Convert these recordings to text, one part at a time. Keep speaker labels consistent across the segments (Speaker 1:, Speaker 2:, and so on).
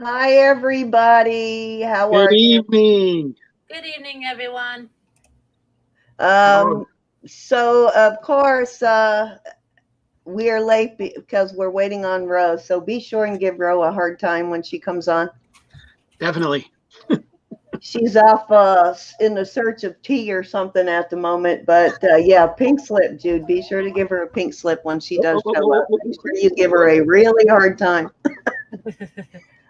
Speaker 1: Hi, everybody. How
Speaker 2: Good
Speaker 1: are you?
Speaker 2: evening.
Speaker 3: Good evening, everyone.
Speaker 1: Um,
Speaker 2: Oh,
Speaker 1: so, of course, we are late because we're waiting on Rose. So be sure and give Rose a hard time when she comes on.
Speaker 2: definitely.
Speaker 1: She's off in the search of tea or something at the moment. But yeah, pink slip, Jude. Be sure to give her a pink slip when she does show up. Make sure you give her a really hard time.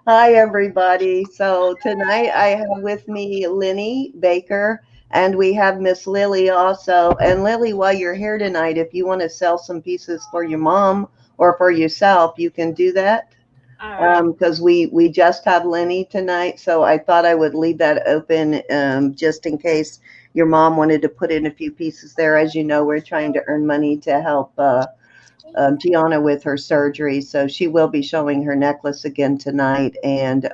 Speaker 1: Hi, everybody. So tonight I have with me Lenny Baker, and we have Miss Lily also. And Lily, while you're here tonight, if you want to sell some pieces for your mom or for yourself, you can do that.
Speaker 3: All right.
Speaker 1: Because we just have Lenny tonight, so I thought I would leave that open just in case your mom wanted to put in a few pieces there. As you know, we're trying to earn money to help Geanna with her surgery. So she will be showing her necklace again tonight, and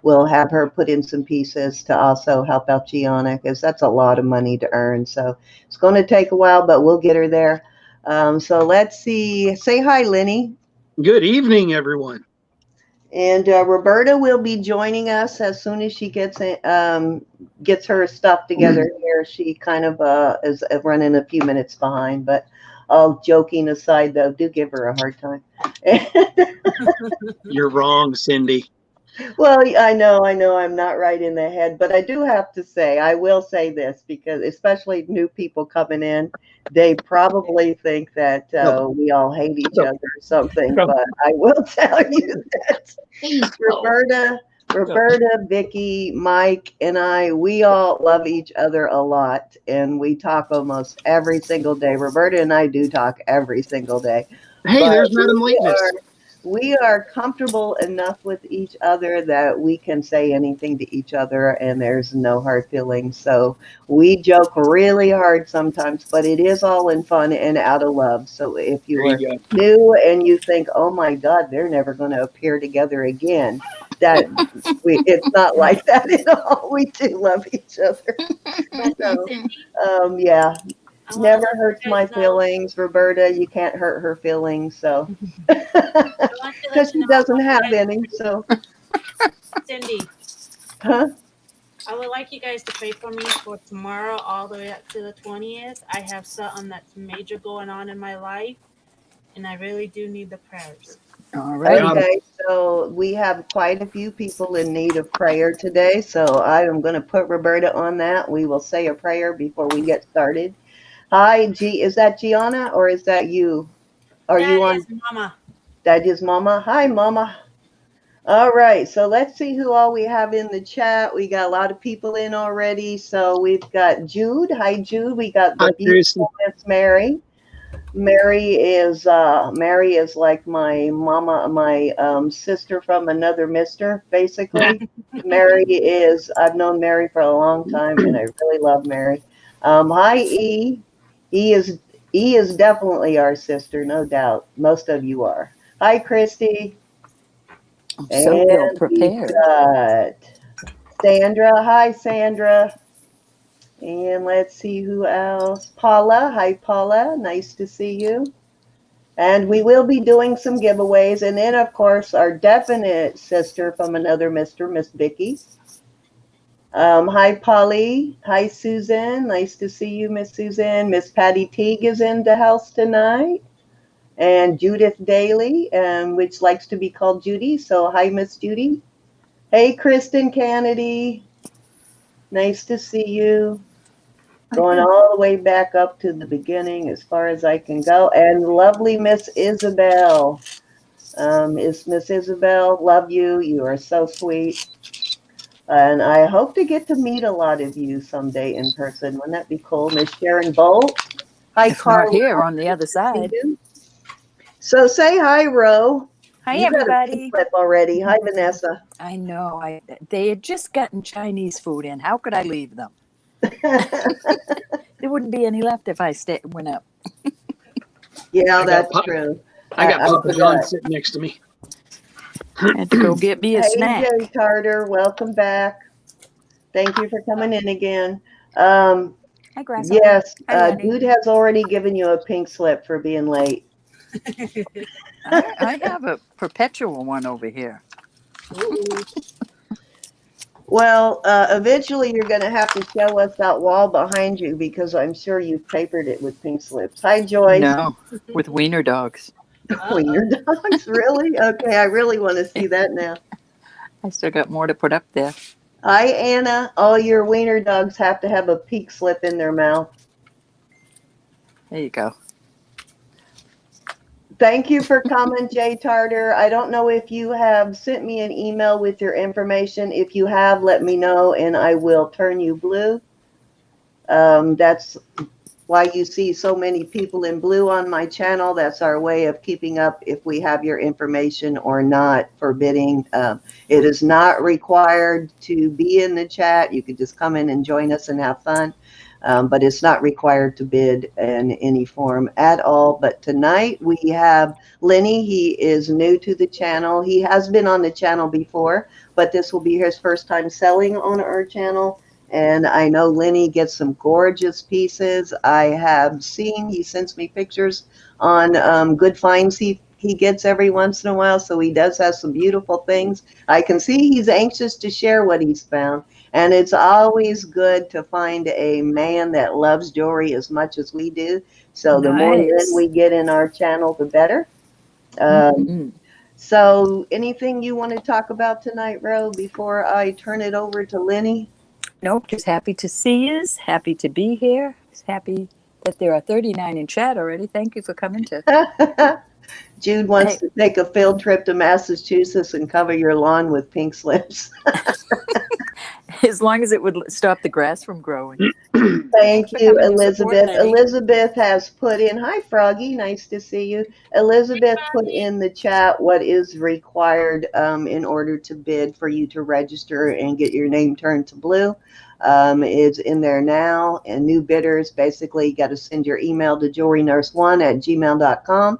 Speaker 1: we'll have her put in some pieces to also help out Geanna because that's a lot of money to earn. So it's going to take a while, but we'll get her there. So let's see. Say hi, Lenny.
Speaker 2: Good evening, everyone.
Speaker 1: And Roberta will be joining us as soon as she gets her stuff together here. She kind of is running a few minutes behind, but all joking aside, though, do give her a hard time.
Speaker 2: You're wrong, Cindy.
Speaker 1: Well, I know, I'm not right in the head, but I do have to say, I will say this because especially new people coming in, they probably think that we all hate each other or something, but I will tell you that Roberta, Vicki, Mike, and I, we all love each other a lot, and we talk almost every single day. Roberta and I do talk every single day,
Speaker 2: Hey,
Speaker 1: but
Speaker 2: there's Madam Lateness.
Speaker 1: we are comfortable enough with each other that we can say anything to each other and there's no hard feelings. So we joke really hard sometimes, but it is all in fun and out of love. So if you
Speaker 2: There
Speaker 1: are
Speaker 2: you go.
Speaker 1: new and you think, oh my God, they're never going to appear together again, that it's not like that at all. We do love each other.
Speaker 3: But
Speaker 1: So,
Speaker 3: Cindy,
Speaker 1: yeah,
Speaker 3: I want to
Speaker 1: never
Speaker 3: let
Speaker 1: hurts
Speaker 3: you
Speaker 1: my
Speaker 3: guys know.
Speaker 1: feelings. Roberta, you can't hurt her feelings. So,
Speaker 3: I want to
Speaker 1: because
Speaker 3: let you
Speaker 1: she
Speaker 3: know. I
Speaker 1: doesn't
Speaker 3: want you
Speaker 1: have
Speaker 3: guys,
Speaker 1: any. So,
Speaker 3: Cindy.
Speaker 1: huh?
Speaker 3: I would like you guys to pray for me for tomorrow, all the way up to the 20th. I have something that's major going on in my life, and I really do need the prayers.
Speaker 4: All righty.
Speaker 2: Got 'em.
Speaker 1: Okay, so we have quite a few people in need of prayer today. So I am going to put Roberta on that. We will say a prayer before we get started. Hi, G. Is that Gianna or is that you? Are
Speaker 3: That
Speaker 1: you on?
Speaker 3: is Mama.
Speaker 1: That is Mama. Hi, Mama. All right, so let's see who all we have in the chat. We got a lot of people in already. So we've got Jude. Hi, Jude. We got the
Speaker 2: Hi, Kristen.
Speaker 1: beautiful Miss Mary. Mary is like my mama, my sister from another mister, basically. Mary is I've known Mary for a long time, and I really love Mary. Hi, E. E is E is definitely our sister, no doubt. Most of you are. Hi, Christy.
Speaker 4: I'm so
Speaker 1: And
Speaker 4: ill
Speaker 1: we've
Speaker 4: prepared.
Speaker 1: got Sandra. Hi, Sandra. And let's see who else. Paula. Hi, Paula. Nice to see you. And we will be doing some giveaways. And then, of course, our definite sister from another Mr., Miss Vicki. Hi, Polly. Hi, Susan. Nice to see you, Miss Susan. Miss Patty Teague is in the house tonight. And Judith Daly, which likes to be called Judy. So, hi, Miss Judy. Hey, Kristen Kennedy. Nice to see you. Going all the way back up to the beginning as far as I can go. And lovely Miss Isabel. Is Miss Isabel, love you. You are so sweet. And I hope to get to meet a lot of you someday in person. Wouldn't that be cool? Miss Sharon Bolt. Hi,
Speaker 4: If not
Speaker 1: Carla.
Speaker 4: here, on the
Speaker 1: Nice
Speaker 4: other
Speaker 1: to see
Speaker 4: side.
Speaker 1: you. So say hi, Ro.
Speaker 5: Hi,
Speaker 1: You got a pink
Speaker 5: everybody.
Speaker 1: slip already. Hi, Vanessa.
Speaker 4: I know. They had just gotten Chinese food in. How could I leave them? There wouldn't be any left if I went up.
Speaker 1: Yeah,
Speaker 2: I got
Speaker 1: that's
Speaker 2: Pop.
Speaker 1: true.
Speaker 2: I got
Speaker 1: I
Speaker 2: Papa John
Speaker 1: forgot.
Speaker 2: sitting next to me.
Speaker 4: Had to go get me a
Speaker 1: Hey, Jerry
Speaker 4: snack.
Speaker 1: Carter, welcome back. Thank you for coming in again. Um,
Speaker 5: Hi, Grasshopper.
Speaker 1: yes,
Speaker 5: Hi, Lenny.
Speaker 1: Dude has already given you a pink slip for being late.
Speaker 4: I have a perpetual one over here.
Speaker 3: Ooh.
Speaker 1: Well, eventually you're going to have to show us that wall behind you because I'm sure you've papered it with pink slips. Hi, Joyce.
Speaker 4: No, with wiener dogs.
Speaker 1: Wiener dogs, really? Okay, I really want to see that now.
Speaker 4: I still got more to put up there.
Speaker 1: Hi, Anna. All your wiener dogs have to have a pink slip in their mouth.
Speaker 4: There you go.
Speaker 1: Thank you for coming, Jay Tarter. I don't know if you have sent me an email with your information. If you have, let me know and I will turn you blue. That's why you see so many people in blue on my channel. That's our way of keeping up if we have your information or not for bidding. It is not required to be in the chat. You could just come in and join us and have fun. But it's not required to bid in any form at all. But tonight we have Lenny. He is new to the channel. He has been on the channel before, but this will be his first time selling on our channel. And I know Lenny gets some gorgeous pieces. I have seen, he sends me pictures on good finds he gets every once in a while. So he does have some beautiful things. I can see he's anxious to share what he's found. And it's always good to find a man that loves jewelry as much as we do. So the more men
Speaker 4: Nice.
Speaker 1: we get in our channel, the better. So anything you want to talk about tonight, Ro, before I turn it over to Lenny?
Speaker 4: Nope, just happy to see you. Happy to be here. Happy that there are 39 in chat already. Thank you for coming to.
Speaker 1: Jude wants to take a field trip to Massachusetts and cover your lawn with pink slips.
Speaker 4: As long as it would stop the grass from growing.
Speaker 1: Thank you,
Speaker 4: coming to support,
Speaker 1: Elizabeth.
Speaker 4: Lenny.
Speaker 1: Elizabeth has put in, hi, Froggy, nice to see you. Elizabeth put in the chat what is required in order to bid for you to register and get your name turned to blue. It's in there now, and new bidders, basically, you got to send your email to jewelrynurse1@gmail.com.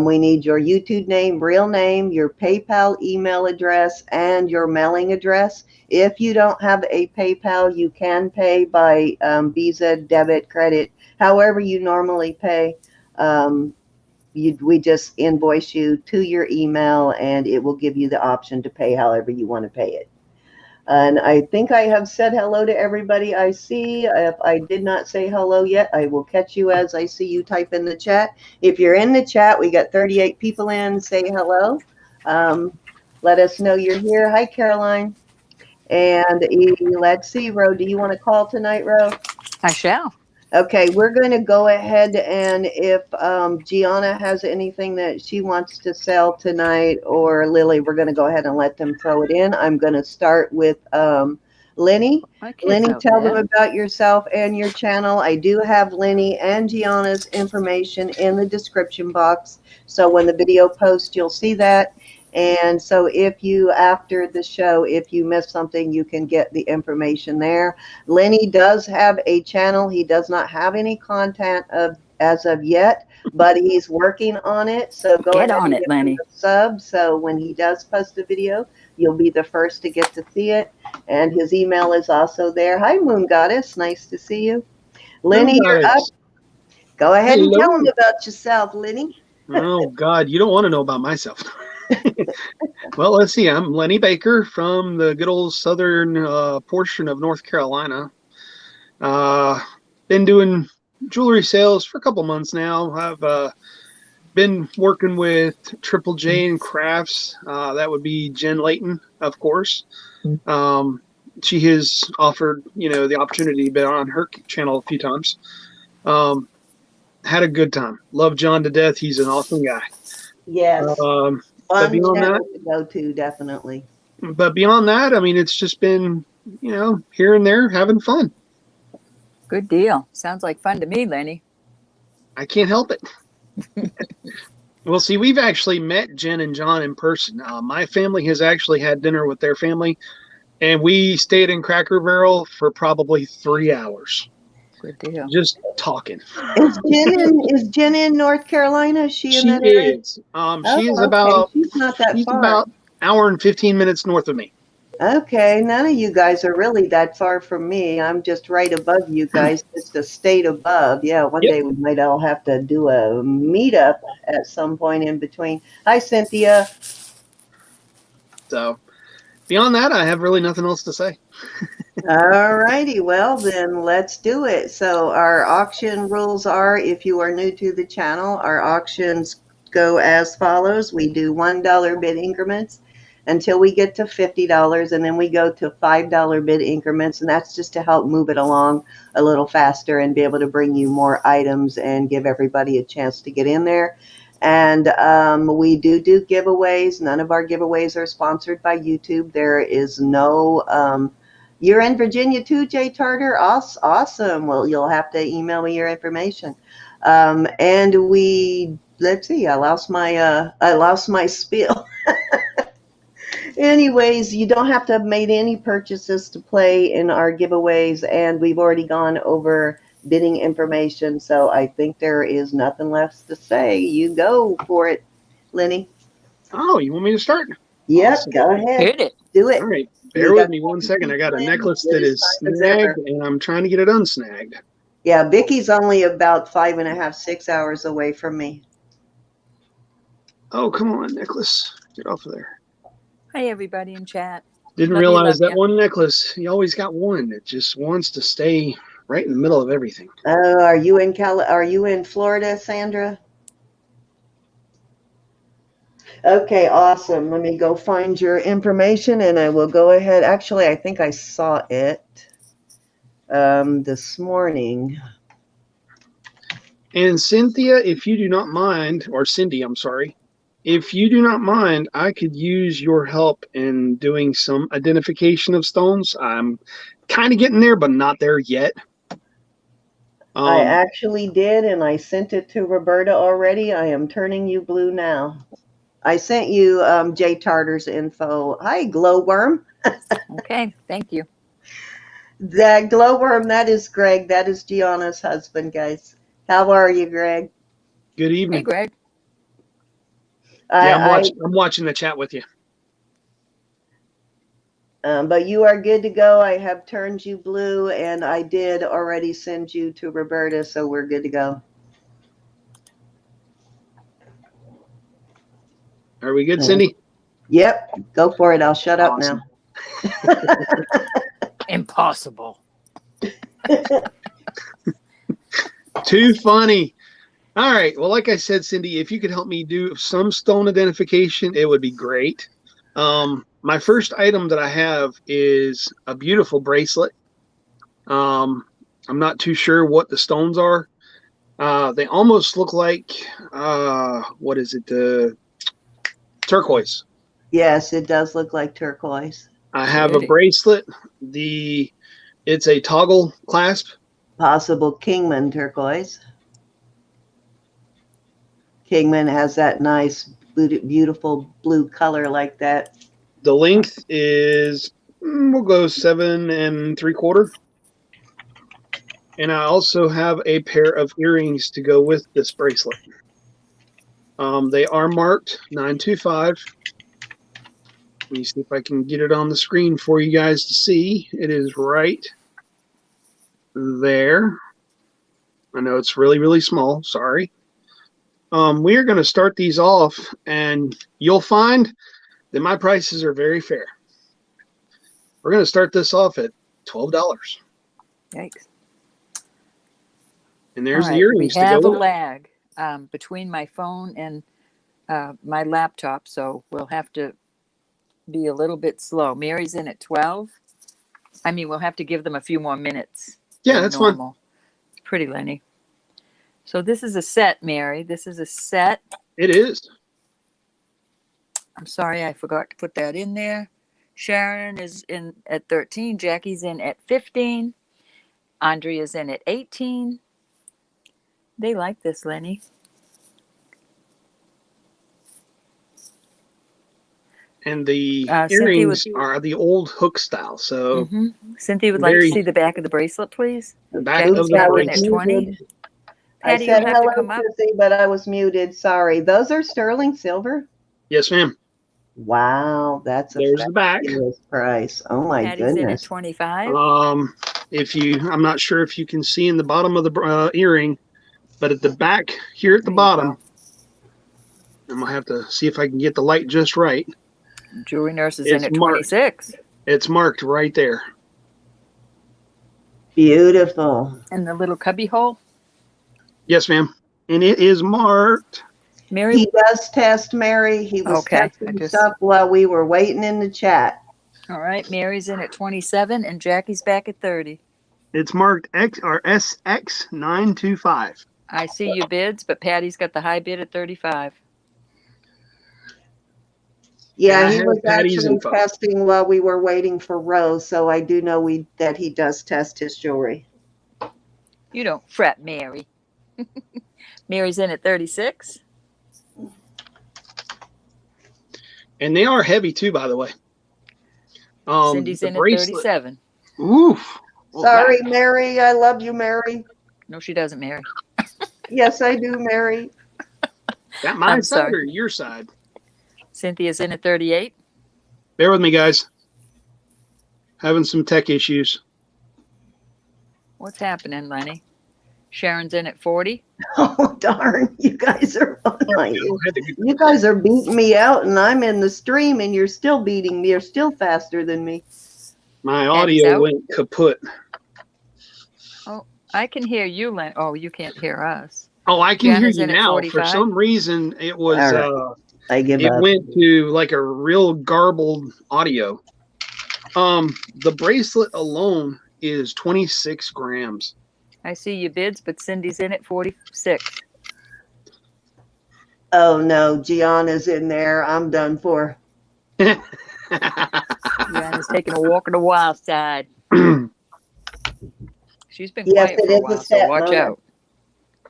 Speaker 1: We need your YouTube name, real name, your PayPal email address, and your mailing address. If you don't have a PayPal, you can pay by Visa, debit, credit, however you normally pay. We just invoice you to your email, and it will give you the option to pay however you want to pay it. And I think I have said hello to everybody I see. If I did not say hello yet, I will catch you as I see you type in the chat. If you're in the chat, we got 38 people in. Say hello. Let us know you're here. Hi, Caroline. And let's see, Ro, do you want to call tonight, Ro?
Speaker 4: I shall.
Speaker 1: Okay, we're going to go ahead, and if Geanna has anything that she wants to sell tonight, or Lily, we're going to go ahead and let them throw it in. I'm going to start with Lenny. Lenny, tell them about yourself and your channel. I do have Lenny and Geanna's information in the description box, so when the video posts, you'll see that. And so if you, after the show, if you miss something, you can get the information there. Lenny does have a channel. He does not have any content as of yet, but he's working on it. So go ahead
Speaker 4: on
Speaker 1: and
Speaker 4: it,
Speaker 1: give
Speaker 4: Lenny.
Speaker 1: him a sub. So when he does post a video, you'll be the first to get to see it. And his email is also there. Hi, Moon Goddess. Nice to see you. Lenny, you're up. Go ahead and tell him about yourself, Lenny.
Speaker 2: Oh, God, you don't want to know about myself. Well, let's see. I'm Lenny Baker from the good old southern portion of North Carolina. Been doing jewelry sales for a couple months now. I've been working with Triple J and Crafts. That would be Jen Layton, of course. She has offered, the opportunity to be on her channel a few times. Had a good time. Love John to death. He's an awesome guy.
Speaker 1: Yes.
Speaker 2: But beyond that,
Speaker 1: to go to, definitely.
Speaker 2: But beyond that, I mean, it's just been, here and there having fun.
Speaker 4: Good deal. Sounds like fun to me, Lenny.
Speaker 2: I can't help it. Well, see, we've actually met Jen and John in person. My family has actually had dinner with their family, and we stayed in Cracker Barrel for probably 3 hours.
Speaker 4: Good deal.
Speaker 2: Just talking.
Speaker 1: Is Jen in North Carolina? Is she in that area?
Speaker 2: Is. She is about.
Speaker 1: She's not that
Speaker 2: she's
Speaker 1: far.
Speaker 2: about an hour and 15 minutes north of me.
Speaker 1: Okay, none of you guys are really that far from me. I'm just right above you guys, just a state above. Yeah, one day we might all have to do a meetup at some point in between. Hi, Cynthia.
Speaker 2: So beyond that, I have really nothing else to say.
Speaker 1: All righty, well then let's do it. So our auction rules are, if you are new to the channel, our auctions go as follows. We do $1 bid increments until we get to $50, and then we go to $5 bid increments, and that's just to help move it along a little faster and be able to bring you more items and give everybody a chance to get in there. And we do giveaways. None of our giveaways are sponsored by YouTube. There is no you're in Virginia too, Jay Tarter? Awesome. Well, you'll have to email me your information. And we, let's see, I lost my spiel. Anyways, you don't have to have made any purchases to play in our giveaways, and we've already gone over bidding information, so I think there is nothing left to say. You go for it, Lenny.
Speaker 2: Oh, you want me to start?
Speaker 1: Yep,
Speaker 2: Awesome.
Speaker 1: go ahead.
Speaker 4: Hit it.
Speaker 1: Do it.
Speaker 2: All right. Bear with me 1 second. I got a necklace that is snagged, and I'm trying to get it unsnagged.
Speaker 1: Yeah, Vicky's only about 5.5, 6 hours away from me.
Speaker 2: Oh, come on, necklace. Get off of there.
Speaker 4: Hi, everybody in chat.
Speaker 2: Didn't
Speaker 4: Love you,
Speaker 2: realize
Speaker 4: love
Speaker 2: that
Speaker 4: you.
Speaker 2: one necklace, you always got one that just wants to stay right in the middle of everything.
Speaker 1: Are you in Florida, Sandra? Okay, awesome. Let me go find your information and I will go ahead. Actually, I think I saw it this morning.
Speaker 2: And Cynthia, if you do not mind, or Cindy, I'm sorry, if you do not mind, I could use your help in doing some identification of stones. I'm kind of getting there, but not there yet.
Speaker 1: I actually did, and I sent it to Roberta already. I am turning you blue now. I sent you Jay Tarter's info. Hi, Glowworm.
Speaker 4: Okay, thank you.
Speaker 1: That Glowworm, that is Greg. That is Gianna's husband, guys. How are you, Greg?
Speaker 2: Good
Speaker 4: Hey,
Speaker 2: evening.
Speaker 4: Greg.
Speaker 2: Yeah, I'm watching the chat with you.
Speaker 1: But you are good to go. I have turned you blue, and I did already send you to Roberta, so we're good to go.
Speaker 2: Are we good, Cindy?
Speaker 1: Yep, go for it. I'll shut up now.
Speaker 4: Impossible.
Speaker 2: Too funny. All right. Well, like I said, Cindy, if you could help me do some stone identification, it would be great. My first item that I have is a beautiful bracelet. I'm not too sure what the stones are. They almost look like, what is it? Turquoise.
Speaker 1: Yes, it does look like turquoise.
Speaker 2: I have a bracelet. It's a toggle clasp.
Speaker 1: Possible Kingman turquoise. Kingman has that nice, beautiful blue color like that.
Speaker 2: The length is, we'll go 7 3/4. And I also have a pair of earrings to go with this bracelet. They are marked 925. Let me see if I can get it on the screen for you guys to see. It is right there. I know it's really, really small. Sorry. We are going to start these off, and you'll find that my prices are very fair. We're going to start this off at $12.
Speaker 4: Yikes.
Speaker 2: And there's
Speaker 4: All
Speaker 2: the earrings
Speaker 4: we
Speaker 2: to
Speaker 4: have
Speaker 2: go
Speaker 4: a
Speaker 2: with.
Speaker 4: lag between my phone and my laptop, so we'll have to be a little bit slow. Mary's in at 12. I mean, we'll have to give them a few more minutes.
Speaker 2: Yeah,
Speaker 4: than
Speaker 2: that's
Speaker 4: normal. Pretty, Lenny. So this is a set, Mary. This is a set.
Speaker 2: It is.
Speaker 4: I'm sorry, I forgot to put that in there. Sharon is in at 13. Jackie's in at 15. Andrea's in at 18. They like this, Lenny.
Speaker 2: And the
Speaker 4: Cynthia
Speaker 2: earrings are the old hook style. So
Speaker 4: Cynthia would like to see the back of the bracelet, please.
Speaker 2: the back
Speaker 4: Jackie's
Speaker 2: of the
Speaker 4: got one
Speaker 2: bracelet.
Speaker 4: at 20.
Speaker 1: I
Speaker 4: Patty,
Speaker 1: said
Speaker 4: you'll have to
Speaker 1: hello,
Speaker 4: come up.
Speaker 1: Chrissy, but I was muted. Sorry. Those are sterling silver?
Speaker 2: Yes, ma'am.
Speaker 1: Wow, that's a
Speaker 2: There's the back.
Speaker 1: fabulous price. Oh my
Speaker 4: Patty's in at
Speaker 1: goodness.
Speaker 4: 25.
Speaker 2: I'm not sure if you can see in the bottom of the earring, but at the back here at the
Speaker 4: There you
Speaker 2: bottom,
Speaker 4: go.
Speaker 2: I'm gonna have to see if I can get the light just right.
Speaker 4: Jewelry Nurse is
Speaker 2: It's
Speaker 4: in at
Speaker 2: marked.
Speaker 4: 26.
Speaker 2: It's marked right there.
Speaker 1: Beautiful.
Speaker 4: And the little cubby hole.
Speaker 2: Yes, ma'am. And it is marked.
Speaker 4: Mary.
Speaker 1: He does test, Mary. He was
Speaker 4: Okay,
Speaker 1: testing stuff while we were waiting in the chat.
Speaker 4: All right. Mary's in at 27 and Jackie's back at 30.
Speaker 2: It's marked X or SX925.
Speaker 4: I see you bids, but Patty's got the high bid at 35.
Speaker 1: Yeah,
Speaker 2: And I
Speaker 1: he
Speaker 2: have
Speaker 1: was
Speaker 2: Patty's
Speaker 1: actually
Speaker 2: info.
Speaker 1: testing while we were waiting for Rose, so I do know that he does test his jewelry.
Speaker 4: You don't fret, Mary. Mary's in at 36.
Speaker 2: And they are heavy too, by the way.
Speaker 4: Cindy's
Speaker 2: the
Speaker 4: in at
Speaker 2: bracelet.
Speaker 4: 37.
Speaker 2: Oof.
Speaker 1: Sorry, Mary. I love you, Mary.
Speaker 4: No, she doesn't, Mary.
Speaker 1: Yes, I do, Mary.
Speaker 2: That my
Speaker 4: I'm
Speaker 2: side
Speaker 4: sorry.
Speaker 2: or your side?
Speaker 4: Cynthia's in at 38.
Speaker 2: Bear with me, guys. Having some tech issues.
Speaker 4: What's happening, Lenny? Sharon's in at 40.
Speaker 1: Oh, darn. You guys are
Speaker 2: You
Speaker 1: you guys are beating me out, and I'm in the stream, and you're still beating me. You're still faster than me.
Speaker 2: My
Speaker 4: Patty's
Speaker 2: audio
Speaker 4: out.
Speaker 2: went kaput.
Speaker 4: Oh, I can hear you, Lenny. Oh, you can't hear us.
Speaker 2: Oh, I can
Speaker 4: Gianna's
Speaker 2: hear
Speaker 4: in
Speaker 2: you
Speaker 4: at
Speaker 2: now.
Speaker 4: 45.
Speaker 2: For some reason, it was
Speaker 1: All right. I give
Speaker 2: it
Speaker 1: up.
Speaker 2: went to like a real garbled audio. The bracelet alone is 26 grams.
Speaker 4: I see you bids, but Cindy's in at 46.
Speaker 1: Oh, no. Gianna's in there. I'm done for.
Speaker 4: Gianna's taking a walk on the wild side. She's been
Speaker 1: Yes,
Speaker 4: quiet
Speaker 1: it
Speaker 4: for a
Speaker 1: is a
Speaker 4: while, so
Speaker 1: set,
Speaker 4: watch
Speaker 1: Mona.
Speaker 4: out.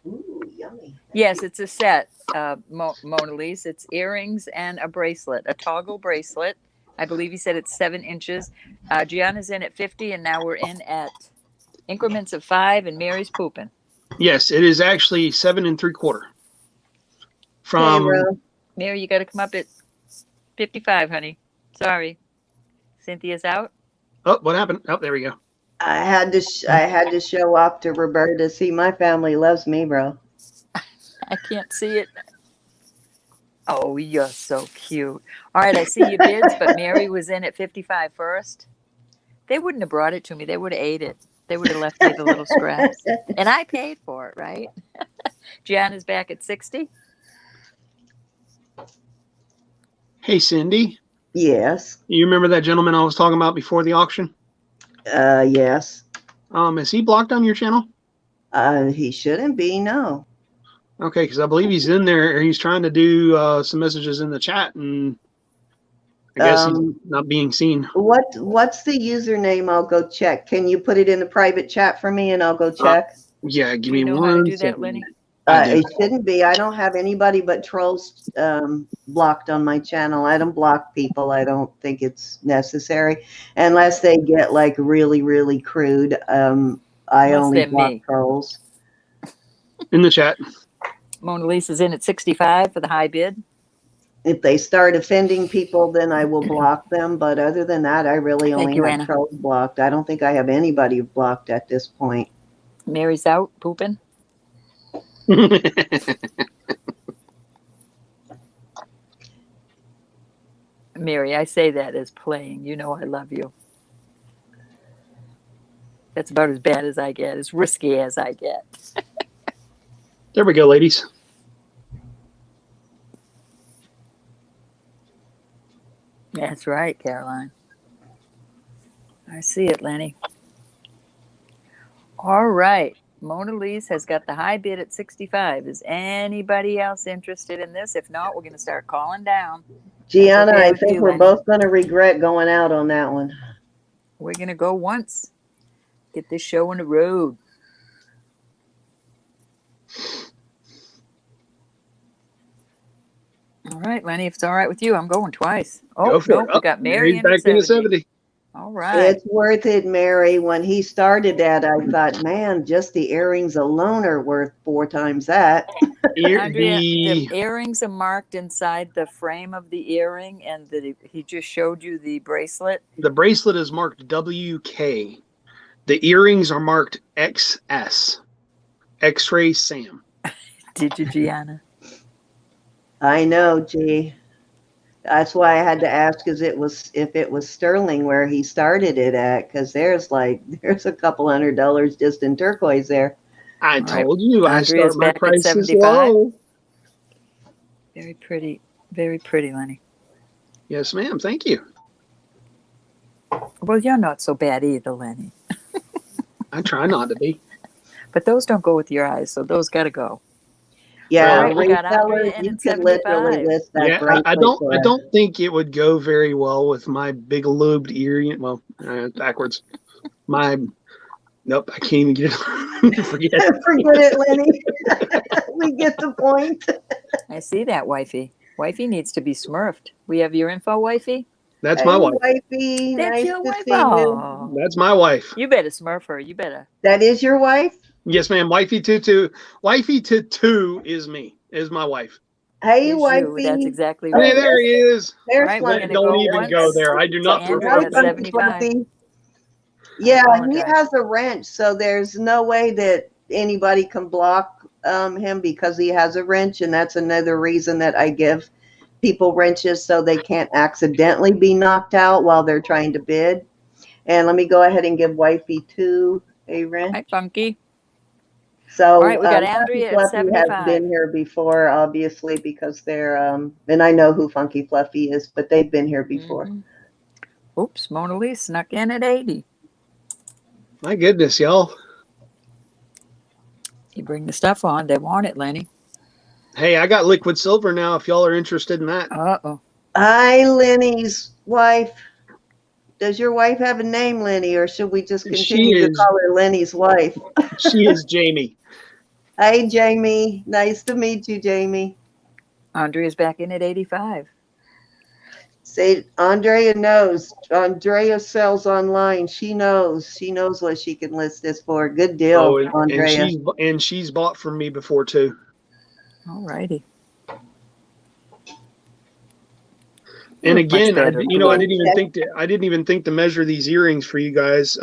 Speaker 1: Ooh, yummy.
Speaker 4: Yes, it's a set, Mona Lisa. It's earrings and a bracelet, a toggle bracelet. I believe he said it's 7 inches. Gianna's in at 50, and now we're in at increments of 5, and Mary's pooping.
Speaker 2: Yes, it is actually 7 3/4.
Speaker 1: Hey,
Speaker 2: From
Speaker 1: Ro.
Speaker 4: Mary, you got to come up at 55, honey. Sorry. Cynthia's out.
Speaker 2: oh, what happened? Oh, there we go.
Speaker 1: I had to show off to Roberta. See, my family loves me, bro.
Speaker 4: I can't see it. Oh, you're so cute. All right, I see you bids, but Mary was in at 55 first. They wouldn't have brought it to me. They would have ate it. They would have left me the little scraps. And I paid for it, right? Gianna's back at 60.
Speaker 2: Hey, Cindy,
Speaker 1: Yes.
Speaker 2: you remember that gentleman I was talking about before the auction?
Speaker 1: Yes.
Speaker 2: Is he blocked on your channel?
Speaker 1: He shouldn't be, no.
Speaker 2: Okay, because I believe he's in there. He's trying to do some messages in the chat, and I guess he's not being seen.
Speaker 1: What's the username? I'll go check. Can you put it in the private chat for me, and I'll go check?
Speaker 2: Yeah, give
Speaker 4: Do
Speaker 2: me
Speaker 4: you know
Speaker 2: one
Speaker 4: how to do
Speaker 2: second.
Speaker 4: that, Lenny?
Speaker 2: I do.
Speaker 1: It shouldn't be. I don't have anybody but trolls blocked on my channel. I don't block people. I don't think it's necessary unless they get like really, really crude. I
Speaker 4: Unless
Speaker 1: only
Speaker 4: they're
Speaker 1: block
Speaker 4: me.
Speaker 1: trolls.
Speaker 2: In the chat.
Speaker 4: Mona Lisa's in at 65 for the high bid.
Speaker 1: If they start offending people, then I will block them. But other than that, I really
Speaker 4: Thank
Speaker 1: only
Speaker 4: you,
Speaker 1: have
Speaker 4: Anna.
Speaker 1: trolls blocked. I don't think I have anybody blocked at this point.
Speaker 4: Mary's out pooping. Mary, I say that as playing. You know I love you. That's about as bad as I get, as risky as I get.
Speaker 2: There we go, ladies.
Speaker 4: That's right, Caroline. I see it, Lenny. All right. Mona Lisa has got the high bid at 65. Is anybody else interested in this? If not, we're going to start calling down.
Speaker 1: Gianna,
Speaker 4: okay
Speaker 1: I
Speaker 4: with
Speaker 1: think
Speaker 4: you,
Speaker 1: we're
Speaker 4: Lenny.
Speaker 1: both going to regret going out on that one.
Speaker 4: We're going to go once. Get this show on the road. All right, Lenny, if it's all right with you, I'm going twice. Oh,
Speaker 2: Go for
Speaker 4: no,
Speaker 2: it.
Speaker 4: we got Mary
Speaker 2: Mary's
Speaker 4: in at
Speaker 2: back in the
Speaker 4: 70.
Speaker 2: 70.
Speaker 4: All right.
Speaker 1: It's worth it, Mary. When he started that, I thought, man, just the earrings alone are worth 4 times that.
Speaker 4: Andrea, the
Speaker 2: The
Speaker 4: earrings are marked inside the frame of the earring, and he just showed you the bracelet.
Speaker 2: bracelet is marked WK. The earrings are marked XS. X-ray Sam.
Speaker 4: Did you, Gianna?
Speaker 1: I know, gee. That's why I had to ask if it was sterling where he started it at, because there's a couple $100 just in turquoise there.
Speaker 2: I
Speaker 4: All right.
Speaker 2: told you I
Speaker 4: Andrea's
Speaker 2: start my
Speaker 4: back at
Speaker 2: prices
Speaker 4: 75.
Speaker 2: low.
Speaker 4: Very pretty, Lenny.
Speaker 2: Yes, ma'am. Thank you.
Speaker 4: Well, you're not so bad either, Lenny.
Speaker 2: I try not to be.
Speaker 4: But those don't go with your eyes, so those got to go.
Speaker 1: Yeah,
Speaker 4: All right, we got Andrea
Speaker 1: resellers,
Speaker 4: in
Speaker 1: you
Speaker 4: at
Speaker 1: could literally
Speaker 4: 75.
Speaker 1: list that
Speaker 2: Yeah,
Speaker 1: bracelet
Speaker 2: I
Speaker 1: for us.
Speaker 2: don't think it would go very well with my big lobed ear. Well, backwards. Nope, I can't even get it. Forget it.
Speaker 1: Forget it, Lenny. We get the point.
Speaker 4: I see that, wifey. Wifey needs to be smurfed. We have your info, wifey?
Speaker 2: That's
Speaker 1: Hey,
Speaker 2: my wife.
Speaker 1: wifey,
Speaker 4: That's
Speaker 1: nice
Speaker 4: your
Speaker 1: to
Speaker 4: wife.
Speaker 1: see you.
Speaker 4: Oh,
Speaker 2: That's my wife.
Speaker 4: you better smurf her. You better.
Speaker 1: That is your wife?
Speaker 2: Yes, ma'am. Wifey Tutu. Wifey Tutu is me. Is my wife.
Speaker 1: Hey,
Speaker 4: Is
Speaker 1: wifey.
Speaker 4: you. That's exactly
Speaker 1: Oh,
Speaker 2: Hey,
Speaker 4: right.
Speaker 2: there he is.
Speaker 1: There's
Speaker 4: All right, we're
Speaker 1: Funky.
Speaker 4: gonna
Speaker 2: Don't
Speaker 4: go
Speaker 2: even
Speaker 4: once
Speaker 2: go there. I do
Speaker 4: to
Speaker 2: not
Speaker 4: Andrea
Speaker 1: Hi,
Speaker 2: promote
Speaker 4: at
Speaker 2: that.
Speaker 1: Funky
Speaker 4: 75.
Speaker 1: Fluffy. Yeah, he
Speaker 4: apologize.
Speaker 1: has a wrench, so there's no way that anybody can block him because he has a wrench, and that's another reason that I give people wrenches so they can't accidentally be knocked out while they're trying to bid. And let me go ahead and give Wifey 2 a wrench.
Speaker 4: Hi, Funky.
Speaker 1: So,
Speaker 4: All right, we got
Speaker 1: Funky
Speaker 4: Andrea at
Speaker 1: Fluffy has
Speaker 4: 75.
Speaker 1: been here before, obviously, because they're, and I know who Funky Fluffy is, but they've been here before.
Speaker 4: Mhm. Oops, Mona Lee snuck in at 80.
Speaker 2: My goodness, y'all.
Speaker 4: You bring the stuff on. They want it, Lenny.
Speaker 2: Hey, I got liquid silver now if y'all are interested in that.
Speaker 4: Uh-oh.
Speaker 1: Hi, Lenny's wife. Does your wife have a name, Lenny, or should we just continue to call her Lenny's wife?
Speaker 2: She is Jamie.
Speaker 1: Hey, Jamie. Nice to meet you, Jamie.
Speaker 4: Andrea's back in at 85.
Speaker 1: Say, Andrea knows. Andrea sells online. She knows. She knows what she can list this for. Good deal,
Speaker 2: Oh,
Speaker 1: Andrea.
Speaker 2: and she's bought from me before too.
Speaker 4: All righty.
Speaker 2: And
Speaker 4: Much
Speaker 2: again, I
Speaker 4: better.
Speaker 2: didn't even think to measure these earrings for you guys.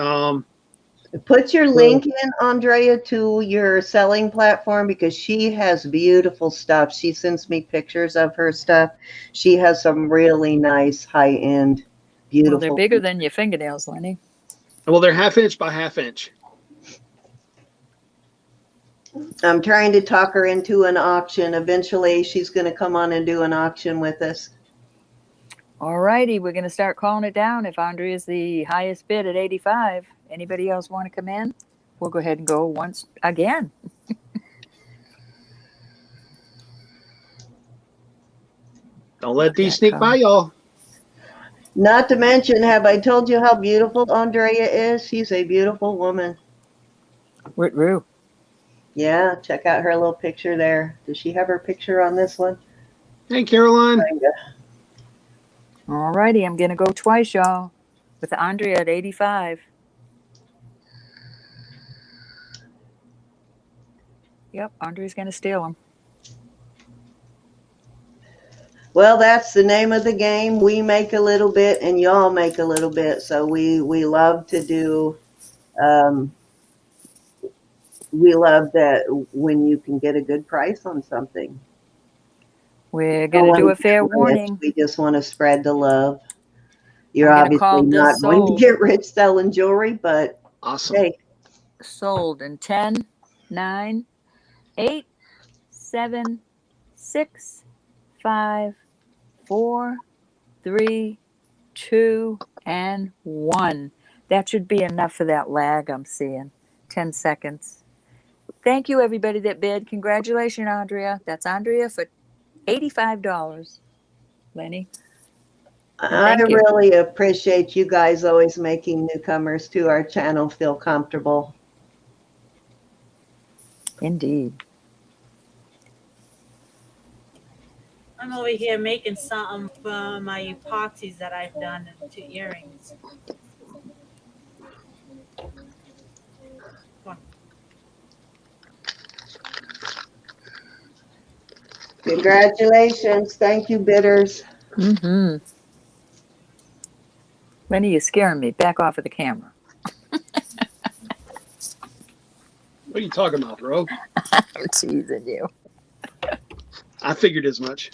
Speaker 1: Put your link in, Andrea, to your selling platform because she has beautiful stuff. She sends me pictures of her stuff. She has some really nice high-end, beautiful.
Speaker 4: Well, they're bigger than your fingernails, Lenny.
Speaker 2: Well, they're 1/2 inch by 1/2 inch.
Speaker 1: I'm trying to talk her into an auction. Eventually, she's going to come on and do an auction with us.
Speaker 4: All righty, we're going to start calling it down. If Andrea's the highest bid at 85, anybody else want to come in? We'll go ahead and go once again.
Speaker 2: Don't let these sneak by y'all.
Speaker 1: Not to mention, have I told you how beautiful Andrea is? She's a beautiful woman.
Speaker 4: Roo.
Speaker 1: Yeah, check out her little picture there. Does she have her picture on this one?
Speaker 2: Hey, Caroline.
Speaker 4: All righty, I'm going to go twice, y'all, with Andrea at 85. Yep, Andrea's going to steal them.
Speaker 1: Well, that's the name of the game. We make a little bit and y'all make a little bit. So we love to do, we love that when you can get a good price on something.
Speaker 4: We're going to do a fair warning.
Speaker 1: We just want to spread the love. You're
Speaker 4: I'm gonna call
Speaker 1: obviously
Speaker 4: this
Speaker 1: not going to
Speaker 4: sold.
Speaker 1: get rich selling jewelry, but
Speaker 2: Awesome.
Speaker 1: hey,
Speaker 4: Sold in 10, 9, 8, 7, 6, 5, 4, 3, 2, and 1. That should be enough for that lag I'm seeing. 10 seconds. Thank you, everybody that bid. Congratulations, Andrea. That's Andrea for $85. Lenny?
Speaker 1: I
Speaker 4: Thank you.
Speaker 1: really appreciate you guys always making newcomers to our channel feel comfortable.
Speaker 4: Indeed.
Speaker 3: I'm over here making something for my epoxies that I've done into earrings.
Speaker 1: Congratulations. Thank you, bidders.
Speaker 4: Mm-hmm. Lenny, you're scaring me. Back off of the camera.
Speaker 2: What are you talking about, bro?
Speaker 4: I'm teasing you.
Speaker 2: I figured as much.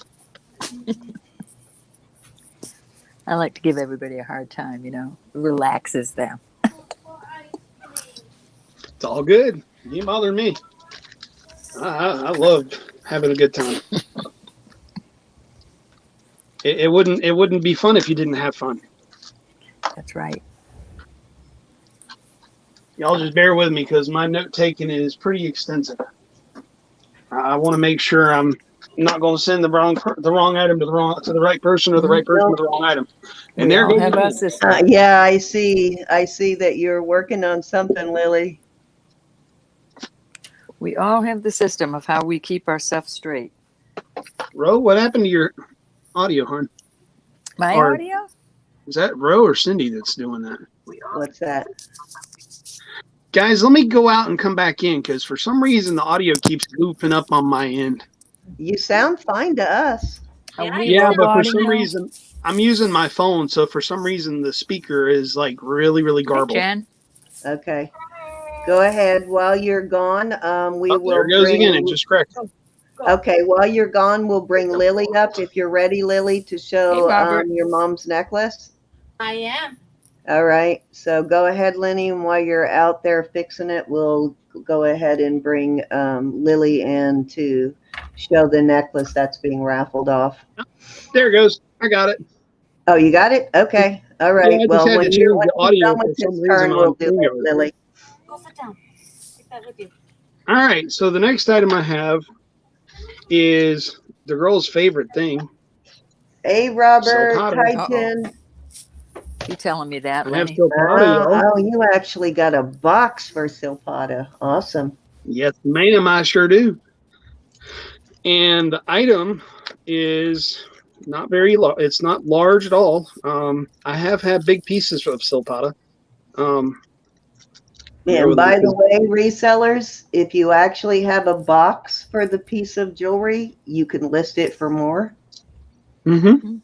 Speaker 4: I like to give everybody a hard time, you know, relaxes them.
Speaker 2: It's all good. You ain't bothering me. I love having a good time. It wouldn't be fun if you didn't have fun.
Speaker 4: That's right.
Speaker 2: Y'all just bear with me because my note taking is pretty extensive. I want to make sure I'm not going to send the wrong item to the right person or the right person to the wrong item. And
Speaker 4: We
Speaker 2: there
Speaker 4: all
Speaker 2: goes
Speaker 4: have our
Speaker 2: again.
Speaker 4: system.
Speaker 1: Yeah, I see that you're working on something, Lily.
Speaker 4: We all have the system of how we keep our stuff straight.
Speaker 2: Ro, what happened to your audio, hon?
Speaker 4: My
Speaker 2: Or-
Speaker 4: audio?
Speaker 2: Is that Ro or Cindy that's doing that?
Speaker 1: What's that?
Speaker 2: Guys, let me go out and come back in because for some reason the audio keeps looping up on my end.
Speaker 1: You sound fine to us.
Speaker 4: Are
Speaker 3: Yeah,
Speaker 4: we
Speaker 2: Yeah, but for
Speaker 4: recording
Speaker 2: some
Speaker 4: now?
Speaker 2: reason I'm using my phone, so for some reason the speaker is like really, really
Speaker 4: Hey,
Speaker 2: garbled.
Speaker 4: Jen.
Speaker 1: Okay. Go ahead. While you're gone, we
Speaker 2: Oh,
Speaker 1: will
Speaker 2: there it goes
Speaker 1: bring.
Speaker 2: again. It just corrected.
Speaker 1: Okay, while you're gone, we'll bring Lily up if you're ready, Lily, to
Speaker 4: Hey,
Speaker 1: show
Speaker 4: Robert.
Speaker 1: your mom's necklace.
Speaker 3: I am.
Speaker 1: All right. So go ahead, Lenny, and while you're out there fixing it, we'll go ahead and bring Lily in to show the necklace that's being raffled off.
Speaker 2: There it goes. I got it.
Speaker 1: Oh, you got it? Okay. All right.
Speaker 2: Yeah, I just
Speaker 1: Well,
Speaker 2: had to
Speaker 1: when
Speaker 2: change
Speaker 1: you're
Speaker 2: the
Speaker 1: when he's
Speaker 2: audio
Speaker 1: done
Speaker 2: for
Speaker 1: with
Speaker 2: some
Speaker 1: his
Speaker 2: reason
Speaker 1: turn,
Speaker 2: on
Speaker 1: we'll do it,
Speaker 2: StreamYard.
Speaker 1: Lily.
Speaker 3: Go sit down. Take that with you.
Speaker 2: All right. So the next item I have is the girl's favorite thing.
Speaker 1: Hey, Robert.
Speaker 2: Silpata.
Speaker 1: Hi,
Speaker 4: Uh-oh.
Speaker 1: Jen.
Speaker 4: You telling me that,
Speaker 2: I have
Speaker 4: Lenny?
Speaker 2: Silpata, y'all.
Speaker 1: Oh, you actually got a box for Silpata. Awesome.
Speaker 2: Yes, ma'am, I sure do. And the item is not very large. It's not large at all. I have had big pieces of Silpata. bear
Speaker 1: And
Speaker 2: with me,
Speaker 1: by the
Speaker 2: 'cause-
Speaker 1: way, resellers, if you actually have a box for the piece of jewelry, you can list it for more.
Speaker 2: Mhm.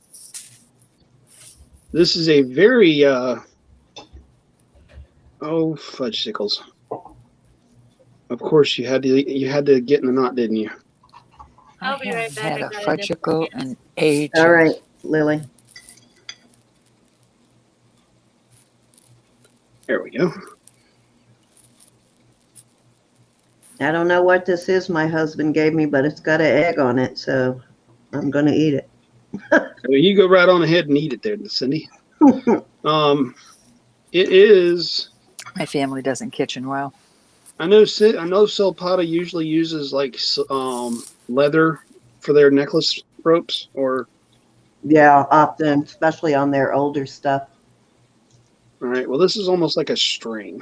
Speaker 2: This is a very oh fudge sickles. Of course you had to get in the knot, didn't you?
Speaker 3: I'll be right back.
Speaker 4: Had
Speaker 3: I
Speaker 4: a
Speaker 3: got it.
Speaker 4: fudgicle and ages.
Speaker 1: All right, Lily.
Speaker 2: There we go.
Speaker 1: I don't know what this is my husband gave me, but it's got an egg on it, so I'm going to eat it.
Speaker 2: So you go right on ahead and eat it there, Cindy. It is.
Speaker 4: My family doesn't kitchen well.
Speaker 2: I know Silpata usually uses like leather for their necklace ropes, or
Speaker 1: Yeah, often, especially on their older stuff.
Speaker 2: all right. Well, this is almost like a string.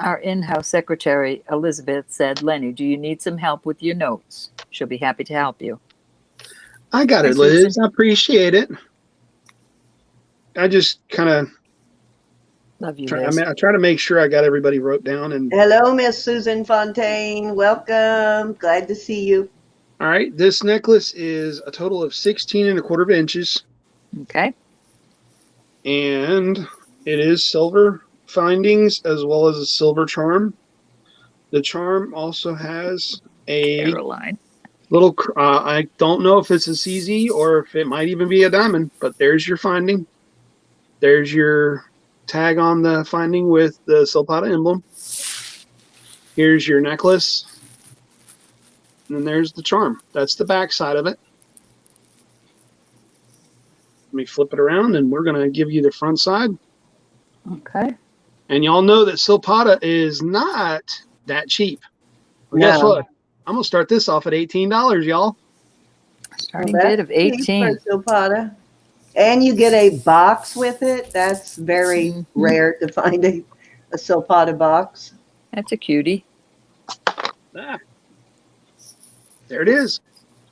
Speaker 4: Our in-house secretary, Elizabeth, said, Lenny, do you need some help with your notes? She'll be happy to help you.
Speaker 2: I got
Speaker 4: Hi,
Speaker 2: it, Liz.
Speaker 4: Susan.
Speaker 2: I appreciate it. I just kind of
Speaker 4: Love you,
Speaker 2: try.
Speaker 4: Liz.
Speaker 2: I try to make sure I got everybody wrote down. And
Speaker 1: Hello, Miss Susan Fontaine. Welcome. Glad to see you.
Speaker 2: all right, this necklace is a total of 16 1/4 inches,
Speaker 4: Okay.
Speaker 2: and it is silver findings as well as a silver charm. The charm also has a
Speaker 4: Caroline.
Speaker 2: little. I don't know if it's a CZ or if it might even be a diamond, but there's your finding. There's your tag on the finding with the Silpata emblem. Here's your necklace. And then there's the charm. That's the back side of it. Let me flip it around and we're going to give you the front side.
Speaker 4: Okay.
Speaker 2: And y'all know that Silpata is not that cheap. Well, guess
Speaker 1: No.
Speaker 2: what? I'm going to start this off at $18, y'all.
Speaker 4: Starting
Speaker 1: Well,
Speaker 4: bid of
Speaker 1: that's cheap
Speaker 4: 18.
Speaker 1: for Silpata. And you get a box with it. That's very
Speaker 4: Mhm.
Speaker 1: rare to find a Silpata box.
Speaker 4: That's a cutie.
Speaker 2: Ah, there it is.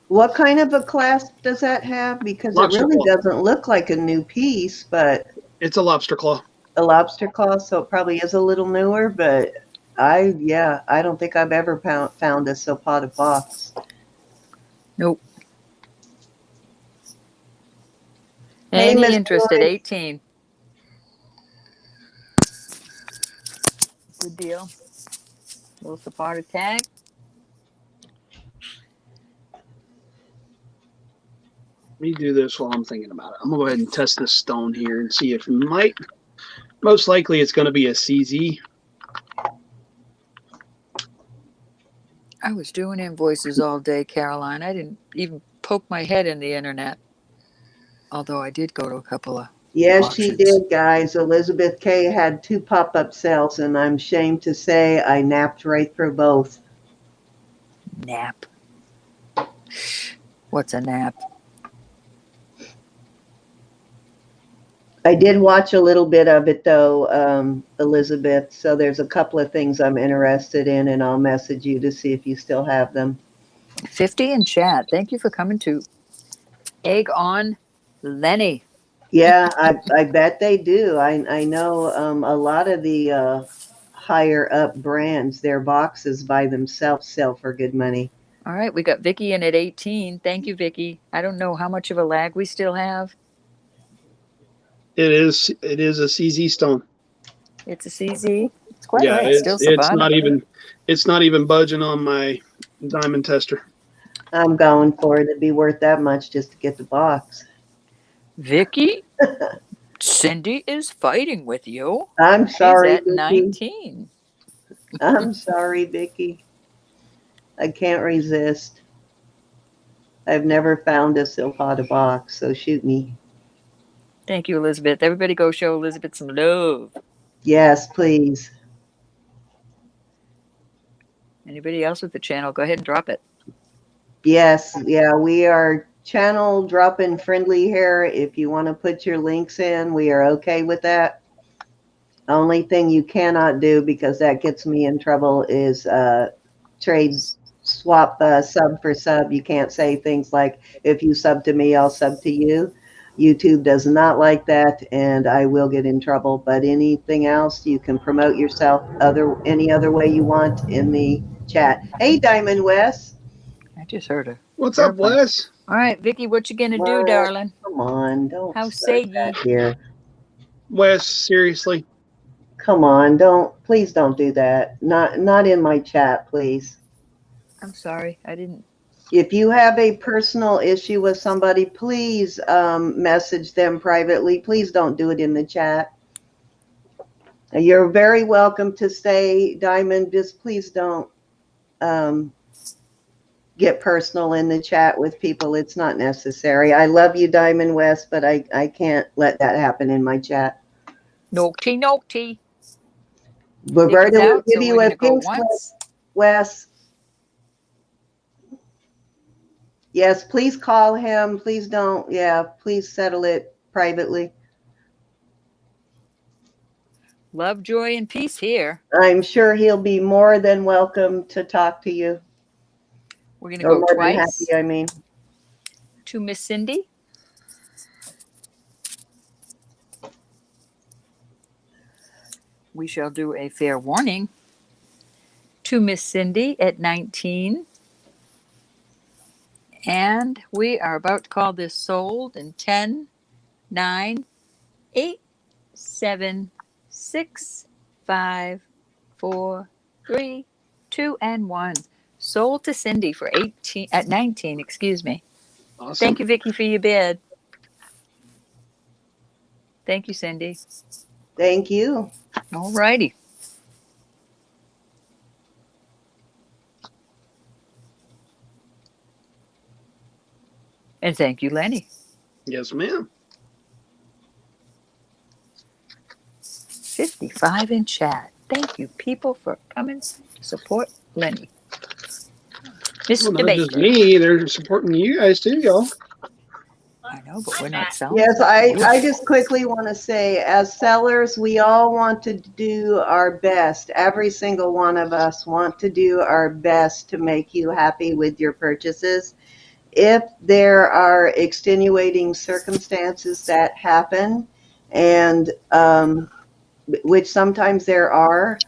Speaker 1: What kind of a clasp does that have? Because it
Speaker 2: Lobster
Speaker 1: really
Speaker 2: claw.
Speaker 1: doesn't look like a new piece, but
Speaker 2: It's a lobster claw.
Speaker 1: a lobster claw, so it probably is a little newer, but I don't think I've ever found a Silpata box.
Speaker 4: Nope.
Speaker 1: Hey,
Speaker 4: Any
Speaker 1: Miss
Speaker 4: interest at
Speaker 1: Joy.
Speaker 4: 18? Good deal. Little Silpata tag.
Speaker 2: Let me do this while I'm thinking about it. I'm going to go ahead and test this stone here and see if it might. Most likely it's going to be a CZ.
Speaker 4: I was doing invoices all day, Caroline. I didn't even poke my head in the internet. Although I did go to a couple of
Speaker 1: Yes, she
Speaker 4: auctions.
Speaker 1: did, guys. Elizabeth K had 2 pop-up sales, and I'm ashamed to say I napped right through both.
Speaker 4: Nap. What's a nap?
Speaker 1: I did watch a little bit of it, though, Elizabeth, so there's a couple of things I'm interested in, and I'll message you to see if you still have them.
Speaker 4: 50 in chat. Thank you for coming to Egg on Lenny.
Speaker 1: Yeah, I bet they do. I know a lot of the higher up brands, their boxes by themselves sell for good money.
Speaker 4: All right, we got Vicki in at 18. Thank you, Vicki. I don't know how much of a lag we still have.
Speaker 2: It is a CZ stone.
Speaker 4: It's a CZ. It's quite
Speaker 2: Yeah,
Speaker 4: right. Still
Speaker 2: it's
Speaker 4: Silpata.
Speaker 2: not even budging on my diamond tester.
Speaker 1: I'm going for it. It'd be worth that much just to get the box.
Speaker 4: Vicki, Cindy is fighting with you.
Speaker 1: I'm
Speaker 4: She's
Speaker 1: sorry,
Speaker 4: at
Speaker 1: Vicki.
Speaker 4: 19.
Speaker 1: I'm sorry, Vicki. I can't resist. I've never found a Silpata box, so shoot me.
Speaker 4: Thank you, Elizabeth. Everybody go show Elizabeth some love.
Speaker 1: Yes, please.
Speaker 4: Anybody else with the channel, go ahead and drop it.
Speaker 1: Yes, yeah, we are channel dropping friendly here. If you want to put your links in, we are okay with that. Only thing you cannot do, because that gets me in trouble, is trade swap sub for sub. You can't say things like, if you sub to me, I'll sub to you. YouTube does not like that, and I will get in trouble. But anything else, you can promote yourself any other way you want in the chat. Hey, Diamond West.
Speaker 4: I just heard her.
Speaker 2: What's up, Wes?
Speaker 4: All right, Vicki, what you gonna do, darling?
Speaker 1: Come on, don't
Speaker 4: How
Speaker 1: start
Speaker 4: say
Speaker 1: that
Speaker 4: ye?
Speaker 1: here.
Speaker 2: Wes, seriously.
Speaker 1: Come on, please don't do that. Not in my chat, please.
Speaker 4: I'm sorry, I didn't.
Speaker 1: If you have a personal issue with somebody, please message them privately. Please don't do it in the chat. You're very welcome to stay, Diamond. Just please don't get personal in the chat with people. It's not necessary. I love you, Diamond West, but I can't let that happen in my chat.
Speaker 4: Naughty, naughty.
Speaker 1: Roberta will
Speaker 4: Out,
Speaker 1: give
Speaker 4: so
Speaker 1: you
Speaker 4: we're
Speaker 1: a
Speaker 4: gonna go
Speaker 1: pink slip,
Speaker 4: once.
Speaker 1: Wes. Yes, please call him. Please don't. Yeah, please settle it privately.
Speaker 4: Love, joy, and peace here.
Speaker 1: I'm sure he'll be more than welcome to talk to you.
Speaker 4: We're gonna
Speaker 1: Or
Speaker 4: go
Speaker 1: more than
Speaker 4: twice
Speaker 1: happy, I mean.
Speaker 4: to Miss Cindy. We shall do a fair warning to Miss Cindy at 19. And we are about to call this sold in 10, 9, 8, 7, 6, 5, 4, 3, 2, and 1. Sold to Cindy for 19, excuse me.
Speaker 2: Awesome.
Speaker 4: Thank you, Vicki, for your bid. Thank you, Cindy.
Speaker 1: Thank you.
Speaker 4: All righty. And thank you, Lenny.
Speaker 2: Yes, ma'am.
Speaker 4: 55 in chat. Thank you, people, for coming to support Lenny.
Speaker 2: Well,
Speaker 4: Mr.
Speaker 2: not just
Speaker 4: Baker.
Speaker 2: me. They're supporting you guys too, y'all.
Speaker 4: I know, but we're not selling.
Speaker 1: Yes,
Speaker 4: something.
Speaker 1: I just quickly want to say, as sellers, we all want to do our best. Every single one of us want to do our best to make you happy with your purchases. If there are extenuating circumstances that happen, and which sometimes there are,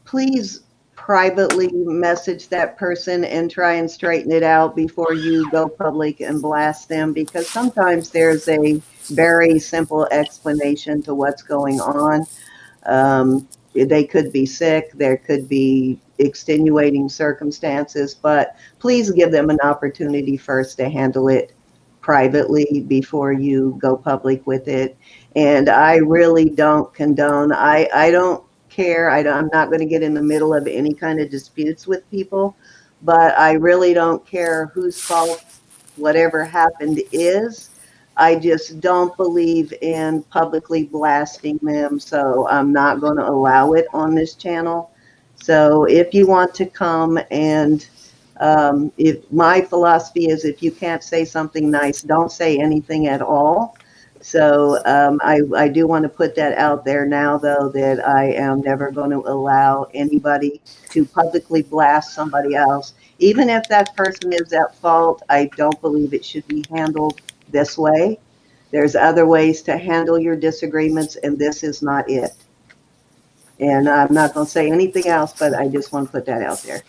Speaker 1: please privately message that person and try and straighten it out before you go public and blast them, because sometimes there's a very simple explanation to what's going on. They could be sick, there could be extenuating circumstances, but please give them an opportunity first to handle it privately before you go public with it. And I really don't condone, I don't care. I'm not going to get in the middle of any kind of disputes with people, but I really don't care whose fault whatever happened is. I just don't believe in publicly blasting them, so I'm not going to allow it on this channel. So if you want to come and if my philosophy is if you can't say something nice, don't say anything at all. So I do want to put that out there now, though, that I am never going to allow anybody to publicly blast somebody else. Even if that person is at fault, I don't believe it should be handled this way. There's other ways to handle your disagreements, and this is not it. And I'm not going to say anything else, but I just want to put that out there.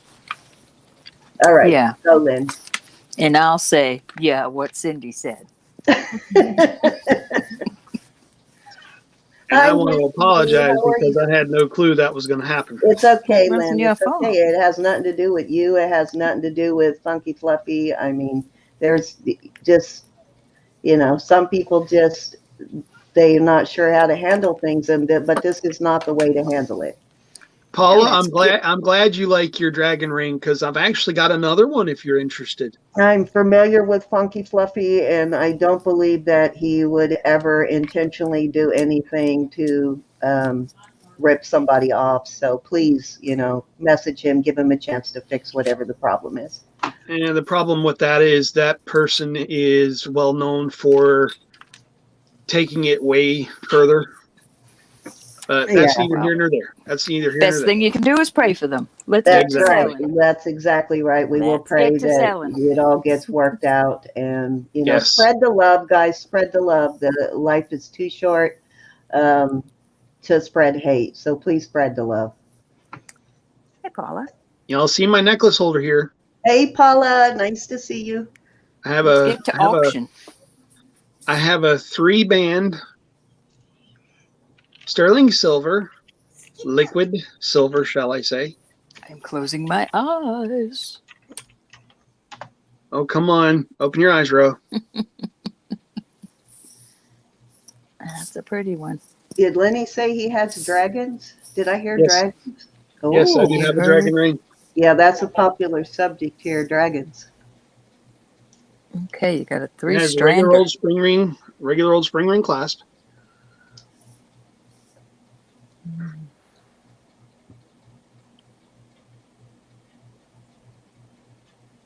Speaker 1: All right.
Speaker 4: Yeah.
Speaker 1: So, Lynn.
Speaker 4: And I'll say, yeah, what Cindy said.
Speaker 2: And
Speaker 1: Hi,
Speaker 2: I want to
Speaker 1: Lynn.
Speaker 2: apologize
Speaker 1: How are
Speaker 2: because
Speaker 1: you?
Speaker 2: I had no clue that was going to happen.
Speaker 1: It's okay,
Speaker 4: It wasn't
Speaker 1: Lynn.
Speaker 4: your
Speaker 1: It's
Speaker 4: fault.
Speaker 1: okay. It has nothing to do with you. It has nothing to do with Funky Fluffy. I mean, there's just, some people just, they're not sure how to handle things, but this is not the way to handle it.
Speaker 2: Paula,
Speaker 4: Yeah,
Speaker 2: I'm glad you like your dragon ring because I've actually got another one if you're interested.
Speaker 1: I'm familiar with Funky Fluffy, and I don't believe that he would ever intentionally do anything to rip somebody off. So please, message him, give him a chance to fix whatever the problem is.
Speaker 2: And the problem with that is that person is well known for taking it way further. That's neither here nor there. That's neither here nor
Speaker 4: Best
Speaker 2: there.
Speaker 4: thing you can do is pray for them. Let's
Speaker 1: That's
Speaker 4: get to
Speaker 1: right.
Speaker 4: selling.
Speaker 1: That's exactly right. We will
Speaker 4: Let's
Speaker 1: pray
Speaker 4: get to
Speaker 1: that
Speaker 4: selling.
Speaker 1: it all gets worked out, and
Speaker 2: Yes.
Speaker 1: spread the love, guys. Spread the love. The life is too short to spread hate. So please spread the love.
Speaker 4: Hey, Paula.
Speaker 2: Y'all see my necklace holder here.
Speaker 1: Hey, Paula. Nice to see you.
Speaker 4: Let's get to auction.
Speaker 2: I have a 3-band sterling silver, liquid silver, shall I say.
Speaker 4: I'm closing my eyes.
Speaker 2: Oh, come on. Open your eyes, Ro.
Speaker 4: That's a pretty one.
Speaker 1: Did Lenny say he has dragons? Did I hear
Speaker 2: Yes.
Speaker 1: dragons? Oh,
Speaker 2: Yes, I do have a dragon ring.
Speaker 1: yeah, that's a popular subject here, dragons.
Speaker 4: Okay, you got a
Speaker 2: It has a
Speaker 4: 3-strander.
Speaker 2: regular old spring ring clasp.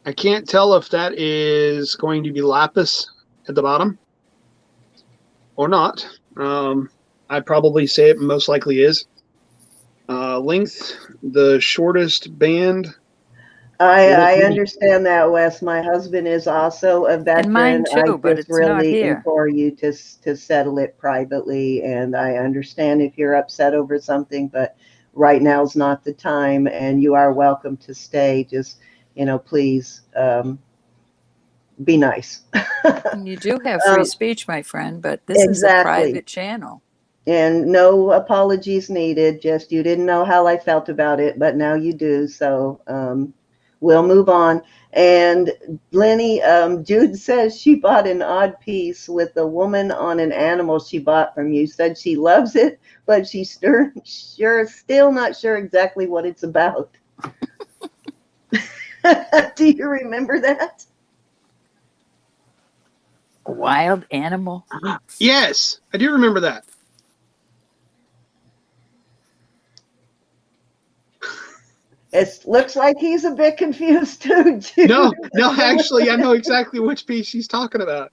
Speaker 2: I can't tell if that is going to be lapis at the bottom or not. I'd probably say it most likely is. Length, the shortest band.
Speaker 1: I understand that, Wes. My husband is also a veteran.
Speaker 4: And mine too,
Speaker 1: I
Speaker 4: but
Speaker 1: just
Speaker 4: it's not
Speaker 1: really
Speaker 4: here.
Speaker 1: implore you to settle it privately. And I understand if you're upset over something, but right now is not the time. And you are welcome to stay. Just, please be nice.
Speaker 4: You do have free speech, my friend, but this is a private channel.
Speaker 1: And no apologies needed. Just you didn't know how I felt about it, but now you do. So we'll move on. And Lenny, Jude says she bought an odd piece with a woman on an animal she bought from you. Said she loves it, but she's still not sure exactly what it's about. Do you remember that?
Speaker 4: A wild animal?
Speaker 2: Yes, I do remember that.
Speaker 1: It looks like he's a bit confused too, Jude.
Speaker 2: No, actually, I know exactly which piece she's talking about.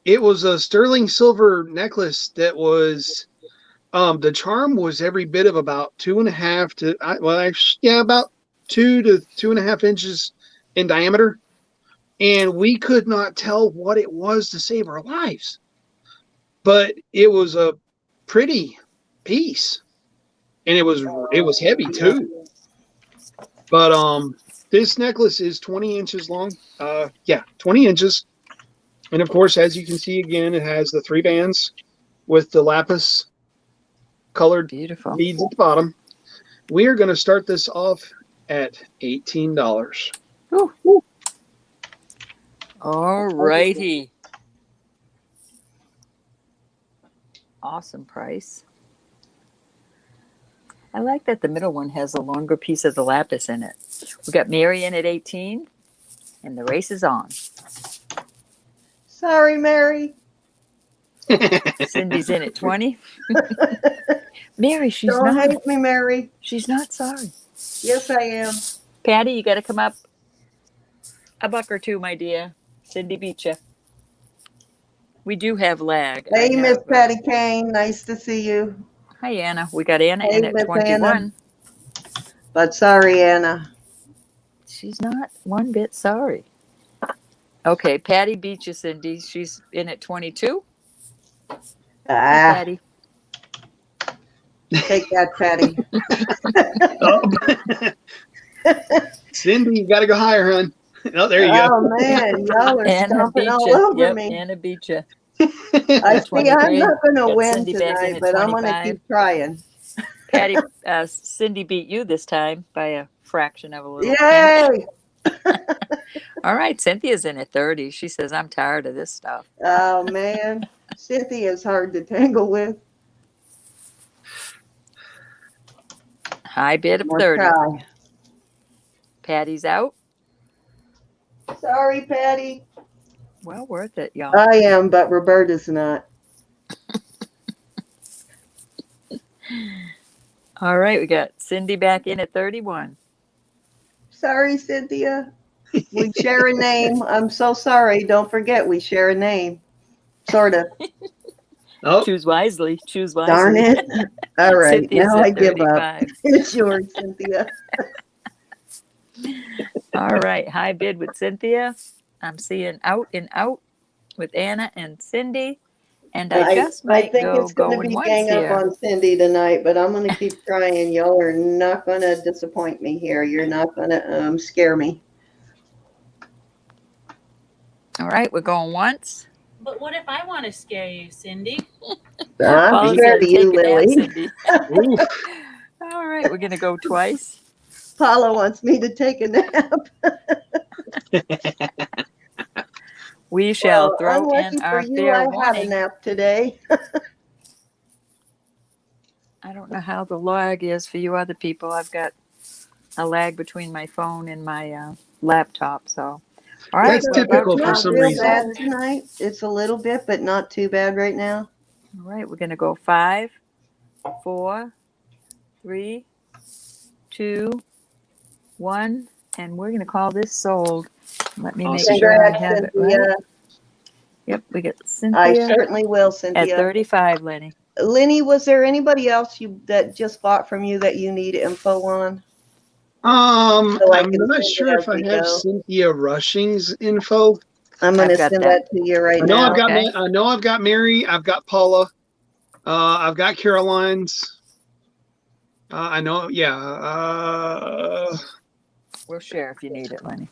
Speaker 2: It was a sterling silver necklace that was, the charm was every bit of about 2.5 to, about 2 to 2.5 inches in diameter. And we could not tell what it was to save our lives. But it was a pretty piece. And it was heavy too. But this necklace is 20 inches long. 20 inches. And of course, as you can see again, it has the 3 bands with the lapis colored
Speaker 4: Beautiful
Speaker 2: beads at the bottom. We are going to start this off at $18.
Speaker 4: Ooh. All righty. Awesome price. I like that the middle one has a longer piece of the lapis in it. We got Mary in at 18, and the race is on.
Speaker 1: Sorry, Mary.
Speaker 4: Cindy's in at 20. Mary, she's
Speaker 1: Don't
Speaker 4: not.
Speaker 1: hate me, Mary.
Speaker 4: She's not sorry.
Speaker 1: Yes, I am.
Speaker 4: Patty, you got to come up a buck or two, my dear. Cindy beat you. We do have lag.
Speaker 1: Hey, Miss Patty Kane. Nice to see you.
Speaker 4: Hi, Anna. We got Anna
Speaker 1: Hey,
Speaker 4: in at
Speaker 1: Miss
Speaker 4: 21.
Speaker 1: Anna. But sorry, Anna.
Speaker 4: She's not one bit sorry. Okay, Patty beat you, Cindy. She's in at 22. Hi, Patty.
Speaker 1: Take that, Patty.
Speaker 2: Cindy, you got to go higher, hon. Oh, there you go.
Speaker 1: Oh, man. Y'all are
Speaker 4: Anna
Speaker 1: stomping
Speaker 4: beat
Speaker 1: all
Speaker 4: you.
Speaker 1: over
Speaker 4: Yep,
Speaker 1: me.
Speaker 4: Anna beat you.
Speaker 1: I see I'm
Speaker 4: 23.
Speaker 1: not going to
Speaker 4: Got
Speaker 1: win
Speaker 4: Cindy back in
Speaker 1: tonight,
Speaker 4: at
Speaker 1: but I'm going to
Speaker 4: 25.
Speaker 1: keep trying.
Speaker 4: Patty, Cindy beat you this time by a fraction of a little.
Speaker 1: Yay!
Speaker 4: All right, Cynthia's in at 30. She says, I'm tired of this stuff.
Speaker 1: Oh, man. Cynthia's hard to tangle with.
Speaker 4: High bid of
Speaker 1: More
Speaker 4: 30.
Speaker 1: try.
Speaker 4: Patty's out.
Speaker 1: Sorry, Patty.
Speaker 4: Well, worth it, y'all.
Speaker 1: I am, but Roberta's not.
Speaker 4: All right, we got Cindy back in at 31.
Speaker 1: Sorry, Cynthia. We share a name. I'm so sorry. Don't forget, we share a name. Sort of.
Speaker 2: Oh,
Speaker 4: Choose wisely. Choose wisely.
Speaker 1: Darn it. All right.
Speaker 4: Cynthia's
Speaker 1: Now
Speaker 4: at
Speaker 1: I give up.
Speaker 4: 35.
Speaker 1: It's yours, Cynthia.
Speaker 4: All right, high bid with Cynthia. I'm seeing out and out with Anna and Cindy. And I just might
Speaker 1: think
Speaker 4: go
Speaker 1: it's going to
Speaker 4: going
Speaker 1: be
Speaker 4: once
Speaker 1: gang up
Speaker 4: here.
Speaker 1: on Cindy tonight, but I'm going to keep trying. Y'all are not going to disappoint me here. You're not going to scare me.
Speaker 4: All right, we're going once.
Speaker 3: But what if I want to scare you, Cindy?
Speaker 1: I'm
Speaker 4: Paula
Speaker 1: scared
Speaker 4: said,
Speaker 1: of you,
Speaker 4: "Take a nap,
Speaker 1: Lily.
Speaker 4: Cindy."
Speaker 2: oof.
Speaker 4: All right, we're going to go twice.
Speaker 1: Paula wants me to take a nap.
Speaker 4: We shall
Speaker 1: Well,
Speaker 4: throw
Speaker 1: unlucky
Speaker 4: in
Speaker 1: for
Speaker 4: our
Speaker 1: you,
Speaker 4: fair
Speaker 1: I had a
Speaker 4: warning.
Speaker 1: nap today.
Speaker 4: I don't know how the lag is for you other people. I've got a lag between my phone and my laptop. So, all right,
Speaker 2: That's
Speaker 4: we're about
Speaker 2: typical
Speaker 4: to
Speaker 2: for
Speaker 1: Not
Speaker 4: call
Speaker 2: some
Speaker 4: this
Speaker 1: real
Speaker 2: reason.
Speaker 1: bad
Speaker 4: sold.
Speaker 1: tonight. It's a little bit, but not too bad right now.
Speaker 4: All right, we're going to go 5, 4, 3, 2, 1, and we're going to call this sold. Let me make
Speaker 2: Awesome.
Speaker 4: sure I
Speaker 1: Congrats,
Speaker 4: have it
Speaker 1: Cynthia.
Speaker 4: right. Yep, we got
Speaker 1: I
Speaker 4: Cynthia
Speaker 1: certainly will,
Speaker 4: at
Speaker 1: Cynthia.
Speaker 4: 35, Lenny.
Speaker 1: Lenny, was there anybody else that just bought from you that you need info on? So I
Speaker 2: I'm
Speaker 1: can
Speaker 2: not
Speaker 1: send it
Speaker 2: sure
Speaker 1: as
Speaker 2: if I
Speaker 1: we
Speaker 2: have
Speaker 1: go.
Speaker 2: Cynthia Rushing's info.
Speaker 1: I'm going to
Speaker 4: I've got
Speaker 1: send
Speaker 4: that.
Speaker 1: that to you right
Speaker 2: I know
Speaker 1: now.
Speaker 2: I've got
Speaker 4: Okay.
Speaker 2: I know I've got Mary. I've got Paula. I've got Caroline's. I know. Yeah.
Speaker 4: We'll share if you need it, Lenny.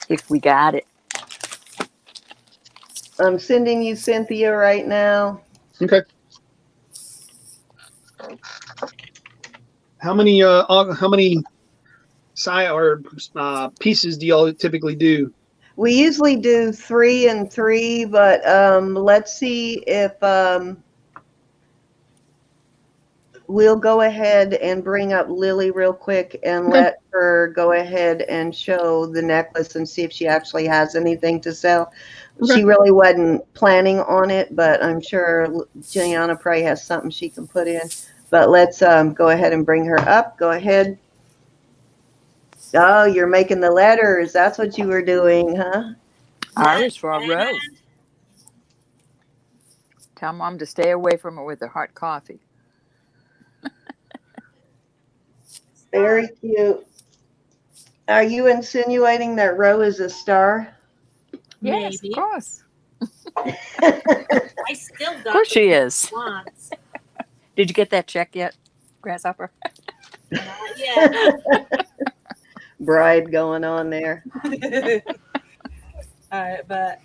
Speaker 4: If we got it.
Speaker 1: I'm sending you Cynthia right now.
Speaker 2: Okay. How many pieces do y'all typically do?
Speaker 1: We usually do 3 and 3, but let's see if we'll go ahead and bring up Lily real quick and
Speaker 2: Okay.
Speaker 1: let her go ahead and show the necklace and see if she actually has anything to sell.
Speaker 2: Okay.
Speaker 1: She really wasn't planning on it, but I'm sure Geanna probably has something she can put in. But let's go ahead and bring her up. Go ahead. Oh, you're making the letters. That's what you were doing, huh?
Speaker 4: Irish for a row. Tell Mom to stay away from it with her hot coffee.
Speaker 1: Very cute. Are you insinuating that Roe is a star?
Speaker 4: Yes,
Speaker 3: Maybe.
Speaker 4: of course.
Speaker 3: I still got
Speaker 4: Of course she is.
Speaker 3: once.
Speaker 4: Did you get that check yet, Grasshopper?
Speaker 3: Not yet.
Speaker 1: Bride going on there.
Speaker 3: All right, but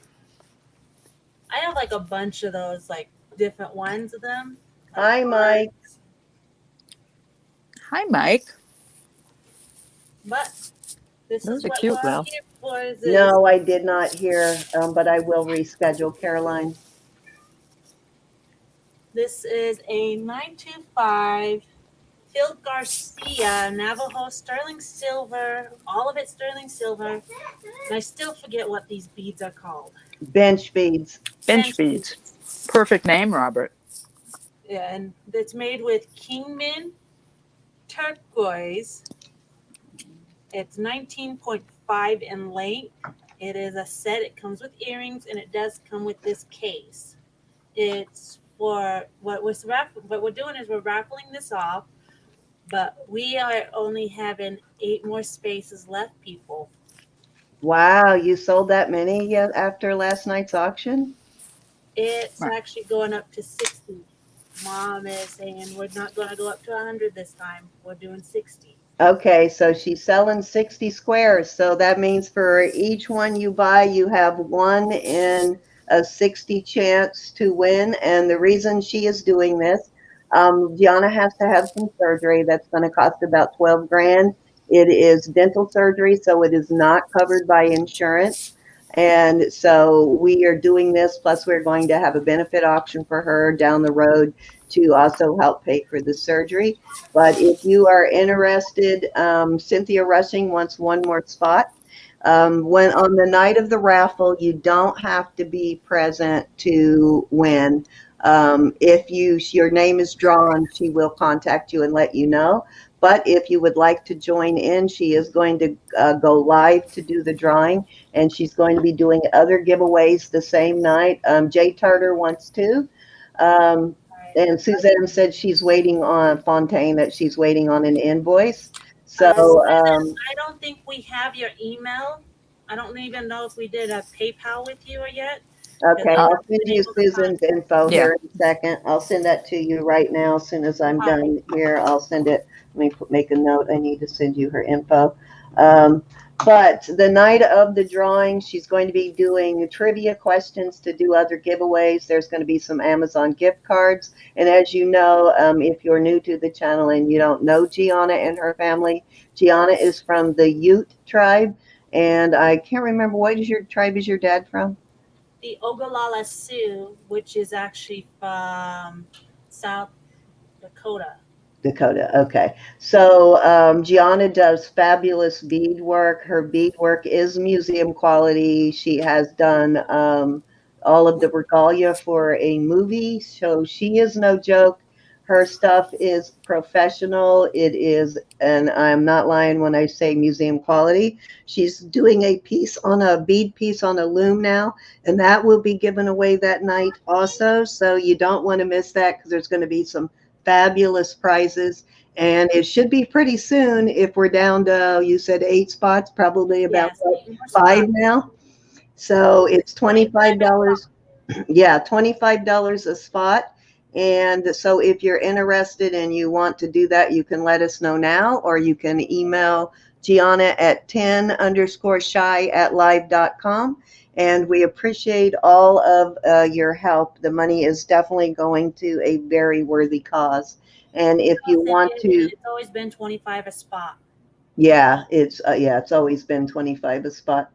Speaker 3: I have like a bunch of those, like different ones of them.
Speaker 1: Hi, Mike.
Speaker 4: Hi, Mike.
Speaker 3: But This
Speaker 4: Those
Speaker 3: is
Speaker 4: are
Speaker 3: what
Speaker 4: cute,
Speaker 3: we're
Speaker 4: Val.
Speaker 3: here for. Is this.
Speaker 1: No, I did not hear, but I will reschedule, Caroline.
Speaker 3: This is a 925 Phil Garcia Navajo sterling silver. All of it sterling silver. And I still forget what these beads are called.
Speaker 1: Bench beads.
Speaker 4: Bench beads. Perfect name, Robert.
Speaker 3: Yeah, and it's made with Kingman turquoise. It's 19.5 in length. It is a set. It comes with earrings, and it does come with this case. It's for what we're doing is we're raffling this off, but we are only having 8 more spaces left, people.
Speaker 1: Wow, you sold that many yet after last night's auction?
Speaker 3: It's
Speaker 4: Right.
Speaker 3: actually going up to 60. Mom is saying we're not going to go up to 100 this time. We're doing 60.
Speaker 1: Okay, so she's selling 60 squares. So that means for each one you buy, you have 1 in a 60 chance to win. And the reason she is doing this, Geanna has to have some surgery that's going to cost about 12 grand. It is dental surgery, so it is not covered by insurance. And so we are doing this, plus we're going to have a benefit auction for her down the road to also help pay for the surgery. But if you are interested, Cynthia Rushing wants one more spot. When on the night of the raffle, you don't have to be present to win. If your name is drawn, she will contact you and let you know. But if you would like to join in, she is going to go live to do the drawing, and she's going to be doing other giveaways the same night. Jay Tarter wants to. And Suzanne said she's waiting on Fontaine, that she's waiting on an invoice. So,
Speaker 3: Susan, I don't think we have your email. I don't even know if we did a PayPal with you yet.
Speaker 1: okay,
Speaker 3: Uh,
Speaker 1: I'll send you Susan's info
Speaker 4: Yeah.
Speaker 1: here in a second. I'll send that to you right now. As soon as I'm done here, I'll send it. Let me make a note. I need to send you her info. But the night of the drawing, she's going to be doing trivia questions to do other giveaways. There's going to be some Amazon gift cards. And as you know, if you're new to the channel and you don't know Geanna and her family, Geanna is from the Ute tribe. And I can't remember, what is your tribe is your dad from?
Speaker 3: The Ogallala Sioux, which is actually from South Dakota.
Speaker 1: Okay. So Geanna does fabulous beadwork. Her beadwork is museum quality. She has done all of the regalia for a movie, so she is no joke. Her stuff is professional. It is, and I'm not lying when I say museum quality. She's doing a bead piece on a loom now, and that will be given away that night also. So you don't want to miss that, because there's going to be some fabulous prizes, and it should be pretty soon. If we're down to, you said 8 spots, probably about
Speaker 3: Yes,
Speaker 1: 5 now. So it's $25. Yeah, $25 a spot. And so if you're interested and you want to do that, you can let us know now, or you can email Geanna at 10_shy@live.com. And we appreciate all of your help. The money is definitely going to a very worthy cause. And if you want to,
Speaker 3: it's always been 25 a spot.
Speaker 1: yeah, it's always been 25 a spot.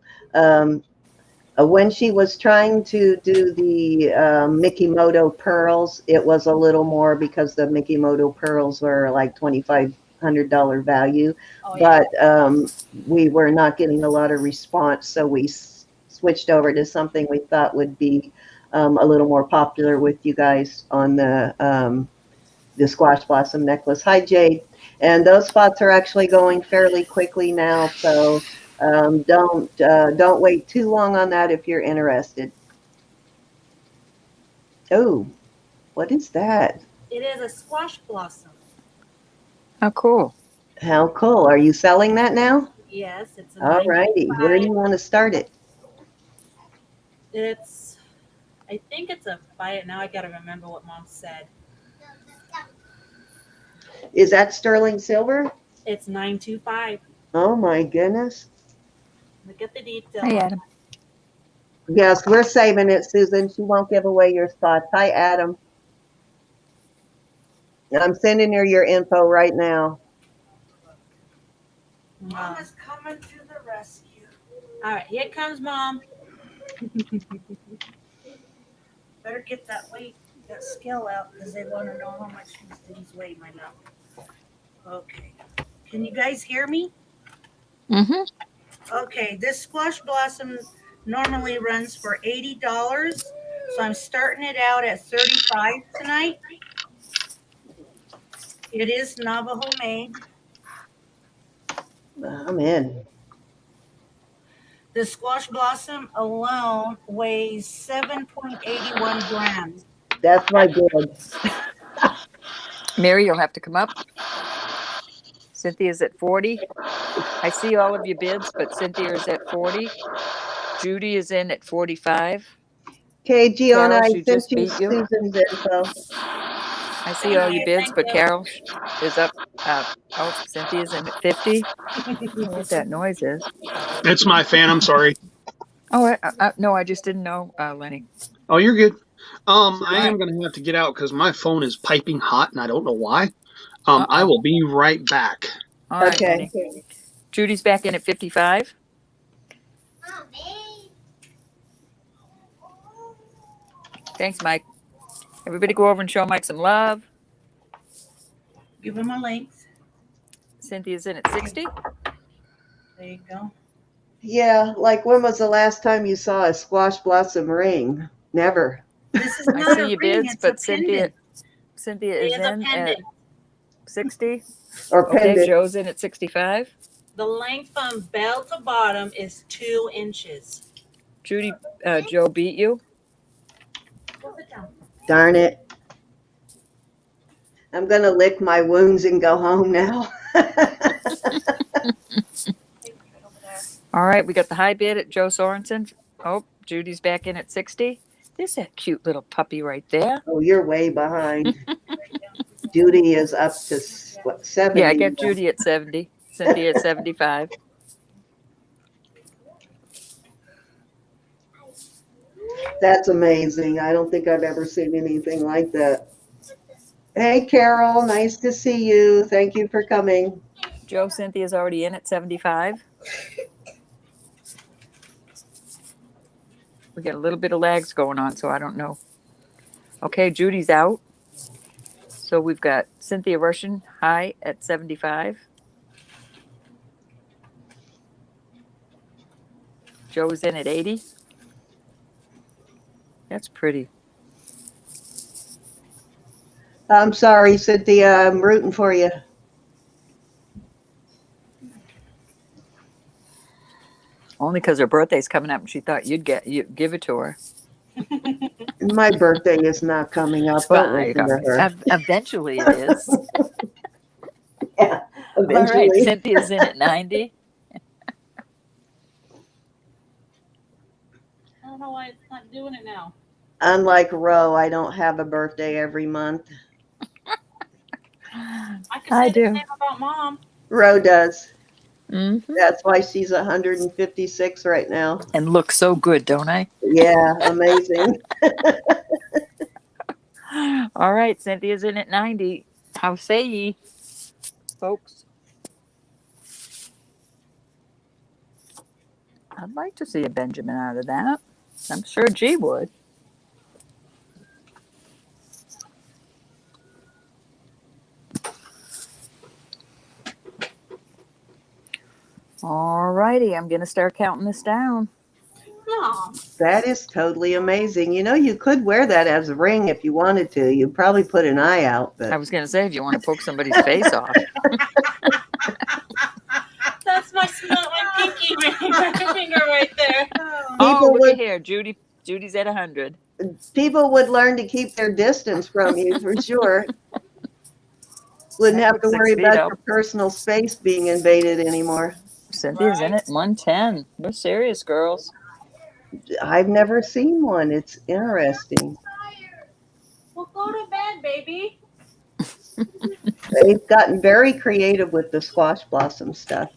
Speaker 1: When she was trying to do the Mikimoto pearls, it was a little more, because the Mikimoto pearls were like $2,500 value.
Speaker 3: Oh, yeah.
Speaker 1: But we were not getting a lot of response, so we switched over to something we thought would be a little more popular with you guys on the squash blossom necklace. Hi, Jade. And those spots are actually going fairly quickly now, so don't wait too long on that if you're interested. Oh, what is that?
Speaker 3: It is a squash blossom.
Speaker 4: How cool.
Speaker 1: How cool. Are you selling that now?
Speaker 3: Yes, it's a
Speaker 1: All righty. Where do you want to start it?
Speaker 3: I think it's a buy it now. I got to remember what Mom said.
Speaker 1: Is that sterling silver?
Speaker 3: It's 925.
Speaker 1: Oh my goodness.
Speaker 3: Look at the detail.
Speaker 4: Hey, Adam.
Speaker 1: Yes, we're saving it, Susan. She won't give away your spots. Hi, Adam. I'm sending her your info right now.
Speaker 3: Mama's coming to the rescue. All right, here comes Mom. Better get that scale out because they want to know how much these things weigh, my love. Okay. Can you guys hear me?
Speaker 4: Mm-hmm.
Speaker 3: Okay, this squash blossom normally runs for $80. So I'm starting it out at $35 tonight. It is Navajo made.
Speaker 1: I'm in.
Speaker 3: The squash blossom alone weighs 7.81 grams.
Speaker 1: That's my bid.
Speaker 4: Mary, you'll have to come up. Cynthia's at 40. I see all of your bids, but Cynthia is at 40. Judy is in at 45.
Speaker 1: Okay, Geanna,
Speaker 4: Carol,
Speaker 1: I
Speaker 4: she
Speaker 1: sent
Speaker 4: just
Speaker 1: you
Speaker 4: beat you.
Speaker 1: Susan's info.
Speaker 4: I see all your bids, but Carol is up. Oh, Cynthia's in at 50. I don't know what that noise is.
Speaker 2: It's my fan. I'm sorry.
Speaker 4: Oh, no, I just didn't know, Lenny.
Speaker 2: Oh, you're good. I
Speaker 4: Right.
Speaker 2: am going to have to get out because my phone is piping hot and I don't know why.
Speaker 4: Uh-oh.
Speaker 2: I will be right back.
Speaker 4: All right,
Speaker 1: Okay.
Speaker 4: Lenny. Judy's back in at 55. Thanks, Mike. Everybody go over and show Mike some love.
Speaker 3: Give him a link.
Speaker 4: Cynthia's in at 60.
Speaker 3: There you go.
Speaker 1: Yeah, like when was the last time you saw a squash blossom ring? Never.
Speaker 3: This is
Speaker 4: I
Speaker 3: not
Speaker 4: see
Speaker 3: a
Speaker 4: your
Speaker 3: ring,
Speaker 4: bids,
Speaker 3: it's
Speaker 4: but
Speaker 3: a
Speaker 4: Cynthia
Speaker 3: pendant.
Speaker 4: is
Speaker 3: It is a
Speaker 4: in at
Speaker 3: pendant.
Speaker 4: 60.
Speaker 1: Or
Speaker 4: Okay,
Speaker 1: pendant.
Speaker 4: Joe's in at 65.
Speaker 3: The length from bell to bottom is 2 inches.
Speaker 4: Judy, Joe beat you.
Speaker 1: Darn it. I'm going to lick my wounds and go home now.
Speaker 4: All right, we got the high bid at Joe Sorensen. Oh, Judy's back in at 60. There's that cute little puppy right there.
Speaker 1: Oh, you're way behind. Judy is up to what, 70.
Speaker 4: Yeah, I got Judy at 70. Cynthia at 75.
Speaker 1: That's amazing. I don't think I've ever seen anything like that. Hey, Carol, nice to see you. Thank you for coming.
Speaker 4: Joe, Cynthia's already in at 75. We got a little bit of lags going on, so I don't know. Okay, Judy's out. So we've got Cynthia Russian high at 75. Joe is in at 80. That's pretty.
Speaker 1: I'm sorry, Cynthia. I'm rooting for you.
Speaker 4: Only because her birthday's coming up and she thought you'd give it to her.
Speaker 1: My birthday is not coming up. Don't listen to her.
Speaker 4: Eventually it is.
Speaker 1: Yeah, eventually.
Speaker 4: All right, Cynthia's in at 90.
Speaker 3: I don't know why it's not doing it now.
Speaker 1: Unlike Ro, I don't have a birthday every month.
Speaker 3: I can say the same about Mom.
Speaker 1: Ro does.
Speaker 4: Mm-hmm.
Speaker 1: That's why she's 156 right now.
Speaker 4: And look so good, don't I?
Speaker 1: Yeah, amazing.
Speaker 4: All right, Cynthia's in at 90. How say ye, folks? I'd like to see a Benjamin out of that. I'm sure G would. All righty, I'm going to start counting this down.
Speaker 3: No.
Speaker 1: That is totally amazing. You know, you could wear that as a ring if you wanted to. You'd probably put an eye out. But
Speaker 4: I was going to say, if you want to poke somebody's face off.
Speaker 3: That's my pinky finger right there.
Speaker 4: Oh, look at here. Judy's at 100.
Speaker 1: People would learn to keep their distance from you for sure. Wouldn't have to worry about your personal space being invaded anymore.
Speaker 4: Cynthia's in at 110. We're serious, girls.
Speaker 1: I've never seen one. It's interesting.
Speaker 3: Well, go to bed, baby.
Speaker 1: They've gotten very creative with the squash blossom stuff.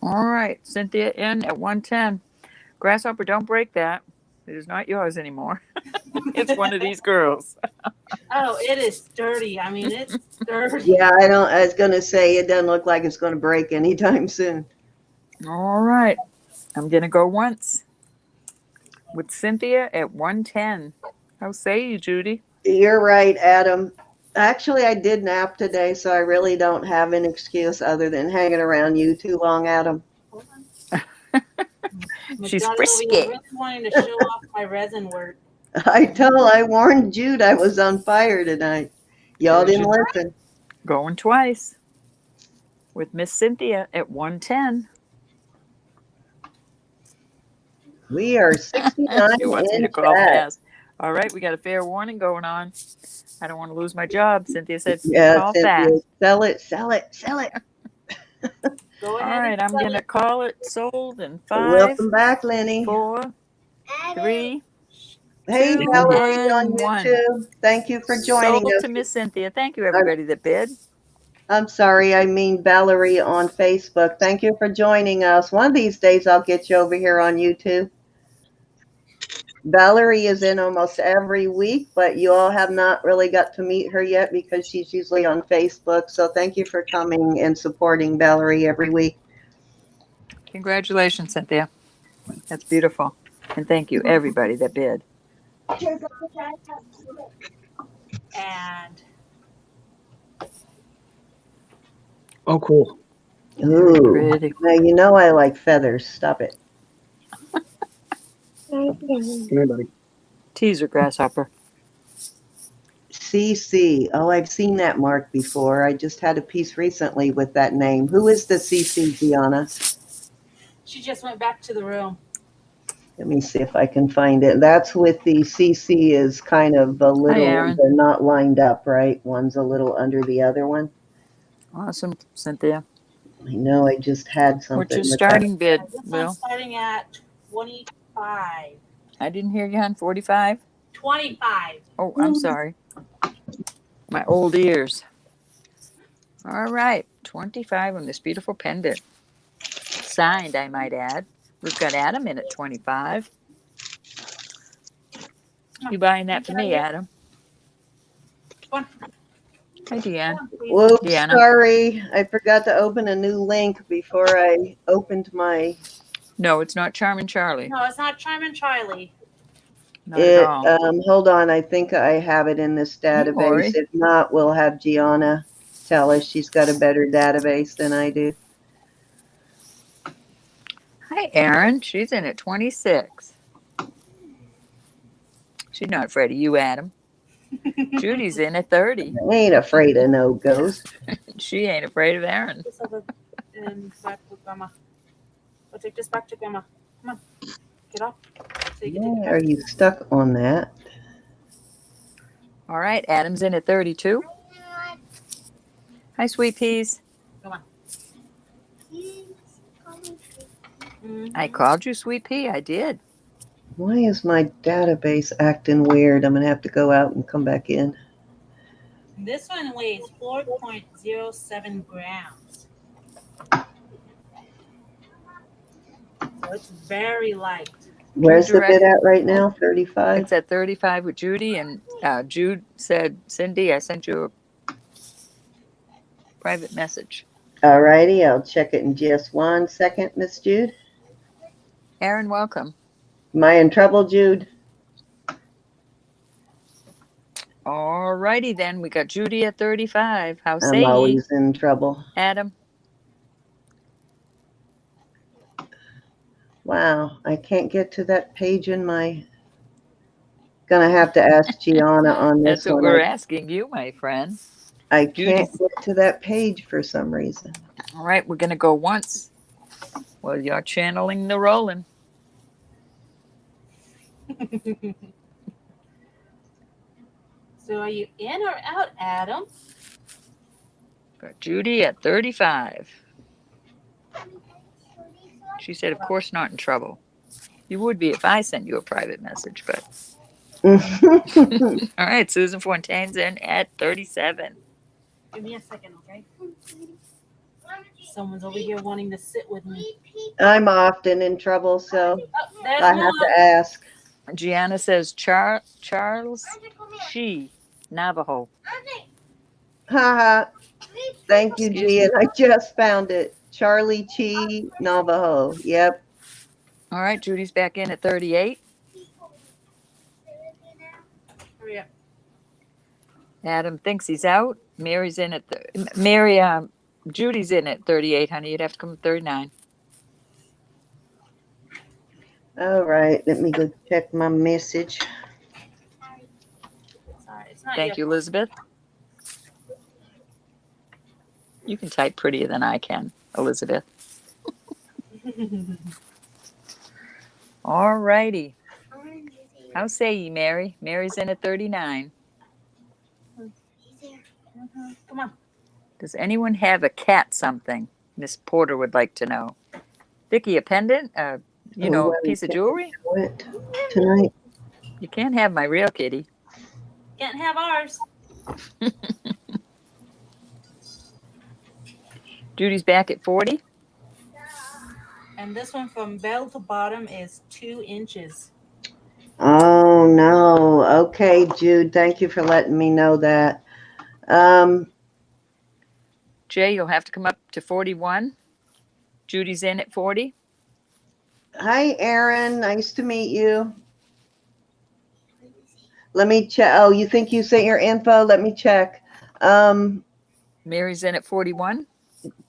Speaker 4: All right, Cynthia in at 110. Grasshopper, don't break that. It is not yours anymore. It's one of these girls.
Speaker 3: Oh, it is sturdy. I mean, it's sturdy.
Speaker 1: Yeah, I was gonna say it doesn't look like it's gonna break anytime soon.
Speaker 4: All right. I'm going to go once with Cynthia at 110. How say you, Judy?
Speaker 1: You're right, Adam. Actually, I did nap today, so I really don't have an excuse other than hanging around you too long, Adam.
Speaker 3: Hold on. My
Speaker 4: She's
Speaker 3: daughter's over
Speaker 4: frisky.
Speaker 3: here really wanting to show off my resin work.
Speaker 1: I warned Jude I was on fire tonight. Y'all
Speaker 4: There's
Speaker 1: didn't
Speaker 4: your-
Speaker 1: listen.
Speaker 4: Going twice with Miss Cynthia at 110.
Speaker 1: We are 69
Speaker 4: She wants me
Speaker 1: in
Speaker 4: to call
Speaker 1: chat.
Speaker 4: fast. All right, we got a fair warning going on. I don't want to lose my job. Cynthia said
Speaker 1: Yeah,
Speaker 4: call
Speaker 1: Cynthia,
Speaker 4: fast.
Speaker 1: sell it, sell it, sell it.
Speaker 3: Go
Speaker 4: All
Speaker 3: ahead.
Speaker 4: right, I'm going to call it sold in 5,
Speaker 1: Welcome back, Lenny.
Speaker 4: 4, 3.
Speaker 1: Hey,
Speaker 4: 2
Speaker 1: Valerie
Speaker 4: and
Speaker 1: on
Speaker 4: 1.
Speaker 1: YouTube. Thank you for joining
Speaker 4: Sold
Speaker 1: us.
Speaker 4: to Miss Cynthia. Thank you, everybody that bid.
Speaker 1: I'm sorry, I mean Valerie on Facebook. Thank you for joining us. One of these days I'll get you over here on YouTube. Valerie is in almost every week, but you all have not really got to meet her yet because she's usually on Facebook. So thank you for coming and supporting Valerie every week.
Speaker 4: Congratulations, Cynthia. That's beautiful. And thank you, everybody that bid.
Speaker 3: And
Speaker 2: Oh, cool.
Speaker 1: Ooh,
Speaker 4: Pretty.
Speaker 1: now you know I like feathers. Stop it.
Speaker 2: Come here, buddy.
Speaker 4: Teaser grasshopper.
Speaker 1: CC. Oh, I've seen that mark before. I just had a piece recently with that name. Who is the CC, Geanna?
Speaker 3: she just went back to the room.
Speaker 1: Let me see if I can find it. That's with the CC is kind of a little,
Speaker 4: Aaron.
Speaker 1: they're not lined up, right? One's a little under the other one.
Speaker 4: Awesome, Cynthia.
Speaker 1: I know I just had something.
Speaker 4: What's your
Speaker 1: with that.
Speaker 4: starting bid,
Speaker 3: This
Speaker 4: Will?
Speaker 3: one's starting at 25.
Speaker 4: I didn't hear you on 45.
Speaker 3: 25.
Speaker 4: Oh, I'm sorry. My old ears. All right, 25 on this beautiful pendant. Signed, I might add. We've got Adam in at 25. You buying that for me, Adam?
Speaker 3: Come
Speaker 4: Hi, Deanne.
Speaker 3: on, please.
Speaker 1: Whoops,
Speaker 4: Geanna.
Speaker 1: sorry. I forgot to open a new link before I opened my.
Speaker 4: No, it's not Charmin Charlie.
Speaker 3: No, it's not Charmin Charlie.
Speaker 4: Not at all.
Speaker 1: Hold on, I think I have it in this database.
Speaker 4: worry.
Speaker 1: If not, we'll have Geanna tell us she's got a better database than I do.
Speaker 4: Hi, Erin. She's in at 26. She's not afraid of you, Adam. Judy's in at 30.
Speaker 1: I ain't afraid of no ghost.
Speaker 4: She ain't afraid of Erin.
Speaker 3: This over and back with Grandma. I'll take this back to Grandma. Come on. Get off. So you can take it
Speaker 1: Why
Speaker 3: back.
Speaker 1: are you stuck on that?
Speaker 4: All right, Adam's in at 32. Hi, Sweet Peas.
Speaker 3: Come on. Mhm.
Speaker 4: I called you Sweet Pea. I did.
Speaker 1: Why is my database acting weird? I'm gonna have to go out and come back in.
Speaker 3: This one weighs 4.07 grams. So it's very light.
Speaker 1: Where's the
Speaker 4: Direct-
Speaker 1: bid at right now? 35?
Speaker 4: It's at 35 with Judy, and Jude said, Cindy, I sent you a private message.
Speaker 1: All righty, I'll check it in just 1 second, Miss Jude.
Speaker 4: Erin, welcome.
Speaker 1: Am I in trouble, Jude?
Speaker 4: All righty then. We got Judy at 35. How say
Speaker 1: I'm
Speaker 4: ye,
Speaker 1: always in trouble.
Speaker 4: Adam?
Speaker 1: Wow, I can't get to that page in my. Gonna have to ask Geanna on this
Speaker 4: That's what
Speaker 1: one.
Speaker 4: we're asking you, my friend.
Speaker 1: I can't get to that page for some reason.
Speaker 4: All right, we're going to go once. Well, you're channeling the Rollin.
Speaker 3: So are you in or out, Adam?
Speaker 4: Got Judy at 35. She said, of course not in trouble. You would be if I sent you a private message, but. All right, Susan Fontaine's in at 37.
Speaker 3: Give me a second, okay? Someone's over here wanting to sit with me.
Speaker 1: I'm often in trouble, so
Speaker 3: Oh, there's
Speaker 1: I
Speaker 3: more.
Speaker 1: have to ask.
Speaker 4: Geanna says Charles She Navajo.
Speaker 1: Haha. Thank you,
Speaker 4: Excuse
Speaker 1: Gian.
Speaker 4: me.
Speaker 1: I just found it. Charlie Chi, Navajo. Yep.
Speaker 4: All right, Judy's back in at 38.
Speaker 3: Hurry up.
Speaker 4: Adam thinks he's out. Mary's in at Judy's in at 38, honey. You'd have to come at 39.
Speaker 1: All right. Let me go check my message.
Speaker 3: Sorry, it's not
Speaker 4: Thank you,
Speaker 3: your
Speaker 4: Elizabeth. You can type prettier than I can, Elizabeth. All righty. How say ye, Mary? Mary's in at 39.
Speaker 3: Come on.
Speaker 4: Does anyone have a cat something? Miss Porter would like to know. Vicki, a pendant? A piece of jewelry?
Speaker 1: It tonight.
Speaker 4: You can't have my real kitty.
Speaker 3: Can't have ours.
Speaker 4: Judy's back at 40.
Speaker 3: And this one from bell to bottom is 2 inches.
Speaker 1: Oh no. Okay, Jude. Thank you for letting me know that.
Speaker 4: Jay, you'll have to come up to 41. Judy's in at 40.
Speaker 1: Hi, Aaron. Nice to meet you. Let me check. Oh, you think you sent your info? Let me check.
Speaker 4: Mary's in at 41.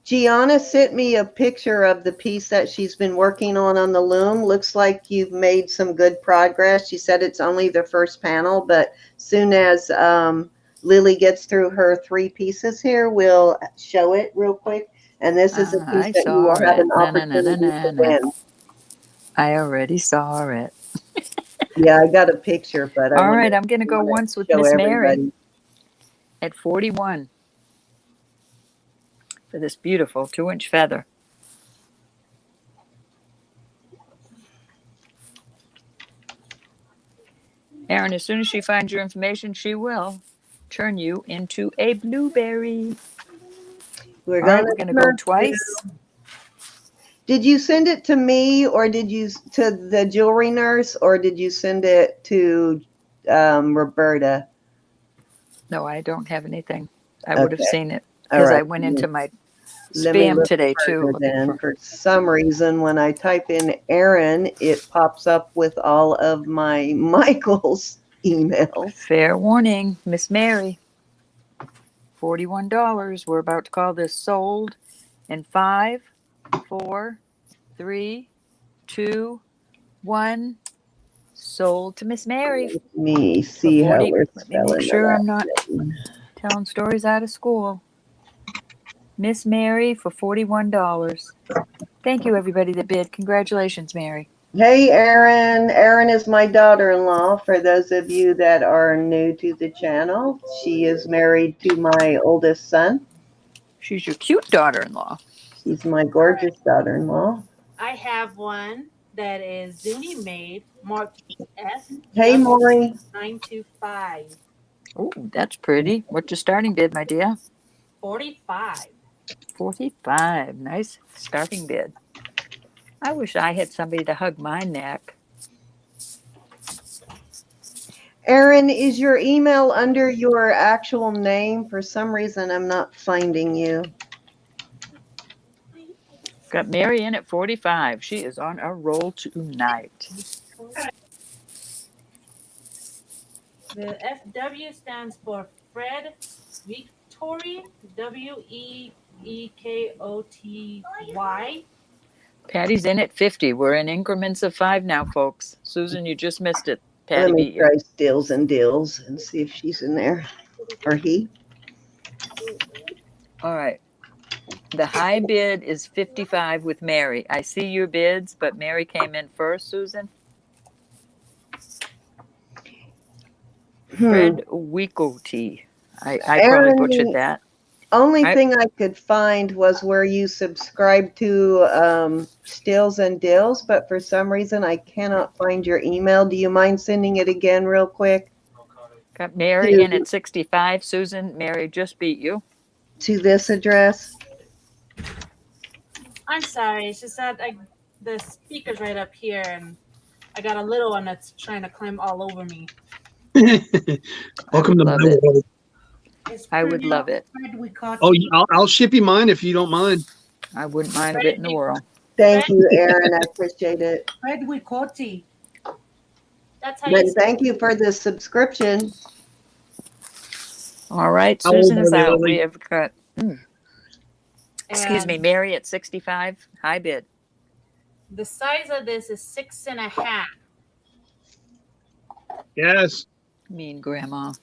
Speaker 1: Geanna sent me a picture of the piece that she's been working on the loom. Looks like you've made some good progress. She said it's only the first panel, but soon as Lily gets through her 3 pieces here, we'll show it real quick. And this is a piece that you will have an opportunity to win.
Speaker 4: I already saw it.
Speaker 1: Yeah, I got a picture, but
Speaker 4: all right, I'm going to go once with Miss Mary at 41 for this beautiful 2-inch feather. Aaron, as soon as she finds your information, she will turn you into a blueberry.
Speaker 1: We're
Speaker 4: going to go twice.
Speaker 1: Did you send it to me, or did you to the jewelry nurse, or did you send it to Roberta?
Speaker 4: No, I don't have anything. I would have seen it
Speaker 1: All
Speaker 4: because
Speaker 1: right.
Speaker 4: I went into my
Speaker 1: Let me
Speaker 4: spam
Speaker 1: look
Speaker 4: today
Speaker 1: further
Speaker 4: too.
Speaker 1: Then, for some reason, when I type in Aaron, it pops up with all of my Michael's emails.
Speaker 4: Fair warning, Miss Mary. $41. We're about to call this sold in 5, 4, 3, 2, 1. Sold to Miss Mary.
Speaker 1: Let me see how we're
Speaker 4: Let me make
Speaker 1: spelling
Speaker 4: sure
Speaker 1: that.
Speaker 4: I'm not telling stories out of school. Miss Mary for $41. Thank you, everybody that bid. Congratulations, Mary.
Speaker 1: Hey, Aaron. Aaron is my daughter-in-law. For those of you that are new to the channel, she is married to my oldest son.
Speaker 4: She's your cute daughter-in-law.
Speaker 1: She's my gorgeous daughter-in-law.
Speaker 3: I have one that is Zuni made, marked S.
Speaker 1: Hey, Maury.
Speaker 3: 925.
Speaker 4: Oh, that's pretty. What's your starting bid, my dear?
Speaker 3: 45.
Speaker 4: 45. Nice starting bid. I wish I had somebody to hug my neck.
Speaker 1: Aaron, is your email under your actual name? For some reason, I'm not finding you.
Speaker 4: Got Mary in at 45. She is on a roll tonight.
Speaker 3: The FW stands for Fred Victory, Weekoty.
Speaker 4: Patty's in at 50. We're in increments of 5 now, folks. Susan, you just missed it. Patty
Speaker 1: Let me
Speaker 4: beat you.
Speaker 1: try Stills and Dills and see if she's in there, or he.
Speaker 4: All right. The high bid is 55 with Mary. I see your bids, but Mary came in first, Susan. Fred Weekoty. I probably butchered that.
Speaker 1: Only thing I could find was where you subscribe to Stills and Dills, but for some reason I cannot find your email. Do you mind sending it again real quick?
Speaker 4: Got Mary in at 65. Susan, Mary just beat you.
Speaker 1: To this address?
Speaker 3: I'm sorry. It's just that the speaker's right up here, and I got a little one that's trying to climb all over me.
Speaker 2: Welcome to
Speaker 4: love
Speaker 2: my
Speaker 4: it.
Speaker 2: world.
Speaker 3: It's
Speaker 4: I would
Speaker 3: pretty
Speaker 4: love it.
Speaker 3: Fred Wicotti.
Speaker 2: Oh, I'll ship you mine if you don't mind.
Speaker 4: I wouldn't mind a bit in the world.
Speaker 1: Thank you, Aaron. I appreciate it.
Speaker 3: Fred Wicotti. That's how
Speaker 1: But
Speaker 3: you
Speaker 1: thank you for the subscription.
Speaker 4: All right,
Speaker 2: How old
Speaker 4: Susan
Speaker 2: are
Speaker 4: is
Speaker 2: they,
Speaker 4: out.
Speaker 2: Lily?
Speaker 4: We have got, excuse me, Mary at 65. High bid.
Speaker 3: The size of this is 6.5.
Speaker 2: Yes.
Speaker 4: Mean grandma.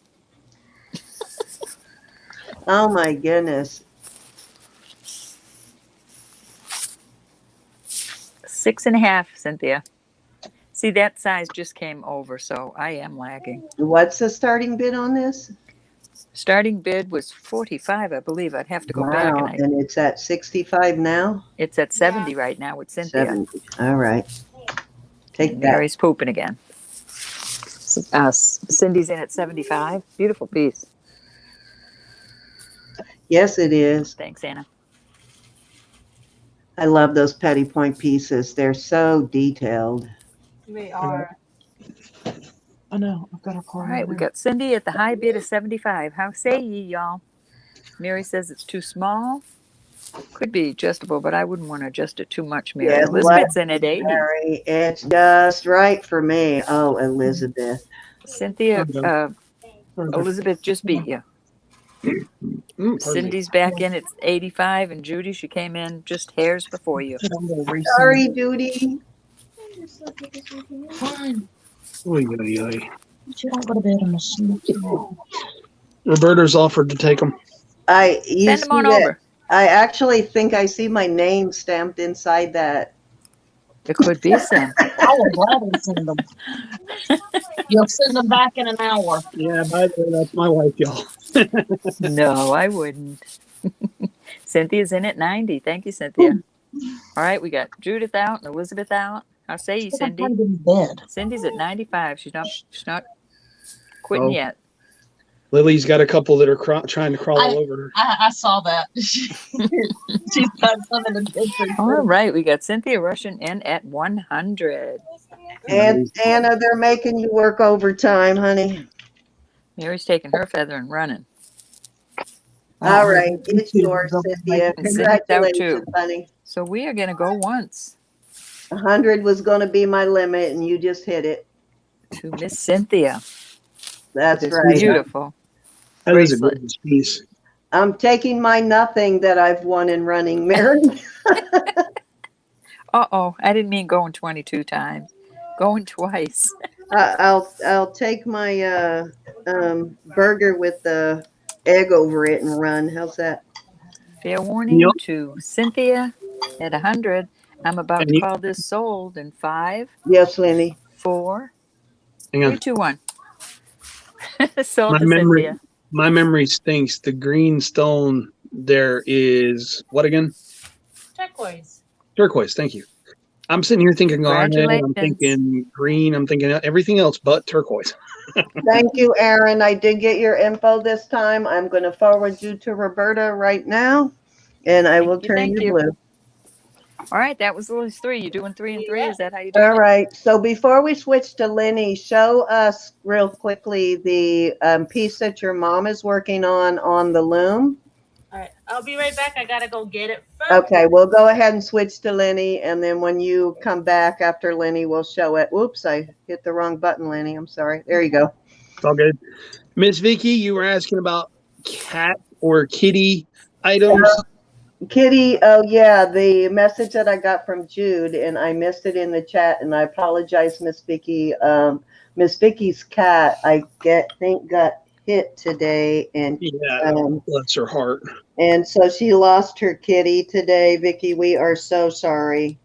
Speaker 1: Oh my goodness.
Speaker 4: 6.5, Cynthia. See, that size just came over, so I am lagging.
Speaker 1: What's the starting bid on this?
Speaker 4: Starting bid was 45, I believe. I'd have to go back,
Speaker 1: Wow.
Speaker 4: and
Speaker 1: And it's at 65 now?
Speaker 4: it's at 70 right now with Cynthia.
Speaker 1: 70. All right. Take
Speaker 4: And
Speaker 1: that.
Speaker 4: Mary's pooping again. Cindy's in at 75. Beautiful piece.
Speaker 1: Yes, it is.
Speaker 4: Thanks, Anna.
Speaker 1: I love those petty point pieces. They're so detailed.
Speaker 3: They are.
Speaker 5: I know. I've got a call.
Speaker 4: All right, we got Cindy at the high bid of 75. How say ye, y'all? Mary says it's too small. Could be adjustable, but I wouldn't want to adjust it too much, Mary.
Speaker 1: Yes,
Speaker 4: Elizabeth's in at 80.
Speaker 1: Mary, it's just right for me. Oh, Elizabeth.
Speaker 4: Cynthia, Elizabeth just beat you. Cindy's back in at 85, and Judy, she came in just hairs before you.
Speaker 1: Sorry, Judy.
Speaker 5: Fine.
Speaker 2: Oy, oy, oy.
Speaker 5: But you don't go to bed on a sneaky.
Speaker 2: Roberta's offered to take them.
Speaker 1: You
Speaker 4: Send
Speaker 1: see
Speaker 4: them on
Speaker 1: that?
Speaker 4: over.
Speaker 1: I actually think I see my name stamped inside that.
Speaker 4: It could be some.
Speaker 5: I will gladly send them. You'll send them back in an hour.
Speaker 2: Yeah, by the way, that's my wife, y'all.
Speaker 4: No, I wouldn't. Cynthia's in at 90. Thank you, Cynthia. All right, we got Judith out and Elizabeth out. How say you, Cindy?
Speaker 5: I'm in bed.
Speaker 4: Cindy's at 95. She's not quitting
Speaker 2: Oh.
Speaker 4: yet.
Speaker 2: Lily's got a couple that are trying to crawl all over her.
Speaker 5: I saw that. She's got some in the picture.
Speaker 4: All right, we got Cynthia rushing in at 100.
Speaker 1: And Anna, they're making you work overtime, honey.
Speaker 4: Mary's taking her feather and running.
Speaker 1: All right, it's yours, Cynthia.
Speaker 4: And Cindy's out too.
Speaker 1: Congratulations, honey.
Speaker 4: So we are going to go once
Speaker 1: 100 was going to be my limit, and you just hit it.
Speaker 4: to Miss Cynthia.
Speaker 1: That's
Speaker 4: This
Speaker 1: right.
Speaker 4: beautiful.
Speaker 2: That is a
Speaker 4: bracelet.
Speaker 2: gorgeous piece.
Speaker 1: I'm taking my nothing that I've won in running, Mary.
Speaker 4: Uh-oh, I didn't mean going 22 times. Going twice.
Speaker 1: I'll take my burger with the egg over it and run. How's that?
Speaker 4: Fair warning
Speaker 2: Yep.
Speaker 4: to Cynthia at 100. I'm about
Speaker 2: And
Speaker 4: to
Speaker 2: you-
Speaker 4: call this sold in 5,
Speaker 1: Yes, Lenny.
Speaker 4: 4,
Speaker 2: Hang
Speaker 4: 3,
Speaker 2: on.
Speaker 4: 2, 1. Sold
Speaker 2: My
Speaker 4: to
Speaker 2: memory,
Speaker 4: Cynthia.
Speaker 2: my memory stinks. The green stone there is what again?
Speaker 3: Turquoise.
Speaker 2: Turquoise. Thank you. I'm sitting here thinking garnet. I'm
Speaker 4: Congratulations.
Speaker 2: thinking green. I'm thinking everything else but turquoise.
Speaker 1: Thank you, Aaron. I did get your info this time. I'm going to forward you to Roberta right now, and I will turn
Speaker 4: Thank
Speaker 1: you
Speaker 4: you.
Speaker 1: blue.
Speaker 4: All right, that was Lily's 3. You doing 3 and 3? Is that how you do
Speaker 1: All
Speaker 4: it?
Speaker 1: right. So before we switch to Lenny, show us real quickly the piece that your mom is working on the loom.
Speaker 3: All right, I'll be right back. I gotta go get it first.
Speaker 1: Okay, we'll go ahead and switch to Lenny, and then when you come back after Lenny, we'll show it. Whoops, I hit the wrong button, Lenny. I'm sorry. There you go.
Speaker 2: It's all good. Miss Vicki, you were asking about cat or kitty items.
Speaker 1: Kitty, oh yeah, the message that I got from Jude, and I missed it in the chat, and I apologize, Miss Vicki. Miss Vicki's cat, I think got hit today, and
Speaker 2: Yeah, bless her heart.
Speaker 1: and so she lost her kitty today. Vicki, we are so sorry.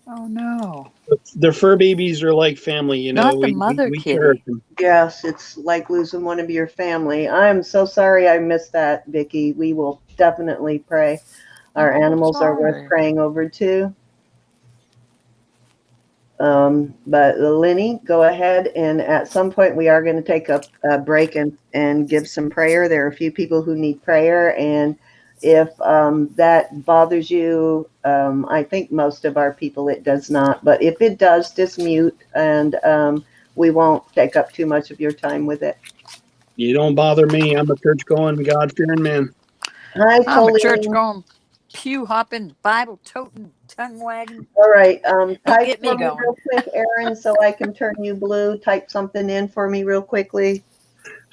Speaker 4: Oh, no.
Speaker 2: The fur babies are like family, you know.
Speaker 4: Not the mother
Speaker 2: we
Speaker 4: kitty.
Speaker 2: cherish them.
Speaker 1: Yes, it's like losing one of your family. I'm so sorry I missed that, Vicki. We will definitely pray. Our
Speaker 4: Oh,
Speaker 1: animals are
Speaker 4: sorry.
Speaker 1: worth praying over too. But Lenny, go ahead, and at some point we are going to take a break and give some prayer. There are a few people who need prayer, and if that bothers you, I think most of our people it does not, but if it does, just mute, and we won't take up too much of your time with it.
Speaker 2: You don't bother me. I'm a church-going, God-fearing man.
Speaker 1: Hi,
Speaker 4: I'm a
Speaker 1: Colleen.
Speaker 4: church going, pew hopping, Bible toting, tongue wagging.
Speaker 1: All right,
Speaker 4: Don't
Speaker 1: type
Speaker 4: get me
Speaker 1: for me
Speaker 4: going.
Speaker 1: real quick, Aaron, so I can turn you blue. Type something in for me real quickly.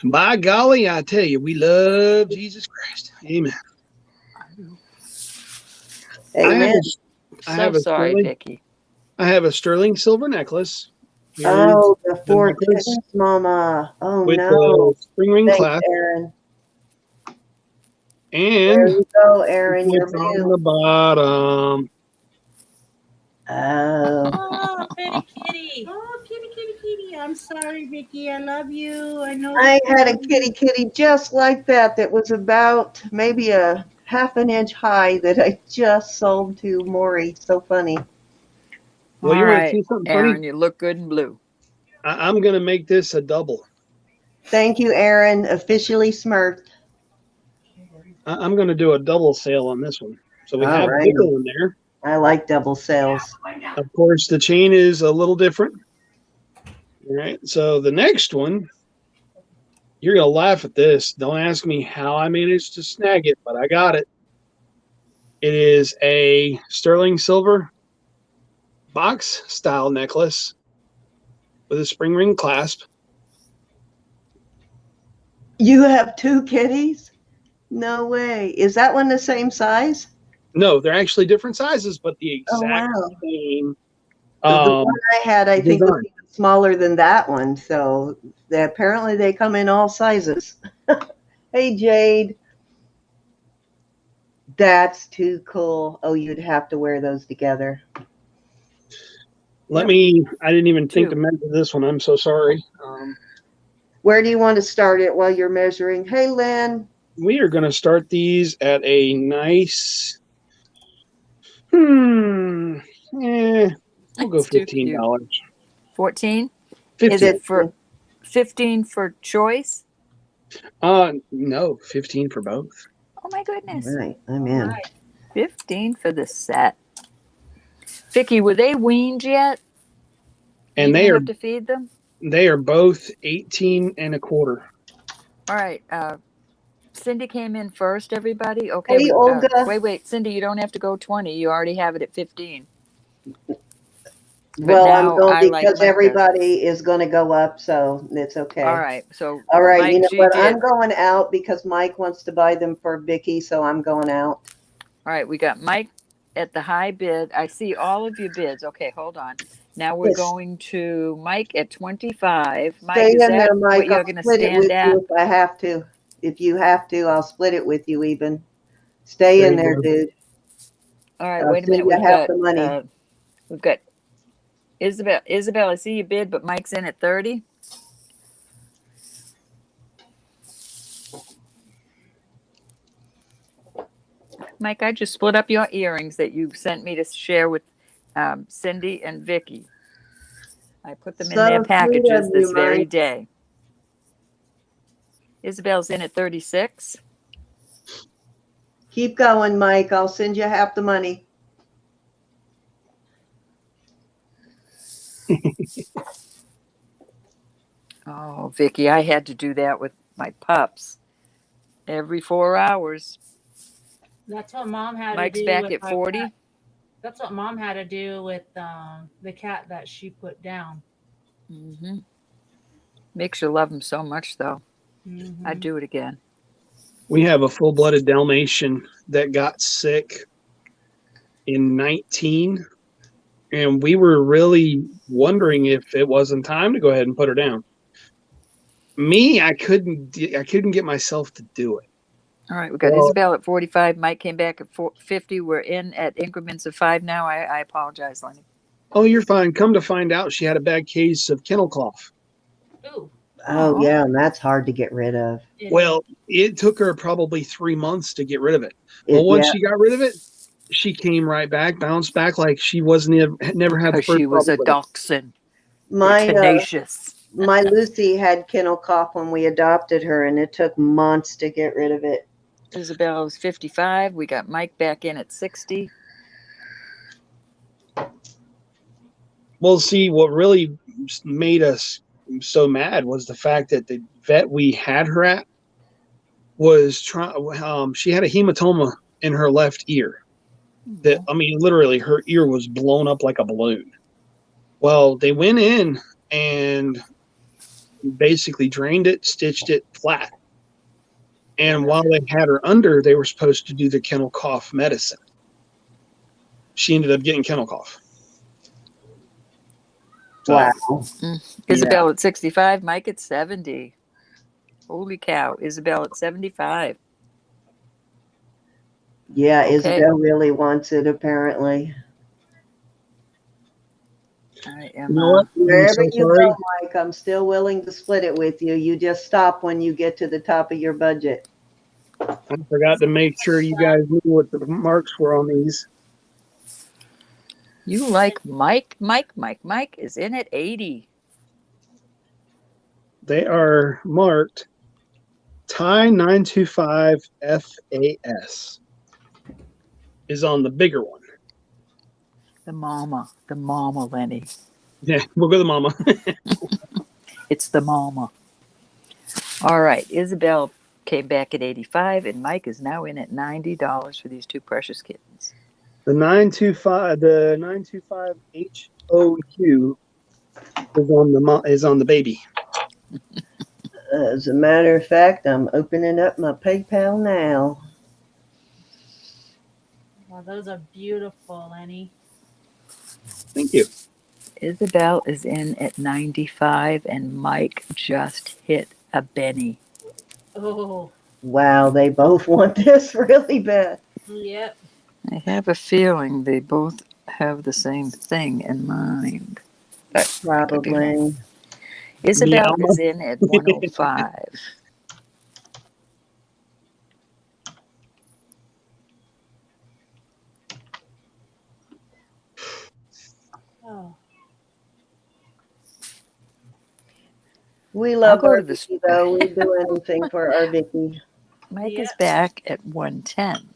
Speaker 2: By golly, I tell you, we love Jesus Christ. Amen.
Speaker 1: Amen.
Speaker 2: I have a
Speaker 4: Sorry,
Speaker 2: sterling.
Speaker 4: Vicki.
Speaker 2: I have a sterling silver necklace. Here's
Speaker 1: Oh, the
Speaker 2: the
Speaker 1: 4
Speaker 2: necklace
Speaker 1: kittens, Mama. Oh,
Speaker 2: with
Speaker 1: no.
Speaker 2: the spring ring
Speaker 1: Thanks,
Speaker 2: clasp,
Speaker 1: Aaron.
Speaker 2: and
Speaker 1: There you go, Aaron. You're
Speaker 2: what's on
Speaker 1: blue.
Speaker 2: the bottom.
Speaker 1: Oh.
Speaker 3: Oh, pretty kitty. Oh, kitty, kitty, kitty. I'm sorry, Vicki. I love you. I know.
Speaker 1: I
Speaker 3: that you
Speaker 1: had a
Speaker 3: love me.
Speaker 1: kitty just like that was about maybe a half an inch high that I just sold to Maury. So funny.
Speaker 2: Well,
Speaker 4: All
Speaker 2: you want to
Speaker 4: right,
Speaker 2: see something
Speaker 4: Aaron,
Speaker 2: funny?
Speaker 4: you look good in blue.
Speaker 2: I'm going to make this a double.
Speaker 1: Thank you, Aaron. Officially smirked.
Speaker 2: I'm going to do a double sale on this one. So we
Speaker 1: All
Speaker 2: have
Speaker 1: right.
Speaker 2: nickel in there.
Speaker 1: I like double sales.
Speaker 2: Of course, the chain is a little different. All right. So the next one, you're going to laugh at this. Don't ask me how I managed to snag it, but I got it. It is a sterling silver box style necklace with a spring ring clasp.
Speaker 1: You have 2 kitties? No way. Is that one the same size?
Speaker 2: No, they're actually different sizes, but the exact
Speaker 1: wow.
Speaker 2: same.
Speaker 1: The one I had, I think, was
Speaker 2: design.
Speaker 1: even smaller than that one. So apparently they come in all sizes. Hey, Jade. That's too cool. Oh, you'd have to wear those together.
Speaker 2: I didn't even think to
Speaker 4: Two.
Speaker 2: measure this one. I'm so sorry.
Speaker 1: Where do you want to start it while you're measuring? Hey, Lynn.
Speaker 2: We are going to start these at a nice, we'll go
Speaker 4: It's too
Speaker 2: $15.
Speaker 4: 14?
Speaker 2: 15.
Speaker 4: Is it for 15 for choice?
Speaker 2: No, 15 for both.
Speaker 4: Oh my goodness.
Speaker 1: Right, I'm in.
Speaker 3: Right.
Speaker 4: 15 for the set. Vicki, were they weaned yet?
Speaker 2: And
Speaker 4: You
Speaker 2: they
Speaker 4: gonna
Speaker 2: are
Speaker 4: have to feed them?
Speaker 2: they are both 18 and a quarter.
Speaker 4: All right. Cindy came in first, everybody. Okay.
Speaker 1: Hey, Olga.
Speaker 4: Wait, Cindy, you don't have to go 20. You already have it at 15.
Speaker 1: Well, I'm
Speaker 4: now
Speaker 1: going
Speaker 4: I like
Speaker 1: because
Speaker 4: my
Speaker 1: everybody is going to go up, so it's okay.
Speaker 4: All right. So
Speaker 1: All right,
Speaker 4: Mike,
Speaker 1: you know
Speaker 4: G
Speaker 1: what?
Speaker 4: did.
Speaker 1: I'm going out because Mike wants to buy them for Vicki, so I'm going out.
Speaker 4: All right, we got Mike at the high bid. I see all of your bids. Okay, hold on. Now we're
Speaker 1: Yes.
Speaker 4: going to Mike at 25. Mike,
Speaker 1: Stay
Speaker 4: is
Speaker 1: in there,
Speaker 4: that
Speaker 1: Mike.
Speaker 4: what you're
Speaker 1: I'll
Speaker 4: going to
Speaker 1: split it
Speaker 4: stand
Speaker 1: with
Speaker 4: at?
Speaker 1: you if I have to. If you have to, I'll split it with you even. Stay
Speaker 2: There
Speaker 1: in
Speaker 2: you
Speaker 1: there,
Speaker 2: go.
Speaker 1: dude.
Speaker 4: All right,
Speaker 1: I'll
Speaker 4: wait a
Speaker 1: send
Speaker 4: minute.
Speaker 1: you half the money.
Speaker 4: We've got Isabel. Isabel, I see your bid, but Mike's in at 30. Mike, I just split up your earrings that you sent me to share with Cindy and Vicki. I put them in
Speaker 1: So
Speaker 4: their
Speaker 1: sweet
Speaker 4: packages
Speaker 1: of
Speaker 4: this
Speaker 1: you,
Speaker 4: very
Speaker 1: Mike.
Speaker 4: day. Isabel's in at 36.
Speaker 1: Keep going, Mike. I'll send you half the money.
Speaker 4: Oh, Vicki, I had to do that with my pups every 4 hours.
Speaker 3: That's what Mom had
Speaker 4: Mike's
Speaker 3: to do
Speaker 4: back
Speaker 3: with
Speaker 4: at
Speaker 3: our
Speaker 4: 40.
Speaker 3: cat. That's what Mom had to do with the cat that she put down.
Speaker 4: Mm-hmm. Makes you love them so much, though.
Speaker 3: Mm-hmm.
Speaker 4: I'd do it again.
Speaker 2: We have a full-blooded Dalmatian that got sick in 19, and we were really wondering if it wasn't time to go ahead and put her down. I couldn't get myself to do it.
Speaker 4: All right, we got
Speaker 2: Well-
Speaker 4: Isabel at 45. Mike came back at 50. We're in at increments of 5 now. I apologize, Lenny.
Speaker 2: Oh, you're fine. Come to find out, she had a bad case of kennel cough.
Speaker 3: Ooh.
Speaker 1: Oh,
Speaker 4: Aw.
Speaker 1: yeah, and that's hard to get rid of.
Speaker 2: Well, it took her probably 3 months to get rid of it. Well, once she got rid of it, she came right back, bounced back like she never had the
Speaker 4: Because
Speaker 2: first
Speaker 4: she was a
Speaker 2: problem with it.
Speaker 4: dachshund.
Speaker 1: My
Speaker 4: Tenacious.
Speaker 1: my Lucy had kennel cough when we adopted her, and it took months to get rid of it.
Speaker 4: Isabel was 55. We got Mike back in at 60.
Speaker 2: Well, see, what really made us so mad was the fact that the vet we had her at was she had a hematoma in her left ear. That, I mean, literally her ear was blown up like a balloon. Well, they went in and basically drained it, stitched it flat. And while they had her under, they were supposed to do the kennel cough medicine. She ended up getting kennel cough. So,
Speaker 1: Wow.
Speaker 4: Isabel at 65, Mike at 70. Holy cow. Isabel at 75.
Speaker 1: Yeah,
Speaker 4: Okay.
Speaker 1: Isabel really wants it, apparently.
Speaker 4: I am.
Speaker 2: you know what? I'm
Speaker 1: Wherever
Speaker 2: so
Speaker 1: you
Speaker 2: sorry.
Speaker 1: go, Mike, I'm still willing to split it with you. You just stop when you get to the top of your budget.
Speaker 2: I forgot to make sure you guys knew what the marks were on these.
Speaker 4: You like Mike? Mike is in at 80.
Speaker 2: They are marked Tie 925 FAS is on the bigger one.
Speaker 4: The mama, Lenny.
Speaker 2: Yeah, we'll go to the mama.
Speaker 4: It's the mama. All right. Isabel came back at 85, and Mike is now in at $90 for these two precious kittens.
Speaker 2: The 925 HOU is on the baby.
Speaker 1: As a matter of fact, I'm opening up my PayPal now.
Speaker 3: Well, those are beautiful, Lenny.
Speaker 2: Thank you.
Speaker 4: Isabel is in at 95, and Mike just hit a Benny.
Speaker 3: Oh,
Speaker 1: Wow, they both want this really bad.
Speaker 3: yep.
Speaker 4: I have a feeling they both have the same thing in mind. But
Speaker 1: Probably.
Speaker 4: Isabel
Speaker 2: Meow.
Speaker 4: is in at 105.
Speaker 3: Oh,
Speaker 1: We love
Speaker 4: go
Speaker 1: our
Speaker 4: to the
Speaker 1: Vicky, though. We'd do anything for our Vicky.
Speaker 4: Mike is
Speaker 3: Yep.
Speaker 4: back at 110.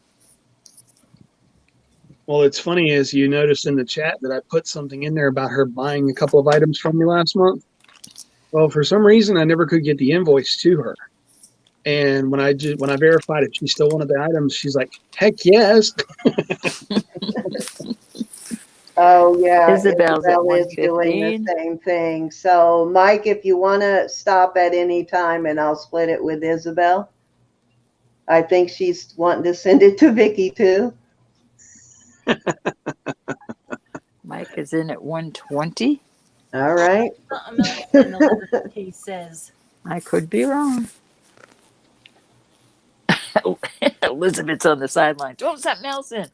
Speaker 2: Well, it's funny as you noticed in the chat that I put something in there about her buying a couple of items from me last month. Well, for some reason, I never could get the invoice to her. And when I verified if she still wanted the items, she's like, "Heck yes!"
Speaker 1: Oh, yeah.
Speaker 4: Isabel's at
Speaker 1: Isabel is doing
Speaker 4: 115.
Speaker 1: the same thing. So, Mike, if you want to stop at any time and I'll split it with Isabel. I think she's wanting to send it to Vicky, too.
Speaker 4: Mike is in at 120.
Speaker 1: All right.
Speaker 3: something else in the case says.
Speaker 4: I could be wrong. Elizabeth's on the sideline. Throw something else in.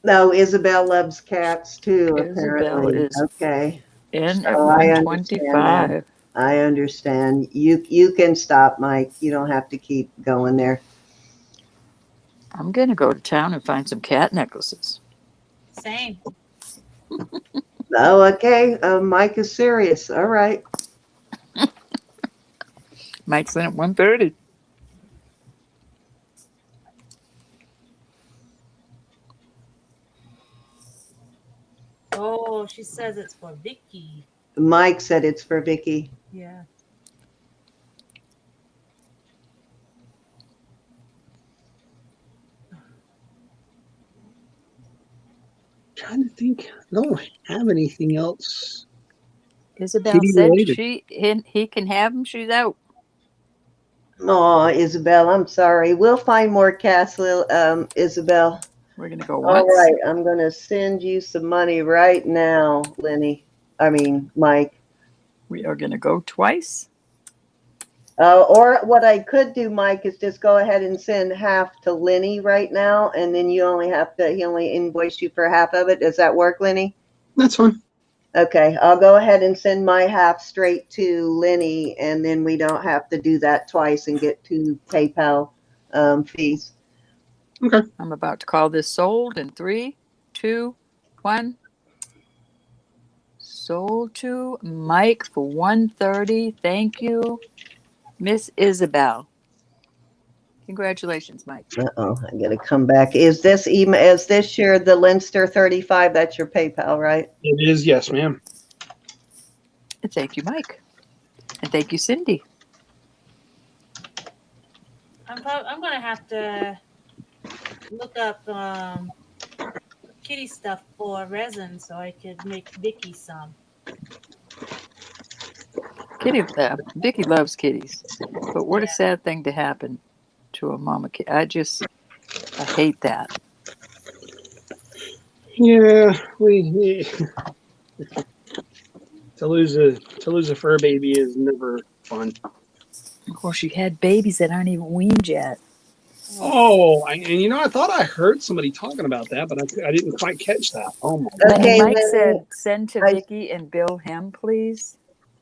Speaker 1: No, Isabel loves cats, too,
Speaker 4: Isabel
Speaker 1: apparently.
Speaker 4: is
Speaker 1: Okay.
Speaker 4: in at
Speaker 1: Oh, I
Speaker 4: 125.
Speaker 1: I understand. You can stop, Mike. You don't have to keep going there.
Speaker 4: I'm going to go to town and find some cat necklaces.
Speaker 3: Same.
Speaker 1: Oh, okay. Mike is serious. All right.
Speaker 4: Mike's in at 130.
Speaker 3: Oh, she says it's for Vicky.
Speaker 1: Mike said it's for Vicky.
Speaker 3: Yeah.
Speaker 2: Trying to think. I don't have anything else.
Speaker 4: Isabel
Speaker 2: Kitty
Speaker 4: said
Speaker 2: related.
Speaker 4: he can have them. She's out.
Speaker 1: Oh, Isabel, I'm sorry. We'll find more cats, Isabel.
Speaker 4: We're going to go
Speaker 1: All
Speaker 4: once.
Speaker 1: right. I'm going to send you some money right now, Mike.
Speaker 4: We are going to go twice.
Speaker 1: Or what I could do, Mike, is just go ahead and send half to Lenny right now, and then he only invoice you for half of it. Does that work, Lenny?
Speaker 2: That's fine.
Speaker 1: Okay, I'll go ahead and send my half straight to Lenny, and then we don't have to do that twice and get two PayPal fees.
Speaker 2: Okay.
Speaker 4: I'm about to call this sold in 3, 2, 1. Sold to Mike for 130. Thank you, Miss Isabel. Congratulations, Mike.
Speaker 1: Uh-oh, I gotta come back. Is this your the Leinster 35? That's your PayPal, right?
Speaker 2: It is, yes, ma'am.
Speaker 4: And thank you, Mike. And thank you, Cindy.
Speaker 3: I'm gonna have to look up kitty stuff for resin so I could make Vicki some.
Speaker 4: Vicki loves kitties, but what a sad thing to happen to a mama kitty. I hate that.
Speaker 2: Yeah, we to lose a fur baby is never fun.
Speaker 4: Of course, you had babies that aren't even weaned yet.
Speaker 2: Oh, I thought I heard somebody talking about that, but I didn't quite catch that. Oh my!
Speaker 1: Okay,
Speaker 4: Mike
Speaker 1: Lenny,
Speaker 4: said, "Send to
Speaker 1: I-
Speaker 4: Vicki and bill him, please."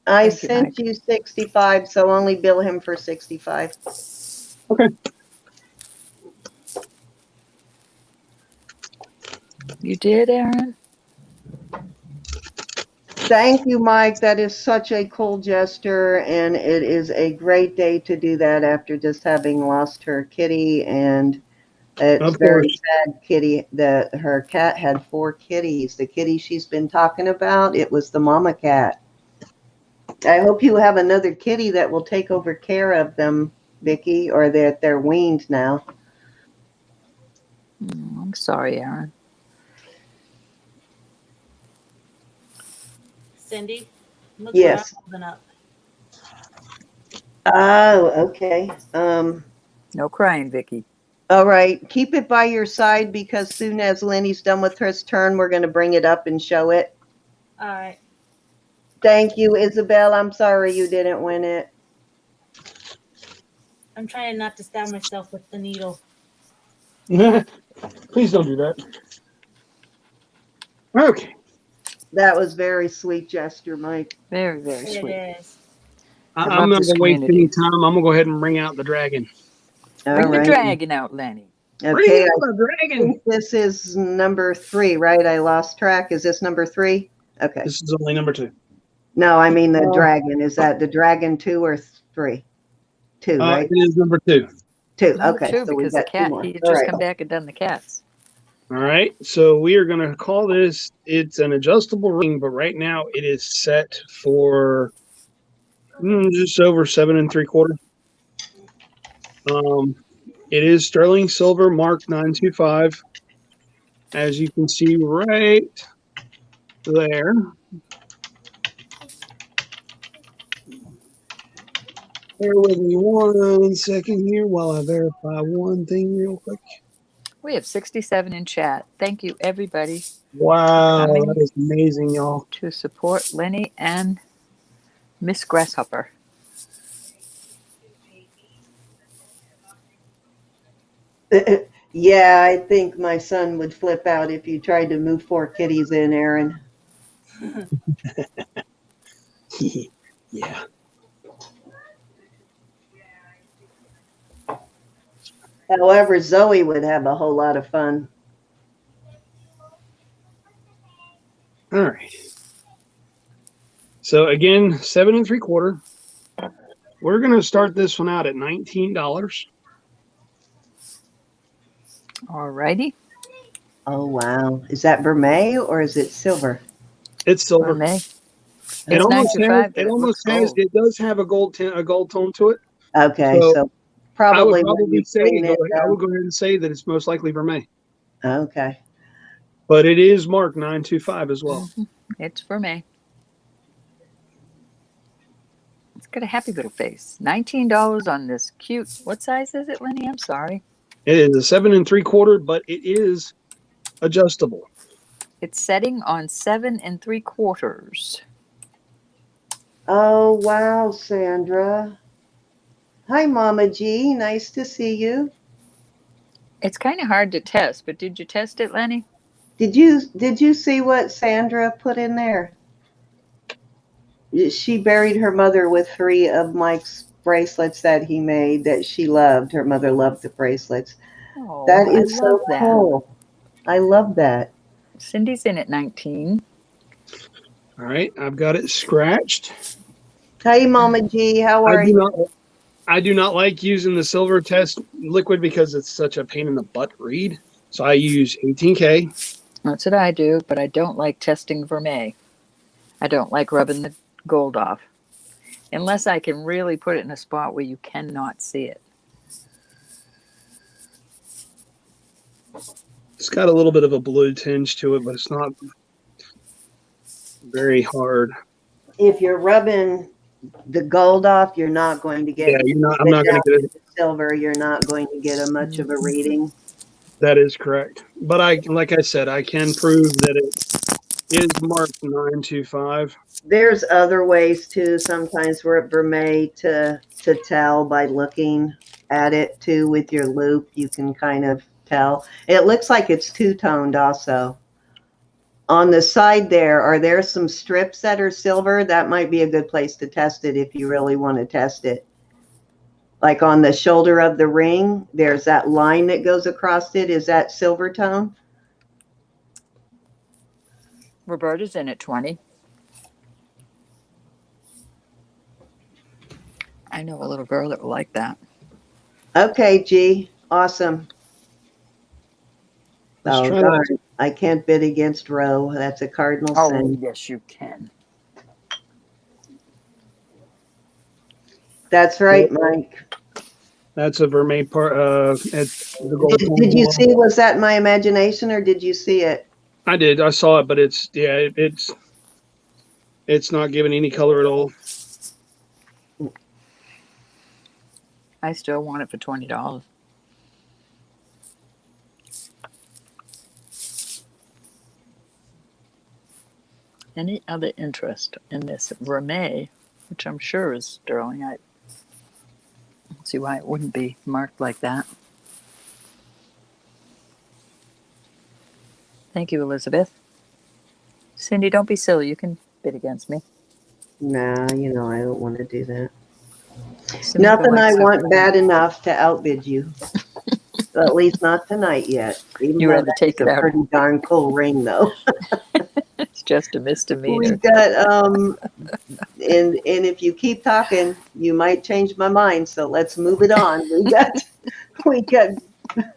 Speaker 1: I
Speaker 4: Thank you,
Speaker 1: sent
Speaker 4: Mike.
Speaker 1: you 65, so only bill him for 65.
Speaker 2: Okay.
Speaker 4: You did, Aaron?
Speaker 1: Thank you, Mike. That is such a cool gesture, and it is a great day to do that after just having lost her kitty. And it's
Speaker 2: Of
Speaker 1: very
Speaker 2: course.
Speaker 1: sad. Kitty, that her cat had 4 kitties. The kitty she's been talking about, it was the mama cat. I hope you have another kitty that will take over care of them, Vicki, or that they're weaned now.
Speaker 4: I'm sorry, Aaron.
Speaker 3: Cindy, look
Speaker 1: Yes.
Speaker 3: what I'm holding up.
Speaker 1: Oh, okay.
Speaker 4: No crying, Vicki.
Speaker 1: All right. Keep it by your side because soon as Lenny's done with his turn, we're going to bring it up and show it.
Speaker 3: All right.
Speaker 1: Thank you, Isabel. I'm sorry you didn't win it.
Speaker 3: I'm trying not to stab myself with the needle.
Speaker 2: Please don't do that. Okay.
Speaker 1: That was very sweet gesture, Mike.
Speaker 4: Very, very
Speaker 3: It
Speaker 4: sweet.
Speaker 3: is.
Speaker 4: I
Speaker 2: I'm
Speaker 4: love
Speaker 2: not
Speaker 4: this
Speaker 2: going to waste
Speaker 4: community.
Speaker 2: any time. I'm going to go ahead and bring out the dragon.
Speaker 1: All
Speaker 4: Bring the
Speaker 1: right.
Speaker 4: dragon out, Lenny.
Speaker 2: Bring
Speaker 1: Okay,
Speaker 2: out
Speaker 1: I
Speaker 2: the dragon.
Speaker 1: think this is number 3, right? I lost track. Is this number 3? Okay.
Speaker 2: This is only number 2.
Speaker 1: No, I mean the dragon. Is that the dragon 2 or 3? 2, right?
Speaker 2: It is number 2.
Speaker 1: 2.
Speaker 4: Number
Speaker 1: Okay.
Speaker 4: 2,
Speaker 1: So we
Speaker 4: because the
Speaker 1: got 2
Speaker 4: cat,
Speaker 1: more.
Speaker 4: he had
Speaker 1: All
Speaker 4: just
Speaker 1: right.
Speaker 4: come back and done the cats.
Speaker 2: All right. So we are going to call this, it's an adjustable ring, but right now it is set for just over 7 3/4. It is sterling silver mark 925. As you can see right there. Bear with me 1 second here while I verify one thing real quick.
Speaker 4: We have 67 in chat. Thank you, everybody,
Speaker 2: Wow,
Speaker 4: coming.
Speaker 2: that is amazing, y'all.
Speaker 4: to support Lenny and Miss Grasshopper.
Speaker 1: Yeah, I think my son would flip out if you tried to move 4 kitties in, Aaron.
Speaker 2: Yeah.
Speaker 1: However, Zoe would have a whole lot of fun.
Speaker 2: All right. So again, 7 3/4. We're going to start this one out at $19.
Speaker 4: All righty.
Speaker 1: Oh, wow. Is that vermeil or is it silver?
Speaker 2: It's silver.
Speaker 4: May.
Speaker 2: It
Speaker 4: It's
Speaker 2: almost has.
Speaker 4: 925,
Speaker 2: It
Speaker 4: but it
Speaker 2: almost
Speaker 4: looks
Speaker 2: has.
Speaker 4: gold.
Speaker 2: It does have a gold tone to it.
Speaker 1: Okay,
Speaker 2: So,
Speaker 1: so
Speaker 2: I would
Speaker 1: probably when
Speaker 2: probably
Speaker 1: you
Speaker 2: say
Speaker 1: clean it.
Speaker 2: I would go ahead and say that it's most likely vermeil,
Speaker 1: Okay.
Speaker 2: but it is marked 925 as well.
Speaker 4: It's for May. It's got a happy little face. $19 on this cute. What size is it, Lenny? I'm sorry.
Speaker 2: It is a 7 3/4, but it is adjustable.
Speaker 4: It's setting on 7 3/4.
Speaker 1: Oh, wow, Sandra. Hi, Mama G. Nice to see you.
Speaker 4: It's kind of hard to test, but did you test it, Lenny?
Speaker 1: Did you see what Sandra put in there? She buried her mother with 3 of Mike's bracelets that he made that she loved. Her mother loved the bracelets.
Speaker 4: Oh,
Speaker 1: That
Speaker 4: I
Speaker 1: is so
Speaker 4: love that.
Speaker 1: cool. I love that.
Speaker 4: Cindy's in at 19.
Speaker 2: All right, I've got it scratched.
Speaker 1: Hey, Mama G. How are
Speaker 2: I do
Speaker 1: you?
Speaker 2: not. I do not like using the silver test liquid because it's such a pain in the butt read. So I use 18K.
Speaker 4: That's what I do, but I don't like testing vermeil. I don't like rubbing the gold off. Unless I can really put it in a spot where you cannot see it.
Speaker 2: It's got a little bit of a blue tinge to it, but it's not very hard.
Speaker 1: If you're rubbing the gold off, you're not going to get.
Speaker 2: Yeah, I'm not going to get it.
Speaker 1: Silver, you're not going to get much of a reading.
Speaker 2: That is correct. But like I said, I can prove that it is marked 925.
Speaker 1: There's other ways too. Sometimes for vermeil to tell by looking at it too with your loop, you can kind of tell. It looks like it's two-toned also. On the side there, are there some strips that are silver? That might be a good place to test it if you really want to test it. Like on the shoulder of the ring, there's that line that goes across it. Is that silver tone?
Speaker 4: Roberta's in at 20. I know a little girl that will like that.
Speaker 1: Okay, G. Awesome.
Speaker 2: Let's try
Speaker 1: darn.
Speaker 2: that.
Speaker 1: I can't bid against Roe. That's a cardinal
Speaker 4: Oh,
Speaker 1: sin.
Speaker 4: yes, you can.
Speaker 1: That's right, Mike.
Speaker 2: That's a vermeil part. At the gold
Speaker 1: Did you see? Was that my imagination, or did you see it?
Speaker 2: I did. I saw it, but it's not giving any color at all.
Speaker 4: I still want it for $20. Any other interest in this vermeil, which I'm sure is sterling? I don't see why it wouldn't be marked like that. Thank you, Elizabeth. Cindy, don't be silly. You can bid against me.
Speaker 1: Nah, I don't want to do that.
Speaker 4: Samantha
Speaker 1: Nothing I
Speaker 4: likes
Speaker 1: want
Speaker 4: it.
Speaker 1: bad enough to outbid you. At least not tonight yet. Even
Speaker 4: You
Speaker 1: though
Speaker 4: rather
Speaker 1: that
Speaker 4: take
Speaker 1: is
Speaker 4: it
Speaker 1: a
Speaker 4: out.
Speaker 1: pretty darn cool ring, though.
Speaker 4: It's just a misdemeanor.
Speaker 1: We've got and if you keep talking, you might change my mind. So let's move it on. We got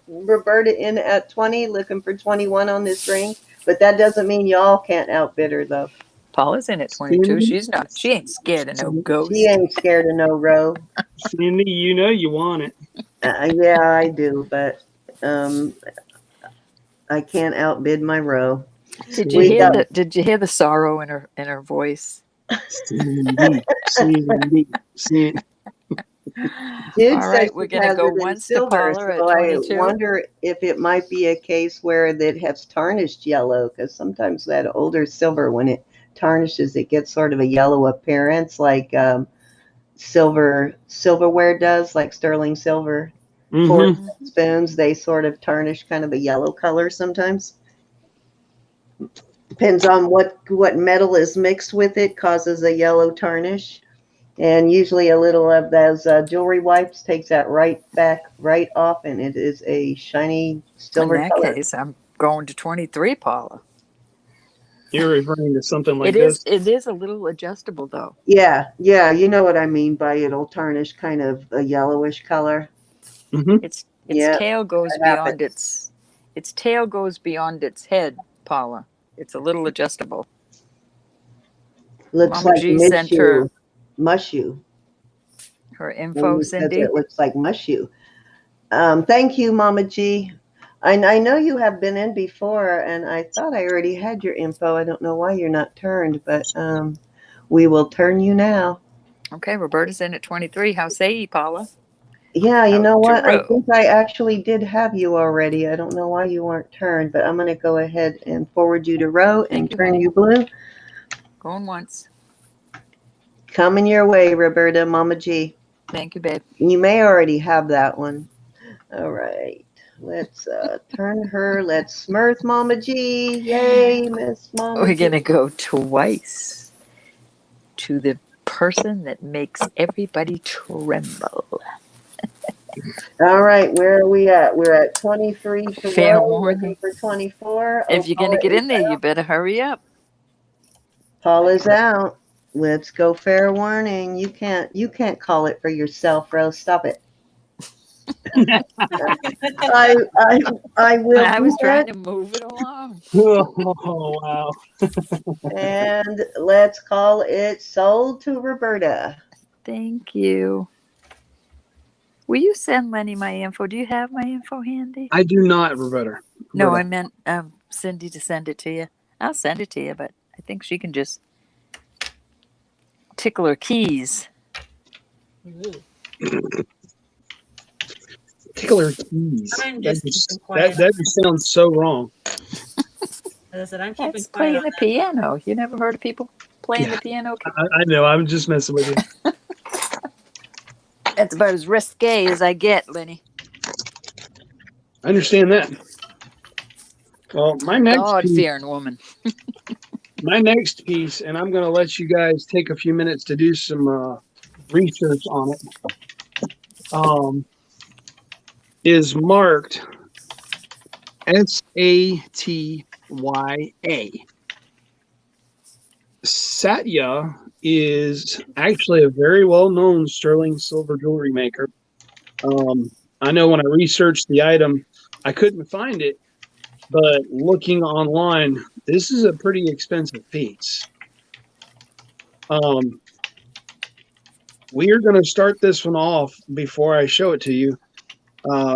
Speaker 1: Roberta in at 20, looking for 21 on this ring. But that doesn't mean y'all can't outbid her, though.
Speaker 4: Paula's in at 22. She ain't scared of no ghost.
Speaker 1: She ain't scared of no Roe.
Speaker 2: Cindy, you want it.
Speaker 1: Yeah, I do, but I can't outbid my Roe.
Speaker 4: Did you hear the sorrow in her voice?
Speaker 2: Cindy.
Speaker 1: Jude
Speaker 4: All right,
Speaker 1: says
Speaker 4: we're
Speaker 1: she
Speaker 4: gonna
Speaker 1: has
Speaker 4: go
Speaker 1: it in
Speaker 4: once to
Speaker 1: silver,
Speaker 4: Paula at
Speaker 1: so I
Speaker 4: 22.
Speaker 1: wonder if it might be a case where it has tarnished yellow, because sometimes that older silver, when it tarnishes, it gets sort of a yellow appearance, like silverware does, like sterling silver. Forks and spoons, they sort of tarnish kind of a yellow color sometimes. Depends on what metal is mixed with it, causes a yellow tarnish. And usually a little of those jewelry wipes takes that right off, and it is a shiny silver
Speaker 4: In that
Speaker 1: color.
Speaker 4: case, I'm going to 23, Paula.
Speaker 2: You're referring to something like
Speaker 4: It
Speaker 2: this?
Speaker 4: is a little adjustable, though.
Speaker 1: Yeah, you know what I mean by it'll tarnish kind of a yellowish color.
Speaker 2: Mm-hmm.
Speaker 4: Its
Speaker 1: Yeah,
Speaker 4: tail goes
Speaker 1: that
Speaker 4: beyond
Speaker 1: happens.
Speaker 4: its tail goes beyond its head, Paula. It's a little adjustable.
Speaker 1: Looks
Speaker 4: Mama
Speaker 1: like
Speaker 4: G sent her
Speaker 1: mushu.
Speaker 4: her info, Cindy.
Speaker 1: It looks like mushu. Thank you, Mama G. I know you have been in before, and I thought I already had your info. I don't know why you're not turned, but we will turn you now.
Speaker 4: Okay, Roberta's in at 23. How say ye, Paula?
Speaker 1: Yeah, you know what? I
Speaker 4: Row.
Speaker 1: think I actually did have you already. I don't know why you weren't turned, but I'm going to go ahead and forward you to Row and turn you blue.
Speaker 4: Going once.
Speaker 1: Coming your way, Roberta, Mama G.
Speaker 4: Thank you, babe.
Speaker 1: You may already have that one. All right. Let's turn her. Let's smurf Mama G. Yay, Miss Mama
Speaker 4: We're
Speaker 1: G.
Speaker 4: going to go twice to the person that makes everybody tremble.
Speaker 1: All right, where are we at? We're at 23 for
Speaker 4: Fair
Speaker 1: Row,
Speaker 4: warning.
Speaker 1: looking for 24.
Speaker 4: If you're going to get in there, you better hurry up.
Speaker 1: Paula's out. Let's go fair warning. You can't call it for yourself, Rose. Stop it. I will
Speaker 4: I
Speaker 1: do
Speaker 4: was trying
Speaker 1: that.
Speaker 4: to move it along.
Speaker 2: Oh, wow.
Speaker 1: And let's call it sold to Roberta.
Speaker 4: Thank you. Will you send Lenny my info? Do you have my info handy?
Speaker 2: I do not, Roberta.
Speaker 4: No, I
Speaker 2: Roberta.
Speaker 4: meant Cindy to send it to you. I'll send it to you, but I think she can just tickle her keys.
Speaker 3: Ooh.
Speaker 2: Tickle her keys.
Speaker 3: I'm
Speaker 2: That
Speaker 3: just
Speaker 2: just,
Speaker 3: keeping quiet.
Speaker 2: that just sounds so wrong.
Speaker 3: As I said, I'm keeping
Speaker 4: That's
Speaker 3: quiet
Speaker 4: playing
Speaker 3: on
Speaker 4: the
Speaker 3: that.
Speaker 4: piano. You never heard of people playing
Speaker 2: Yeah.
Speaker 4: the piano?
Speaker 2: I know. I'm just messing with you.
Speaker 4: That's about as risque as I get, Lenny.
Speaker 2: I understand that. Well, my
Speaker 4: God-fearing woman.
Speaker 2: next piece, and I'm going to let you guys take a few minutes to do some research on it, is marked Satya. Satya is actually a very well-known sterling silver jewelry maker. I know when I researched the item, I couldn't find it, but looking online, this is a pretty expensive piece. We are going to start this one off before I show it to you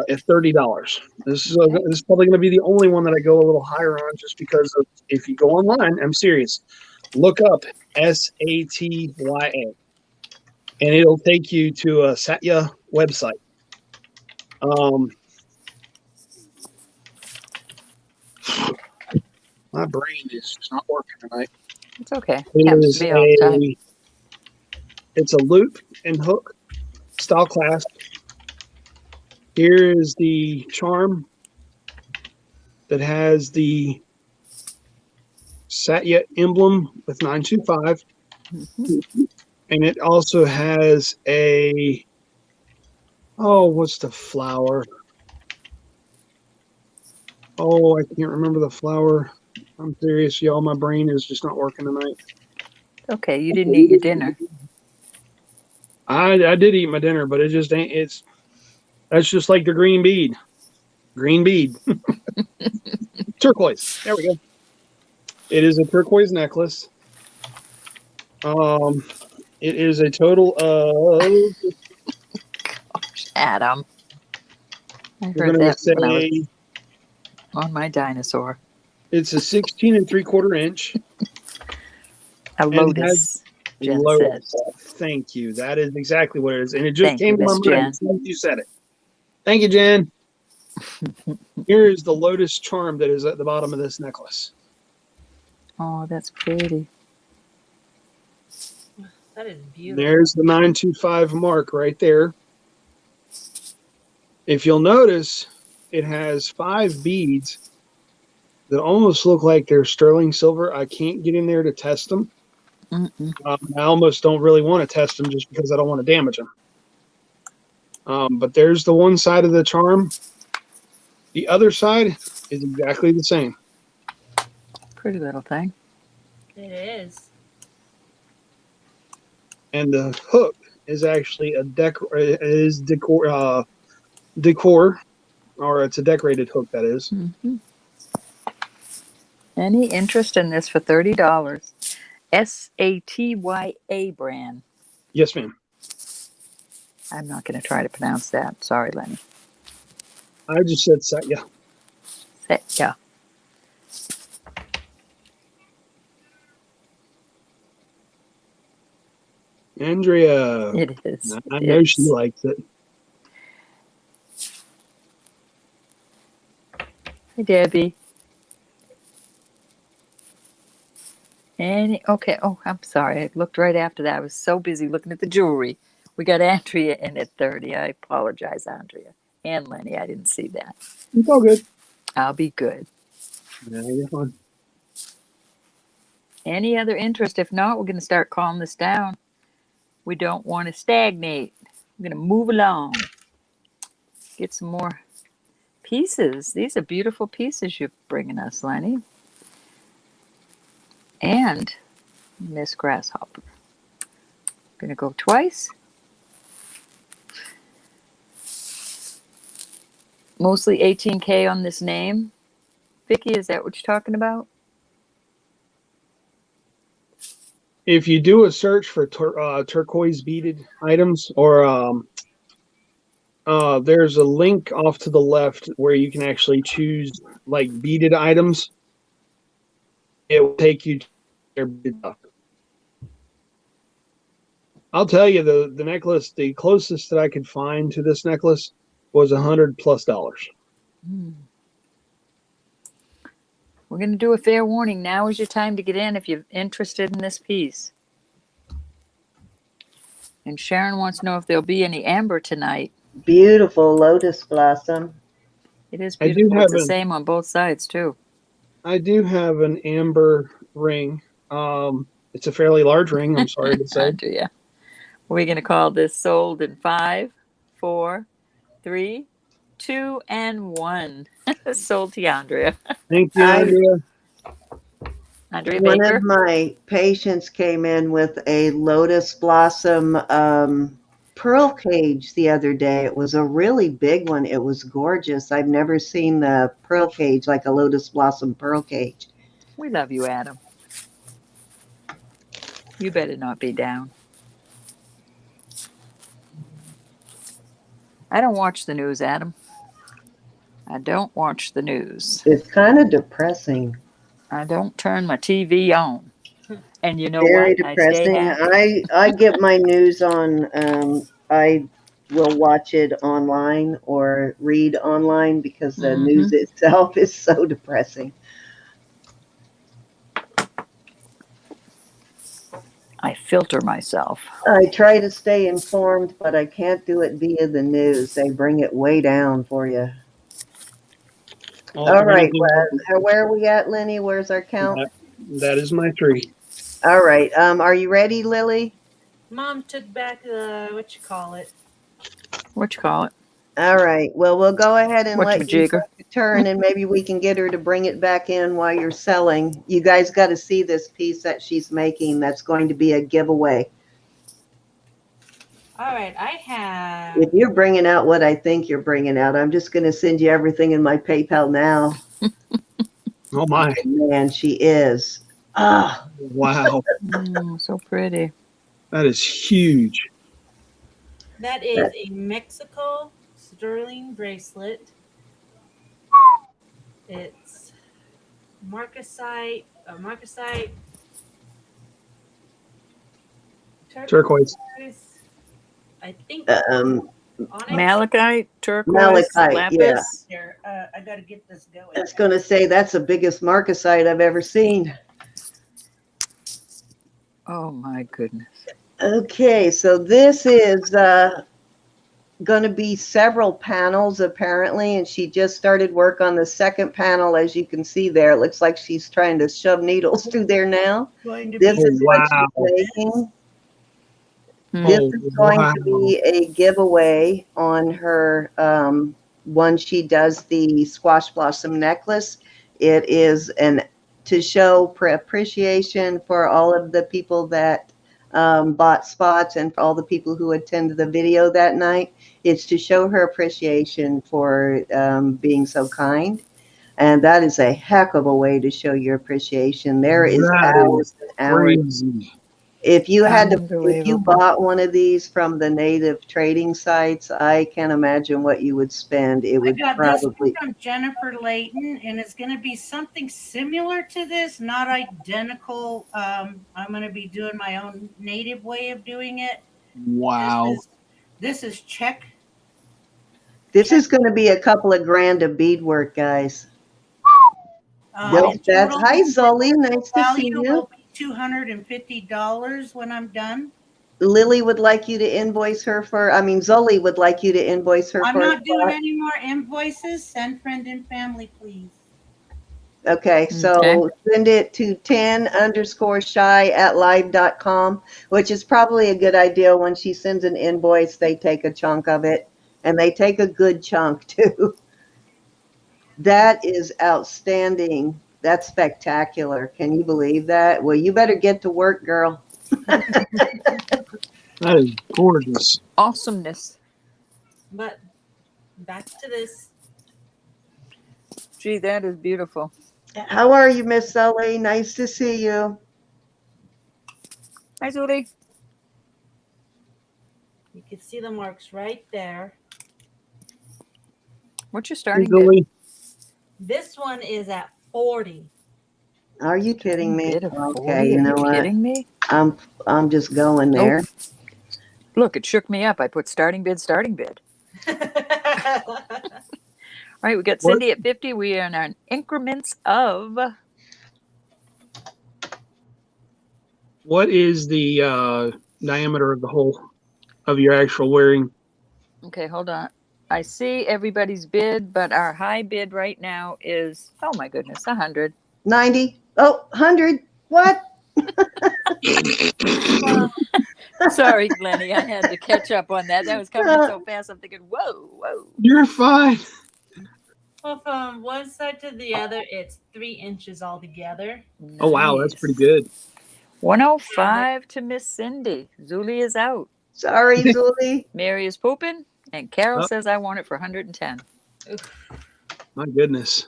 Speaker 2: at $30. This is probably going to be the only one that I go a little higher on, just because of, if you go online, I'm serious, look up Satya, and it'll take you to a Satya website. My brain is just not working tonight.
Speaker 4: It's okay.
Speaker 2: It
Speaker 4: Happens
Speaker 2: is
Speaker 4: to me all the time.
Speaker 2: it's a loop and hook style clasp. Here is the charm that has the Satya emblem with 925.
Speaker 4: Mhm.
Speaker 2: And it also has what's the flower? Oh, I can't remember the flower. I'm serious, y'all. My brain is just not working tonight.
Speaker 4: Okay, you didn't eat your dinner.
Speaker 2: I did eat my dinner, but it just ain't. That's just like the green bead. Green bead. Turquoise. There we go. It is a turquoise necklace. It is a total of,
Speaker 4: Adam. I
Speaker 2: we're
Speaker 4: heard
Speaker 2: going to
Speaker 4: that when I
Speaker 2: say,
Speaker 4: was on my dinosaur.
Speaker 2: it's a 16 3/4 inch.
Speaker 4: A
Speaker 2: And
Speaker 4: lotus, Jen said.
Speaker 2: Thank you. That is exactly what it is. And it just
Speaker 4: Thank
Speaker 2: came
Speaker 4: you,
Speaker 2: to my
Speaker 4: Miss
Speaker 2: mind
Speaker 4: Jen.
Speaker 2: as soon as you said it. Thank you, Jen. Here is the lotus charm that is at the bottom of this necklace.
Speaker 4: Oh, that's pretty.
Speaker 3: That is beautiful.
Speaker 2: There's the 925 mark right there. If you'll notice, it has 5 beads that almost look like they're sterling silver. I can't get in there to test them.
Speaker 4: Mm-mm.
Speaker 2: I almost don't really want to test them just because I don't want to damage them. But there's the one side of the charm. The other side is exactly the same.
Speaker 4: Pretty little thing.
Speaker 3: It is.
Speaker 2: And the hook is actually decor, or it's a decorated hook, that is.
Speaker 4: Mm-hmm. Any interest in this for $30? Satya brand.
Speaker 2: Yes, ma'am.
Speaker 4: I'm not going to try to pronounce that. Sorry, Lenny.
Speaker 2: I just said Satya.
Speaker 4: Yeah.
Speaker 2: Andrea.
Speaker 4: It is.
Speaker 2: I know she likes it.
Speaker 4: Hi, Debbie. Okay. Oh, I'm sorry. I looked right after that. I was so busy looking at the jewelry. We got Andrea in at 30. I apologize, Andrea. And Lenny, I didn't see that.
Speaker 2: It's all good.
Speaker 4: I'll be good.
Speaker 2: Yeah, you're fine.
Speaker 4: Any other interest? If not, we're going to start calming this down. We don't want to stagnate. We're going to move along. Get some more pieces. These are beautiful pieces you're bringing us, Lenny. And Miss Grasshopper. Gonna go twice. Mostly 18K on this name. Vicki, is that what you're talking about?
Speaker 2: If you do a search for turquoise beaded items, or there's a link off to the left where you can actually choose like beaded items. It will take you to their beaded stuff. I'll tell you, the necklace, the closest that I could find to this necklace was $100+.
Speaker 4: We're going to do a fair warning. Now is your time to get in if you're interested in this piece. And Sharon wants to know if there'll be any amber tonight.
Speaker 1: Beautiful lotus blossom.
Speaker 4: It is
Speaker 2: I do
Speaker 4: beautiful. It's
Speaker 2: have
Speaker 4: the same on both sides, too.
Speaker 2: I do have an amber ring. It's a fairly large ring, I'm sorry to say.
Speaker 4: Do you? We're going to call this sold in 5, 4, 3, 2, and 1. Sold to Andrea.
Speaker 2: Thank you, Andrea.
Speaker 4: Andrea
Speaker 1: One
Speaker 4: Baker.
Speaker 1: of my patients came in with a lotus blossom pearl cage the other day. It was a really big one. It was gorgeous. I've never seen the pearl cage like a lotus blossom pearl cage.
Speaker 4: We love you, Adam. You better not be down. I don't watch the news, Adam. I don't watch the news.
Speaker 1: It's kind of depressing.
Speaker 4: I don't turn my TV on. And you know
Speaker 1: Very
Speaker 4: what? I stay
Speaker 1: depressing.
Speaker 4: happy.
Speaker 1: I get my news on, I will watch it online or read online because the news itself is so depressing.
Speaker 4: I filter myself.
Speaker 1: I try to stay informed, but I can't do it via the news. They bring it way down for you. All right. Well, where are we at, Lenny? Where's our count?
Speaker 2: That is my 3.
Speaker 1: All right. Are you ready, Lily?
Speaker 3: Mom took back what you call it.
Speaker 1: All right. Well, we'll go ahead and let you
Speaker 4: Whatchamajigger.
Speaker 1: take a turn, and maybe we can get her to bring it back in while you're selling. You guys got to see this piece that she's making. That's going to be a giveaway.
Speaker 3: All right, I have.
Speaker 1: If you're bringing out what I think you're bringing out, I'm just going to send you everything in my PayPal now.
Speaker 2: Oh my!
Speaker 1: Man, she is. Ah,
Speaker 2: wow!
Speaker 4: So pretty.
Speaker 2: That is huge.
Speaker 3: That is a Mexico sterling bracelet. It's marcasite,
Speaker 2: Turquoise.
Speaker 3: I think
Speaker 4: Malachite, turquoise,
Speaker 1: Malachite,
Speaker 4: lapis.
Speaker 3: Here, I got to get this going.
Speaker 1: I was going to say that's the biggest marcasite I've ever seen.
Speaker 4: Oh my goodness.
Speaker 1: Okay, so this is going to be several panels apparently, and she just started work on the second panel. As you can see there, it looks like she's trying to shove needles through there now. This is what she's making. This is going to be a giveaway on her once she does the squash blossom necklace. It is to show appreciation for all of the people that bought spots and for all the people who attended the video that night. It's to show her appreciation for being so kind. And that is a heck of a way to show your appreciation. There is hours and hours.
Speaker 2: Crazy.
Speaker 1: If you bought one of these from the native trading sites, I can't imagine what you would spend. It would probably
Speaker 3: this from Jennifer Layton, and it's going to be something similar to this, not identical. I'm going to be doing my own native way of doing it.
Speaker 2: Wow.
Speaker 3: This is check.
Speaker 1: This is going to be a couple of grand of beadwork, guys. Hi, Zoli. Nice to see you.
Speaker 3: $250 when I'm done.
Speaker 1: Lily would like you to invoice her Zoli would like you to invoice her.
Speaker 3: I'm not doing any more invoices. Send friend and family, please.
Speaker 1: Okay, so send it to 10_shy@live.com, which is probably a good idea. When she sends an invoice, they take a chunk of it, and they take a good chunk too. That is outstanding. That's spectacular. Can you believe that? Well, you better get to work, girl.
Speaker 2: That is gorgeous.
Speaker 4: Awesomeness.
Speaker 3: But back to this.
Speaker 4: Gee, that is beautiful.
Speaker 1: How are you, Miss Sully? Nice to see you.
Speaker 4: Hi, Zuli.
Speaker 3: You can see the marks right there.
Speaker 4: What's your starting bid?
Speaker 2: Easily.
Speaker 3: This one is at 40.
Speaker 1: Are you kidding me?
Speaker 4: Bid of 40?
Speaker 1: Okay, you know
Speaker 4: Are you
Speaker 1: what?
Speaker 4: kidding me?
Speaker 1: I'm just going there.
Speaker 4: Oh, look, it shook me up. I put starting bid, starting bid. All right, we got Cindy at 50. We are in increments of.
Speaker 2: What is the diameter of the hole of your actual wearing?
Speaker 4: Okay, hold on. I see everybody's bid, but our high bid right now is, oh my goodness, 100.
Speaker 1: 90. Oh, 100. What?
Speaker 4: Sorry, Lenny, I had to catch up on that. That was coming in so fast. I'm thinking, whoa.
Speaker 2: You're fine.
Speaker 3: Well, from one side to the other, it's 3 inches altogether.
Speaker 2: Oh, wow. That's
Speaker 4: Nice.
Speaker 2: pretty good.
Speaker 4: 105 to Miss Cindy. Zuli is out.
Speaker 1: Sorry, Zuli.
Speaker 4: Mary is pooping. And Carol
Speaker 2: Oh.
Speaker 4: says, I want it for 110.
Speaker 2: My goodness.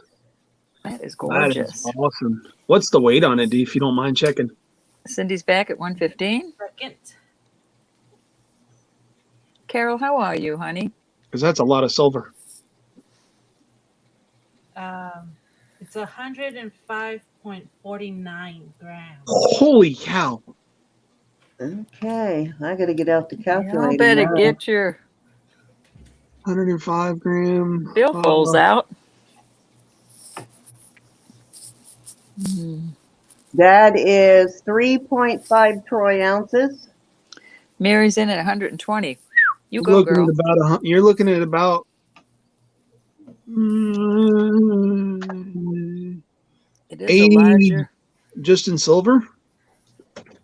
Speaker 4: That is
Speaker 2: That
Speaker 4: gorgeous.
Speaker 2: is awesome. What's the weight on it, D, if you don't mind checking?
Speaker 4: Cindy's back at 115.
Speaker 3: Second.
Speaker 4: Carol, how are you, honey?
Speaker 2: Because that's a lot of silver.
Speaker 3: It's 105.49 grams.
Speaker 2: Holy cow.
Speaker 1: Okay, I got to get out the
Speaker 4: Y'all
Speaker 1: calculator.
Speaker 4: better
Speaker 1: now.
Speaker 4: get your
Speaker 2: 105 gram.
Speaker 4: billfolds out.
Speaker 1: That is 3.5 troy ounces.
Speaker 4: Mary's in at 120. You
Speaker 2: You're
Speaker 4: go,
Speaker 2: looking
Speaker 4: girl.
Speaker 2: at about you're looking at about
Speaker 4: It is
Speaker 2: 80
Speaker 4: a larger.
Speaker 2: just in silver.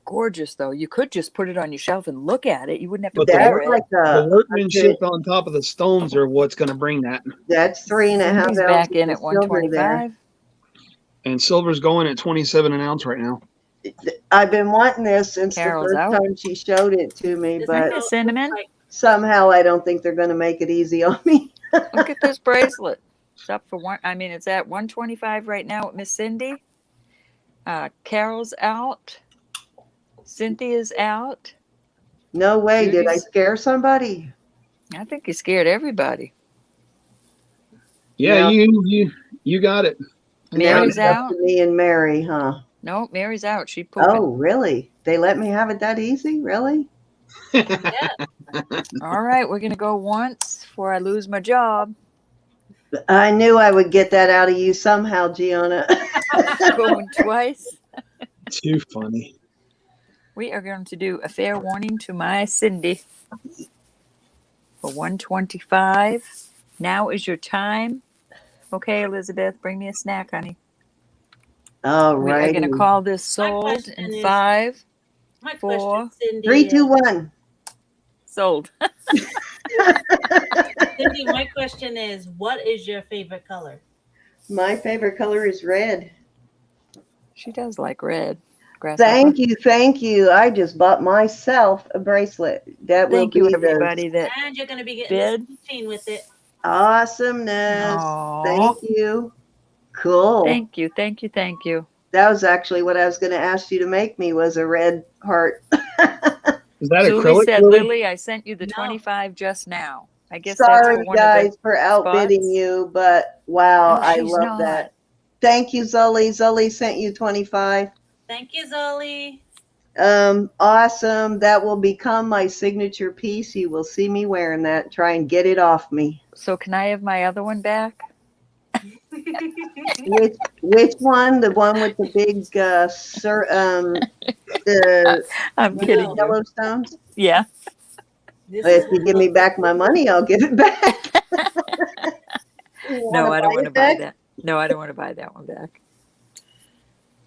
Speaker 4: Gorgeous, though. You could just put it on your shelf and look at it. You wouldn't have to
Speaker 2: But the
Speaker 4: wear
Speaker 1: That's
Speaker 4: it.
Speaker 1: like
Speaker 2: The
Speaker 1: a
Speaker 2: workmanship on top of the stones are what's going to bring that.
Speaker 1: that's 3.5
Speaker 4: Cindy's
Speaker 1: ounces
Speaker 4: back in
Speaker 1: of
Speaker 4: at
Speaker 1: silver there.
Speaker 4: 125.
Speaker 2: And silver's going at 27 an ounce right now.
Speaker 1: I've been wanting this since
Speaker 4: Carol's
Speaker 1: the first
Speaker 4: out.
Speaker 1: time she showed it to me,
Speaker 3: This
Speaker 1: but
Speaker 3: is
Speaker 4: Cinnamon.
Speaker 1: somehow I don't think they're going to make it easy on me.
Speaker 4: Look at this bracelet. It's up for one. I mean, it's at 125 right now with Miss Cindy. Carol's out. Cynthia's out.
Speaker 1: No way. Did I
Speaker 4: Judy's-
Speaker 1: scare somebody?
Speaker 4: I think you scared everybody.
Speaker 2: Yeah,
Speaker 1: No.
Speaker 2: you got it.
Speaker 1: Now
Speaker 4: Mary's
Speaker 1: it's up
Speaker 4: out.
Speaker 1: to me and Mary, huh?
Speaker 4: No, Mary's out. She pooping.
Speaker 1: Oh, really? They let me have it that easy? Really?
Speaker 4: All right, we're gonna go once before I lose my job.
Speaker 1: I knew I would get that out of you somehow, Geanna.
Speaker 4: Going twice.
Speaker 2: Too funny.
Speaker 4: We are going to do a fair warning to my Cindy for 125. Now is your time. Okay, Elizabeth, bring me a snack, honey.
Speaker 1: All
Speaker 4: We are
Speaker 1: right.
Speaker 4: going to call this sold
Speaker 3: question
Speaker 4: in
Speaker 3: is-
Speaker 4: 5.
Speaker 3: My
Speaker 4: 4,
Speaker 3: question, Cindy.
Speaker 1: 3, 2, 1.
Speaker 4: Sold.
Speaker 3: Cindy, my question is, what is your favorite color?
Speaker 1: My favorite color is red.
Speaker 4: She does like red. Grasshopper.
Speaker 1: Thank you. I just bought myself a bracelet. That will
Speaker 4: Thank
Speaker 1: be
Speaker 4: you,
Speaker 1: the
Speaker 4: everybody. That
Speaker 3: And you're going to be getting
Speaker 4: Bid.
Speaker 3: this machine with it.
Speaker 1: awesomeness.
Speaker 4: Aw.
Speaker 1: Thank you. Cool.
Speaker 4: Thank you, thank you, thank you.
Speaker 1: That was actually what I was going to ask you to make me was a red heart.
Speaker 2: Is that
Speaker 4: Julie
Speaker 2: acrylic?
Speaker 4: said,
Speaker 2: Lily?
Speaker 4: Lily, I sent you the
Speaker 3: No.
Speaker 4: 25 just now. I guess that's
Speaker 1: Sorry,
Speaker 4: for one
Speaker 1: guys,
Speaker 4: of
Speaker 1: for outbidding
Speaker 4: spots.
Speaker 1: you, but wow,
Speaker 4: No,
Speaker 1: I
Speaker 4: she's
Speaker 1: love
Speaker 4: not.
Speaker 1: that. Thank you, Zully. Zully sent you 25.
Speaker 3: Thank you, Zoe.
Speaker 1: Awesome. That will become my signature piece. You will see me wearing that. Try and get it off me.
Speaker 4: So can I have my other one back?
Speaker 1: Which one? The one with the big the
Speaker 4: I'm
Speaker 3: Wow.
Speaker 4: kidding you.
Speaker 1: Yellowstones?
Speaker 4: Yeah.
Speaker 3: This
Speaker 1: If
Speaker 3: is
Speaker 1: you give me back my money, I'll give it back. You
Speaker 4: No,
Speaker 1: wanna
Speaker 4: I don't
Speaker 1: buy
Speaker 4: want
Speaker 1: it
Speaker 4: to buy
Speaker 1: back?
Speaker 4: that. No, I don't want to buy that one back.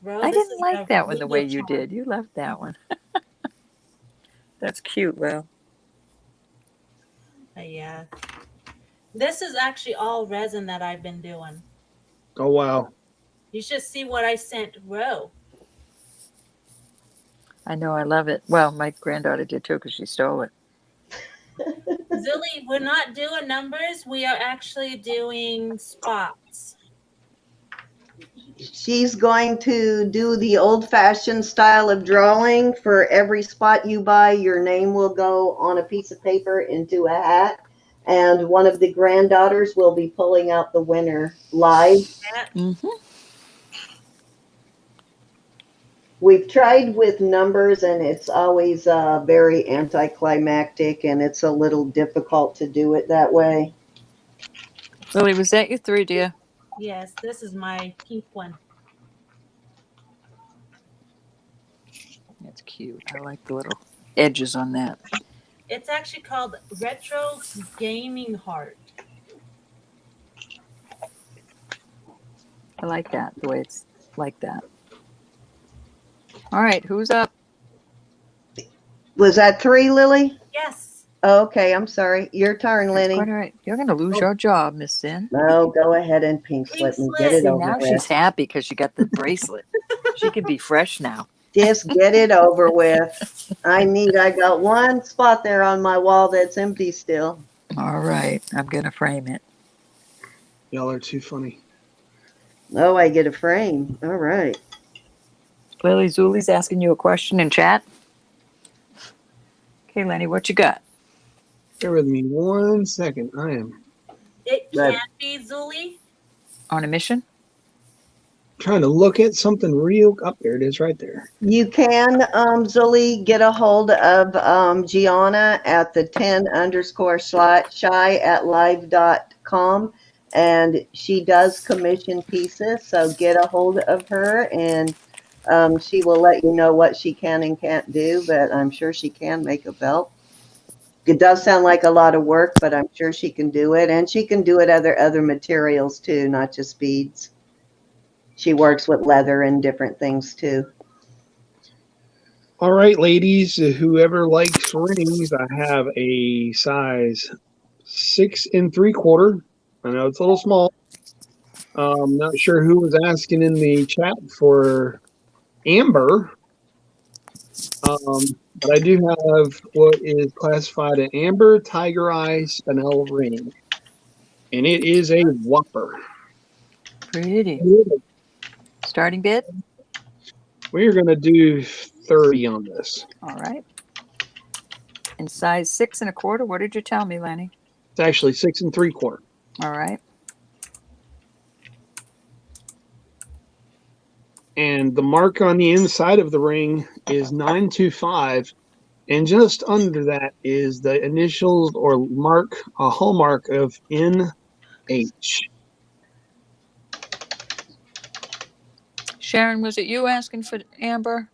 Speaker 3: Bro,
Speaker 4: I
Speaker 3: this
Speaker 4: didn't
Speaker 3: is
Speaker 4: like
Speaker 3: a
Speaker 4: that one the way
Speaker 3: video
Speaker 4: you
Speaker 3: charm.
Speaker 4: did. You loved that one. That's cute, Will.
Speaker 3: Yeah. This is actually all resin that I've been doing.
Speaker 2: Oh, wow.
Speaker 3: You should see what I sent Ro.
Speaker 4: I know, I love it. Well, my granddaughter did too because she stole it.
Speaker 3: Zuli, we're not doing numbers. We are actually doing spots.
Speaker 1: She's going to do the old-fashioned style of drawing. For every spot you buy, your name will go on a piece of paper into a hat, and one of the granddaughters will be pulling out the winner live.
Speaker 4: Mm-hmm.
Speaker 1: We've tried with numbers, and it's always very anticlimactic, and it's a little difficult to do it that way.
Speaker 4: Lily, was that your 3, dear?
Speaker 3: Yes, this is my pink one.
Speaker 4: That's cute. I like the little edges on that.
Speaker 3: It's actually called Retro Gaming Heart.
Speaker 4: I like that, the way it's like that. All right, who's up?
Speaker 1: Was that 3, Lily?
Speaker 3: Yes.
Speaker 1: Okay, I'm sorry. Your turn,
Speaker 4: That's
Speaker 1: Lenny.
Speaker 4: quite all right. You're going to lose your job, Miss Sin.
Speaker 1: No, go ahead and pink slip me. Get it
Speaker 4: See,
Speaker 1: over
Speaker 4: now
Speaker 1: with.
Speaker 4: she's happy because she got the bracelet. She can be fresh now.
Speaker 1: Just get it over with. I got one spot there on my wall that's empty still.
Speaker 4: All right, I'm going to frame it.
Speaker 2: Y'all are too funny.
Speaker 1: Oh, I get a frame. All right.
Speaker 4: Lily Zuli's asking you a question in chat. Okay, Lenny, what you got?
Speaker 2: Bear with me 1 second. I am
Speaker 3: It
Speaker 1: Right.
Speaker 3: can be Zuli.
Speaker 4: On a mission?
Speaker 2: trying to look at something real. Up there it is, right there.
Speaker 1: You can, Zuli, get a hold of Geanna at the 10_shy@live.com, and she does commission pieces, so get a hold of her, and she will let you know what she can and can't do, but I'm sure she can make a belt. It does sound like a lot of work, but I'm sure she can do it, and she can do it other materials too, not just beads. She works with leather and different things too.
Speaker 2: All right, ladies, whoever likes rings, I have a size 6 3/4. I know it's a little small. Not sure who was asking in the chat for amber, but I do have what is classified an amber tiger eye spinel ring, and it is a whopper.
Speaker 4: Pretty. Starting bid?
Speaker 2: We're going to do 30 on this.
Speaker 4: All right. And size 6 1/4. What did you tell me, Lenny?
Speaker 2: It's actually 6 3/4.
Speaker 4: All right.
Speaker 2: And the mark on the inside of the ring is 925, and just under that is the initials or mark, a hallmark of NH.
Speaker 4: Sharon, was it you asking for amber?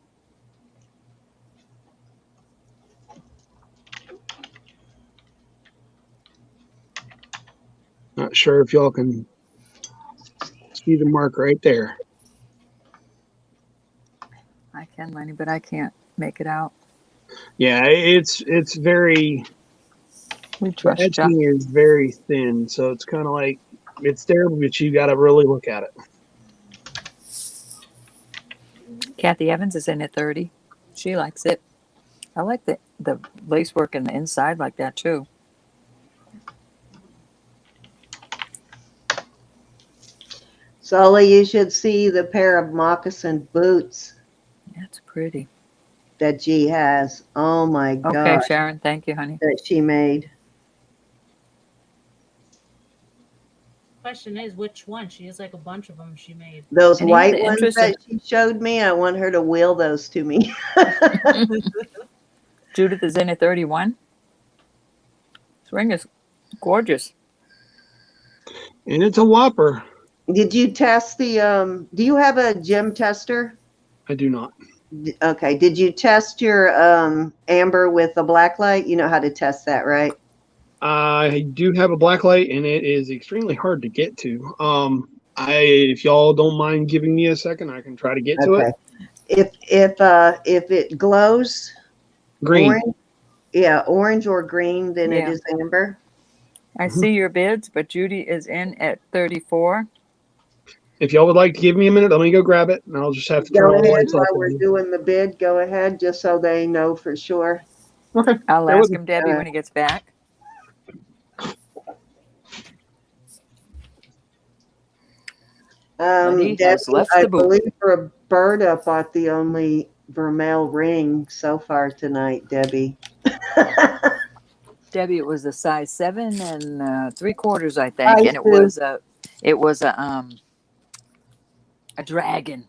Speaker 2: Not sure if y'all can see the mark right there.
Speaker 4: I can, Lenny, but I can't make it out.
Speaker 2: Yeah, it's very,
Speaker 4: We
Speaker 2: the
Speaker 4: trust you.
Speaker 2: etching is very thin, so it's kind of like, it's there, but you got to really look at it.
Speaker 4: Kathy Evans is in at 30. She likes it. I like the lace work in the inside like that too.
Speaker 1: Sully, you should see the pair of moccasin boots
Speaker 4: That's pretty.
Speaker 1: that G has. Oh my
Speaker 4: Okay,
Speaker 1: God,
Speaker 4: Sharon. Thank you, honey.
Speaker 1: that she made.
Speaker 3: Question is, which one? She has like a bunch of them she made.
Speaker 1: Those
Speaker 4: Any
Speaker 1: white
Speaker 4: other
Speaker 1: ones
Speaker 4: interest
Speaker 1: that she showed me, I want her to wheel those to me.
Speaker 4: Judith is in at 31. This ring is gorgeous.
Speaker 2: And it's a whopper.
Speaker 1: Did you test the, do you have a gem tester?
Speaker 2: I do not.
Speaker 1: Okay, did you test your amber with the black light? You know how to test that, right?
Speaker 2: I do have a black light, and it is extremely hard to get to. If y'all don't mind giving me a second, I can try to get to
Speaker 1: Okay.
Speaker 2: it.
Speaker 1: If it glows
Speaker 2: Green.
Speaker 1: orange or green, then it
Speaker 4: Yeah.
Speaker 1: is amber.
Speaker 4: I see your bids, but Judy is in at 34.
Speaker 2: if y'all would like to give me a minute, let me go grab it, and I'll just have to turn
Speaker 1: Go
Speaker 2: all the
Speaker 1: ahead
Speaker 2: lights off.
Speaker 1: while we're doing the bid. Go ahead, just so they know for sure.
Speaker 2: Okay.
Speaker 4: I'll
Speaker 2: Bear
Speaker 4: ask
Speaker 2: with me.
Speaker 4: him, Debbie, when he gets back. Lenny has
Speaker 1: Debbie,
Speaker 4: left
Speaker 1: I
Speaker 4: the booth.
Speaker 1: believe Roberta bought the only vermeil ring so far tonight, Debbie.
Speaker 4: Debbie, it was a size 7 and 3/4, I think,
Speaker 1: Hi,
Speaker 4: and
Speaker 1: Sue.
Speaker 4: it was a dragon.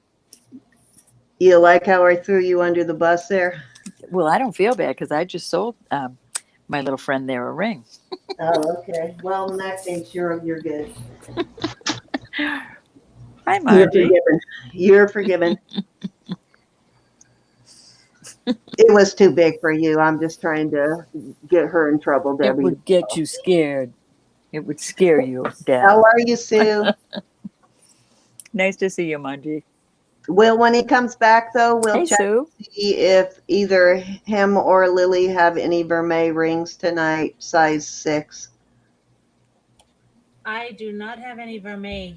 Speaker 1: You like how I threw you under the bus there?
Speaker 4: Well, I don't feel bad because I just sold my little friend there a ring.
Speaker 1: Oh, okay. Well, in that case, you're good.
Speaker 4: Hi,
Speaker 1: You're
Speaker 4: Margie.
Speaker 1: forgiven. You're forgiven. It was too big for you. I'm just trying to get her in trouble,
Speaker 4: It
Speaker 1: Debbie.
Speaker 4: would get you scared. It would scare you, Dad.
Speaker 1: How are you, Sue?
Speaker 4: Nice to see you, Margie.
Speaker 1: Will, when he comes back, though, we'll
Speaker 4: Hey,
Speaker 1: check
Speaker 4: Sue.
Speaker 1: to see if either him or Lily have any vermeil rings tonight, size 6.
Speaker 3: I do not have any vermeil.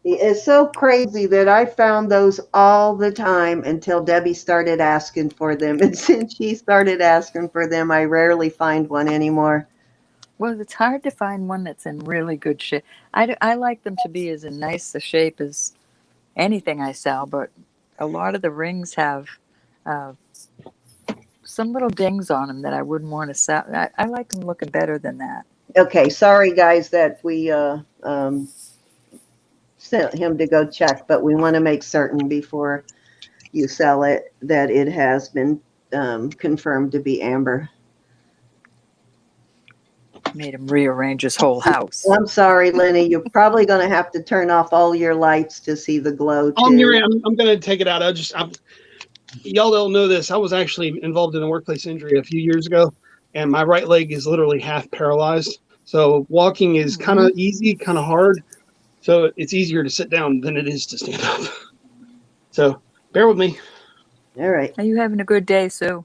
Speaker 1: It's so crazy that I found those all the time until Debbie started asking for them. And since she started asking for them, I rarely find one anymore.
Speaker 4: Well, it's hard to find one that's in really good shape. I like them to be as in nice a shape as anything I sell, but a lot of the rings have some little dings on them that I wouldn't want to sell. I like them looking better than that.
Speaker 1: Okay, sorry, guys, that we sent him to go check, but we want to make certain before you sell it that it has been confirmed to be amber.
Speaker 4: Made him rearrange his whole house.
Speaker 1: I'm sorry, Lenny. You're probably going to have to turn off all your lights to see the glow, too.
Speaker 2: I'm going to take it out. Y'all don't know this. I was actually involved in a workplace injury a few years ago, and my right leg is literally half paralyzed. So walking is kind of easy, kind of hard. So it's easier to sit down than it is to stand up. So bear with me.
Speaker 1: All right.
Speaker 4: Are you having a good day, Sue?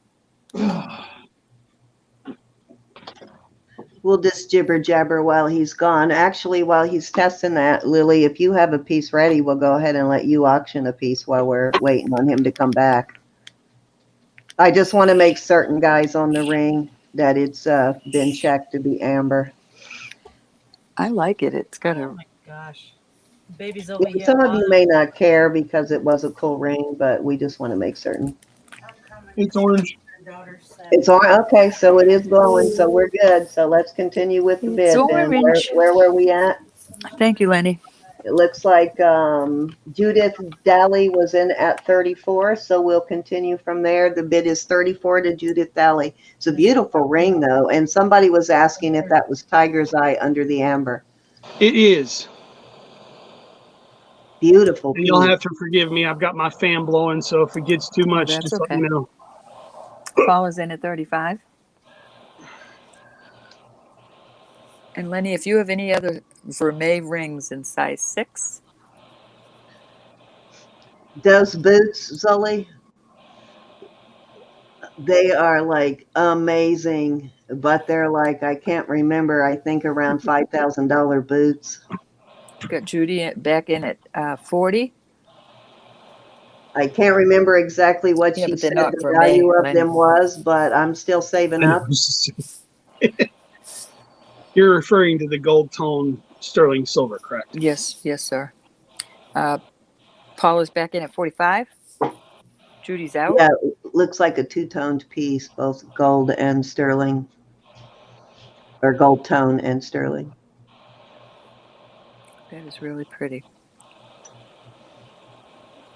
Speaker 1: We'll just jibber jabber while he's gone. Actually, while he's testing that, Lily, if you have a piece ready, we'll go ahead and let you auction a piece while we're waiting on him to come back. I just want to make certain, guys, on the ring that it's been checked to be amber.
Speaker 4: I like it. It's got
Speaker 3: Oh
Speaker 4: a
Speaker 3: my gosh. Baby's over here.
Speaker 1: Some of you may not care because it was a cool ring, but we just want to make certain.
Speaker 2: It's orange.
Speaker 1: It's on. Okay, so it is glowing, so we're good. So let's continue with the bid then.
Speaker 4: orange.
Speaker 1: Where were we at?
Speaker 4: Thank you, Lenny.
Speaker 1: It looks like Judith Daly was in at 34, so we'll continue from there. The bid is 34 to Judith Daly. It's a beautiful ring, though, and somebody was asking if that was Tiger's Eye under the amber.
Speaker 2: It is.
Speaker 1: Beautiful
Speaker 2: And you'll
Speaker 1: piece.
Speaker 2: have to forgive me. I've got my fan blowing, so if it gets too much,
Speaker 4: that's
Speaker 2: just
Speaker 4: okay.
Speaker 2: let me know.
Speaker 4: Paul is in at 35. And Lenny, if you have any other vermeil rings in size 6.
Speaker 1: Those boots, Zully, they are like amazing, but they're like, I can't remember, I think around $5,000 boots.
Speaker 4: Got Judy back in at 40.
Speaker 1: I can't remember exactly what
Speaker 4: Yeah,
Speaker 1: she
Speaker 4: but they're
Speaker 1: said
Speaker 4: not
Speaker 1: the
Speaker 4: for
Speaker 1: value
Speaker 4: me,
Speaker 1: of
Speaker 4: Lenny.
Speaker 1: them was, but I'm still saving up.
Speaker 2: You're referring to the gold tone sterling silver, correct?
Speaker 4: Yes, sir. Paul is back in at 45. Judy's out.
Speaker 1: Yeah, it looks like a two-toned piece, both gold and sterling, or gold tone and sterling.
Speaker 4: That is really pretty.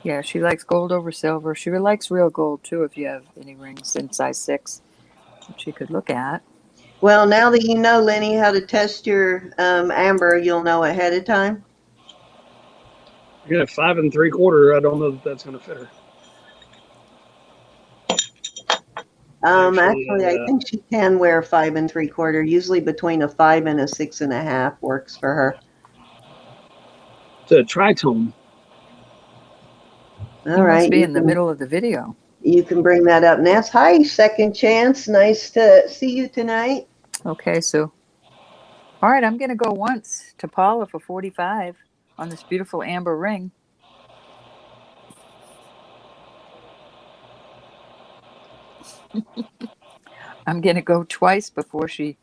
Speaker 4: Yeah, she likes gold over silver. She likes real gold too. If you have any rings in size 6, that she could look at.
Speaker 1: Well, now that you know, Lenny, how to test your amber, you'll know ahead of time.
Speaker 2: I got a 5 3/4. I don't know that that's going to fit her.
Speaker 1: Actually, I think she can wear 5 3/4. Usually between a 5 and a 6.5 works for her.
Speaker 2: It's a tritone.
Speaker 1: All right.
Speaker 4: Must be in the middle of the video.
Speaker 1: You can bring that up next. Hi, Second Chance. Nice to see you tonight.
Speaker 4: Okay, Sue. All right, I'm going to go once to Paula for 45 on this beautiful amber ring. I'm going to go twice before she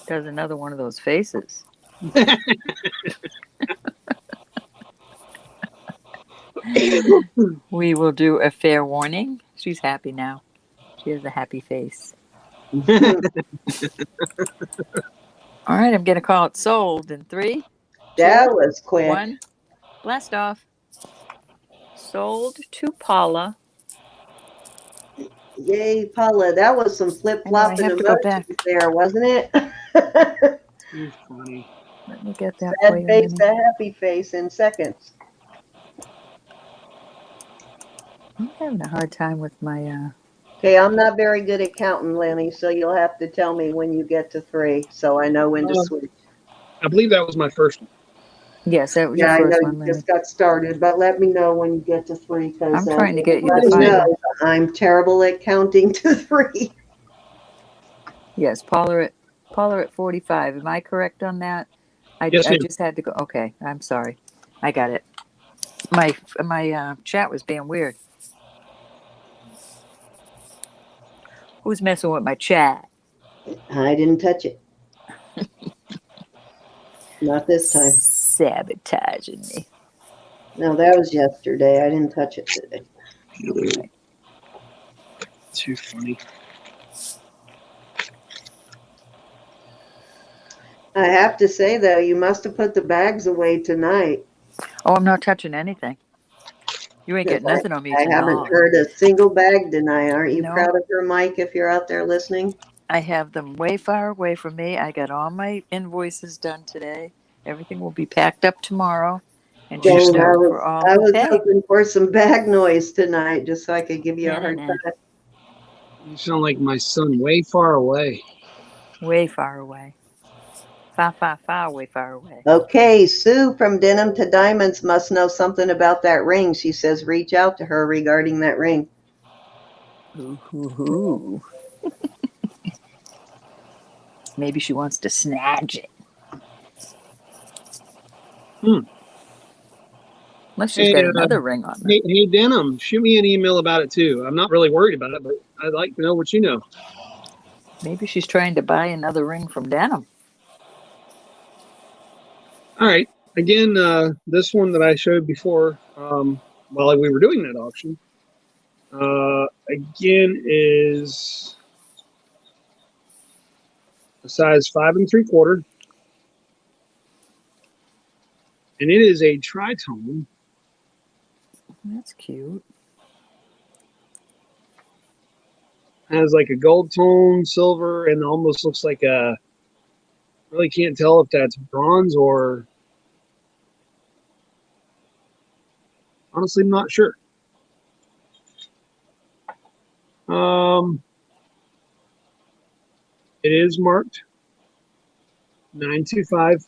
Speaker 4: does another one of those faces. We will do a fair warning. She's happy now. She has a happy face. All right, I'm going to call it sold in 3, 2,
Speaker 1: That was quick.
Speaker 4: 1. Blast off. Sold to Paula.
Speaker 1: Yay, Paula. That was some flip-flopping
Speaker 4: have to go back.
Speaker 1: emojis there, wasn't it?
Speaker 2: You're funny.
Speaker 4: Let me get that for
Speaker 1: Sad
Speaker 4: you.
Speaker 1: face
Speaker 4: Lenny.
Speaker 1: to happy face in seconds.
Speaker 4: I'm having a hard time with my.
Speaker 1: Okay, I'm not very good at counting, Lenny, so you'll have to tell me when you get to 3 so I know when to switch.
Speaker 2: I believe that was my first one.
Speaker 4: Yes, that was
Speaker 1: Yeah, I
Speaker 4: your
Speaker 1: know
Speaker 4: first
Speaker 1: you
Speaker 4: one, Lenny.
Speaker 1: just got started, but let me know when you get to 3 because
Speaker 4: I'm trying to get you the
Speaker 1: everybody
Speaker 4: final.
Speaker 1: knows I'm terrible at counting to 3.
Speaker 4: Yes, Paula at 45. Am I correct on that?
Speaker 2: Yes,
Speaker 4: I
Speaker 2: ma'am.
Speaker 4: just had to go. Okay, I'm sorry. I got it. My chat was being weird. Who's messing with my chat?
Speaker 1: I didn't touch it. Not this time.
Speaker 4: Sabotaging me.
Speaker 1: No, that was yesterday. I didn't touch it today.
Speaker 4: Right.
Speaker 2: Too funny.
Speaker 1: I have to say, though, you must have put the bags away tonight.
Speaker 4: Oh, I'm not touching anything. You ain't getting nothing on me
Speaker 1: I
Speaker 4: tonight.
Speaker 1: haven't heard a single bag tonight. Aren't you
Speaker 4: No.
Speaker 1: proud of your Mike if you're out there listening?
Speaker 4: I have them way far away from me. I got all my invoices done today. Everything will be packed up tomorrow and
Speaker 1: Dang,
Speaker 4: shipped
Speaker 1: I
Speaker 4: out
Speaker 1: was,
Speaker 4: for all
Speaker 1: I
Speaker 4: to
Speaker 1: was
Speaker 4: pay.
Speaker 1: hoping for some bag noise tonight just so I could give you a hard
Speaker 4: Nah.
Speaker 1: time.
Speaker 2: You sound like my son way far away.
Speaker 4: Way far away. Far, way far away.
Speaker 1: Okay, Sue from Denim to Diamonds must know something about that ring. She says reach out to her regarding that ring.
Speaker 4: Ooh. Maybe she wants to snatch it. Unless she's got another ring on her.
Speaker 2: Hey, Denim, shoot me an email about it too. I'm not really worried about it, but I'd like to know what you know.
Speaker 4: Maybe she's trying to buy another ring from Denim.
Speaker 2: All right. Again, this one that I showed before while we were doing that auction, again is a size 5 3/4, and it is a tritone.
Speaker 4: That's cute.
Speaker 2: Has like a gold tone, silver, and almost looks like a. Really can't tell if that's bronze or. Honestly, I'm not sure. It is marked 925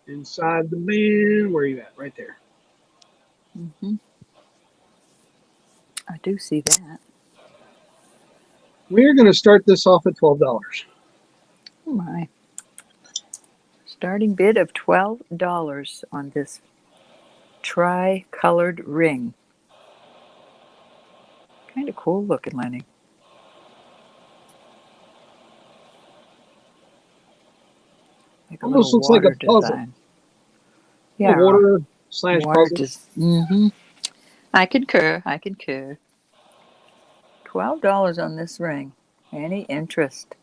Speaker 2: inside the band. Where are you at? Right there.
Speaker 4: Mm-hmm. I do see that.
Speaker 2: We're going to start this off at $12.
Speaker 4: Oh my. Starting bid of $12 on this tri-colored ring. Kind of cool looking, Lenny. Like
Speaker 2: Almost looks like a puzzle.
Speaker 4: Design. Yeah.
Speaker 2: Water / puzzle.
Speaker 4: Mm-hmm. I concur. $12 on this ring. Any interest?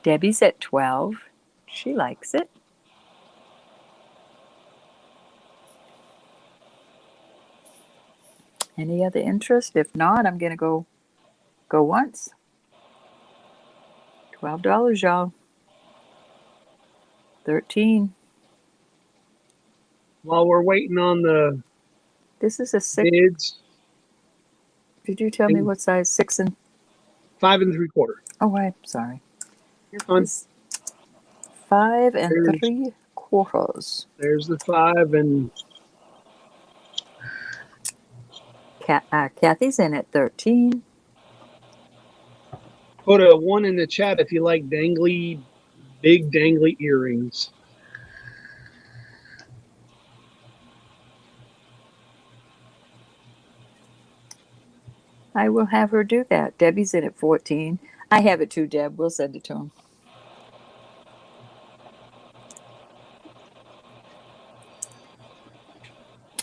Speaker 4: Debbie's at 12. She likes it. Any other interest? If not, I'm gonna go once. $12, y'all. 13.
Speaker 2: While we're waiting on the
Speaker 4: This is a 6.
Speaker 2: bids,
Speaker 4: Did you tell me what size? 6 and
Speaker 2: 5 3/4.
Speaker 4: Oh, I'm sorry.
Speaker 2: You're fine.
Speaker 4: It's 5 3/4.
Speaker 2: There's the 5 and
Speaker 4: Kathy's in at 13.
Speaker 2: Put a 1 in the chat if you like big dangly earrings.
Speaker 4: I will have her do that. Debbie's in at 14. I have it too, Deb. We'll send it to him.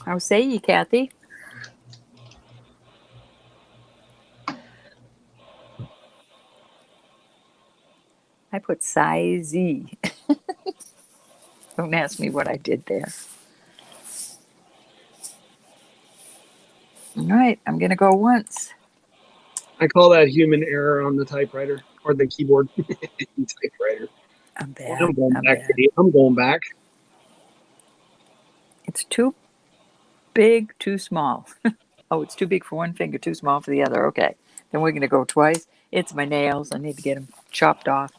Speaker 4: How say you, Kathy? I put size Z. Don't ask me what I did there. All right, I'm going to go once.
Speaker 2: I call that human error on the typewriter or the keyboard. Typewriter.
Speaker 4: I'm bad.
Speaker 2: I'm going back.
Speaker 4: bad.
Speaker 2: I'm going back.
Speaker 4: It's too big, too small. Oh, it's too big for one finger, too small for the other. Okay, then we're going to go twice. It's my nails. I need to get them chopped off.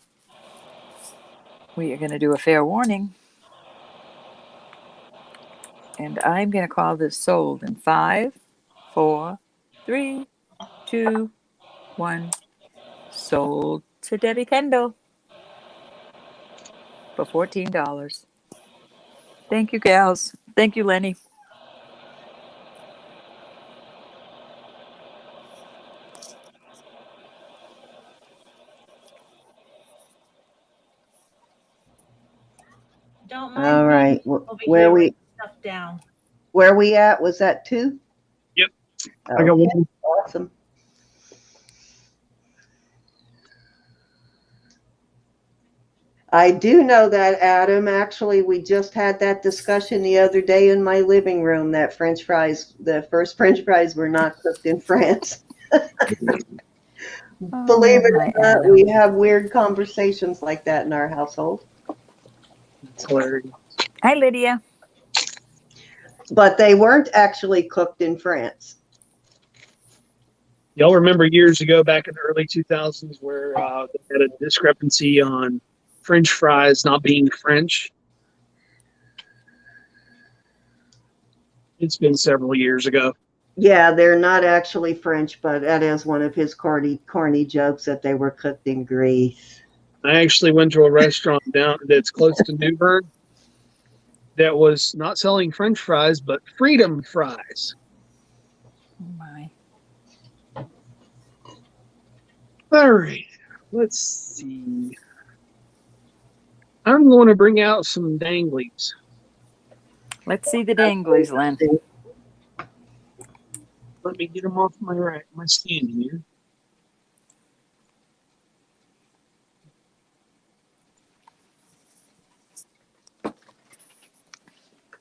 Speaker 4: We are going to do a fair warning. And I'm going to call this sold in 5, 4, 3, 2, 1. Sold to Debbie Kendall for $14. Thank you, gals. Thank you, Lenny.
Speaker 3: Don't mind
Speaker 1: All
Speaker 3: me
Speaker 1: right.
Speaker 3: over
Speaker 1: Where
Speaker 3: here
Speaker 1: we
Speaker 3: writing stuff down.
Speaker 1: where we at? Was that 2?
Speaker 2: Yep.
Speaker 1: Okay,
Speaker 2: I got one.
Speaker 1: awesome. I do know that, Adam. Actually, we just had that discussion the other day in my living room that French fries, the first French fries, were not cooked in France. Believe it or not,
Speaker 4: Adam.
Speaker 1: we have weird conversations like that in our household.
Speaker 2: It's hilarious.
Speaker 4: Hi, Lydia.
Speaker 1: But they weren't actually cooked in France.
Speaker 2: Y'all remember years ago, back in the early 2000s, where they had a discrepancy on French fries not being French? It's been several years ago.
Speaker 1: Yeah, they're not actually French, but that is one of his corny jokes that they were cooked in Greece.
Speaker 2: I actually went to a restaurant down that's close to Newbern that was not selling French fries, but freedom fries.
Speaker 4: Oh, my.
Speaker 2: All right, let's see. I'm going to bring out some danglies.
Speaker 4: Let's see the danglies, Len.
Speaker 2: Let me get them off my stand here.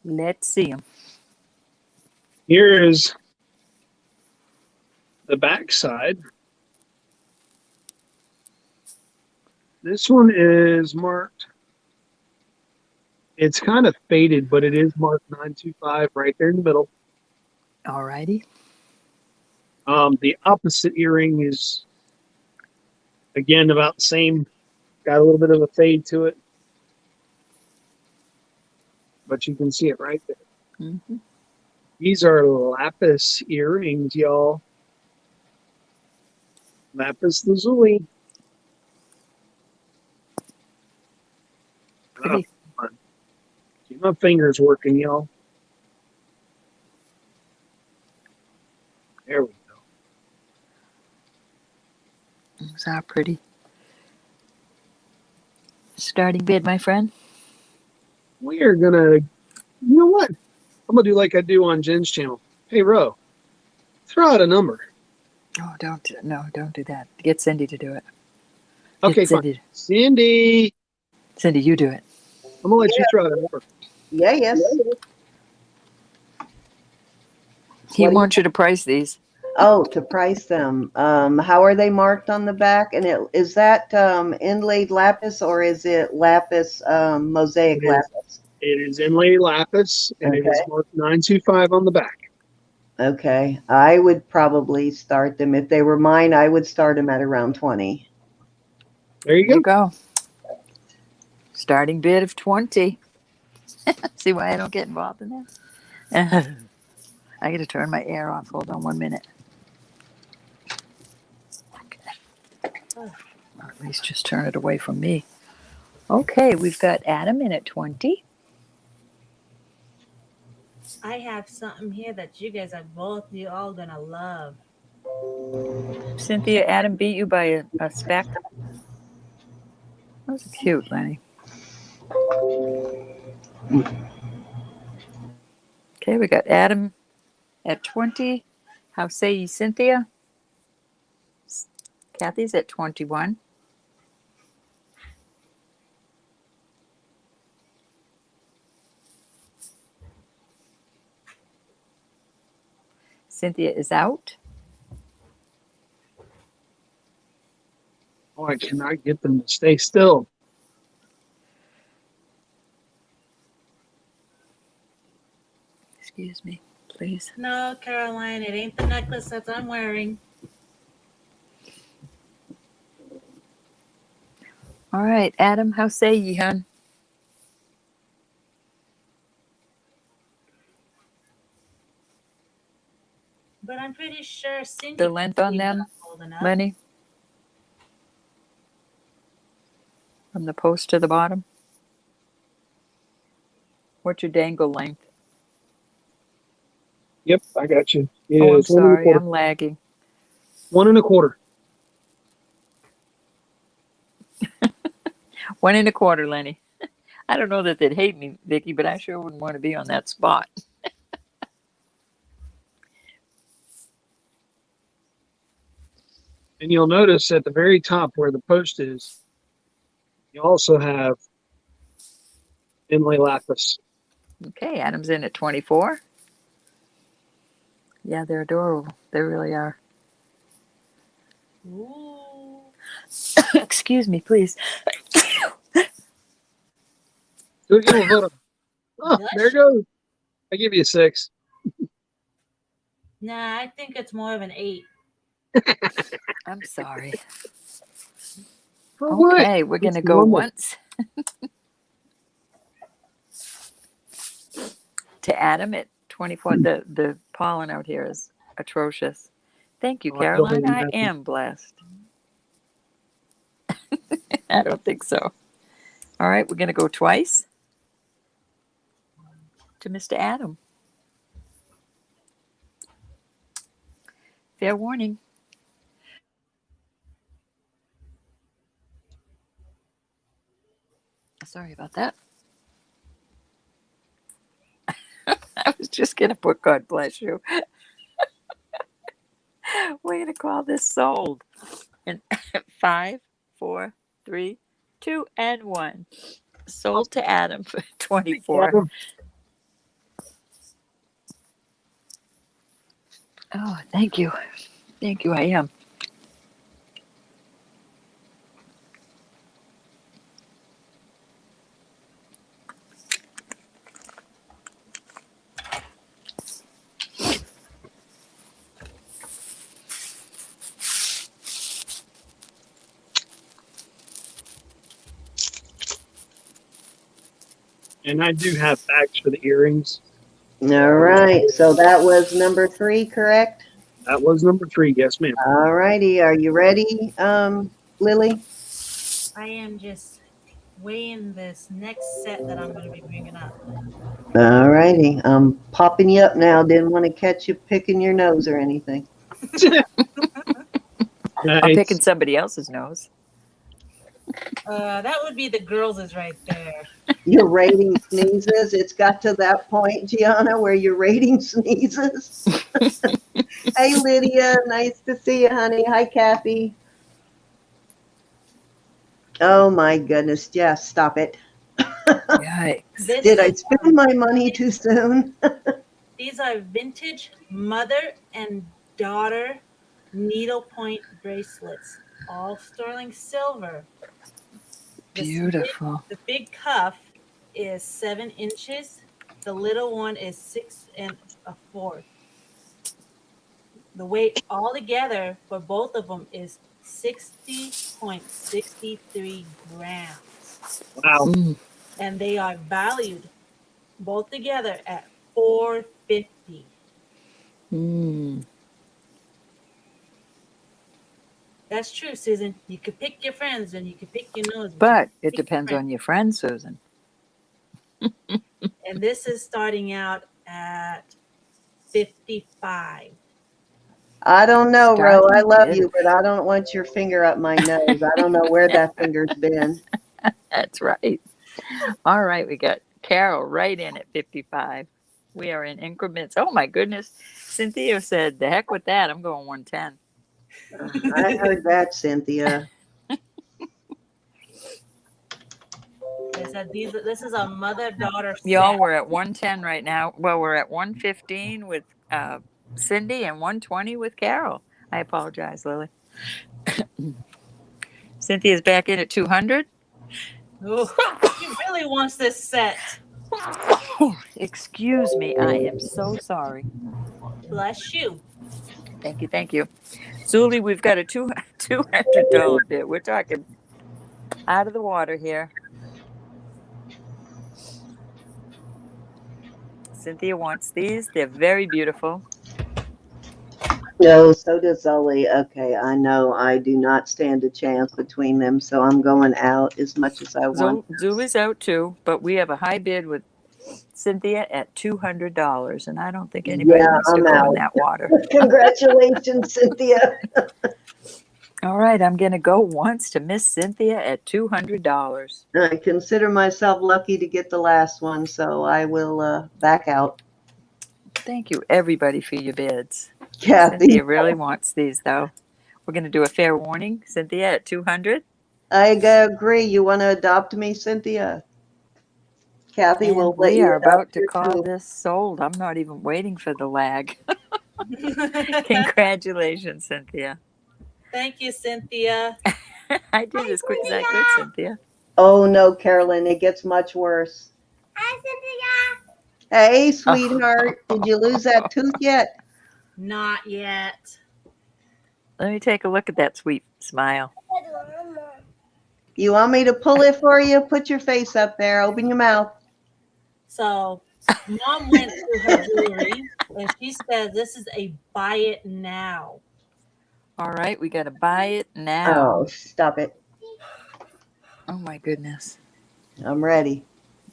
Speaker 4: Let's see them.
Speaker 2: Here is the back side. This one is marked. It's kind of faded, but it is marked 925 right there in the middle.
Speaker 4: All righty.
Speaker 2: The opposite earring is, again, about the same. Got a little bit of a fade to it. But you can see it right there.
Speaker 4: Mm-hmm.
Speaker 2: These are lapis earrings, y'all. Lapis lazuli.
Speaker 4: Pretty.
Speaker 2: Keep my fingers working, y'all. There we go.
Speaker 4: Those are pretty. Starting bid, my friend.
Speaker 2: We are gonna, you know what? I'm gonna do like I do on Jen's channel. Hey, Ro, throw out a number.
Speaker 4: Oh, don't do that. Get Cindy to do it.
Speaker 2: Okay,
Speaker 4: Cindy.
Speaker 2: fine. Cindy,
Speaker 4: Cindy, you do it.
Speaker 2: I'm gonna let you throw out a number.
Speaker 1: Yeah, yes.
Speaker 4: He
Speaker 1: What do you-
Speaker 4: wants you to price these.
Speaker 1: Oh, to price them. How are they marked on the back? And is that inlaid lapis or is it lapis mosaic
Speaker 2: It is.
Speaker 1: lapis?
Speaker 2: It is inlay lapis, and it is
Speaker 1: Okay.
Speaker 2: marked 925 on the back.
Speaker 1: Okay, I would probably start them. If they were mine, I would start them at around 20.
Speaker 2: There you
Speaker 4: There
Speaker 2: go.
Speaker 4: you go. Starting bid of 20. See why I don't get involved in this? I got to turn my air off. Hold on 1 minute. Okay. at least just turn it away from me. Okay, we've got Adam in at 20.
Speaker 3: I have something here that you guys are all gonna love.
Speaker 4: Cynthia, Adam beat you by a speck. Those are cute, Lenny. Okay, we got Adam at 20. How say ye, Cynthia? Kathy's at 21. Cynthia is out.
Speaker 2: Oh, I cannot get them to stay still.
Speaker 4: Excuse me, please.
Speaker 3: No, Caroline, it ain't the necklace that I'm wearing.
Speaker 4: All right, Adam, how say ye, hun?
Speaker 3: But I'm pretty sure Cindy.
Speaker 4: The length on them, Lenny? From the post to the bottom? What's your dangle length?
Speaker 2: Yep, I got you.
Speaker 4: Oh, I'm
Speaker 2: It's 1
Speaker 4: sorry,
Speaker 2: 1/4.
Speaker 4: I'm lagging.
Speaker 2: 1 1/4.
Speaker 4: 1 1/4, Lenny. I don't know that they'd hate me, Vicki, but I sure wouldn't want to be on that spot.
Speaker 2: And you'll notice at the very top where the post is, you also have inlay lapis.
Speaker 4: Okay, Adam's in at 24. Yeah, they're adorable. They really are.
Speaker 3: Ooh.
Speaker 4: Excuse me, please.
Speaker 2: Do it again, Roberta. Oh, there it goes. I give you a 6.
Speaker 3: Nah, I think it's more of an 8.
Speaker 4: I'm sorry.
Speaker 2: For what?
Speaker 4: Okay, we're going to
Speaker 2: It's
Speaker 4: go
Speaker 2: normal.
Speaker 4: once to Adam at 24. The pollen out here is atrocious. Thank you,
Speaker 2: Oh, I feel
Speaker 4: Caroline.
Speaker 2: very
Speaker 4: I
Speaker 2: happy.
Speaker 4: am blessed. I don't think so. All right, we're going to go twice to Mr. Adam. Fair warning. Sorry about that. I was just going to put God bless you. We're going to call this sold. And 5, 4, 3, 2, and 1. Sold to Adam for 24.
Speaker 2: Adam.
Speaker 4: Oh, thank you. Thank you. I am.
Speaker 2: And I do have bags for the earrings.
Speaker 1: All right. So that was number 3, correct?
Speaker 2: That was number 3. Yes, ma'am.
Speaker 1: All righty. Are you ready, Lily?
Speaker 3: I am just weighing this next set that I'm going to be bringing up.
Speaker 1: All righty. I'm popping you up now. Didn't want to catch you picking your nose or anything.
Speaker 4: I'm
Speaker 2: Nice.
Speaker 4: picking somebody else's nose.
Speaker 3: That would be the girls is right there.
Speaker 1: You're rating sneezes. It's got to that point, Geanna, where you're rating sneezes. Hey, Lydia. Nice to see you, honey. Hi, Kathy. Oh, my goodness. Yeah, stop it.
Speaker 4: Yikes.
Speaker 3: This
Speaker 1: Did I
Speaker 3: is,
Speaker 1: spend my money too soon?
Speaker 3: these are vintage mother and daughter needlepoint bracelets, all sterling silver.
Speaker 4: Beautiful.
Speaker 3: The big cuff is 7 inches. The little one is 6 1/4. The weight altogether for both of them is 60.63 grams.
Speaker 2: Wow.
Speaker 4: Mm.
Speaker 3: And they are valued both together at $450.
Speaker 4: Mm.
Speaker 3: That's true, Susan. You could pick your friends and you could pick your nose.
Speaker 4: But it depends on your friend, Susan.
Speaker 3: And this is starting out at 55.
Speaker 1: I don't know, Ro. I
Speaker 4: Starting
Speaker 1: love
Speaker 4: bid.
Speaker 1: you, but I don't want your finger up my nose. I don't know where that finger's been.
Speaker 4: That's right. All right, we got Carol right in at 55. We are in increments. Oh my goodness. Cynthia said, the heck with that. I'm going 110.
Speaker 1: I heard that, Cynthia.
Speaker 3: They said this is a mother-daughter set.
Speaker 4: Y'all, we're at 110 right now. Well, we're at 115 with Cindy and 120 with Carol. I apologize, Lily. Cynthia's back in at 200.
Speaker 3: Ooh, she really wants this set.
Speaker 4: Excuse me. I am so sorry.
Speaker 3: Bless you.
Speaker 4: Thank you. Thank you. Zuli, we've got a $200 bid. We're talking out of the water here. Cynthia wants these. They're very beautiful.
Speaker 1: No, so does Zoe. Okay, I know I do not stand a chance between them, so I'm going out as much as I want.
Speaker 4: Zuli's out too, but we have a high bid with Cynthia at $200, and I don't think anybody wants to
Speaker 1: I'm
Speaker 4: go
Speaker 1: out.
Speaker 4: in that water.
Speaker 1: Congratulations, Cynthia.
Speaker 4: All right, I'm going to go once to Miss Cynthia at $200.
Speaker 1: I consider myself lucky to get the last one, so I will back out.
Speaker 4: Thank you, everybody, for your bids.
Speaker 1: Kathy,
Speaker 4: Cynthia really wants these, though. We're going to do a fair warning. Cynthia at 200.
Speaker 1: I agree. You want to adopt me, Cynthia? Kathy
Speaker 4: And
Speaker 1: will let
Speaker 4: we
Speaker 1: you
Speaker 4: are about
Speaker 1: adopt
Speaker 4: to
Speaker 1: her
Speaker 4: call
Speaker 1: too.
Speaker 4: this sold. I'm not even waiting for the lag. Congratulations, Cynthia.
Speaker 3: Thank you, Cynthia.
Speaker 4: I did as quick as I could, Cynthia.
Speaker 1: Oh no, Carolyn, it gets much worse.
Speaker 6: Hi, Cynthia.
Speaker 1: Hey, sweetheart, did you lose that tooth yet?
Speaker 3: Not yet.
Speaker 4: Let me take a look at that sweet smile.
Speaker 1: You want me to pull it for you? Put your face up there. Open your mouth.
Speaker 3: So, Mom went to her jewelry and she says this is a buy it now.
Speaker 4: All right, we got to buy it now.
Speaker 1: Oh, stop it.
Speaker 4: Oh my goodness.
Speaker 1: I'm ready.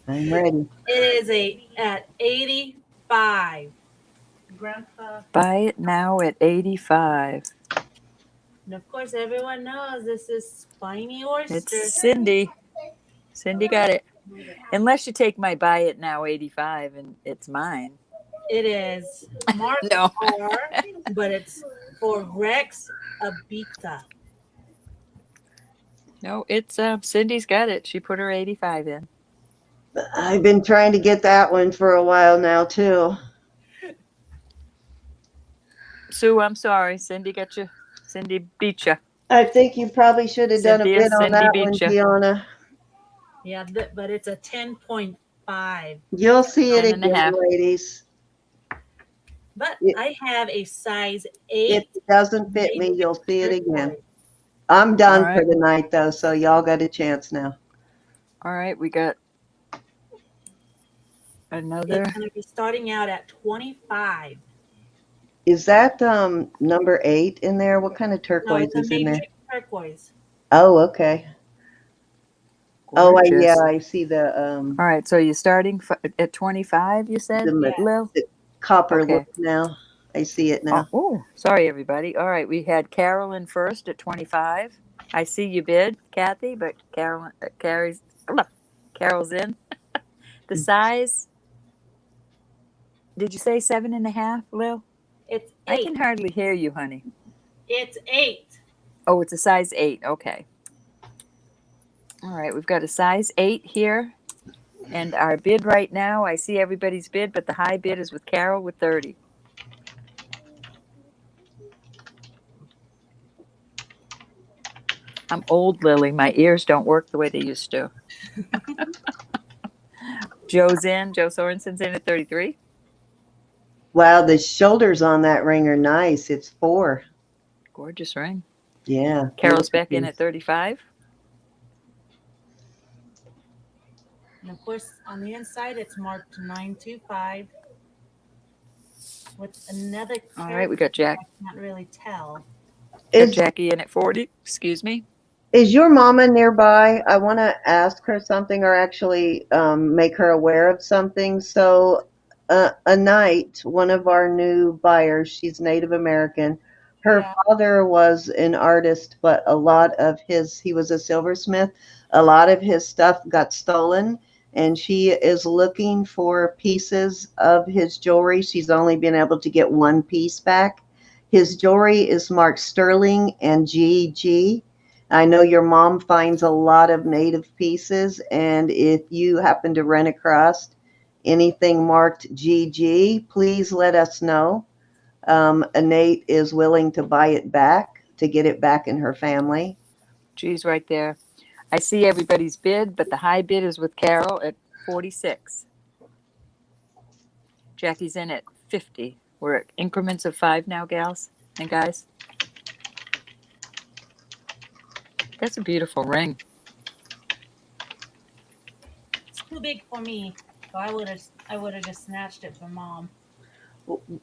Speaker 1: I'm ready.
Speaker 3: It is at 85. Grandpa.
Speaker 4: Buy it now at 85.
Speaker 3: And of course, everyone knows this is spiny oyster.
Speaker 4: It's Cindy. Cindy got it. Unless you take my buy it now 85 and it's mine.
Speaker 3: It is marked
Speaker 4: No.
Speaker 3: R, but it's for Rex Abita.
Speaker 4: No, it's Cindy's got it. She put her 85 in.
Speaker 1: I've been trying to get that one for a while now, too.
Speaker 4: Sue, I'm sorry. Cindy got you. Cindy beat you.
Speaker 1: I think you probably should have done a
Speaker 4: Cynthia,
Speaker 1: bit on
Speaker 4: Cindy
Speaker 1: that
Speaker 4: beat
Speaker 1: one,
Speaker 4: ya.
Speaker 1: Gianna.
Speaker 3: Yeah, but it's a 10.5.
Speaker 1: You'll see it
Speaker 4: 10 and a
Speaker 1: again,
Speaker 4: half.
Speaker 1: ladies.
Speaker 3: But
Speaker 1: It-
Speaker 3: I have a size
Speaker 1: If
Speaker 3: 8.
Speaker 1: it doesn't fit me, you'll see it again.
Speaker 3: turquoise.
Speaker 1: I'm done
Speaker 4: All right.
Speaker 1: for the night, though, so y'all got a chance now.
Speaker 4: All right, we got another.
Speaker 3: It's going to be starting out at 25.
Speaker 1: Is that number 8 in there? What kind of
Speaker 3: No,
Speaker 1: turquoise
Speaker 3: it's a
Speaker 1: is in there?
Speaker 3: matrix turquoise.
Speaker 1: Oh, okay. Oh,
Speaker 4: Gorgeous.
Speaker 1: yeah, I see the
Speaker 4: All right, so you're starting at 25, you said,
Speaker 1: The-
Speaker 4: Lil?
Speaker 1: copper
Speaker 4: Okay.
Speaker 1: look now. I see it now.
Speaker 4: Oh, sorry, everybody. All right, we had Carolyn first at 25. I see you bid, Kathy, but Carol's in. The size, did you say 7.5, Lil?
Speaker 3: It's
Speaker 4: I
Speaker 3: 8.
Speaker 4: can hardly hear you, honey.
Speaker 3: It's 8.
Speaker 4: Oh, it's a size 8. Okay. All right, we've got a size 8 here. And our bid right now, I see everybody's bid, but the high bid is with Carol with 30. I'm old, Lily. My ears don't work the way they used to. Joe's in. Joe Sorensen's in at 33.
Speaker 1: Wow, the shoulders on that ring are nice. It's 4.
Speaker 4: Gorgeous ring.
Speaker 1: Yeah.
Speaker 4: Carol's back in at 35.
Speaker 3: And of course, on the inside, it's marked 925. With another
Speaker 4: All right, we got Jack.
Speaker 3: I can't really tell.
Speaker 4: Got
Speaker 1: Is
Speaker 4: Jackie in at 40. Excuse me.
Speaker 1: is your mama nearby? I want to ask her something, or actually make her aware of something. So, a night, one of our new buyers, she's Native American. Her
Speaker 3: Yeah.
Speaker 1: father was an artist, but a lot of he was a silversmith. A lot of his stuff got stolen, and she is looking for pieces of his jewelry. She's only been able to get one piece back. His jewelry is marked sterling and GG. I know your mom finds a lot of native pieces, and if you happen to run across anything marked GG, please let us know. Annette is willing to buy it back to get it back in her family.
Speaker 4: She's right there. I see everybody's bid, but the high bid is with Carol at 46. Jackie's in at 50. We're at increments of 5 now, gals and guys. That's a beautiful ring.
Speaker 3: It's too big for me. So I would have just snatched it from mom.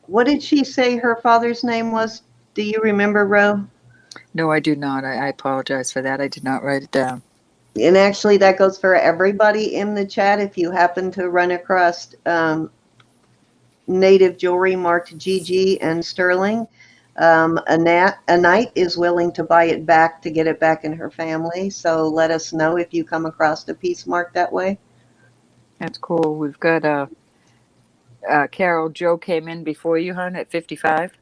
Speaker 1: What did she say her father's name was? Do you remember, Ro?
Speaker 4: No, I do not. I apologize for that. I did not write it down.
Speaker 1: And actually, that goes for everybody in the chat. If you happen to run across native jewelry marked GG and sterling, Annette is willing to buy it back to get it back in her family. So let us know if you come across a piece marked that way.
Speaker 4: That's cool. We've got Carol. Joe came in before you, hon, at 55.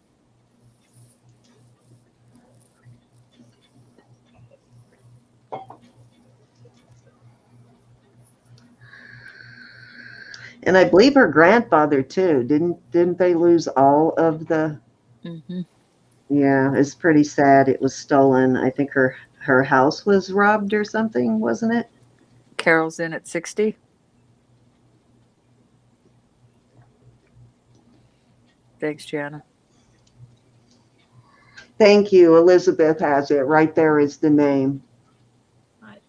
Speaker 1: And I believe her grandfather too. Didn't they lose all of the?
Speaker 4: Mm-hmm.
Speaker 1: Yeah, it's pretty sad. It was stolen. I think her house was robbed or something, wasn't it?
Speaker 4: Carol's in at 60. Thanks, Geanna.
Speaker 1: Thank you. Elizabeth has it. Right there is the name.
Speaker 3: Right.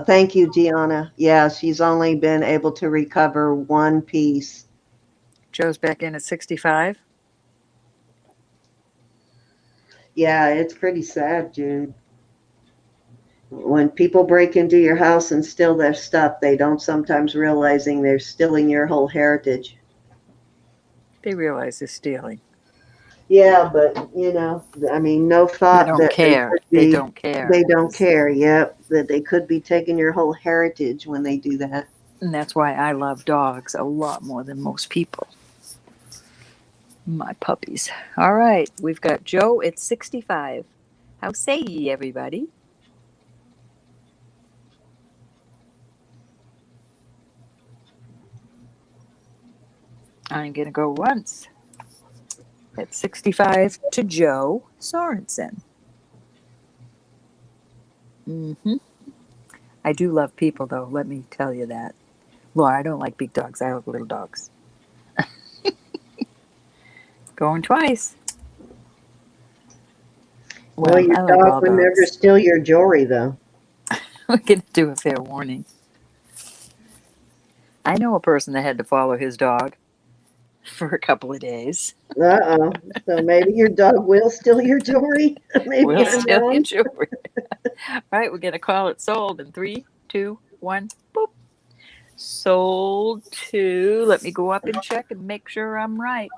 Speaker 1: Thank you, Geanna. Yeah, she's only been able to recover one piece.
Speaker 4: Joe's back in at 65.
Speaker 1: Yeah, it's pretty sad, Jude. When people break into your house and steal their stuff, they don't sometimes realizing they're stealing your whole heritage.
Speaker 4: They realize they're stealing.
Speaker 1: Yeah, but I mean, no
Speaker 4: They
Speaker 1: thought
Speaker 4: don't
Speaker 1: that
Speaker 4: care. They don't care.
Speaker 1: They don't care. Yep, that they could be taking your whole heritage when they do that.
Speaker 4: And that's why I love dogs a lot more than most people. My puppies. All right, we've got Joe at 65. How say ye, everybody? I'm going to go once. At 65 to Joe Sorensen. I do love people, though. Let me tell you that. Laura, I don't like big dogs. I like little dogs. Going twice.
Speaker 1: Well, your
Speaker 4: I like
Speaker 1: dog
Speaker 4: all
Speaker 1: would never
Speaker 4: dogs.
Speaker 1: steal your jewelry, though.
Speaker 4: We're going to do a fair warning. I know a person that had to follow his dog for a couple of days.
Speaker 1: Uh-oh. So maybe your dog will steal your jewelry. Maybe
Speaker 4: We'll
Speaker 3: Yeah.
Speaker 4: steal your
Speaker 1: wrong.
Speaker 4: jewelry. All right, we're going to call it sold in 3, 2, 1. Boop. Sold to, let me go up and check and make sure I'm right.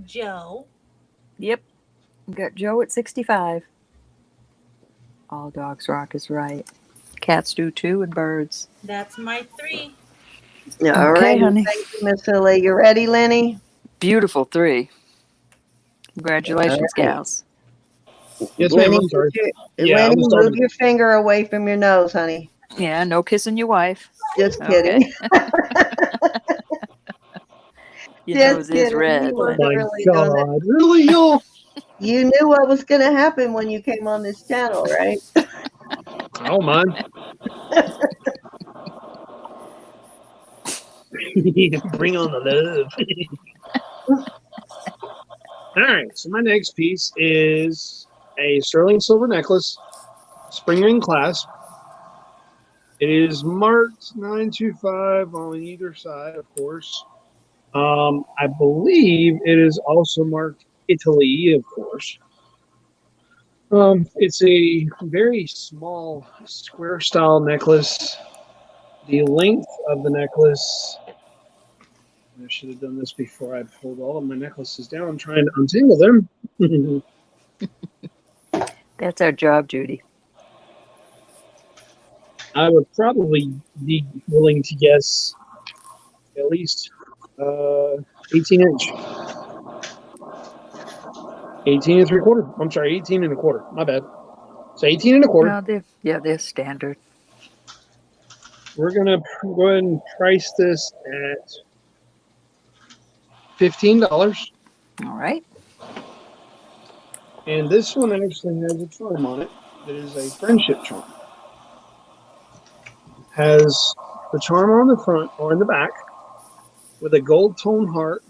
Speaker 3: Joe.
Speaker 4: Yep. We got Joe at 65. All dogs rock is right. Cats do too, and birds.
Speaker 3: That's my 3.
Speaker 1: All
Speaker 4: Okay,
Speaker 1: right,
Speaker 4: honey.
Speaker 1: thank you, Miss Lily. You ready, Lenny?
Speaker 4: Beautiful 3. Congratulations,
Speaker 1: All right.
Speaker 4: gals.
Speaker 2: Yes, ma'am.
Speaker 1: Lenny,
Speaker 2: I'm sorry.
Speaker 1: Lenny,
Speaker 2: I'm
Speaker 1: move your finger away from your nose, honey.
Speaker 4: Yeah, no kissing your wife.
Speaker 1: Just
Speaker 4: Okay.
Speaker 1: kidding.
Speaker 4: Your
Speaker 1: Just
Speaker 4: nose is
Speaker 1: kidding. He
Speaker 4: red,
Speaker 1: wasn't
Speaker 2: My
Speaker 4: Lenny.
Speaker 1: really doing it.
Speaker 2: God, really, y'all?
Speaker 1: You knew what was going to happen when you came on this channel, right?
Speaker 2: I don't mind. Bring on the love. All right, so my next piece is a sterling silver necklace, spring ring clasp. It is marked 925 on either side, of course. I believe it is also marked Italy, of course. It's a very small square style necklace. The length of the necklace, I should have done this before I pulled all of my necklaces down trying to untangle them.
Speaker 4: That's our job, Judy.
Speaker 2: I would probably be willing to guess at least 18 inch. 18 and 3/4. I'm sorry, 18 and a quarter. My bad. So 18 and a quarter.
Speaker 4: No, they're standard.
Speaker 2: We're going to go ahead and price this at $15.
Speaker 4: All right.
Speaker 2: And this one actually has a charm on it. It is a friendship charm. Has the charm on the front or in the back with a gold tone heart.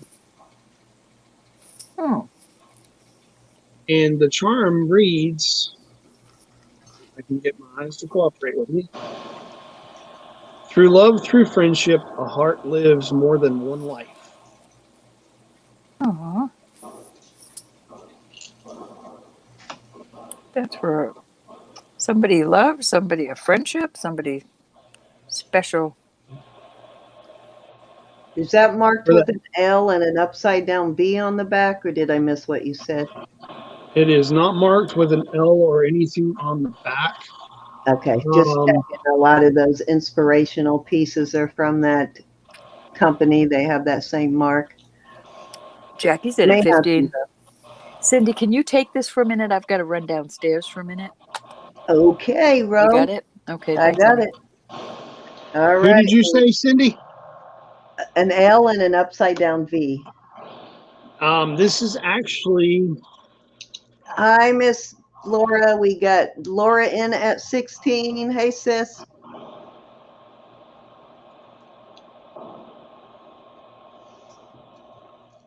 Speaker 4: Oh,
Speaker 2: And the charm reads, if I can get my eyes to cooperate with me. Through love, through friendship, a heart lives more than one life.
Speaker 4: aw. That's for somebody you love, somebody a friendship, somebody special.
Speaker 1: Is that marked
Speaker 2: For
Speaker 1: with
Speaker 2: that-
Speaker 1: an L and an upside down V on the back, or did I miss what you said?
Speaker 2: It is not marked with an L or anything on the back.
Speaker 1: Okay, just
Speaker 2: Um,
Speaker 1: checking. A lot of those inspirational pieces are from that company. They have that same mark.
Speaker 4: Jackie's in
Speaker 1: May
Speaker 4: at
Speaker 1: not be
Speaker 4: 15. Cindy, can you take this for a minute? I've got to run downstairs for a minute.
Speaker 1: though. Okay, Ro.
Speaker 4: You got it? Okay,
Speaker 1: I
Speaker 4: thanks,
Speaker 1: got
Speaker 4: honey.
Speaker 1: it. All
Speaker 2: Who
Speaker 1: right.
Speaker 2: did you say, Cindy?
Speaker 1: An L and an upside down V.
Speaker 2: This is actually,
Speaker 1: Hi, Miss Laura. We got Laura in at 16. Hey, sis.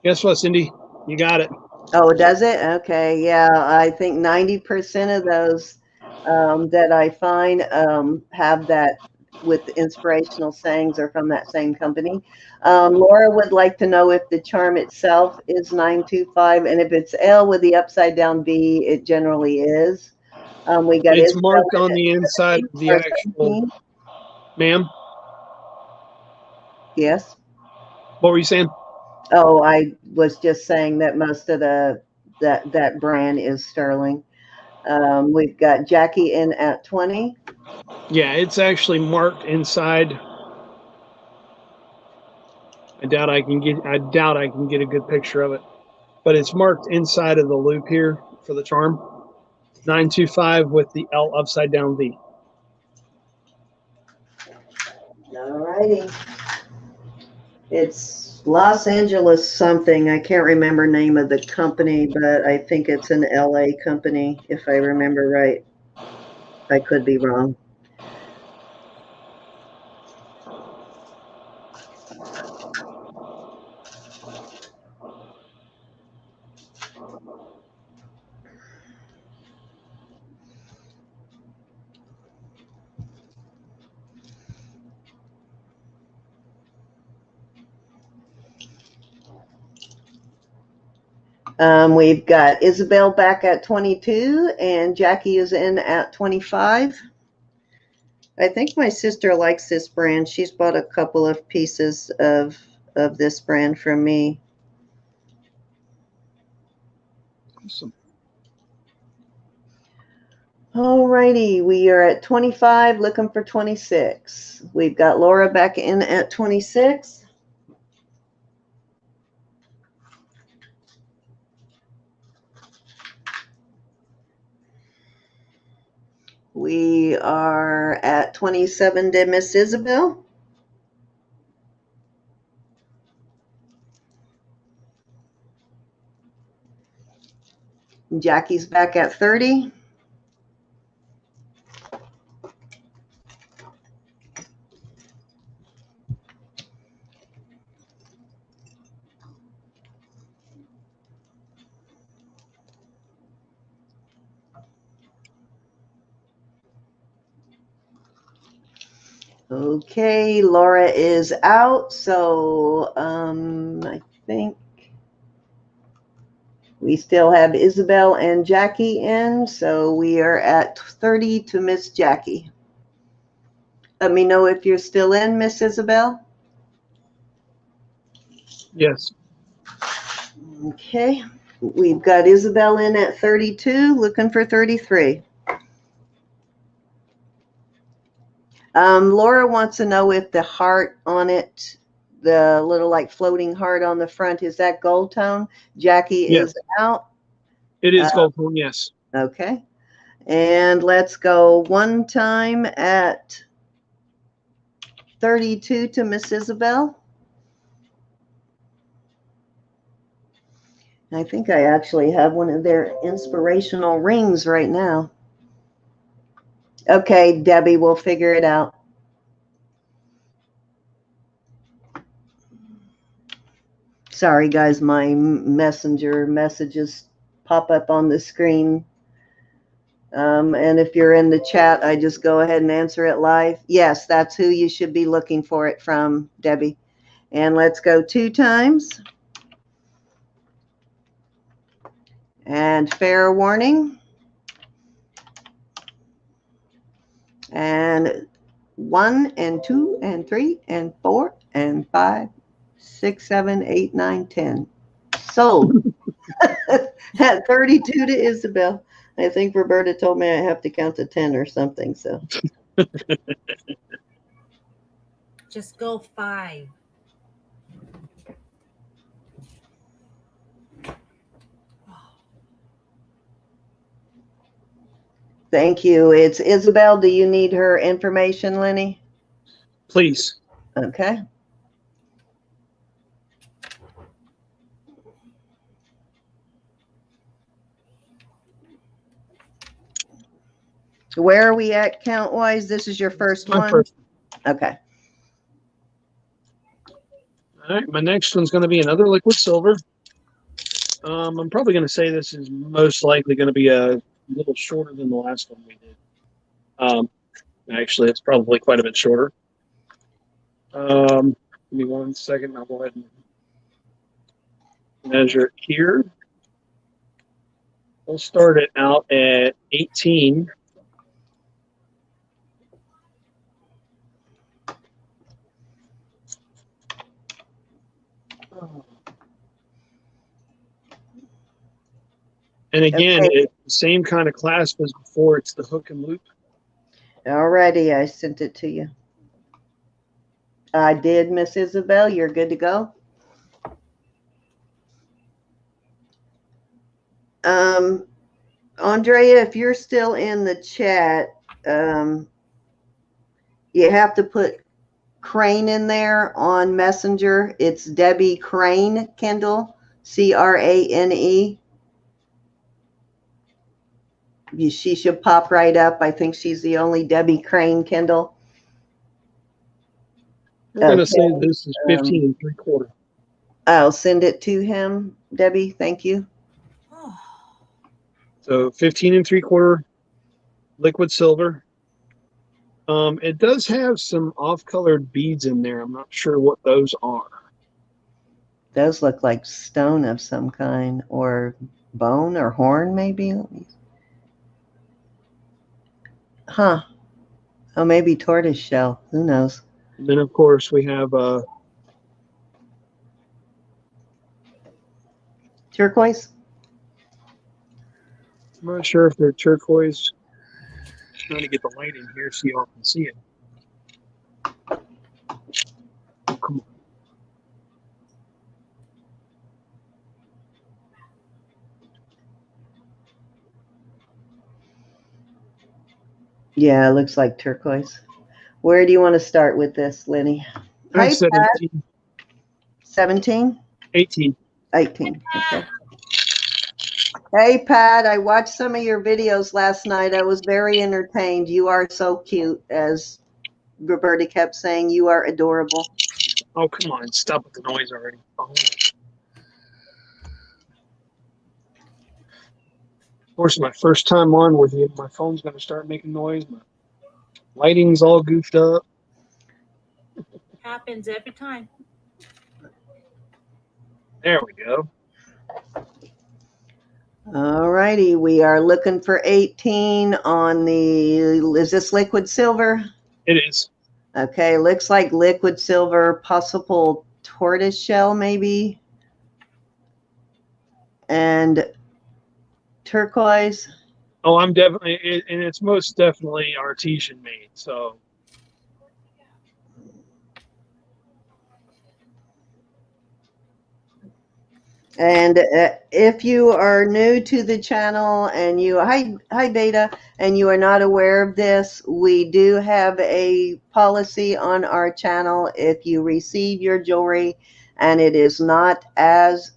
Speaker 2: guess what, Cindy? You got it.
Speaker 1: Oh, does it? Okay. Yeah, I think 90% of those that I find have that with inspirational sayings are from that same company. Laura would like to know if the charm itself is 925, and if it's L with the upside down V, it generally is. We got
Speaker 2: It's
Speaker 1: Isabel
Speaker 2: marked
Speaker 1: in
Speaker 2: on
Speaker 1: at
Speaker 2: the inside of the
Speaker 1: 17 or
Speaker 2: actual,
Speaker 1: 17.
Speaker 2: ma'am.
Speaker 1: Yes.
Speaker 2: What were you saying?
Speaker 1: Oh, I was just saying that most of that brand is sterling. We've got Jackie in at 20.
Speaker 2: Yeah, it's actually marked inside. I doubt I can get a good picture of it. But it's marked inside of the loop here for the charm. 925 with the L upside down V.
Speaker 1: All righty. It's Los Angeles something. I can't remember name of the company, but I think it's an LA company, if I remember right. I could be wrong. We've got Isabel back at 22 and Jackie is in at 25. I think my sister likes this brand. She's bought a couple of pieces of this brand from me.
Speaker 2: Awesome.
Speaker 1: All righty, we are at 25, looking for 26. We've got Laura back in at 26. We are at 27 to Miss Isabel. Jackie's back at 30. Okay, Laura is out, so I think We still have Isabel and Jackie in, so we are at 30 to Miss Jackie. Let me know if you're still in, Miss Isabel.
Speaker 2: Yes.
Speaker 1: Okay. We've got Isabel in at 32, looking for 33. Laura wants to know if the heart on it, the little like floating heart on the front, is that gold tone? Jackie
Speaker 2: Yes.
Speaker 1: is out.
Speaker 2: It is gold tone, yes.
Speaker 1: Okay. And let's go one time at 32 to Miss Isabel. I think I actually have one of their inspirational rings right now. Okay, Debbie, we'll figure it out. Sorry, guys, my messenger messages pop up on the screen. And if you're in the chat, I just go ahead and answer it live. Yes, that's who you should be looking for it from, Debbie. And let's go 2 times. And fair warning. And 1 and 2 and 3 and 4 and 5, 6, 7, 8, 9, 10. Sold. At 32 to Isabel. I think Roberta told me I have to count to 10 or something. So
Speaker 3: Just go 5.
Speaker 1: thank you. It's Isabel. Do you need her information, Lenny?
Speaker 2: Please.
Speaker 1: Okay. Where are we at count-wise? This is your first
Speaker 2: My
Speaker 1: one?
Speaker 2: first.
Speaker 1: Okay.
Speaker 2: All right, my next one's going to be another liquid silver. I'm probably going to say this is most likely going to be a little shorter than the last one we did. Actually, it's probably quite a bit shorter. Give me 1 second. I'll go ahead and measure it here. We'll start it out at 18. And again,
Speaker 1: Okay.
Speaker 2: it's the same kind of clasp as before. It's the hook and loop.
Speaker 1: Alrighty, I sent it to you. I did, Miss Isabel. You're good to go. Andrea, if you're still in the chat, you have to put Crane in there on Messenger. It's Debbie Crane Kendall, Crane. She should pop right up. I think she's the only Debbie Crane Kendall.
Speaker 2: We're going to say this is 15 3/4.
Speaker 1: I'll send it to him, Debbie. Thank you.
Speaker 2: So 15 3/4 liquid silver. It does have some off-colored beads in there. I'm not sure what those are.
Speaker 1: Those look like stone of some kind, or bone or horn, maybe. Huh. Oh, maybe tortoise shell. Who knows?
Speaker 2: And then, of course, we have
Speaker 1: Turquoise?
Speaker 2: I'm not sure if they're turquoise. Trying to get the light in here so y'all can see it. Oh, come on.
Speaker 1: Yeah, it looks like turquoise. Where do you want to start with this, Lenny?
Speaker 2: I
Speaker 1: Hi,
Speaker 2: said
Speaker 1: Pat.
Speaker 2: 18.
Speaker 1: 17?
Speaker 2: 18.
Speaker 1: 18. Okay. Hey, Pat, I watched some of your videos last night. I was very entertained. You are so cute, as Roberta kept saying. You are adorable.
Speaker 2: Oh, come on. Stop with the noise already. Oh. Of course, my first time on with you, my phone's going to start making noise. My lighting's all goofed up.
Speaker 3: Happens every time.
Speaker 2: There we go.
Speaker 1: All righty, we are looking for 18 on the, is this liquid silver?
Speaker 2: It is.
Speaker 1: Okay, looks like liquid silver, possible tortoise shell maybe. And turquoise.
Speaker 2: Oh, I'm definitely, and it's most definitely artesian made. So
Speaker 1: And if you are new to the channel and you, hi Beta, and you are not aware of this, we do have a policy on our channel. If you receive your jewelry and it is not as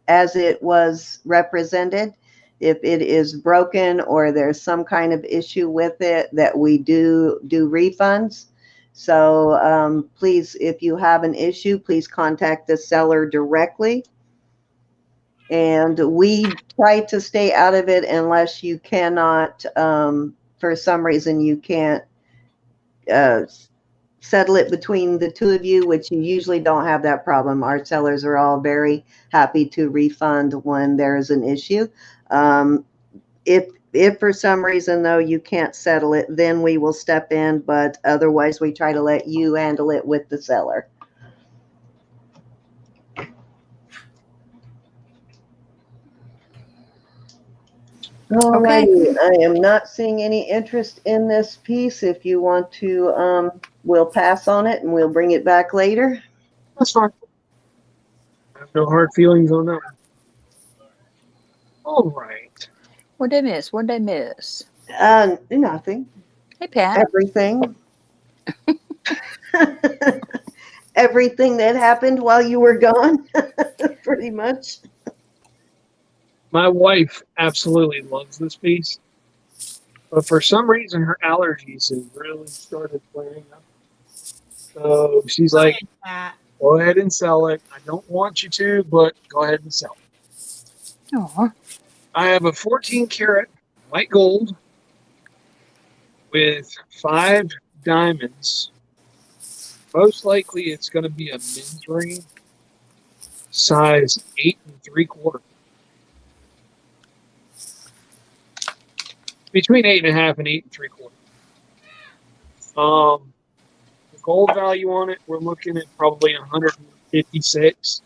Speaker 1: it was represented, if it is broken or there's some kind of issue with it, that we do refunds. So please, if you have an issue, please contact the seller directly. And we try to stay out of it unless you cannot, for some reason, you can't settle it between the two of you, which you usually don't have that problem. Our sellers are all very happy to refund when there is an issue. If for some reason, though, you can't settle it, then we will step in. But otherwise, we try to let you handle it with the seller. All
Speaker 4: Okay.
Speaker 1: righty, I am not seeing any interest in this piece. If you want to, we'll pass on it and we'll bring it back later.
Speaker 2: that's fine. I have no hard feelings on that one. All right.
Speaker 4: What did I miss? What did I miss?
Speaker 1: Nothing.
Speaker 4: Hey, Pat.
Speaker 1: Everything. Everything that happened while you were gone, pretty much.
Speaker 2: My wife absolutely loves this piece, but for some reason her allergies have really started flaring up. So she's
Speaker 3: Go
Speaker 2: like,
Speaker 3: ahead, Pat.
Speaker 2: go ahead and sell it. I don't want you to, but go ahead and sell it.
Speaker 4: Oh,
Speaker 2: I have a 14 karat white gold with 5 diamonds. Most likely it's going to be a men's ring, size 8 3/4. Between 8.5 and 8 3/4. The gold value on it, we're looking at probably 156.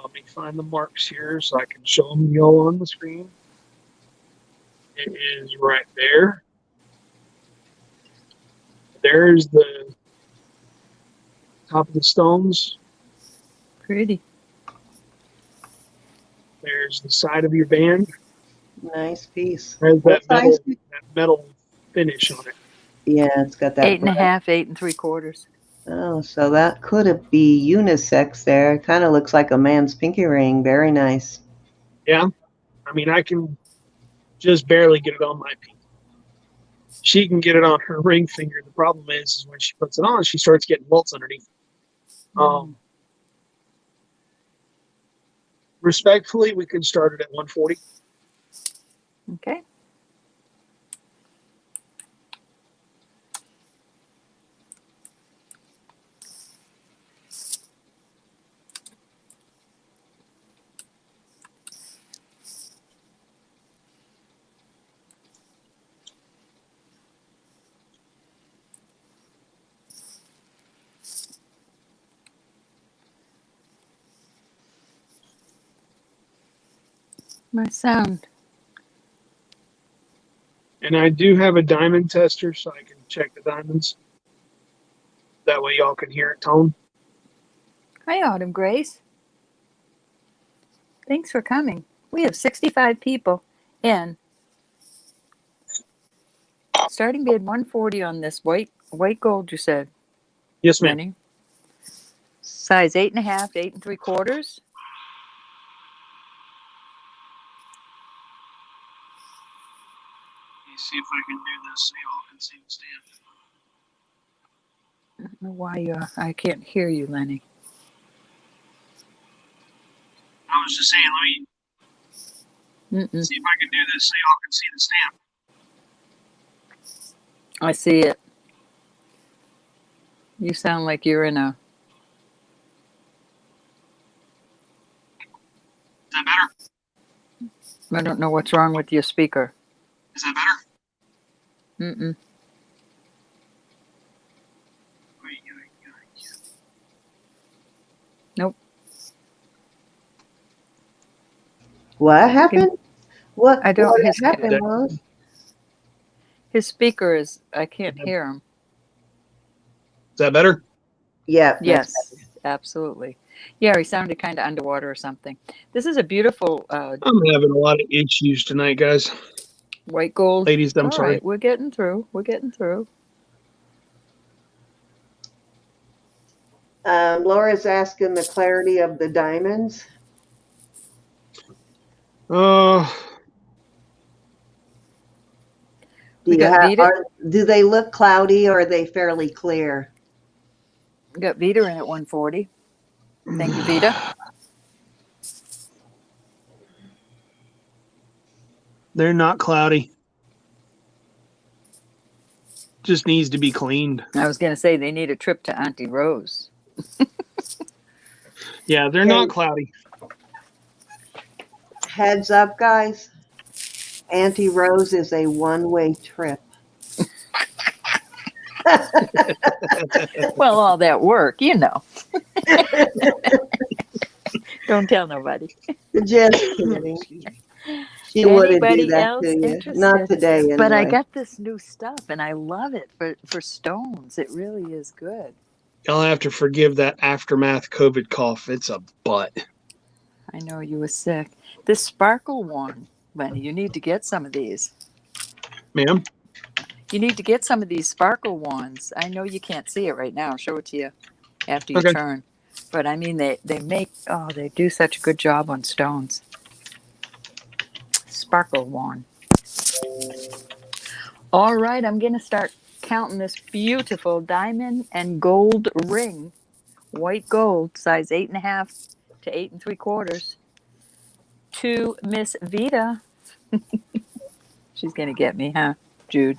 Speaker 2: Let me find the marks here so I can show them y'all on the screen. It is right there. There's the top of the stones.
Speaker 4: pretty.
Speaker 2: There's the side of your band.
Speaker 1: Nice piece.
Speaker 2: Has
Speaker 1: What
Speaker 2: that
Speaker 1: size?
Speaker 2: metal finish on it.
Speaker 1: Yeah, it's got that.
Speaker 4: 8.5, 8 3/4.
Speaker 1: Oh, so that could be unisex there. It kind of looks like a man's pinky ring. Very nice.
Speaker 2: Yeah. I mean, I can just barely get it on my pinky. She can get it on her ring finger. The problem is when she puts it on, she starts getting welts underneath. Respectfully, we can start it at 140.
Speaker 4: Okay. My sound.
Speaker 2: And I do have a diamond tester so I can check the diamonds. That way y'all can hear it tone.
Speaker 4: Hi, Autumn Grace. Thanks for coming. We have 65 people in. Starting bid 140 on this white gold, you said,
Speaker 2: Yes, ma'am.
Speaker 4: Lenny. Size 8.5, 8 3/4.
Speaker 2: Let me see if I can do this so y'all can see the stamp.
Speaker 4: I don't know why I can't hear you, Lenny.
Speaker 2: I was just saying, let me see if I can do this so y'all can see the stamp.
Speaker 4: I see it. You sound like you're in a.
Speaker 2: Is that better?
Speaker 4: I don't know what's wrong with your speaker.
Speaker 2: Is that better?
Speaker 4: Mm-mm. Nope.
Speaker 1: What happened? What
Speaker 4: I don't.
Speaker 1: what happened was?
Speaker 4: His speaker is. I can't hear him.
Speaker 2: Is that better?
Speaker 1: Yeah.
Speaker 4: Yes, absolutely. Yeah, he sounded kind of underwater or something. This is a beautiful
Speaker 2: I'm having a lot of issues tonight, guys.
Speaker 4: white gold.
Speaker 2: Ladies, I'm
Speaker 4: All
Speaker 2: sorry.
Speaker 4: right, we're getting through. We're getting through.
Speaker 1: Laura's asking the clarity of the diamonds.
Speaker 4: We got Vita.
Speaker 1: Do they look cloudy or are they fairly clear?
Speaker 4: We got Vita in at 140. Thank you, Vita.
Speaker 2: They're not cloudy. Just needs to be cleaned.
Speaker 4: I was going to say they need a trip to Auntie Rose.
Speaker 2: Yeah, they're not cloudy.
Speaker 1: Heads up, guys. Auntie Rose is a one-way trip.
Speaker 4: Well, all that work, you know. Don't tell nobody.
Speaker 1: Just kidding. She wouldn't do
Speaker 4: Anybody
Speaker 1: that
Speaker 4: else
Speaker 1: to you.
Speaker 4: interested?
Speaker 1: Not today, anyway.
Speaker 4: But I got this new stuff, and I love it for stones. It really is good.
Speaker 2: Y'all have to forgive that aftermath COVID cough. It's a butt.
Speaker 4: I know you were sick. This sparkle one, Lenny, you need to get some of these.
Speaker 2: Ma'am?
Speaker 4: You need to get some of these sparkle wands. I know you can't see it right now. I'll show it to you after you
Speaker 2: Okay.
Speaker 4: turn. But I mean, they they do such a good job on stones. Sparkle wand. All right, I'm going to start counting this beautiful diamond and gold ring. White gold, size 8.5 to 8 3/4. To Miss Vita. She's going to get me, huh, Jude?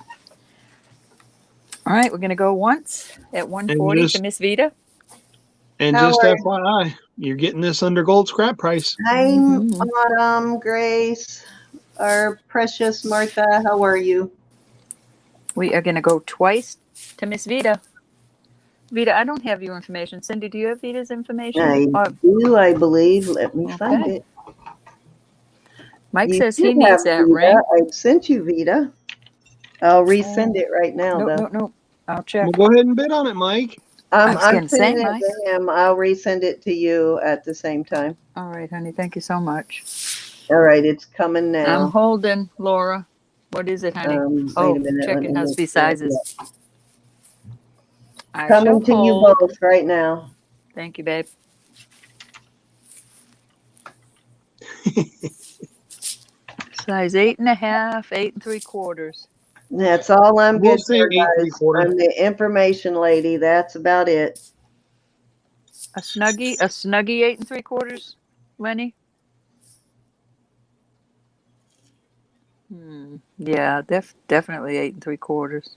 Speaker 4: All right, we're going to go once at 140 to Miss Vita.
Speaker 2: And just FYI, you're getting this under gold scrap price.
Speaker 1: Hi, Autumn, Grace, our precious Martha. How are you?
Speaker 4: We are going to go twice to Miss Vita. Vita, I don't have your information. Cindy, do you have Vita's information?
Speaker 1: I do, I believe. Let me find it.
Speaker 4: Mike
Speaker 1: You
Speaker 4: says
Speaker 1: should
Speaker 4: he needs
Speaker 1: have
Speaker 4: that
Speaker 1: Vita.
Speaker 4: ring.
Speaker 1: I sent you Vita. I'll resend it right now, though.
Speaker 4: No. I'll check.
Speaker 2: Well, go ahead and bid on it, Mike.
Speaker 1: I'm
Speaker 4: gonna say,
Speaker 1: sending it
Speaker 4: Mike.
Speaker 1: to him. I'll resend it to you at the same time.
Speaker 4: All right, honey. Thank you so much.
Speaker 1: All right, it's coming now.
Speaker 4: I'm holding, Laura. What is it, honey?
Speaker 1: Wait
Speaker 4: Oh,
Speaker 1: a minute.
Speaker 4: checking
Speaker 1: let me
Speaker 4: husband
Speaker 1: make sure.
Speaker 4: sizes. I
Speaker 1: Coming
Speaker 4: shall
Speaker 1: to you
Speaker 4: hold.
Speaker 1: both right now.
Speaker 4: Thank you, babe. Size 8.5, 8 3/4.
Speaker 1: That's all I'm
Speaker 2: We'll
Speaker 1: good
Speaker 2: say
Speaker 1: for,
Speaker 2: 8
Speaker 1: guys.
Speaker 2: 3/4.
Speaker 1: I'm the information lady. That's about it.
Speaker 4: A snuggie 8 3/4, Lenny? Yeah, definitely 8 3/4.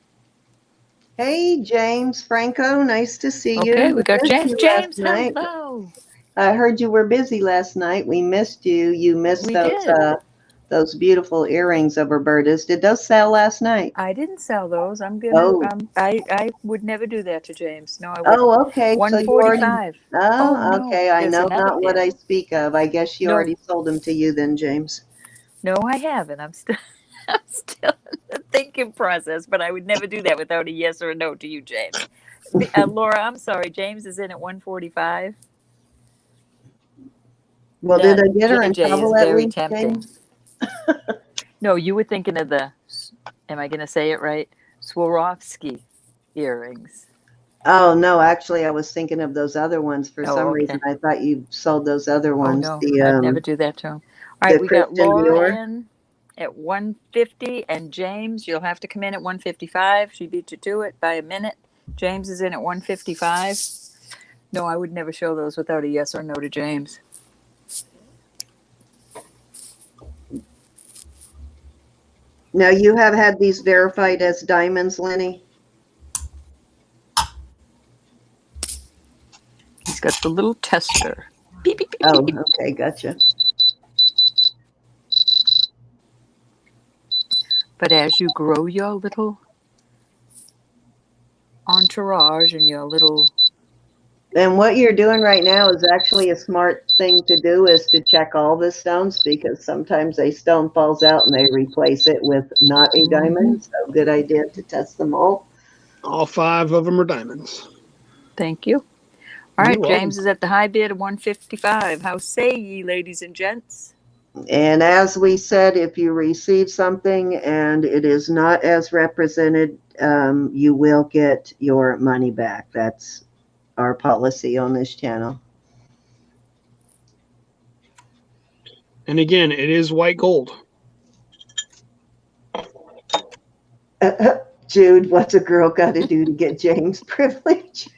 Speaker 1: Hey, James Franco. Nice to see you.
Speaker 4: Okay, we got
Speaker 1: Missed
Speaker 4: James.
Speaker 1: you
Speaker 4: James,
Speaker 1: last night.
Speaker 4: hello.
Speaker 1: I heard you were busy last night. We missed you. You missed
Speaker 4: We did.
Speaker 1: those beautiful earrings of Roberta's. Did those sell last night?
Speaker 4: I didn't sell those. I'm gonna.
Speaker 1: Oh.
Speaker 4: I would never do that to James. No, I wouldn't.
Speaker 1: Oh, okay. So you already.
Speaker 4: 145.
Speaker 1: Oh,
Speaker 4: no,
Speaker 1: okay. I
Speaker 4: there's
Speaker 1: know
Speaker 4: another
Speaker 1: not what
Speaker 4: pair.
Speaker 1: I speak of. I guess she
Speaker 4: No.
Speaker 1: already sold them to you then, James.
Speaker 4: No, I haven't. I'm still in the thinking process, but I would never do that without a yes or a no to you, James. Laura, I'm sorry. James is in at 145.
Speaker 1: Well, did I get her in
Speaker 4: JJ
Speaker 1: trouble
Speaker 4: is
Speaker 1: at
Speaker 4: very
Speaker 1: least,
Speaker 4: tempting.
Speaker 1: James?
Speaker 4: No, you were thinking of the. Am I going to say it right? Swarovski earrings.
Speaker 1: Oh, no, actually, I was thinking of those other ones. For some
Speaker 4: okay.
Speaker 1: reason, I thought you sold those other
Speaker 4: Oh
Speaker 1: ones.
Speaker 4: no,
Speaker 1: The,
Speaker 4: I'd never do that to him. All right, we got
Speaker 1: Christian
Speaker 4: Laura
Speaker 1: Dior.
Speaker 4: in at 150, and James, you'll have to come in at 155. She beat you to it by a minute. James is in at 155. No, I would never show those without a yes or no to James.
Speaker 1: Now, you have had these verified as diamonds, Lenny?
Speaker 4: He's got the little tester. Beep, beep, beep,
Speaker 1: Oh,
Speaker 4: beep.
Speaker 1: okay, gotcha.
Speaker 4: But as you grow your little entourage and your little,
Speaker 1: And what you're doing right now is actually a smart thing to do, is to check all the stones, because sometimes a stone falls out and they replace it with not a diamond. So good idea to test them all.
Speaker 2: All 5 of them are diamonds.
Speaker 4: thank you. All right,
Speaker 2: You're welcome.
Speaker 4: James is at the high bid of 155. How say ye, ladies and gents?
Speaker 1: And as we said, if you receive something and it is not as represented, you will get your money back. That's our policy on this channel.
Speaker 2: And again, it is white gold.
Speaker 1: Jude, what's a girl got to do to get James privilege?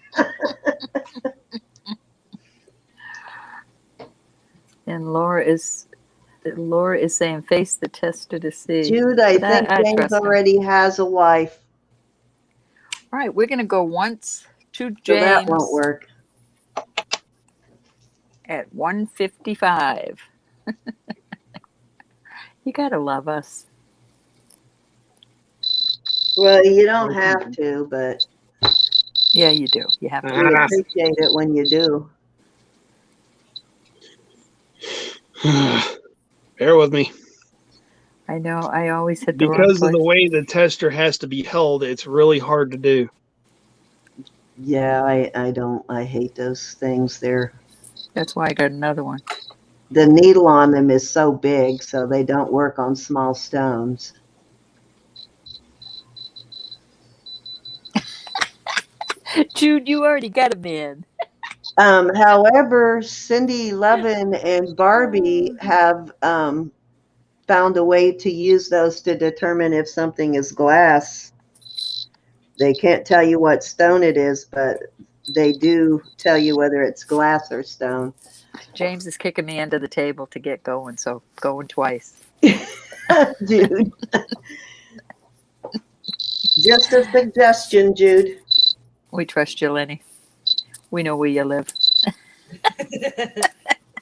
Speaker 4: And Laura is saying face the tester to see.
Speaker 1: Jude, I
Speaker 4: But
Speaker 1: think James
Speaker 4: trust him.
Speaker 1: already has a wife,
Speaker 4: All right, we're going to go once to
Speaker 1: so that
Speaker 4: James
Speaker 1: won't work.
Speaker 4: at 155. You got to love us.
Speaker 1: Well, you don't have to, but
Speaker 4: Yeah, you do. You have to.
Speaker 1: we appreciate it when you do.
Speaker 2: Bear with me.
Speaker 4: I know. I always hit the wrong
Speaker 2: Because of
Speaker 4: place.
Speaker 2: the way the tester has to be held, it's really hard to do.
Speaker 1: Yeah, I hate those things.
Speaker 4: That's why I got another one.
Speaker 1: The needle on them is so big, so they don't work on small stones.
Speaker 4: Jude, you already got a man.
Speaker 1: However, Cindy Levin and Barbie have found a way to use those to determine if something is glass. They can't tell you what stone it is, but they do tell you whether it's glass or stone.
Speaker 4: James is kicking me under the table to get going, so going twice.
Speaker 1: Jude. Just a suggestion, Jude.
Speaker 4: We trust you, Lenny. We know where you live.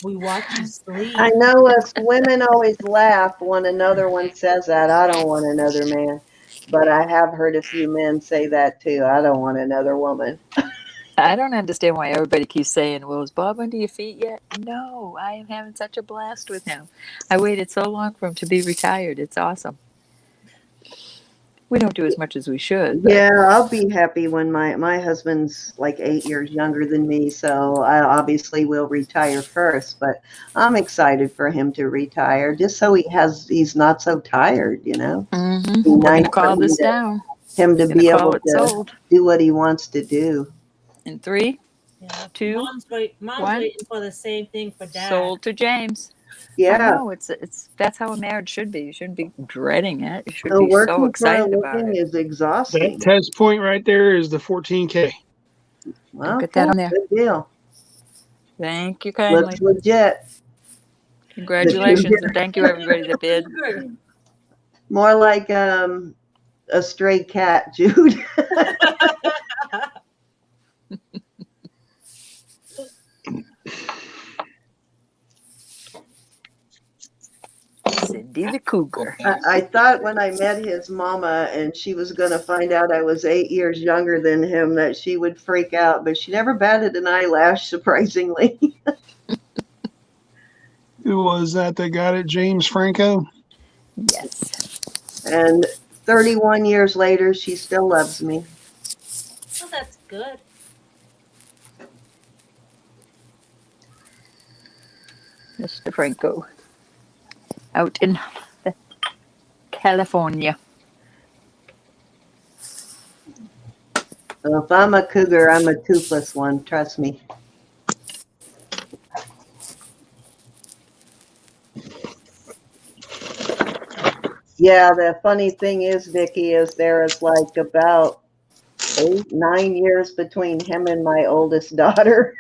Speaker 3: We watch you sleep.
Speaker 1: I know us women always laugh when another one says that. I don't want another man. But I have heard a few men say that too. I don't want another woman.
Speaker 4: I don't understand why everybody keeps saying, well, is Bob under your feet yet? No, I am having such a blast with him. I waited so long for him to be retired. It's awesome. We don't do as much as we should. But
Speaker 1: Yeah, I'll be happy when my husband's like 8 years younger than me, so I obviously will retire first. But I'm excited for him to retire, just so he's not so tired, you know.
Speaker 4: we're
Speaker 1: Be nice
Speaker 4: going to
Speaker 1: for
Speaker 4: call this down.
Speaker 1: him to
Speaker 4: Going to
Speaker 1: be
Speaker 4: call
Speaker 1: able
Speaker 4: it
Speaker 1: to
Speaker 4: sold.
Speaker 1: do what he wants to do.
Speaker 4: In 3,
Speaker 3: Yeah.
Speaker 4: 2,
Speaker 3: Mom's
Speaker 4: one.
Speaker 3: waiting for the same thing for Dad.
Speaker 4: sold to James. I
Speaker 1: Yeah,
Speaker 4: know it's that's how a marriage should be. You shouldn't be dreading it. You should be so
Speaker 1: working for a
Speaker 4: excited about
Speaker 1: living
Speaker 4: it.
Speaker 1: is
Speaker 2: That
Speaker 1: exhausting.
Speaker 2: test point right there is the 14K.
Speaker 1: Well,
Speaker 4: Get that on there.
Speaker 1: good deal.
Speaker 4: Thank you kindly.
Speaker 1: Looks legit.
Speaker 4: Congratulations and thank you everybody that bid.
Speaker 1: More like a stray cat, Jude.
Speaker 4: Cindy the Cougar.
Speaker 1: I thought when I met his mama and she was going to find out I was 8 years younger than him that she would freak out, but she never batted an eyelash, surprisingly.
Speaker 2: Who was that got it? James Franco?
Speaker 4: Yes.
Speaker 1: And 31 years later, she still loves me.
Speaker 3: Oh, that's good.
Speaker 4: Mr. Franco. Out in California.
Speaker 1: So if I'm a cougar, I'm a toothless one, trust me. Yeah, the funny thing is, Vicki, is there is like about 8, 9 years between him and my oldest daughter.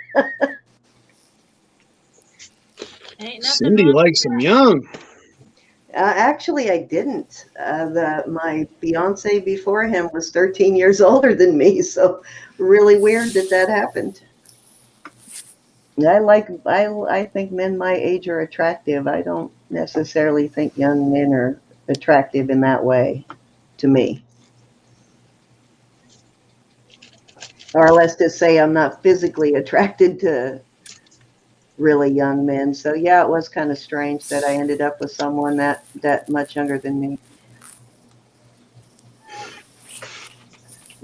Speaker 3: Ain't nothing
Speaker 2: Cindy
Speaker 3: wrong
Speaker 2: likes him young.
Speaker 1: Actually, I didn't. My fiance before him was 13 years older than me, so really weird that happened. I think men my age are attractive. I don't necessarily think young men are attractive in that way to me. Or let's just say I'm not physically attracted to really young men. So yeah, it was kind of strange that I ended up with someone that much younger than me.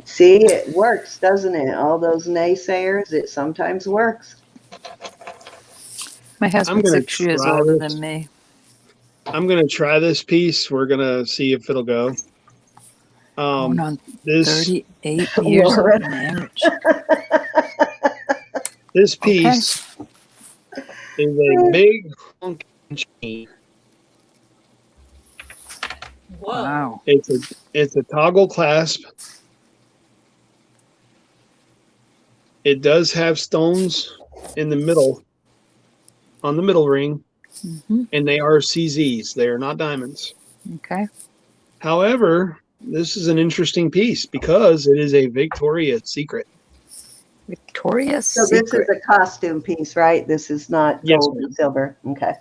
Speaker 1: See, it works, doesn't it? All those naysayers, it sometimes works.
Speaker 4: My
Speaker 2: I'm
Speaker 4: husband's
Speaker 2: gonna
Speaker 4: 6 years
Speaker 2: try
Speaker 4: older
Speaker 2: this.
Speaker 4: than me.
Speaker 2: I'm gonna try this piece. We're gonna see if it'll go.
Speaker 4: Going on
Speaker 2: This
Speaker 4: 38 years
Speaker 1: Laura.
Speaker 4: of marriage.
Speaker 2: this
Speaker 4: Okay.
Speaker 2: piece is a big honking chain.
Speaker 3: Whoa.
Speaker 4: Wow.
Speaker 2: It's a toggle clasp. It does have stones in the middle, on the middle ring,
Speaker 4: Hmm.
Speaker 2: and they are CZs. They are not diamonds.
Speaker 4: Okay.
Speaker 2: However, this is an interesting piece because it is a Victoria's Secret.
Speaker 4: Victoria's
Speaker 1: So this is
Speaker 4: Secret.
Speaker 1: a costume piece, right? This is not
Speaker 2: Yes,
Speaker 1: gold
Speaker 2: ma'am.
Speaker 1: and silver. Okay.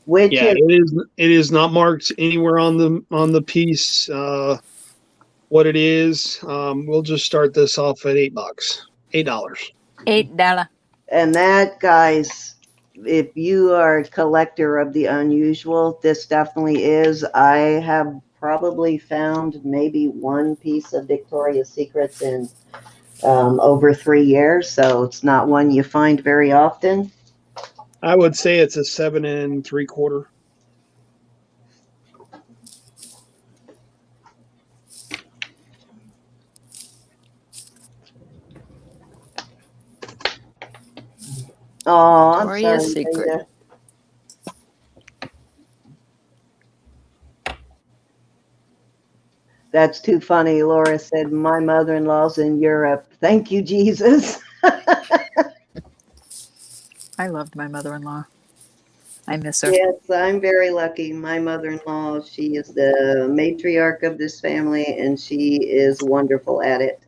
Speaker 1: Which
Speaker 2: Yeah,
Speaker 1: is
Speaker 2: it is not marked anywhere on the piece what it is. We'll just start this off at $8. $8.
Speaker 4: $8.
Speaker 1: and that, guys, if you are a collector of the unusual, this definitely is. I have probably found maybe one piece of Victoria's Secrets in over 3 years, so it's not one you find very often.
Speaker 2: I would say it's a 7 3/4.
Speaker 1: Oh, I'm
Speaker 4: Victoria's
Speaker 1: sorry,
Speaker 4: Secret.
Speaker 1: Linda. That's too funny. Laura said, my mother-in-law's in Europe. Thank you, Jesus.
Speaker 4: I loved my mother-in-law. I miss her.
Speaker 1: Yes, I'm very lucky. My mother-in-law, she is the matriarch of this family, and she is wonderful at it.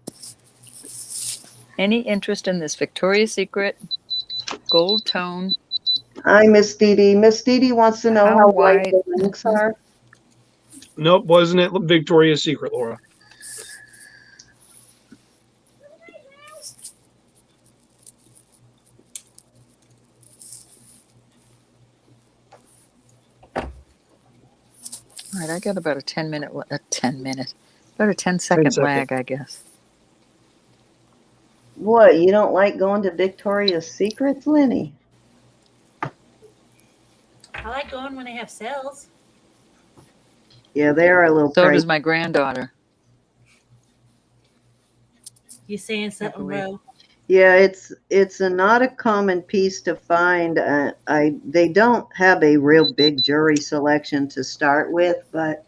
Speaker 4: Any interest in this Victoria's Secret gold tone?
Speaker 1: Hi, Miss Dee Dee. Miss Dee Dee wants to know
Speaker 4: How
Speaker 1: how white
Speaker 4: wide-
Speaker 1: the links are.
Speaker 2: Nope, wasn't it Victoria's Secret, Laura?
Speaker 4: All right, I got about a 10 minute, about a 10 second
Speaker 2: 10 second.
Speaker 4: lag, I guess.
Speaker 1: What, you don't like going to Victoria's Secrets, Lenny?
Speaker 3: I like going when they have sales.
Speaker 1: Yeah, they are a little
Speaker 4: So
Speaker 1: pricey.
Speaker 4: does my granddaughter.
Speaker 3: You saying something,
Speaker 4: believe-
Speaker 3: bro?
Speaker 1: Yeah, it's not a common piece to find. They don't have a real big jewelry selection to start with, but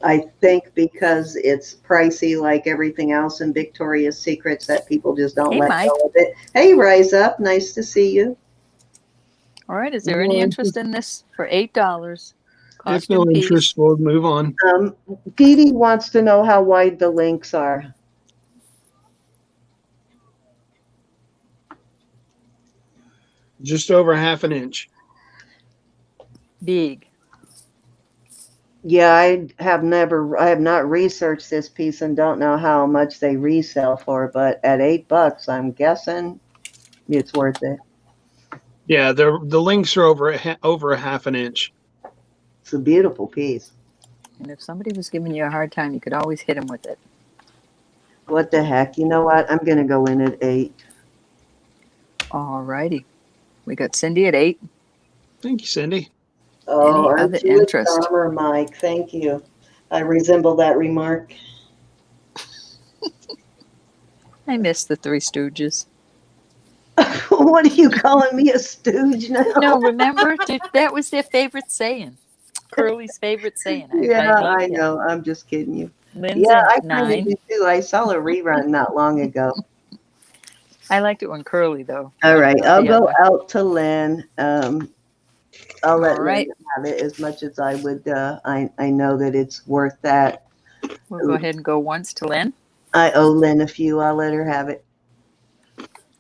Speaker 1: I think because it's pricey like everything else in Victoria's Secrets that people just don't
Speaker 4: Hey,
Speaker 1: let
Speaker 4: Mike.
Speaker 1: go of it. Hey, Rise Up, nice to see you.
Speaker 4: All right, is there any
Speaker 2: No
Speaker 4: interest in this for $8?
Speaker 2: If no
Speaker 4: Costume piece.
Speaker 2: interest, we'll move on.
Speaker 1: Dee Dee wants to know how wide the links are.
Speaker 2: Just over 1/2 inch.
Speaker 4: Big.
Speaker 1: Yeah, I have not researched this piece and don't know how much they resell for, but at $8, I'm guessing it's worth it.
Speaker 2: Yeah, the links are over a 1/2 inch.
Speaker 1: It's a beautiful piece.
Speaker 4: And if somebody was giving you a hard time, you could always hit them with it.
Speaker 1: What the heck? You know what? I'm going to go in at 8.
Speaker 4: All righty. We got Cindy at 8.
Speaker 2: Thank you, Cindy.
Speaker 1: Oh,
Speaker 4: Any
Speaker 1: I'm
Speaker 4: other
Speaker 1: Jewish
Speaker 4: interest?
Speaker 1: armor, Mike. Thank you. I resemble that remark.
Speaker 4: I miss the Three Stooges.
Speaker 1: What are you calling me, a stooge now?
Speaker 4: No, remember? That was their favorite saying. Curly's favorite saying.
Speaker 1: Yeah,
Speaker 4: like
Speaker 1: I
Speaker 4: it.
Speaker 1: know. I'm just kidding you.
Speaker 4: Lynn's
Speaker 1: Yeah, I
Speaker 4: at
Speaker 1: kind of
Speaker 4: 9.
Speaker 1: do too. I saw a rerun not long ago.
Speaker 4: I liked it when Curly, though.
Speaker 1: All right,
Speaker 4: Not
Speaker 1: I'll
Speaker 4: the
Speaker 1: go
Speaker 4: other.
Speaker 1: out to Lynn. I'll let
Speaker 4: All right.
Speaker 1: Lynn have it as much as I would. I know that it's worth that.
Speaker 4: We'll go ahead and go once to Lynn,
Speaker 1: I owe Lynn a few. I'll let her have it.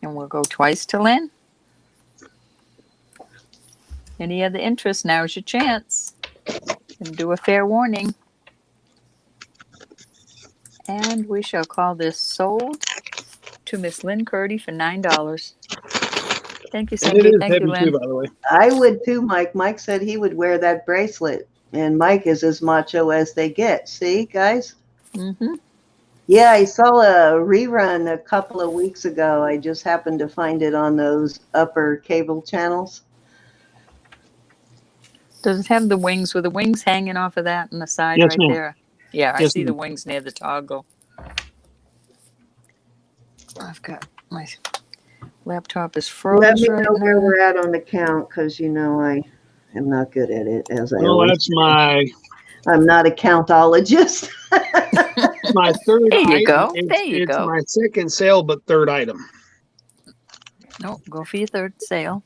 Speaker 4: and we'll go twice to Lynn. Any other interest? Now's your chance. And do a fair warning. And we shall call this sold to Miss Lynn Curdy for $9. Thank you,
Speaker 2: And it
Speaker 4: Cindy.
Speaker 2: is
Speaker 4: Thank you,
Speaker 2: heavy
Speaker 4: Lynn.
Speaker 2: too, by the way.
Speaker 1: I would too, Mike. Mike said he would wear that bracelet. And Mike is as macho as they get. See, guys?
Speaker 4: Mm-hmm.
Speaker 1: Yeah, I saw a rerun a couple of weeks ago. I just happened to find it on those upper cable channels.
Speaker 4: Does it have the wings? Were the wings hanging off of that on the side
Speaker 2: Yes,
Speaker 4: right
Speaker 2: ma'am.
Speaker 4: there? Yeah, I
Speaker 2: Yes,
Speaker 4: see the
Speaker 2: ma'am.
Speaker 4: wings near the toggle. I've got my laptop is
Speaker 1: Let
Speaker 4: froze
Speaker 1: me
Speaker 4: right
Speaker 1: know where
Speaker 4: now.
Speaker 1: we're at on the count, because you know I am not good at it, as I
Speaker 2: Well,
Speaker 1: always
Speaker 2: that's
Speaker 1: say. I'm not a countologist.
Speaker 2: my third
Speaker 4: There you
Speaker 2: item.
Speaker 4: go.
Speaker 2: It's,
Speaker 4: There you
Speaker 2: it's
Speaker 4: go.
Speaker 2: my second sale, but third item.
Speaker 4: No, go for your third sale.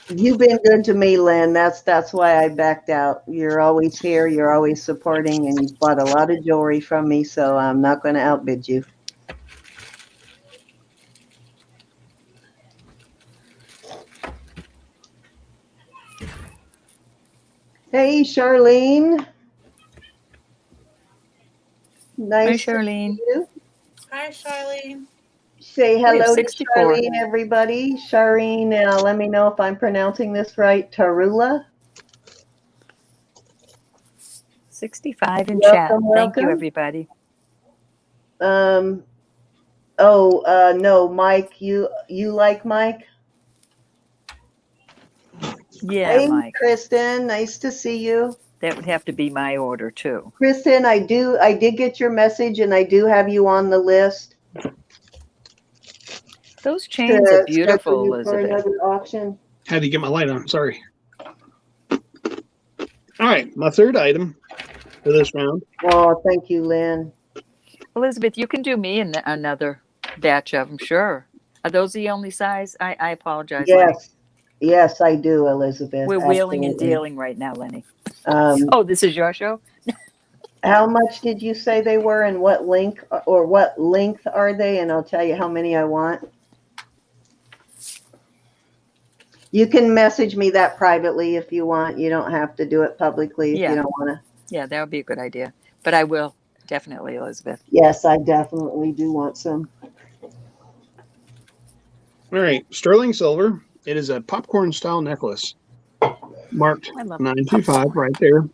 Speaker 1: You've been good to me, Lynn. That's why I backed out. You're always here. You're always supporting, and you've bought a lot of jewelry from me, so I'm not going to outbid you. Hey, Charlene.
Speaker 4: Hi,
Speaker 1: Nice to
Speaker 4: Charlene.
Speaker 1: see you.
Speaker 3: Hi, Charlene.
Speaker 1: Say
Speaker 4: We have
Speaker 1: hello to
Speaker 4: 64.
Speaker 1: Charlene, everybody. Charlene, let me know if I'm pronouncing this right. Tarula.
Speaker 4: 65 in chat.
Speaker 1: Welcome,
Speaker 4: Thank you,
Speaker 1: welcome.
Speaker 4: everybody.
Speaker 1: No, Mike. You like Mike?
Speaker 4: Yeah,
Speaker 1: Hey,
Speaker 4: Mike.
Speaker 1: Kristen. Nice to see you.
Speaker 4: That would have to be my order too.
Speaker 1: Kristen, I did get your message, and I do have you on the list
Speaker 4: Those chains are
Speaker 1: to schedule
Speaker 4: beautiful,
Speaker 1: you for
Speaker 4: Elizabeth.
Speaker 1: another auction.
Speaker 2: Had to get my light on. Sorry. All right, my third item for this round.
Speaker 1: Oh, thank you, Lynn.
Speaker 4: Elizabeth, you can do me another batch of them, sure. Are those the only size? I apologize, Lenny.
Speaker 1: Yes, I do, Elizabeth.
Speaker 4: We're wheeling and
Speaker 1: Absolutely.
Speaker 4: dealing right now, Lenny.
Speaker 1: Um,
Speaker 4: Oh, this is your show?
Speaker 1: how much did you say they were, and what length are they? And I'll tell you how many I want. You can message me that privately if you want. You don't have to do it publicly if
Speaker 4: Yeah.
Speaker 1: you don't want to.
Speaker 4: Yeah, that would be a good idea. But I will, definitely, Elizabeth.
Speaker 1: Yes, I definitely do want some.
Speaker 2: All right, sterling silver. It is a popcorn style necklace, marked
Speaker 4: I love
Speaker 2: 925 right there,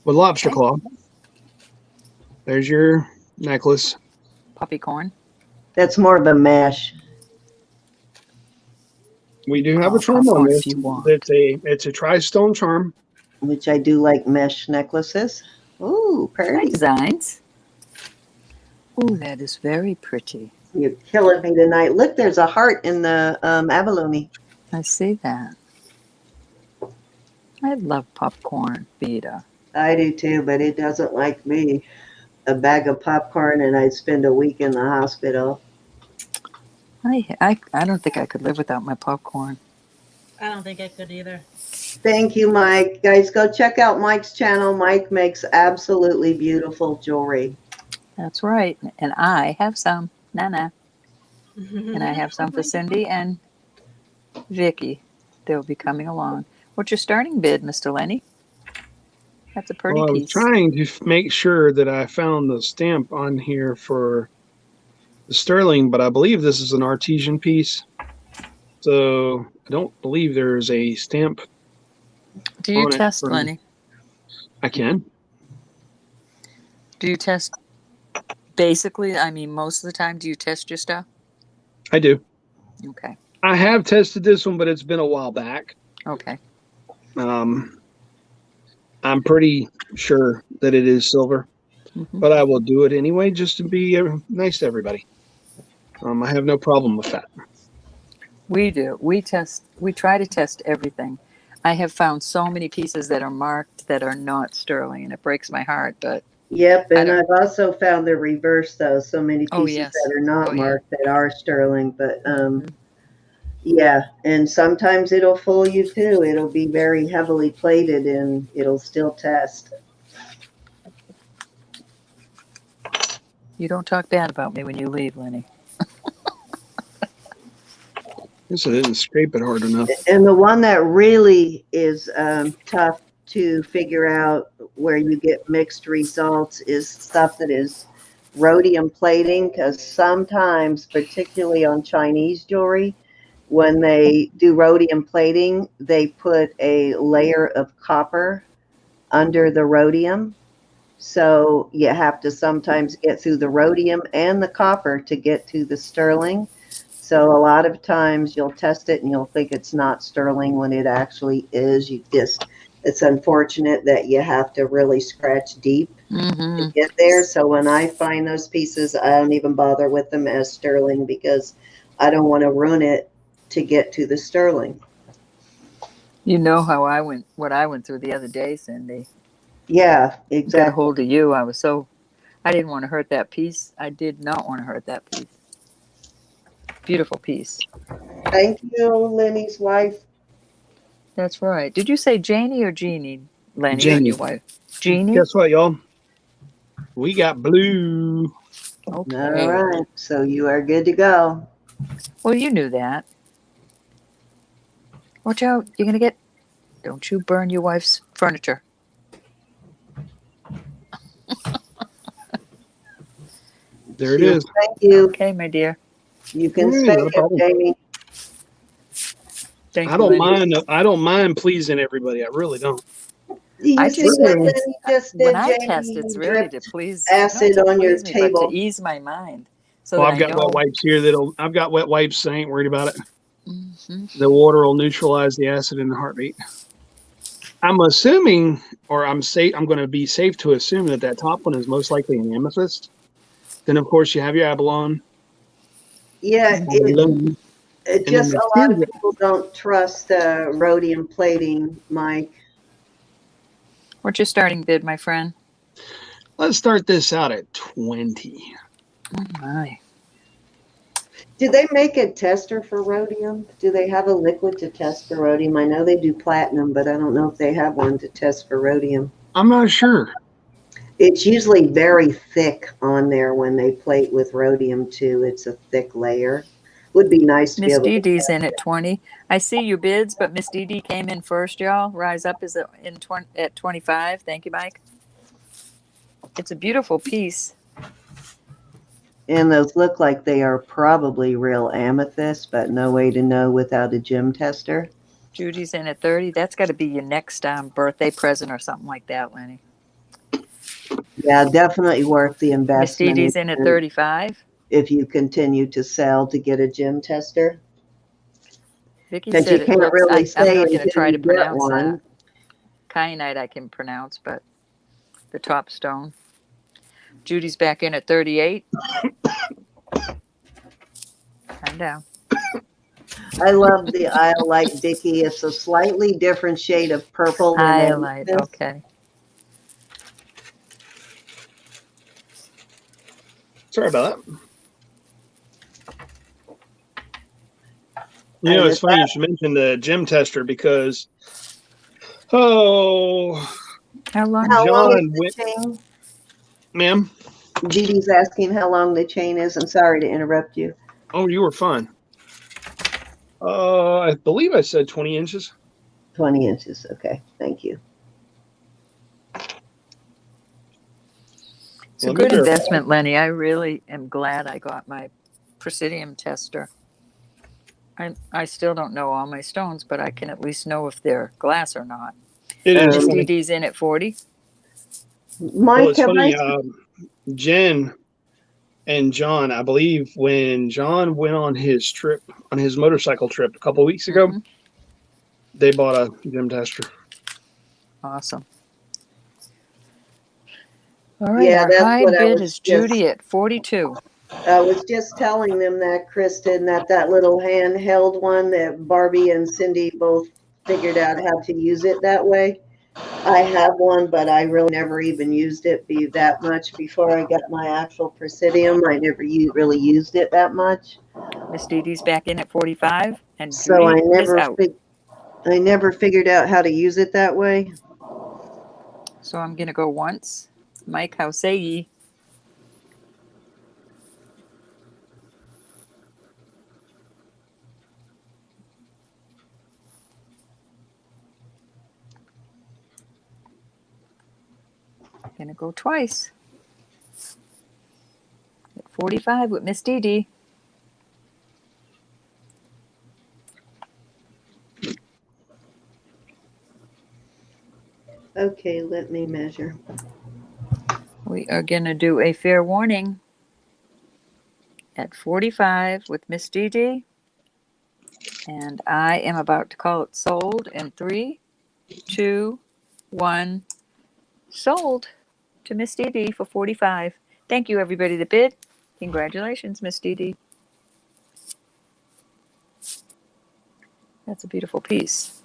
Speaker 2: with lobster
Speaker 4: Okay.
Speaker 2: claw. There's your necklace.
Speaker 4: Puppy corn.
Speaker 1: That's more of a mesh.
Speaker 2: We do have a
Speaker 4: Oh,
Speaker 2: charm on
Speaker 4: popcorn
Speaker 2: this.
Speaker 4: if you want.
Speaker 2: It's a tri-stone charm.
Speaker 1: Which I do like mesh necklaces. Ooh,
Speaker 4: Hi,
Speaker 1: pretty.
Speaker 4: designs. Ooh, that is very pretty.
Speaker 1: You're killing me tonight. Look, there's a heart in the abalone.
Speaker 4: I see that. I love popcorn, Vita.
Speaker 1: I do too, but it doesn't like me. A bag of popcorn and I'd spend a week in the hospital.
Speaker 4: I don't think I could live without my popcorn.
Speaker 3: I don't think I could either.
Speaker 1: Thank you, Mike. Guys, go check out Mike's channel. Mike makes absolutely beautiful jewelry.
Speaker 4: That's right. And I have some. Nana. And I have some for Cindy and Vicki. They'll be coming along. What's your starting bid, Mr. Lenny? That's a pretty
Speaker 2: Well, I was
Speaker 4: piece.
Speaker 2: trying to make sure that I found the stamp on here for the sterling, but I believe this is an artesian piece. So I don't believe there's a stamp.
Speaker 4: Do you
Speaker 2: on it
Speaker 4: test,
Speaker 2: for-
Speaker 4: Lenny?
Speaker 2: I can.
Speaker 4: Do you test basically? I mean, most of the time, do you test your stuff?
Speaker 2: I do.
Speaker 4: Okay.
Speaker 2: I have tested this one, but it's been a while back.
Speaker 4: Okay.
Speaker 2: I'm pretty sure that it is silver,
Speaker 4: Mhm.
Speaker 2: but I will do it anyway just to be nice to everybody. I have no problem with that.
Speaker 4: We do. We test. We try to test everything. I have found so many pieces that are marked that are not sterling, and it breaks my heart. But
Speaker 1: Yep,
Speaker 4: I
Speaker 1: and
Speaker 4: don't-
Speaker 1: I've also found the reverse, though. So many
Speaker 4: Oh,
Speaker 1: pieces
Speaker 4: yes.
Speaker 1: that are not
Speaker 4: Oh, yeah.
Speaker 1: marked that are sterling. But
Speaker 4: Mhm.
Speaker 1: yeah, and sometimes it'll fool you too. It'll be very heavily plated and it'll still test.
Speaker 4: You don't talk bad about me when you leave, Lenny.
Speaker 2: Guess I didn't scrape it hard enough.
Speaker 1: And the one that really is tough to figure out where you get mixed results is stuff that is rhodium plating, because sometimes, particularly on Chinese jewelry, when they do rhodium plating, they put a layer of copper under the rhodium. So you have to sometimes get through the rhodium and the copper to get to the sterling. So a lot of times you'll test it and you'll think it's not sterling when it actually is. It's unfortunate that you have to really scratch deep to get there. So when I find those pieces, I don't even bother with them as sterling because I don't want to ruin it to get to the sterling.
Speaker 4: You know what I went through the other day, Cindy.
Speaker 1: Yeah,
Speaker 4: Got
Speaker 1: exactly.
Speaker 4: a hold of you. I didn't want to hurt that piece. I did not want to hurt that piece. Beautiful piece.
Speaker 1: Thank you, Lenny's wife.
Speaker 4: That's right. Did you say Janie or Jeannie, Lenny,
Speaker 2: Janie.
Speaker 4: your wife? Jeannie?
Speaker 2: Guess what, y'all? We got blue.
Speaker 4: Okay.
Speaker 1: All right, so you are good to go.
Speaker 4: Well, you knew that. Watch out. You're going to get... Don't you burn your wife's furniture.
Speaker 2: There it is.
Speaker 1: Thank you.
Speaker 4: Okay, my dear.
Speaker 1: You can
Speaker 2: Yeah,
Speaker 1: stay
Speaker 2: not a
Speaker 1: here,
Speaker 2: problem.
Speaker 1: Jamie.
Speaker 4: Thank
Speaker 2: I
Speaker 4: you,
Speaker 2: don't
Speaker 4: Lenny.
Speaker 2: mind. I don't mind pleasing everybody. I really don't.
Speaker 1: You
Speaker 4: I
Speaker 1: see
Speaker 4: just
Speaker 1: what
Speaker 4: it's
Speaker 1: Lenny just
Speaker 4: when
Speaker 1: did,
Speaker 4: I
Speaker 1: Jamie?
Speaker 4: test,
Speaker 1: You
Speaker 4: it's really
Speaker 1: dripped
Speaker 4: to please,
Speaker 1: acid
Speaker 4: not to
Speaker 1: on your
Speaker 4: please me, but
Speaker 1: table.
Speaker 4: to ease my mind, so
Speaker 2: Well,
Speaker 4: that
Speaker 2: I've
Speaker 4: I
Speaker 2: got
Speaker 4: know.
Speaker 2: wet wipes here I've got wet wipes, so I ain't worried about it.
Speaker 4: Mhm.
Speaker 2: The water will neutralize the acid in the heartbeat. I'm assuming, or I'm going to be safe to assume that top one is most likely an amethyst. Then, of course, you have your abalone.
Speaker 1: Yeah,
Speaker 2: Abalone.
Speaker 1: it
Speaker 2: And then
Speaker 1: just
Speaker 2: the
Speaker 1: a lot of people don't trust rhodium plating, Mike.
Speaker 4: What's your starting bid, my friend?
Speaker 2: Let's start this out at 20.
Speaker 4: Oh my!
Speaker 1: Do they make a tester for rhodium? Do they have a liquid to test for rhodium? I know they do platinum, but I don't know if they have one to test for rhodium.
Speaker 2: I'm not sure.
Speaker 1: It's usually very thick on there when they plate with rhodium too. It's a thick layer. Would be nice to be
Speaker 4: Miss
Speaker 1: able
Speaker 4: Dee
Speaker 1: to.
Speaker 4: Dee's in at 20. I see your bids, but Miss Dee Dee came in first, y'all. Rise Up is at 25. Thank you, Mike. It's a beautiful piece.
Speaker 1: And those look like they are probably real amethyst, but no way to know without a gem tester.
Speaker 4: Judy's in at 30. That's got to be your next birthday present or something like that, Lenny.
Speaker 1: Yeah, definitely worth the
Speaker 4: Miss Dee
Speaker 1: investment
Speaker 4: Dee's in at 35.
Speaker 1: if you continue to sell to get a gem tester.
Speaker 4: Vicky
Speaker 1: Because
Speaker 4: said
Speaker 1: you
Speaker 4: it
Speaker 1: can't
Speaker 4: looks,
Speaker 1: really
Speaker 4: I'm
Speaker 1: say
Speaker 4: not going to
Speaker 1: until
Speaker 4: try
Speaker 1: you
Speaker 4: to
Speaker 1: get
Speaker 4: pronounce
Speaker 1: one.
Speaker 4: that. Kyanite I can pronounce, but the top stone. Judy's back in at 38. Calm down.
Speaker 1: I love the Iolite Vicky. It's a slightly different shade of purple than
Speaker 4: Highlight.
Speaker 1: amethyst.
Speaker 4: Okay.
Speaker 2: Sorry about that.
Speaker 1: I
Speaker 2: It's
Speaker 1: just
Speaker 2: funny you should mention the gem tester because, oh,
Speaker 4: How long?
Speaker 1: How long is
Speaker 2: John
Speaker 1: the
Speaker 2: went,
Speaker 1: chain?
Speaker 2: ma'am.
Speaker 1: Dee Dee's asking how long the chain is. I'm sorry to interrupt you.
Speaker 2: Oh, you were fine. I believe I said 20 inches.
Speaker 1: 20 inches. Okay, thank you.
Speaker 4: It's a good investment, Lenny. I really am glad I got my Presidium tester. I still don't know all my stones, but I can at least know if they're glass or not.
Speaker 2: It is
Speaker 4: Miss
Speaker 2: funny.
Speaker 4: Dee Dee's in at 40.
Speaker 1: Mike,
Speaker 2: It's funny. Jen and John, I believe when John went on his motorcycle trip a couple of weeks ago,
Speaker 4: Mhm.
Speaker 2: they bought a gem tester.
Speaker 4: Awesome. All right,
Speaker 1: Yeah,
Speaker 4: our
Speaker 1: that's
Speaker 4: high
Speaker 1: what I
Speaker 4: bid
Speaker 1: was
Speaker 4: is Judy at 42.
Speaker 1: I was just telling them that, Kristen, that little handheld one that Barbie and Cindy both figured out how to use it that way. I have one, but I really never even used it that much before I got my actual Presidium. I never really used it that much.
Speaker 4: Miss Dee Dee's back in at 45, and
Speaker 1: So
Speaker 4: Judy is out.
Speaker 1: I never figured out how to use it that way.
Speaker 4: So I'm going to go once. Mike, how say ye? Gonna go twice. At 45 with Miss Dee Dee.
Speaker 1: Okay, let me measure.
Speaker 4: We are gonna do a fair warning at 45 with Miss Dee Dee. And I am about to call it sold in 3, 2, 1. Sold to Miss Dee Dee for 45. Thank you, everybody that bid. Congratulations, Miss Dee Dee. That's a beautiful piece.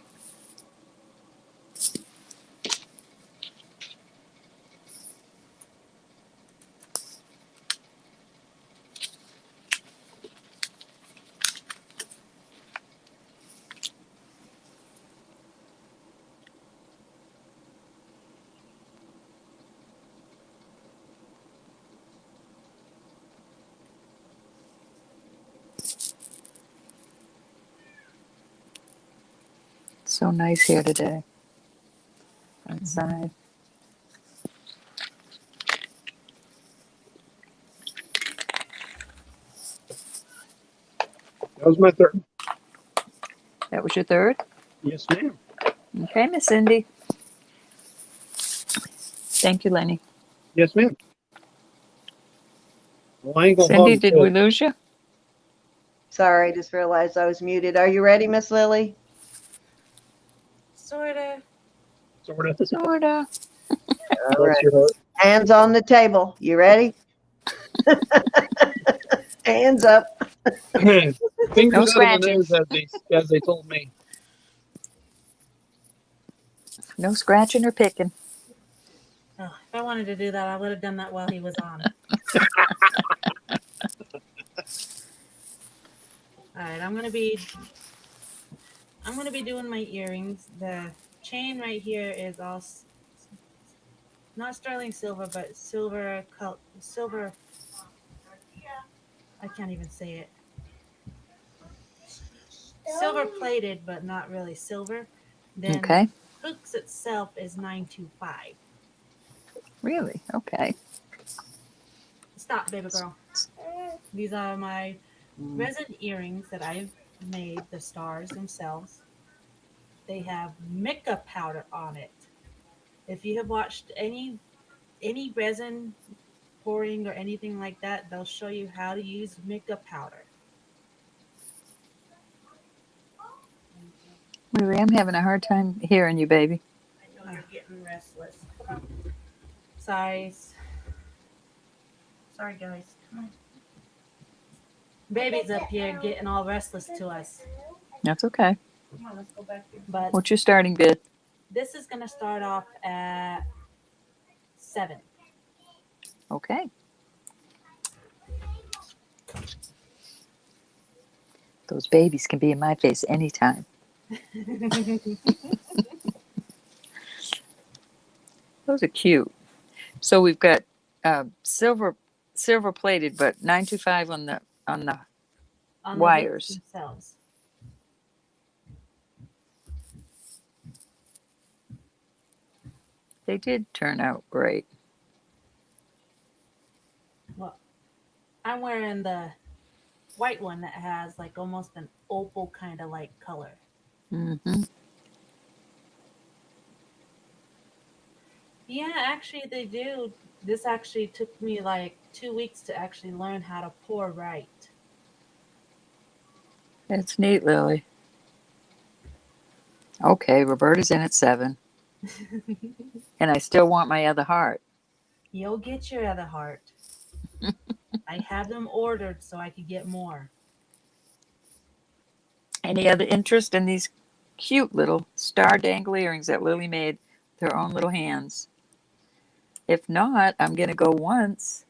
Speaker 4: So nice here today. Outside.
Speaker 2: That was my third.
Speaker 4: That was your third?
Speaker 2: Yes, ma'am.
Speaker 4: Okay, Miss Cindy. Thank you, Lenny.
Speaker 2: Yes, ma'am. Well, I ain't gonna
Speaker 4: Cindy,
Speaker 2: hog
Speaker 4: did we lose you?
Speaker 1: Sorry, I just realized I was muted. Are you ready, Miss Lily?
Speaker 3: Sorta.
Speaker 2: Sorta.
Speaker 4: Sorta.
Speaker 1: All
Speaker 2: Bless
Speaker 1: right.
Speaker 2: your heart.
Speaker 1: Hands on the table. You ready? Hands up.
Speaker 2: Fingers
Speaker 4: No
Speaker 2: out of the
Speaker 4: scratching.
Speaker 2: nose, as they told me.
Speaker 4: No scratching or picking.
Speaker 3: Oh, if I wanted to do that, I would have done that while he was on. All right, I'm gonna be doing my earrings. The chain right here is all not sterling silver, but silver. I can't even say it. Silver plated, but not really silver. Then
Speaker 4: Okay.
Speaker 3: hooks itself is 925.
Speaker 4: Really? Okay.
Speaker 3: Stop, baby girl. These are my resin earrings that I've made, the stars themselves. They have mica powder on it. If you have watched any resin pouring or anything like that, they'll show you how to use mica powder.
Speaker 4: Really, I'm having a hard time hearing you, baby.
Speaker 3: I know you're getting restless. Sorry. Sorry, guys. Come on. Baby's up here getting all restless to us.
Speaker 4: That's okay.
Speaker 3: Come on, let's go back here. But
Speaker 4: What's your starting bid?
Speaker 3: this is going to start off at 7.
Speaker 4: Okay. Those babies can be in my face anytime. Those are cute. So we've got silver plated, but 925 on the
Speaker 3: On the hooks
Speaker 4: wires.
Speaker 3: themselves.
Speaker 4: They did turn out great.
Speaker 3: Well, I'm wearing the white one that has like almost an opal kind of like color.
Speaker 4: Mm-hmm.
Speaker 3: Yeah, actually they do. This actually took me like 2 weeks to actually learn how to pour right.
Speaker 4: It's neat, Lily. Okay, Roberta's in at 7. And I still want my other heart.
Speaker 3: You'll get your other heart. I have them ordered so I could get more.
Speaker 4: Any other interest in these cute little star dangle earrings that Lily made with her own little hands? If not, I'm going to go once.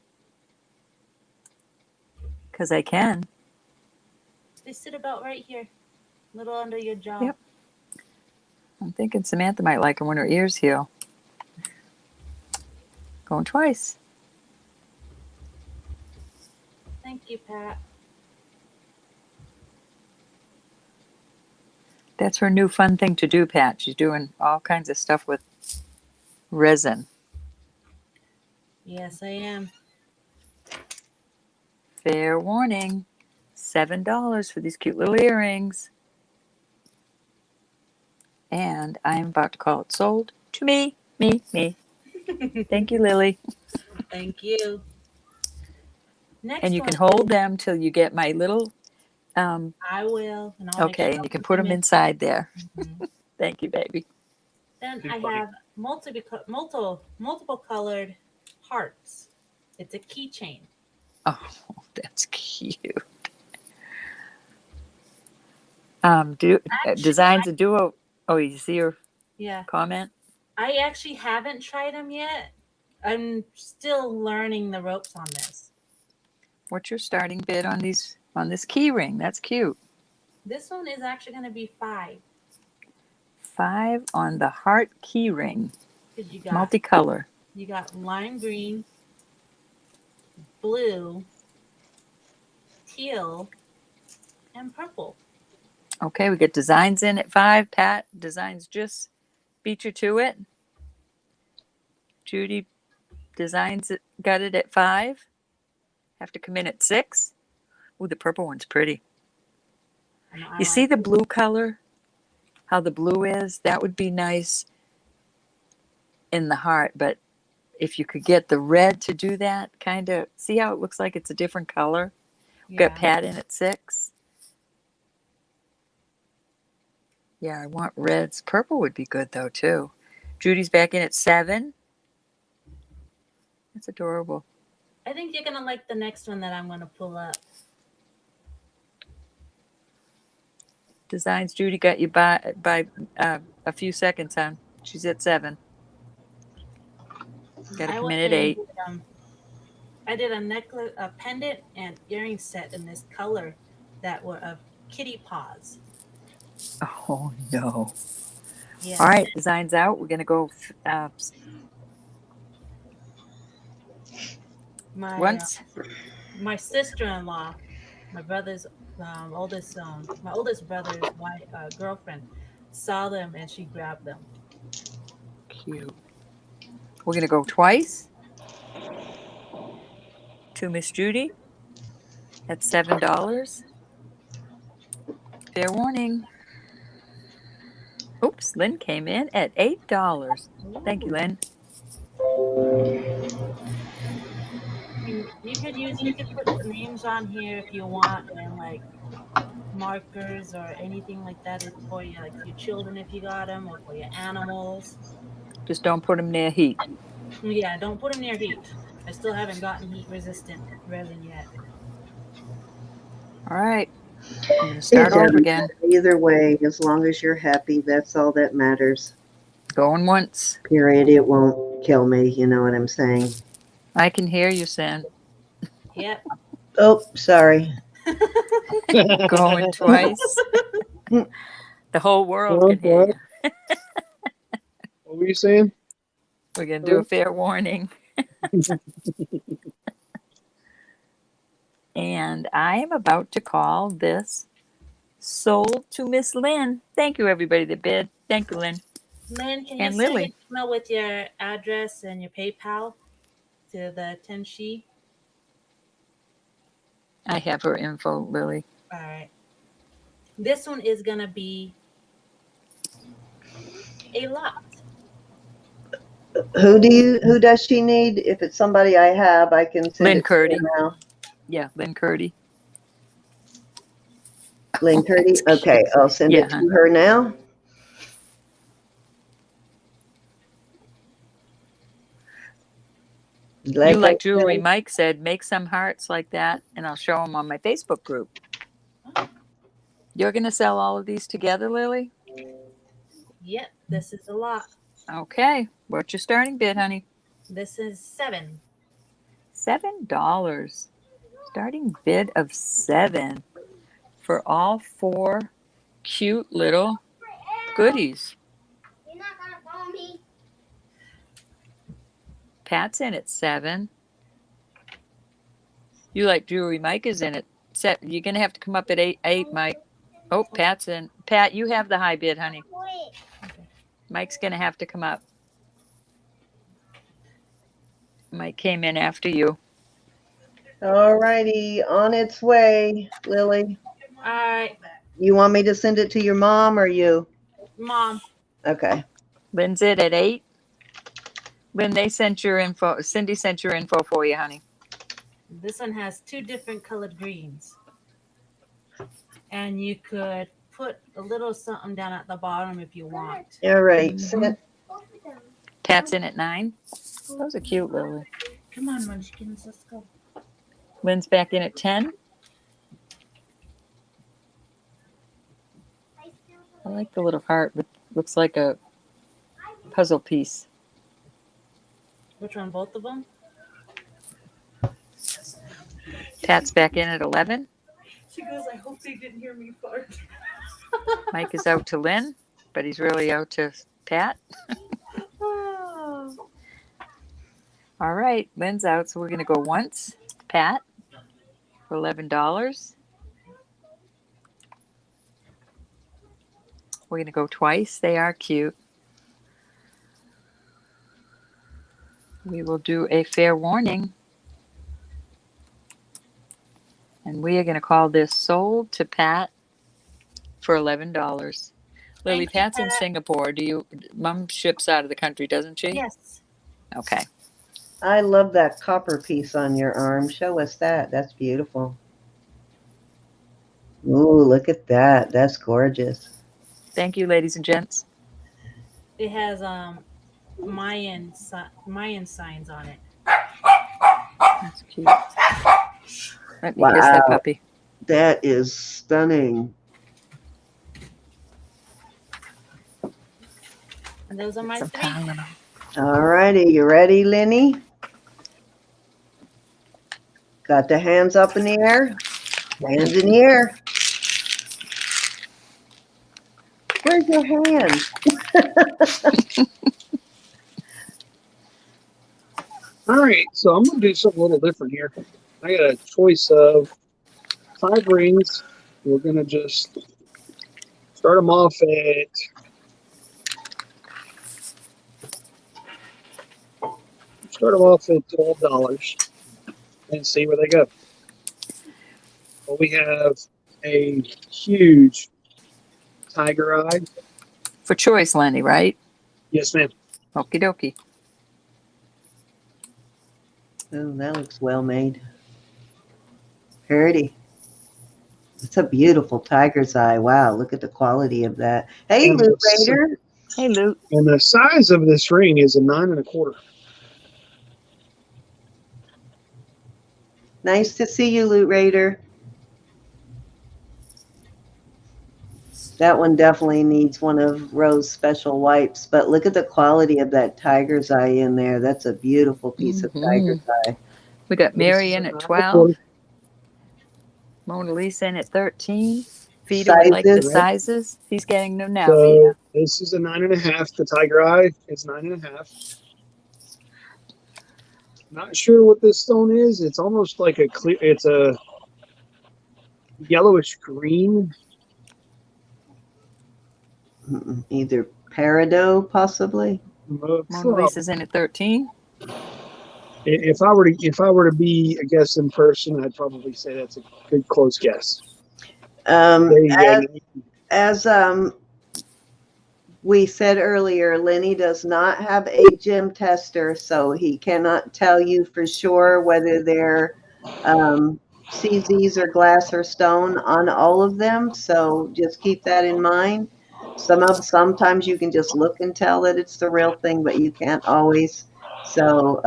Speaker 4: Because I can.
Speaker 3: They sit about right here, a little under your jaw.
Speaker 4: Yep. I'm thinking Samantha might like them when her ears heal. Going twice.
Speaker 3: Thank you, Pat.
Speaker 4: That's her new fun thing to do, Pat. She's doing all kinds of stuff with resin.
Speaker 3: Yes, I am.
Speaker 4: Fair warning. $7 for these cute little earrings. And I'm about to call it sold to me. Thank you, Lily.
Speaker 3: Thank you. Next
Speaker 4: And you
Speaker 3: one
Speaker 4: can hold
Speaker 3: is-
Speaker 4: them till you get my little,
Speaker 3: I will, and I'll make
Speaker 4: okay,
Speaker 3: sure
Speaker 4: and
Speaker 3: I
Speaker 4: you can
Speaker 3: put
Speaker 4: put them
Speaker 3: in.
Speaker 4: inside there.
Speaker 3: Mhm.
Speaker 4: Thank you, baby.
Speaker 3: Then
Speaker 2: Too
Speaker 3: I
Speaker 2: funny.
Speaker 3: have multiple colored hearts. It's a keychain.
Speaker 4: Oh, that's cute.
Speaker 3: Actually,
Speaker 4: Designs a duo. Oh, you see your
Speaker 3: yeah.
Speaker 4: comment?
Speaker 3: I actually haven't tried them yet. I'm still learning the ropes on this.
Speaker 4: What's your starting bid on this key ring? That's cute.
Speaker 3: This one is actually going to be 5
Speaker 4: 5 on the heart key ring.
Speaker 3: because
Speaker 4: Multicolor.
Speaker 3: you got lime green, blue, teal, and purple.
Speaker 4: Okay, we get designs in at 5. Pat, designs just beat you to it. Judy, designs got it at 5. Have to come in at 6. Ooh, the purple one's pretty.
Speaker 3: I
Speaker 4: You see
Speaker 3: like
Speaker 4: the
Speaker 3: it.
Speaker 4: blue color? How the blue is? That would be nice in the heart, but if you could get the red to do that, kind of, see how it looks like it's a different color? Got
Speaker 3: Yeah.
Speaker 4: Pat in at 6. Yeah, I want reds. Purple would be good though too. Judy's back in at 7. That's adorable.
Speaker 3: I think you're going to like the next one that I'm going to pull up.
Speaker 4: Designs Judy got you by a few seconds, hon. She's at 7. Got to
Speaker 3: I
Speaker 4: come
Speaker 3: went
Speaker 4: in at
Speaker 3: and
Speaker 4: 8.
Speaker 3: I did a necklace, a pendant, and earring set in this color that were of kitty paws.
Speaker 4: Oh no!
Speaker 3: Yeah.
Speaker 4: All right, designs out. We're gonna go once.
Speaker 3: My sister-in-law, my brother's my oldest brother's wife, girlfriend, saw them and she grabbed them.
Speaker 4: Cute. We're gonna go twice to Miss Judy at $7. Fair warning. Oops, Lynn came in at $8. Thank you, Lynn.
Speaker 3: You could put the names on here if you want, and like markers or anything like that is for you, like your children if you got them, or for your animals.
Speaker 4: Just don't put them near heat.
Speaker 3: Yeah, don't put them near heat. I still haven't gotten heat resistant resin yet.
Speaker 4: All right, I'm gonna
Speaker 1: It
Speaker 4: start
Speaker 1: doesn't
Speaker 4: over again.
Speaker 1: matter either way, as long as you're happy, that's all that matters.
Speaker 4: Going once.
Speaker 1: Period. It won't kill me. You know what I'm saying?
Speaker 4: I can hear you, Sin.
Speaker 3: Yep.
Speaker 1: Oh, sorry.
Speaker 4: Going twice. The whole world can hear you.
Speaker 2: What were you saying?
Speaker 4: We're gonna do a fair warning. And I am about to call this sold to Miss Lynn. Thank you, everybody that bid. Thank you, Lynn.
Speaker 3: Lynn, can you
Speaker 4: And
Speaker 3: send
Speaker 4: Lily.
Speaker 3: an email with your address and your PayPal to the 10 sheet?
Speaker 4: I have her info, Lily.
Speaker 3: All right. This one is gonna be a lot.
Speaker 1: Who does she need? If it's somebody I have, I can send
Speaker 4: Lynn
Speaker 1: it to
Speaker 4: Curdy.
Speaker 1: her now.
Speaker 4: Yeah, Lynn Curdy.
Speaker 1: Lynn Curdy?
Speaker 4: That's cute.
Speaker 1: Okay, I'll send
Speaker 4: Yeah,
Speaker 1: it to her now.
Speaker 4: You
Speaker 1: I
Speaker 4: like jewelry.
Speaker 1: said,
Speaker 4: Mike said, make some hearts like that, and I'll show them on my Facebook group. You're going to sell all of these together, Lily?
Speaker 3: Yep, this is a lot.
Speaker 4: Okay. What's your starting bid, honey?
Speaker 3: This is 7.
Speaker 4: $7. Starting bid of 7 for all 4 cute little goodies.
Speaker 6: You're not gonna follow me.
Speaker 4: Pat's in at 7. You like jewelry. Mike is in at 7. You're going to have to come up at 8, Mike. Oh, Pat's in. Pat, you have the high bid, honey.
Speaker 6: Wait.
Speaker 4: Mike's going to have to come up. Mike came in after you.
Speaker 1: All righty, on its way, Lily.
Speaker 3: All right,
Speaker 1: You want me to send it to your mom or you?
Speaker 3: Mom.
Speaker 1: Okay.
Speaker 4: Lynn's it at 8. Lynn, they sent your info. Cindy sent your info for you, honey.
Speaker 3: This one has 2 different colored greens. And you could put a little something down at the bottom if you want.
Speaker 1: All right.
Speaker 4: Mhm. Pat's in at 9. Those are cute, Lily.
Speaker 3: Come on, Munchkins, let's go.
Speaker 4: Lynn's back in at 10. I like the little heart, but looks like a puzzle piece.
Speaker 3: Which one, both of them?
Speaker 4: Pat's back in at 11.
Speaker 3: She goes, I hope they didn't hear me fart.
Speaker 4: Mike is out to Lynn, but he's really out to Pat. All right, Lynn's out, so we're going to go once. Pat for $11. We're going to go twice. They are cute. We will do a fair warning. And we are going to call this sold to Pat for $11. Lily,
Speaker 3: Thank you,
Speaker 4: Pat's in
Speaker 3: Pat.
Speaker 4: Singapore. Mom ships out of the country, doesn't she?
Speaker 3: Yes.
Speaker 4: Okay.
Speaker 1: I love that copper piece on your arm. Show us that. That's beautiful. Ooh, look at that. That's gorgeous.
Speaker 4: Thank you, ladies and gents.
Speaker 3: It has Mayan signs on it.
Speaker 4: That's cute. Let me kiss that
Speaker 1: Wow.
Speaker 4: puppy.
Speaker 1: That is stunning.
Speaker 3: And those are my
Speaker 4: Some
Speaker 3: 3.
Speaker 4: Tylenol.
Speaker 1: All righty. You ready, Lenny? Got the hands up in the air? Hands in the air. Where's your hands?
Speaker 2: All right, so I'm gonna do something a little different here. I got a choice of 5 rings. We're gonna just start them off at $12 and see where they go. Well, we have a huge tiger eye.
Speaker 4: For choice, Lenny, right?
Speaker 2: Yes, ma'am.
Speaker 4: Okie dokie.
Speaker 1: Oh, that looks well made. Pretty. It's a beautiful tiger's eye. Wow, look at the quality of that. Hey,
Speaker 2: And
Speaker 1: Loot
Speaker 2: the-
Speaker 1: Raider.
Speaker 4: Hey, Luke.
Speaker 2: And the size of this ring is a 9 1/4.
Speaker 1: Nice to see you, Loot Raider. That one definitely needs one of Rose's special wipes, but look at the quality of that tiger's eye in there. That's a beautiful piece of tiger's eye.
Speaker 4: We got Mary in at 12. Mona Lisa in at 13. Vito would like the
Speaker 1: Sizes.
Speaker 4: sizes. He's getting them now,
Speaker 2: So
Speaker 4: Vito.
Speaker 2: this is a 9 1/2. The tiger eye is 9 1/2. Not sure what this stone is. It's almost like a clear. It's a yellowish green.
Speaker 1: Either peridot, possibly.
Speaker 4: Mona Lisa's in at 13.
Speaker 2: If I were to be a guessing person, I'd probably say that's a good close guess. There you go.
Speaker 1: As we said earlier, Lenny does not have a gem tester, so he cannot tell you for sure whether they're CZs or glass or stone on all of them. So just keep that in mind. Sometimes you can just look and tell that it's the real thing, but you can't always. So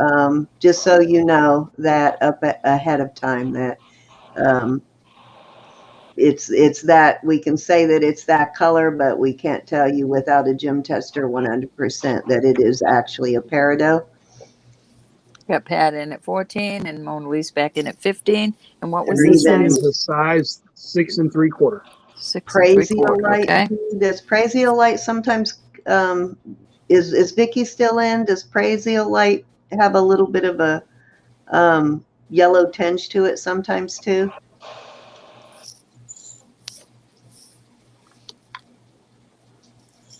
Speaker 1: just so you know that ahead of time that it's that we can say that it's that color, but we can't tell you without a gem tester 100% that it is actually a peridot.
Speaker 4: Got Pat in at 14 and Mona Lisa back in at 15. And what was
Speaker 1: And
Speaker 4: the
Speaker 1: even-
Speaker 4: size?
Speaker 2: The size 6 3/4.
Speaker 4: 6 3/4.
Speaker 1: Praesiolite.
Speaker 4: Okay.
Speaker 1: Does Praesiolite sometimes is Vicki still in? Does Praesiolite have a little bit of a yellow tinge to it sometimes too?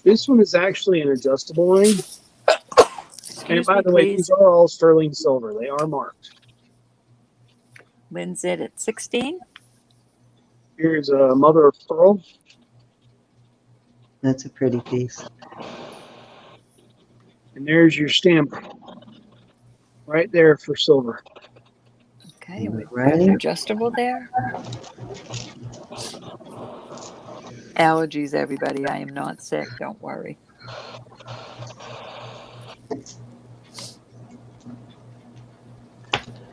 Speaker 2: This one is actually an adjustable ring.
Speaker 4: Excuse
Speaker 2: by
Speaker 4: me,
Speaker 2: the way,
Speaker 4: please.
Speaker 2: these are all sterling silver. They are marked.
Speaker 4: Lynn's in at 16.
Speaker 2: Here's a mother of pearl.
Speaker 1: That's a pretty piece.
Speaker 2: And there's your stamp right there for silver.
Speaker 4: Okay, we've got
Speaker 1: Right.
Speaker 4: an adjustable there. Allergies, everybody. I am not sick. Don't worry.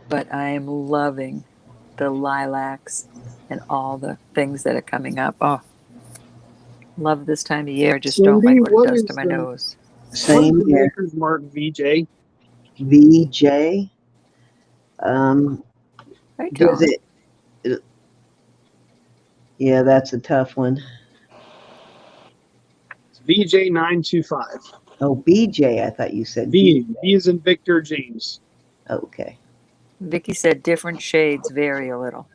Speaker 4: But I am loving the lilacs and all the things that are coming up. Oh, love this time of year. Just don't
Speaker 2: Cindy,
Speaker 4: like what it
Speaker 2: what
Speaker 4: does
Speaker 2: is
Speaker 4: to my
Speaker 2: the
Speaker 4: nose.
Speaker 1: Same
Speaker 2: what is the
Speaker 1: here.
Speaker 2: maker's mark VJ?
Speaker 1: VJ.
Speaker 4: Hey,
Speaker 1: Does
Speaker 4: John.
Speaker 1: it? Yeah, that's a tough one.
Speaker 2: It's VJ925.
Speaker 1: Oh, BJ. I thought you said
Speaker 2: V
Speaker 1: B.
Speaker 2: is in Victor James.
Speaker 1: Okay.
Speaker 4: Vicky said different shades vary a little.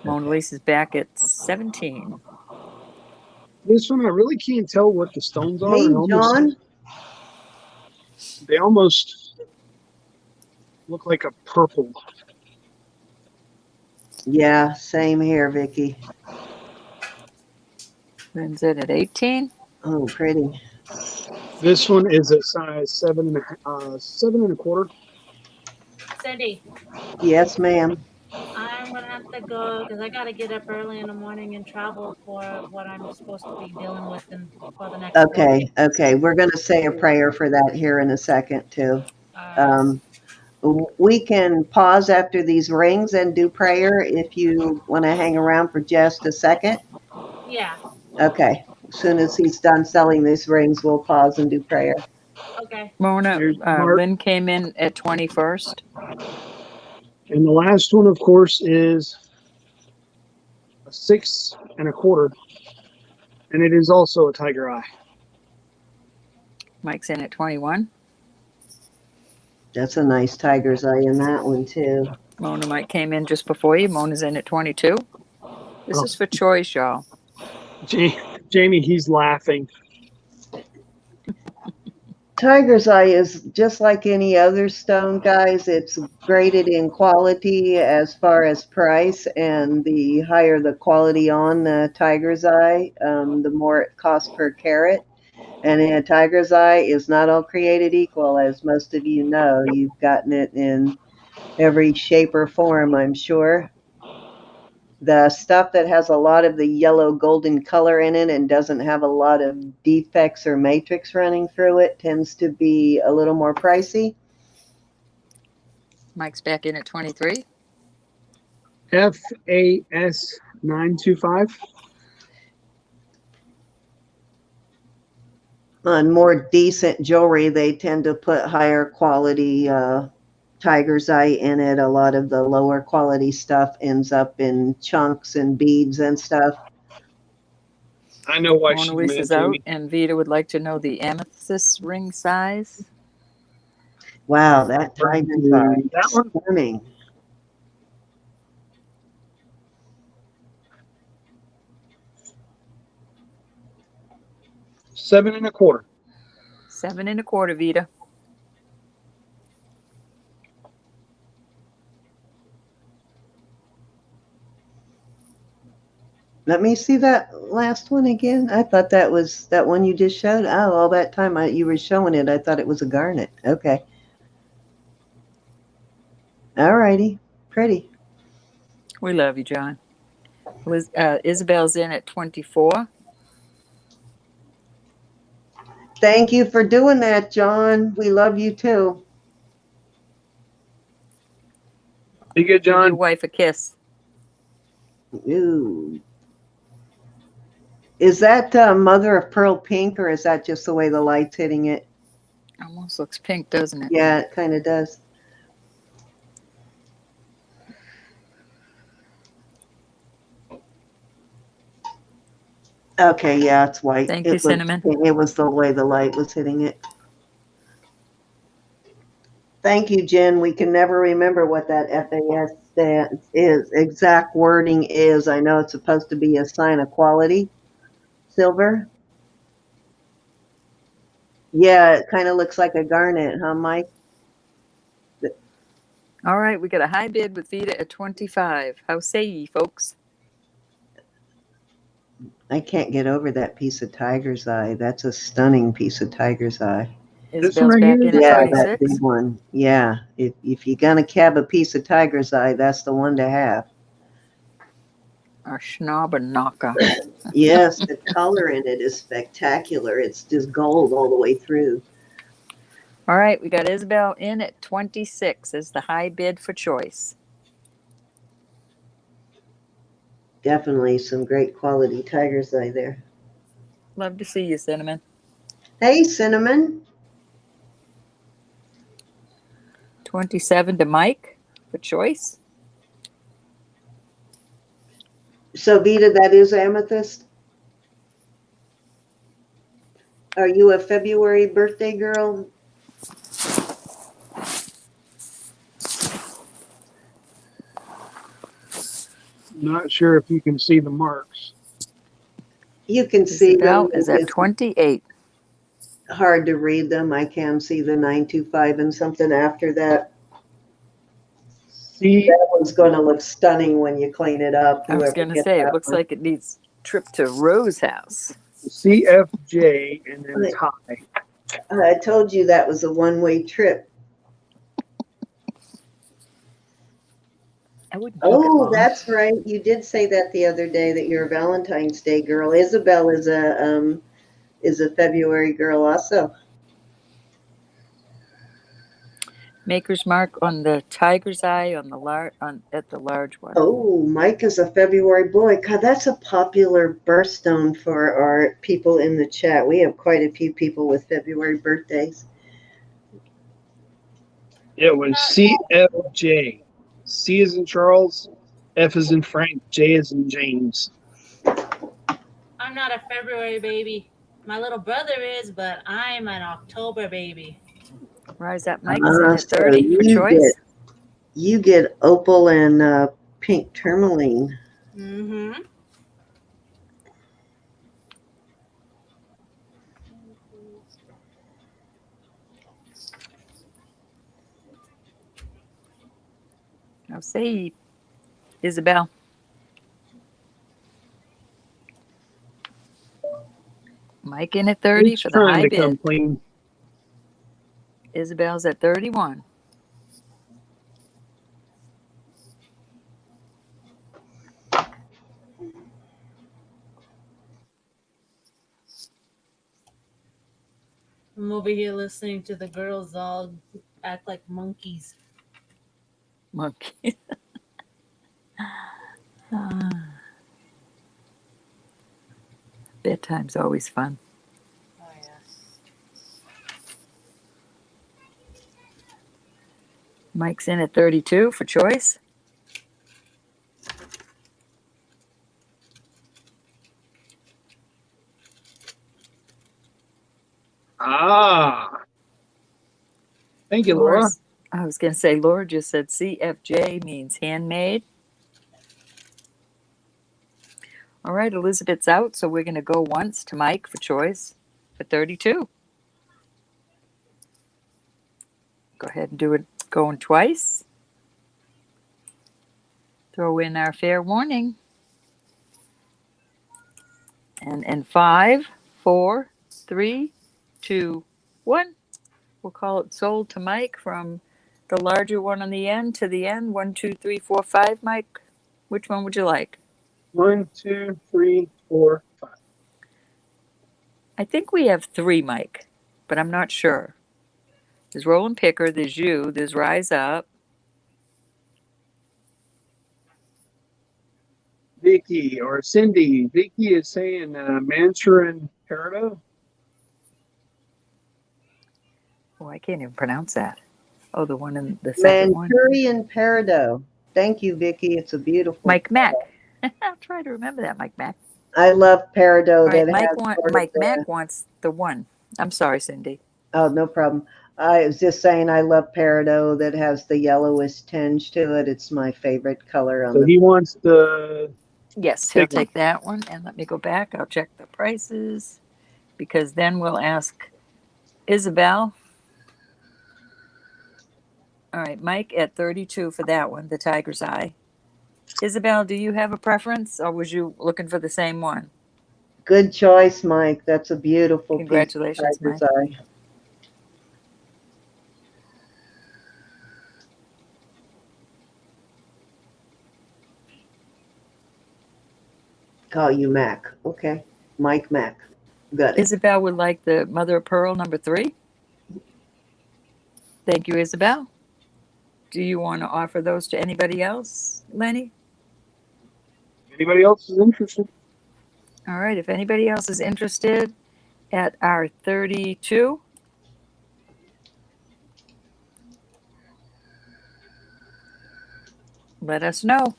Speaker 4: Mona Lisa's back at 17.
Speaker 2: This one I really can't tell what the stones are.
Speaker 1: Hey, John.
Speaker 2: They almost look like a purple.
Speaker 1: Yeah, same here, Vicky.
Speaker 4: Lynn's in at 18.
Speaker 1: Oh, pretty.
Speaker 2: This one is a size 7 and a quarter.
Speaker 3: Cindy,
Speaker 1: Yes, ma'am.
Speaker 3: I'm gonna have to go because I gotta get up early in the morning and travel for what I'm supposed to be dealing with for the next
Speaker 1: Okay.
Speaker 3: week.
Speaker 1: Okay. We're going to say a prayer for that here in a second, too. We can pause after these rings and do prayer if you want to hang around for just a second.
Speaker 3: Yeah.
Speaker 1: Okay. As soon as he's done selling these rings, we'll pause and do prayer.
Speaker 3: Okay.
Speaker 4: Mona,
Speaker 2: There's Mark.
Speaker 4: Lynn came in at 21st.
Speaker 2: And the last one, of course, is a 6 and a quarter. And it is also a tiger eye.
Speaker 4: Mike's in at 21.
Speaker 1: That's a nice tiger's eye in that one, too.
Speaker 4: Mona Mike came in just before you. Mona's in at 22. This is for choice, y'all.
Speaker 2: Jamie, he's laughing.
Speaker 1: Tiger's eye is just like any other stone, guys. It's graded in quality as far as price, and the higher the quality on the tiger's eye, the more it costs per carat. And a tiger's eye is not all created equal, as most of you know. You've gotten it in every shape or form, I'm sure. The stuff that has a lot of the yellow golden color in it and doesn't have a lot of defects or matrix running through it tends to be a little more pricey.
Speaker 4: Mike's back in at 23.
Speaker 2: FAS 925.
Speaker 1: On more decent jewelry, they tend to put higher quality tiger's eye in it. A lot of the lower quality stuff ends up in chunks and beads and stuff.
Speaker 2: I know why
Speaker 4: Mona
Speaker 2: she's
Speaker 4: Lisa's
Speaker 2: mad,
Speaker 4: out,
Speaker 2: Jamie.
Speaker 4: and Vita would like to know the amethyst ring size.
Speaker 1: Wow, that tiger's eye
Speaker 2: That
Speaker 1: is
Speaker 2: one?
Speaker 1: stunning.
Speaker 2: Seven and a quarter.
Speaker 4: 7 and a quarter, Vita.
Speaker 1: Let me see that last one again. I thought that was that one you just showed. Oh, all that time you were showing it, I thought it was a garnet. Okay. All righty. Pretty.
Speaker 4: We love you, John. Isabel's in at 24.
Speaker 1: Thank you for doing that, John. We love you too.
Speaker 2: Be good,
Speaker 4: Give your
Speaker 2: John.
Speaker 4: wife a kiss.
Speaker 1: Ooh. Is that mother of pearl pink, or is that just the way the light's hitting it?
Speaker 4: Almost looks pink, doesn't it?
Speaker 1: Yeah, it kind of does. Okay, yeah, it's white.
Speaker 4: Thank you, Cinnamon.
Speaker 1: It was the way the light was hitting it. Thank you, Jen. We can never remember what that FAS exact wording is. I know it's supposed to be a sign of quality. Silver. Yeah, it kind of looks like a garnet, huh, Mike?
Speaker 4: All right, we got a high bid with Vita at 25. How say ye, folks?
Speaker 1: I can't get over that piece of tiger's eye. That's a stunning piece of tiger's eye.
Speaker 2: This one
Speaker 4: Isabel's
Speaker 2: right
Speaker 4: back
Speaker 2: here?
Speaker 4: in at
Speaker 1: Yeah, that
Speaker 4: 26.
Speaker 1: big one. Yeah, if you're gonna cab a piece of tiger's eye, that's the one to have.
Speaker 4: Our Schnaubennacher.
Speaker 1: Yes, the color in it is spectacular. It's just gold all the way through.
Speaker 4: All right, we got Isabel in at 26 is the high bid for choice.
Speaker 1: Definitely some great quality tiger's eye there.
Speaker 4: Love to see you, Cinnamon.
Speaker 1: Hey, Cinnamon.
Speaker 4: 27 to Mike for choice.
Speaker 1: So, Vita, that is amethyst. Are you a February birthday girl?
Speaker 2: Not sure if you can see the marks.
Speaker 1: You can see them.
Speaker 4: Isabel is at
Speaker 1: It's
Speaker 4: 28.
Speaker 1: hard to read them. I can see the 925 and something after that.
Speaker 2: C
Speaker 1: That one's going to look stunning when you clean it up.
Speaker 4: I was
Speaker 1: Whoever
Speaker 4: going to
Speaker 1: gets
Speaker 4: say, it
Speaker 1: that
Speaker 4: looks
Speaker 1: one.
Speaker 4: like it needs trip to Rose house.
Speaker 2: CFJ, and then it's high.
Speaker 1: I told you that was a one-way trip.
Speaker 4: I wouldn't keep it
Speaker 1: Oh,
Speaker 4: long.
Speaker 1: that's right. You did say that the other day that you're a Valentine's Day girl. Isabel is a February girl also.
Speaker 4: Maker's mark on the tiger's eye on the at the large one.
Speaker 1: Oh, Mike is a February boy. God, that's a popular birthstone for our people in the chat. We have quite a few people with February birthdays.
Speaker 2: It was CFJ. C is in Charles, F is in Frank, J is in James.
Speaker 3: I'm not a February baby. My little brother is, but I'm an October baby.
Speaker 4: Rise up, Mike is in at
Speaker 1: So
Speaker 4: 30 for choice.
Speaker 1: you get opal and pink tourmaline.
Speaker 3: Mm-hmm.
Speaker 4: I'll say Isabel. Mike in at 30
Speaker 2: It's
Speaker 4: for the
Speaker 2: trying
Speaker 4: high
Speaker 2: to come
Speaker 4: bid.
Speaker 2: clean.
Speaker 4: Isabel's at 31.
Speaker 3: I'm over here listening to the girls all act like monkeys.
Speaker 4: Monkey. Bedtime's always fun.
Speaker 3: Oh, yeah.
Speaker 4: Mike's in at 32 for choice.
Speaker 2: Ah. Thank you, Laura.
Speaker 4: I was going to say, Laura just said CFJ means handmade. All right, Elizabeth's out, so we're going to go once to Mike for choice for 32. Go ahead and do it going twice. Throw in our fair warning. And 5, 4, 3, 2, 1. We'll call it sold to Mike from the larger one on the end to the end. 1, 2, 3, 4, 5. Mike, which one would you like?
Speaker 2: 1, 2, 3, 4, 5.
Speaker 4: I think we have 3, Mike, but I'm not sure. There's Rollin Picker, there's you, there's Rise Up.
Speaker 2: Vicki or Cindy. Vicki is saying Manchurian Peridot.
Speaker 4: Oh, I can't even pronounce that. Oh, the one in the second one.
Speaker 1: Manchurian Peridot. Thank you, Vicki. It's a beautiful.
Speaker 4: Mike Mack. I'll try to remember that, Mike Mack.
Speaker 1: I love Peridot.
Speaker 4: All right,
Speaker 1: that
Speaker 4: Mike,
Speaker 1: has
Speaker 4: Mike Mack wants the one. I'm sorry, Cindy.
Speaker 1: Oh, no problem. I was just saying I love Peridot that has the yellowish tinge to it. It's my favorite color on
Speaker 2: So
Speaker 1: the.
Speaker 2: he wants the.
Speaker 4: Yes, he'll
Speaker 2: Big one.
Speaker 4: take that one. And let me go back. I'll check the prices because then we'll ask Isabel. All right, Mike at 32 for that one, the tiger's eye. Isabel, do you have a preference, or was you looking for the same one?
Speaker 1: Good choice, Mike. That's a beautiful piece of
Speaker 4: Congratulations,
Speaker 1: tiger's
Speaker 4: Mike.
Speaker 1: eye. Call you Mac. Okay. Mike Mac. Got it.
Speaker 4: Isabel would like the mother of pearl number 3. Thank you, Isabel. Do you want to offer those to anybody else, Lenny?
Speaker 2: Anybody else is interested?
Speaker 4: All right, if anybody else is interested at our 32, let us know.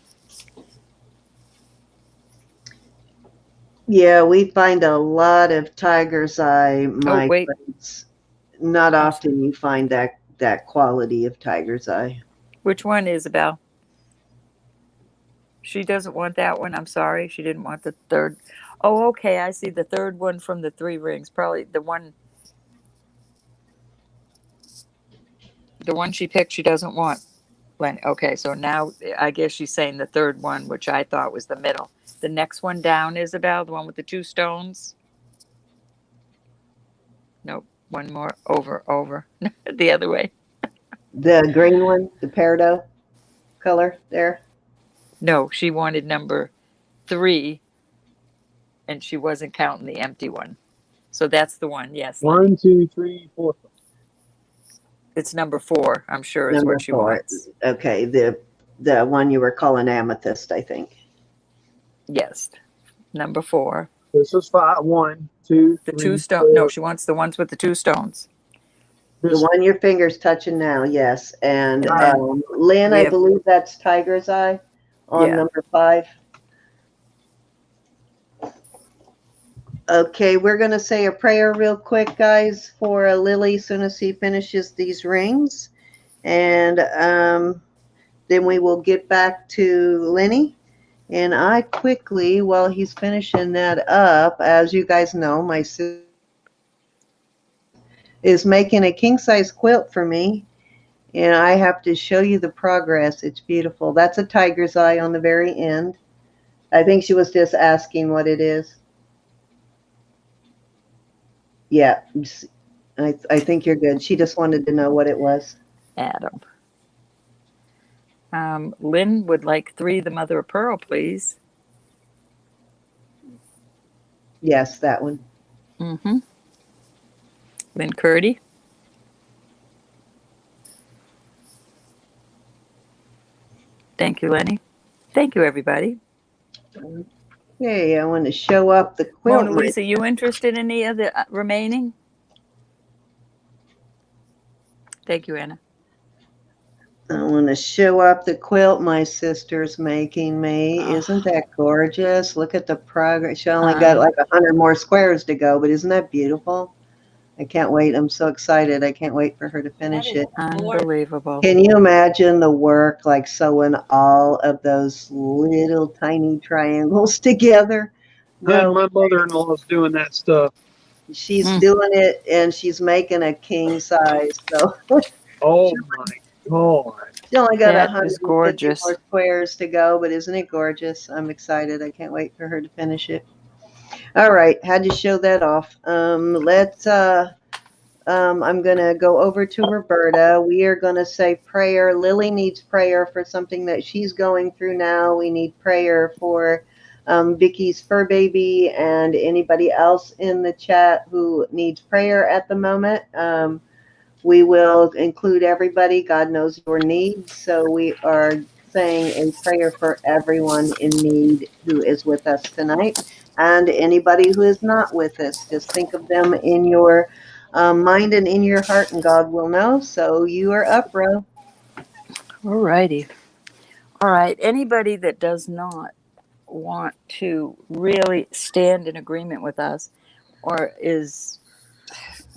Speaker 1: Yeah, we find a lot of tiger's eye, Mike.
Speaker 4: wait.
Speaker 1: But it's not often you find that quality of tiger's eye.
Speaker 4: Which one, Isabel? She doesn't want that one. I'm sorry. She didn't want the third. Oh, okay. I see the third one from the 3 rings. Probably the one she picked, she doesn't want. Lenny. Okay, so now I guess she's saying the third one, which I thought was the middle. The next one down, Isabel, the one with the 2 stones. Nope. One more over. The other way.
Speaker 1: The green one, the peridot color there.
Speaker 4: No, she wanted number 3, and she wasn't counting the empty one. So that's the one, yes.
Speaker 2: 1, 2, 3, 4.
Speaker 4: It's number 4, I'm sure, is
Speaker 1: Number
Speaker 4: what she
Speaker 1: 4.
Speaker 4: wants.
Speaker 1: Okay, the one you were calling amethyst, I think.
Speaker 4: Yes. Number 4.
Speaker 2: This is 5. 1, 2,
Speaker 4: The
Speaker 2: 3,
Speaker 4: 2 stone.
Speaker 2: 4.
Speaker 4: No, she wants the ones with the 2 stones.
Speaker 1: The one your finger's touching now, yes. And
Speaker 4: And then
Speaker 1: Lynn,
Speaker 4: we
Speaker 1: I
Speaker 4: have-
Speaker 1: believe that's tiger's eye on
Speaker 4: Yeah.
Speaker 1: number 5. Okay, we're going to say a prayer real quick, guys, for Lily as soon as he finishes these rings. And then we will get back to Lenny. And I quickly, while he's finishing that up, as you guys know, my sister is making a king-size quilt for me. And I have to show you the progress. It's beautiful. That's a tiger's eye on the very end. I think she was just asking what it is. Yeah, I think you're good. She just wanted to know what it was.
Speaker 4: Adam. Lynn would like 3, the mother of pearl, please.
Speaker 1: Yes, that one.
Speaker 4: Mm-hmm. Lynn Curdy. Thank you, Lenny. Thank you, everybody.
Speaker 1: Okay, I want to show up the quilt.
Speaker 4: Mona Lisa, you interested in any of the remaining? Thank you, Anna.
Speaker 1: I want to show up the quilt my sister's making me.
Speaker 4: Oh.
Speaker 1: Isn't that gorgeous? Look at the progress. She only got like 100 more squares to go, but isn't that beautiful? I can't wait. I'm so excited. I can't wait for her to finish it.
Speaker 4: Unbelievable.
Speaker 1: Can you imagine the work, like sewing all of those little tiny triangles together?
Speaker 2: No. My mother-in-law is doing that stuff.
Speaker 1: She's doing it, and she's making a king size. So
Speaker 2: Oh my God!
Speaker 1: she only got
Speaker 4: That
Speaker 1: 150
Speaker 4: is gorgeous.
Speaker 1: more squares to go, but isn't it gorgeous? I'm excited. I can't wait for her to finish it. All right, had to show that off. I'm going to go over to Roberta. We are going to say prayer. Lily needs prayer for something that she's going through now. We need prayer for Vicki's fur baby and anybody else in the chat who needs prayer at the moment. We will include everybody. God knows your needs. So we are saying a prayer for everyone in need who is with us tonight. And anybody who is not with us, just think of them in your mind and in your heart, and God will know. So you are up, Ro.
Speaker 4: All righty. All right. Anybody that does not want to really stand in agreement with us or is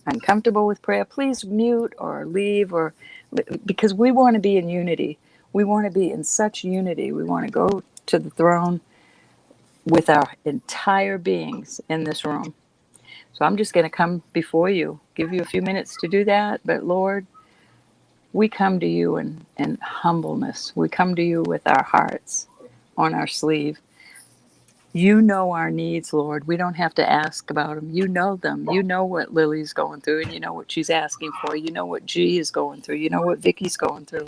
Speaker 4: uncomfortable with prayer, please mute or leave, or because we want to be in unity. We want to be in such unity. We want to go to the throne with our entire beings in this room. So I'm just going to come before you, give you a few minutes to do that. But Lord, we come to you in humbleness. We come to you with our hearts on our sleeve. You know our needs, Lord. We don't have to ask about them. You know them. You know what Lily's going through, and you know what she's asking for. You know what G is going through. You know what Vicky's going through.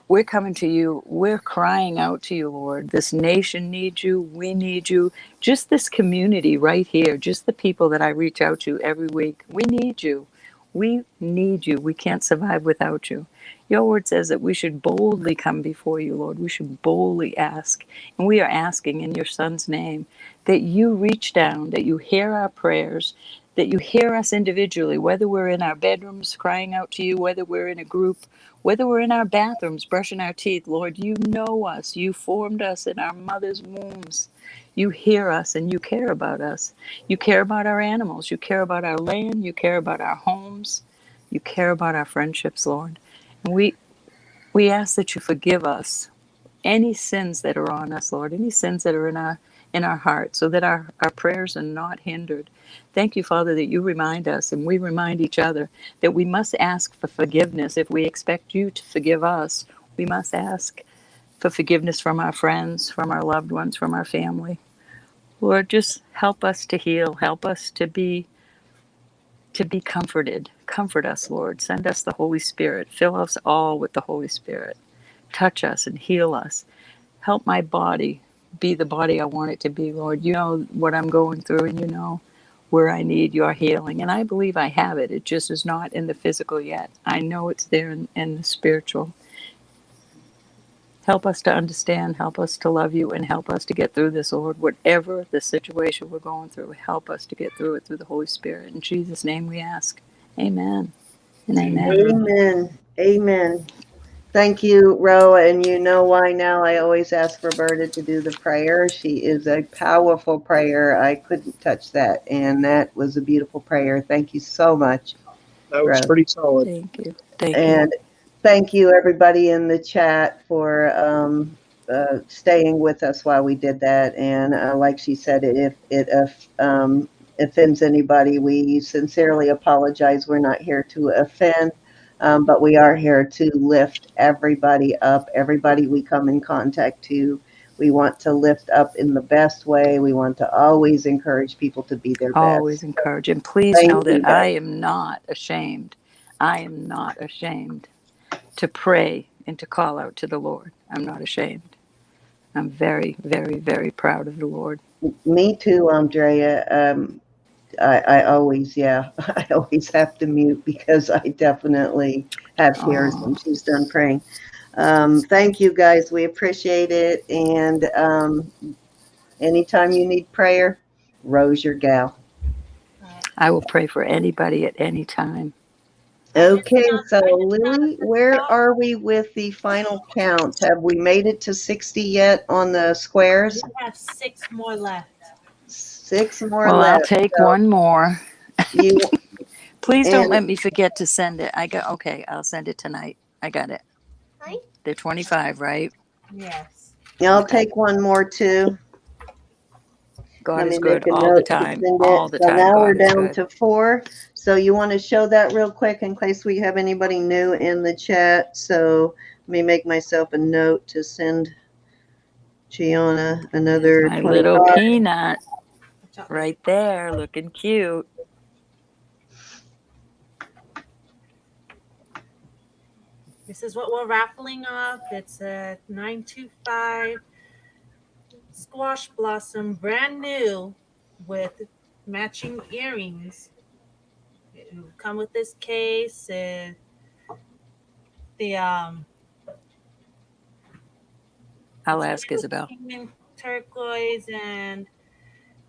Speaker 4: We're coming to you. We're crying out to you, Lord. This nation needs you. We need you. Just this community right here, just the people that I reach out to every week. We need you. We need you. We can't survive without you. Your word says that we should boldly come before you, Lord. We should boldly ask. And we are asking in your Son's name that you reach down, that you hear our prayers, that you hear us individually, whether we're in our bedrooms crying out to you, whether we're in a group, whether we're in our bathrooms brushing our teeth. Lord, you know us. You formed us in our mother's wombs. You hear us and you care about us. You care about our animals. You care about our land. You care about our homes. You care about our friendships, Lord. And we ask that you forgive us any sins that are on us, Lord, any sins that are in our heart, so that our prayers are not hindered. Thank you, Father, that you remind us and we remind each other that we must ask for forgiveness. If we expect you to forgive us, we must ask for forgiveness from our friends, from our loved ones, from our family. Lord, just help us to heal. Help us to be comforted. Comfort us, Lord. Send us the Holy Spirit. Fill us all with the Holy Spirit. Touch us and heal us. Help my body be the body I want it to be, Lord. You know what I'm going through, and you know where I need your healing. And I believe I have it. It just is not in the physical yet. I know it's there in the spiritual. Help us to understand, help us to love you, and help us to get through this, Lord. Whatever the situation we're going through, help us to get through it through the Holy Spirit. In Jesus' name we ask. Amen and amen.
Speaker 1: Amen. Amen. Thank you, Ro. And you know why now I always ask Roberta to do the prayer. She is a powerful prayer. I couldn't touch that. And that was a beautiful prayer. Thank you so much,
Speaker 2: That was
Speaker 1: Ro.
Speaker 2: pretty solid.
Speaker 4: Thank you. Thank you.
Speaker 1: And thank you, everybody in the chat, for staying with us while we did that. And like she said, if it offends anybody, we sincerely apologize. We're not here to offend, but we are here to lift everybody up, everybody we come in contact to. We want to lift up in the best way. We want to always encourage people to be their best.
Speaker 4: Always encourage. And please
Speaker 1: Thank
Speaker 4: know
Speaker 1: you,
Speaker 4: that
Speaker 1: guys.
Speaker 4: I am not ashamed. I am not ashamed to pray and to call out to the Lord. I'm not ashamed. I'm very, very, very proud of the Lord.
Speaker 1: Me too, Andrea. I always, I always have to mute because I definitely have tears when she's done praying. Thank you, guys. We appreciate it. And anytime you need prayer, Rose your gal.
Speaker 4: I will pray for anybody at any time.
Speaker 1: Okay, so Lily, where are we with the final count? Have we made it to 60 yet on the squares?
Speaker 3: We have 6 more left.
Speaker 1: 6 more
Speaker 4: Well,
Speaker 1: left.
Speaker 4: I'll take
Speaker 1: So
Speaker 4: one more.
Speaker 1: you
Speaker 4: Please don't
Speaker 1: and
Speaker 4: let me forget to send it. Okay, I'll send it tonight. I got it.
Speaker 6: Hi.
Speaker 4: They're 25, right?
Speaker 3: Yes.
Speaker 1: I'll
Speaker 4: Okay.
Speaker 1: take one more too.
Speaker 4: God
Speaker 1: Let
Speaker 4: is
Speaker 1: me
Speaker 4: good
Speaker 1: make a
Speaker 4: all the
Speaker 1: note to
Speaker 4: time.
Speaker 1: send
Speaker 4: All
Speaker 1: it.
Speaker 4: the
Speaker 1: So
Speaker 4: time,
Speaker 1: now we're
Speaker 4: God is
Speaker 1: down
Speaker 4: good.
Speaker 1: to 4. So you want to show that real quick in case we have anybody new in the chat. So let me make myself a note to send Geanna another
Speaker 4: My
Speaker 1: 25.
Speaker 4: little peanut right there, looking cute.
Speaker 3: This is what we're raffling off. It's a 925 squash blossom, brand new, with matching earrings. It will come with this case. The
Speaker 4: I'll ask Isabel.
Speaker 3: pink turquoise, and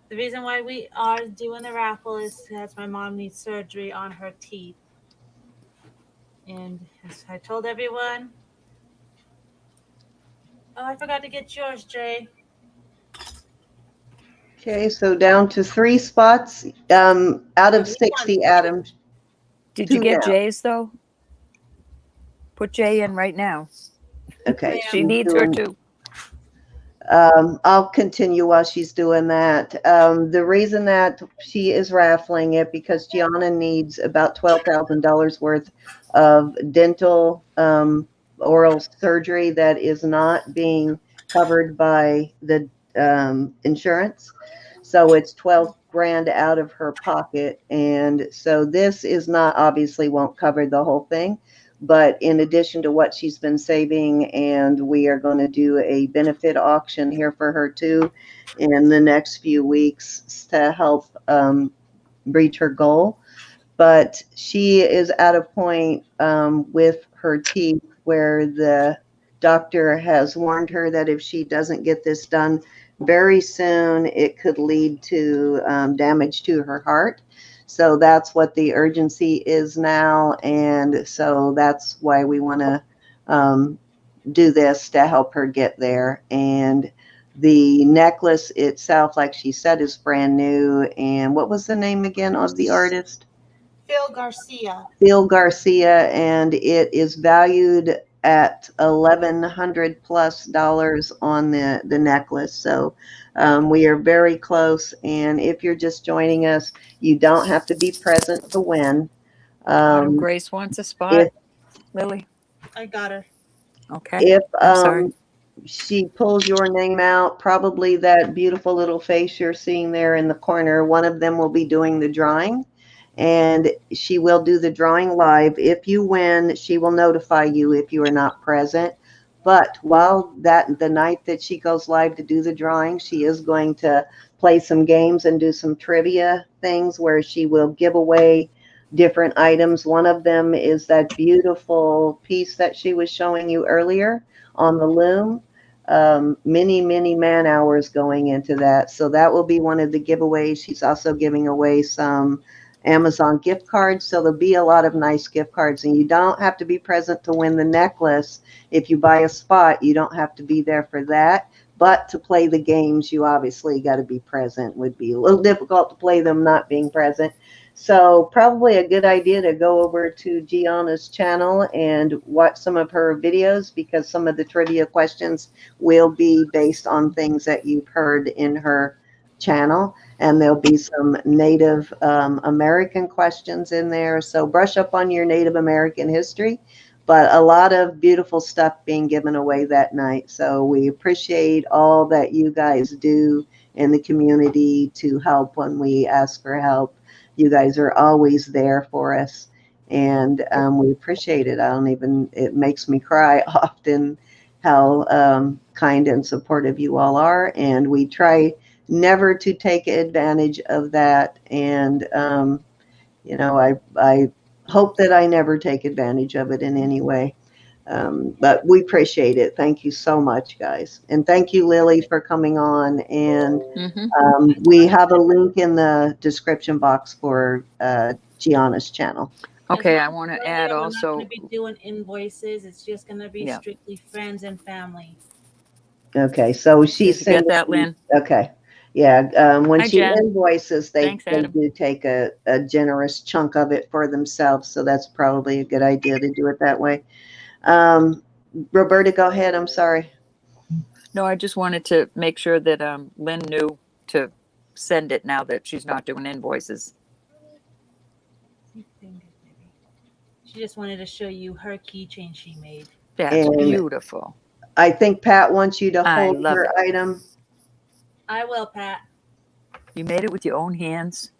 Speaker 3: the reason why we are doing the raffle is because my mom needs surgery on her teeth. And as I told everyone, oh, I forgot to get yours, Jay.
Speaker 1: Okay, so down to 3 spots out of
Speaker 3: We
Speaker 1: 60,
Speaker 3: want
Speaker 1: Adam.
Speaker 4: Did
Speaker 1: 2
Speaker 4: you get
Speaker 1: now.
Speaker 4: Jay's though? Put Jay in right now.
Speaker 1: Okay,
Speaker 4: She
Speaker 1: she's
Speaker 4: needs her
Speaker 1: doing.
Speaker 4: too.
Speaker 1: I'll continue while she's doing that. The reason that she is raffling it because Gianna needs about $12,000 worth of dental oral surgery that is not being covered by the insurance. So it's 12 grand out of her pocket. And so this is not obviously won't cover the whole thing. But in addition to what she's been saving, and we are going to do a benefit auction here for her too in the next few weeks to help reach her goal. But she is at a point with her teeth where the doctor has warned her that if she doesn't get this done very soon, it could lead to damage to her heart. So that's what the urgency is now. And so that's why we want to do this to help her get there. And the necklace itself, like she said, is brand new. And what was the name again of the artist?
Speaker 3: Phil Garcia.
Speaker 1: Phil Garcia, and it is valued at $1,100 plus on the necklace. So we are very close. And if you're just joining us, you don't have to be present to win.
Speaker 4: Autumn Grace wants a spot.
Speaker 1: if-
Speaker 4: Lily.
Speaker 3: I got her.
Speaker 4: Okay.
Speaker 1: If
Speaker 4: I'm sorry.
Speaker 1: she pulls your name out, probably that beautiful little face you're seeing there in the corner, one of them will be doing the drawing. And she will do the drawing live. If you win, she will notify you if you are not present. But while the night that she goes live to do the drawing, she is going to play some games and do some trivia things where she will give away different items. One of them is that beautiful piece that she was showing you earlier on the loom. Many man hours going into that. So that will be one of the giveaways. She's also giving away some Amazon gift cards. So there'll be a lot of nice gift cards, and you don't have to be present to win the necklace. If you buy a spot, you don't have to be there for that. But to play the games, you obviously got to be present. Would be a little difficult to play them not being present. So probably a good idea to go over to Gianna's channel and watch some of her videos, because some of the trivia questions will be based on things that you've heard in her channel. And there'll be some Native American questions in there. So brush up on your Native American history, but a lot of beautiful stuff being given away that night. So we appreciate all that you guys do in the community to help when we ask for help. You guys are always there for us, and we appreciate it. It makes me cry often how kind and supportive you all are. And we try never to take advantage of that. And, I hope that I never take advantage of it in any way. But we appreciate it. Thank you so much, guys. And thank you, Lily, for coming on. And we have a link in the description box for Gianna's channel.
Speaker 4: Okay, I want to add
Speaker 3: We're
Speaker 4: also.
Speaker 3: not going to be doing invoices. It's just going to be
Speaker 4: Yeah.
Speaker 3: strictly friends and family.
Speaker 1: Okay, so
Speaker 4: Did
Speaker 1: she's
Speaker 4: you get that, Lynn?
Speaker 1: Okay. Yeah, when
Speaker 4: Hi,
Speaker 1: she
Speaker 4: Jen.
Speaker 1: invoices, they
Speaker 4: Thanks, Adam.
Speaker 1: do take a generous chunk of it for themselves. So that's probably a good idea to do it that way. Roberta, go ahead. I'm sorry.
Speaker 4: No, I just wanted to make sure that Lynn knew to send it now that she's not doing invoices.
Speaker 3: She just wanted to show you her keychain she made.
Speaker 4: That's
Speaker 1: And
Speaker 4: beautiful.
Speaker 1: I think Pat wants you to
Speaker 4: I
Speaker 1: hold
Speaker 4: love
Speaker 1: her
Speaker 4: it.
Speaker 1: item.
Speaker 3: I will, Pat.
Speaker 4: You made it with your own hands.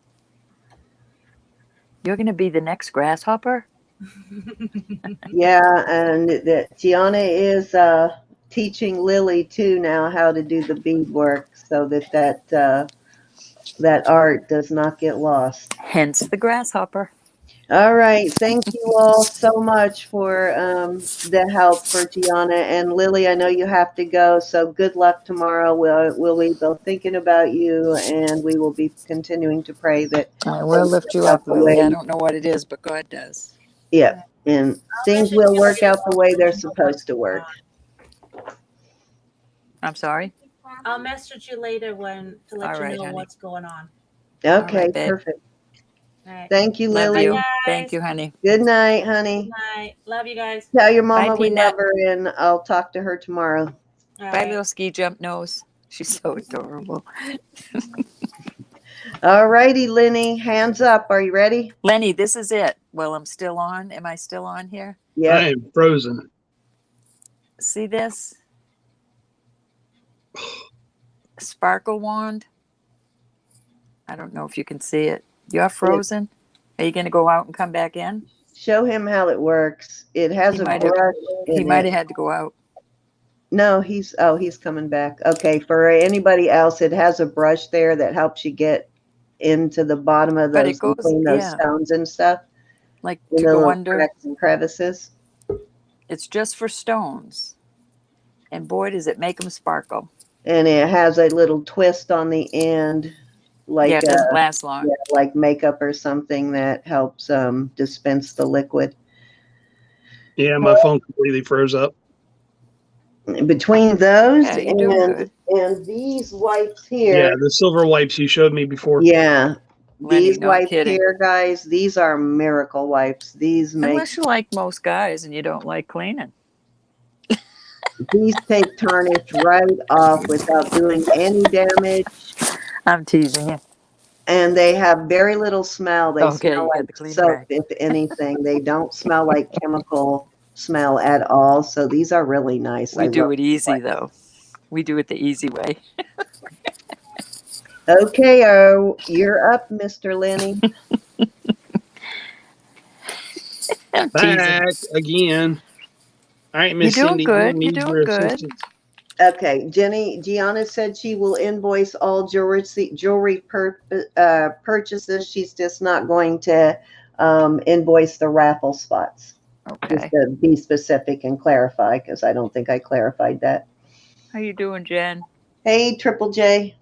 Speaker 4: You're going to be the next grasshopper?
Speaker 1: Yeah, and that Gianna is teaching Lily too now how to do the beadwork, so that art does not get lost.
Speaker 4: Hence the grasshopper.
Speaker 1: All right, thank you all so much for the help for Gianna and Lily. I know you have to go, so good luck tomorrow. We'll be both thinking about you, and we will be continuing to pray that
Speaker 4: I will lift you up, Lily. I don't know what it is, but God does.
Speaker 1: Yeah, and things will work out the way they're supposed to work.
Speaker 4: I'm sorry?
Speaker 3: I'll message you later to let
Speaker 4: All
Speaker 3: you
Speaker 4: right,
Speaker 3: know
Speaker 4: honey.
Speaker 3: what's going on.
Speaker 1: Okay,
Speaker 4: right, babe.
Speaker 1: perfect.
Speaker 3: All right.
Speaker 1: Thank you,
Speaker 4: Love
Speaker 1: Lily.
Speaker 4: you.
Speaker 3: Guys.
Speaker 4: Thank you, honey.
Speaker 1: Good night, honey.
Speaker 3: Good night. Love you guys.
Speaker 1: Tell your mama
Speaker 4: Bye,
Speaker 1: we
Speaker 4: Peanut.
Speaker 1: love her, and I'll talk to her tomorrow.
Speaker 3: All
Speaker 4: Bye,
Speaker 3: right.
Speaker 4: little ski jump nose. She's so adorable.
Speaker 1: All righty, Lenny, hands up. Are you ready?
Speaker 4: Lenny, this is it. Well, I'm still on. Am I still on here?
Speaker 2: I
Speaker 1: Yep.
Speaker 2: am frozen.
Speaker 4: See this? Sparkle wand. I don't know if you can see it. You're frozen. Are you going to go out and come back in?
Speaker 1: Show him how it works. It has
Speaker 4: He
Speaker 1: a
Speaker 4: might have-
Speaker 1: brush
Speaker 4: He
Speaker 1: in
Speaker 4: might
Speaker 1: it.
Speaker 4: have had to go out.
Speaker 1: No, he's coming back. Okay, for anybody else, it has a brush there that helps you get into the bottom of
Speaker 4: But
Speaker 1: those,
Speaker 4: it goes-
Speaker 1: between those
Speaker 4: yeah.
Speaker 1: stones and stuff.
Speaker 4: Like
Speaker 1: In
Speaker 4: to
Speaker 1: the
Speaker 4: go
Speaker 1: little
Speaker 4: under.
Speaker 1: cracks and crevices.
Speaker 4: It's just for stones. And boy, does it make them sparkle.
Speaker 1: And it has a little twist on the end, like
Speaker 4: Yeah, it doesn't last long.
Speaker 1: like makeup or something that helps dispense the liquid.
Speaker 2: Yeah, my phone completely froze up.
Speaker 1: Between those
Speaker 4: Yeah, you're doing good.
Speaker 1: and these wipes
Speaker 2: Yeah,
Speaker 1: here,
Speaker 2: the silver wipes you showed me before.
Speaker 1: yeah,
Speaker 4: Lenny,
Speaker 1: these
Speaker 4: not
Speaker 1: wipes
Speaker 4: kidding.
Speaker 1: here, guys, these are miracle wipes. These
Speaker 4: Unless you like most guys and you don't like cleaning.
Speaker 1: these take tarnish right off without doing any damage,
Speaker 4: I'm teasing you.
Speaker 1: and they have very little smell. They
Speaker 4: Okay,
Speaker 1: smell
Speaker 4: you got
Speaker 1: like
Speaker 4: the cleaning
Speaker 1: soap,
Speaker 4: rag.
Speaker 1: if anything. They don't smell like chemical smell at all. So these are really nice.
Speaker 4: We
Speaker 1: I
Speaker 4: do
Speaker 1: love
Speaker 4: it
Speaker 1: these
Speaker 4: easy,
Speaker 1: wipes.
Speaker 4: though. We do it the easy way.
Speaker 1: Okay, you're up, Mr. Lenny.
Speaker 4: I'm
Speaker 2: Back
Speaker 4: teasing.
Speaker 2: again. All right, Miss
Speaker 4: You're doing
Speaker 2: Cindy,
Speaker 4: good.
Speaker 2: I
Speaker 4: You're
Speaker 2: need
Speaker 4: doing
Speaker 2: your
Speaker 4: good.
Speaker 2: assistance.
Speaker 1: Okay, Geanna said she will invoice all jewelry purchases. She's just not going to invoice the raffle spots. Just
Speaker 4: Okay.
Speaker 1: to be specific and clarify, because I don't think I clarified that.
Speaker 4: How you doing, Jen?
Speaker 1: Hey, Triple J.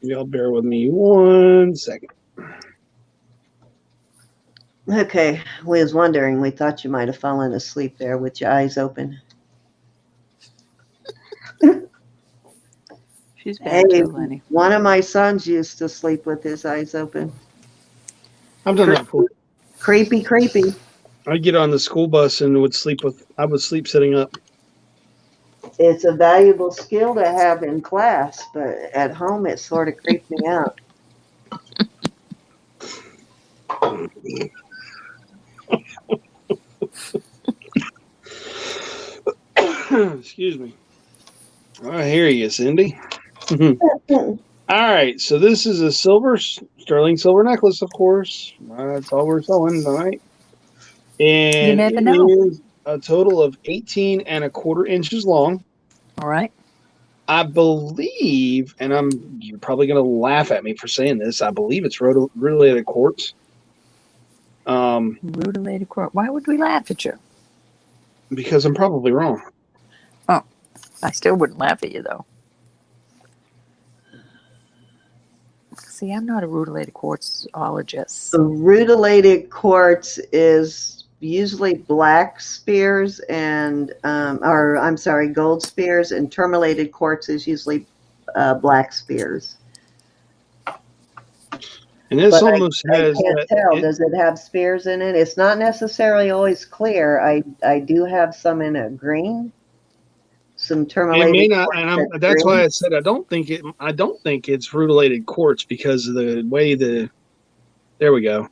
Speaker 2: Y'all bear with me 1 second.
Speaker 1: Okay, we was wondering. We thought you might have fallen asleep there with your eyes open.
Speaker 4: She's back
Speaker 1: Hey,
Speaker 4: too, Lenny.
Speaker 1: one of my sons used to sleep with his eyes open.
Speaker 2: I've done that before.
Speaker 1: Creepy, creepy.
Speaker 2: I'd get on the school bus and I would sleep sitting up.
Speaker 1: It's a valuable skill to have in class, but at home it sort of creeped me out.
Speaker 2: Excuse me. I hear you, Cindy. All right, so this is a sterling silver necklace, of course. That's all we're selling tonight. And
Speaker 4: never
Speaker 2: it
Speaker 4: know.
Speaker 2: is a total of 18 and a quarter inches long.
Speaker 4: All right.
Speaker 2: I believe, and you're probably going to laugh at me for saying this, I believe it's rutilated quartz.
Speaker 4: Rutilated quartz. Why would we laugh at you?
Speaker 2: Because I'm probably wrong.
Speaker 4: Oh, I still wouldn't laugh at you, though. See, I'm not a rutilated quartzologist.
Speaker 1: Rutilated quartz is usually black spears and, gold spears, and tourmalated quartz is usually black spears.
Speaker 2: And this
Speaker 1: But
Speaker 2: almost
Speaker 1: I
Speaker 2: has
Speaker 1: can't
Speaker 2: that.
Speaker 1: tell. Does it have spears in it? It's not necessarily always clear. I do have some in a green, some tourmalated.
Speaker 2: It may not,
Speaker 1: quartz
Speaker 2: and that's why I said I don't think it's rutilated quartz because of the way there we go.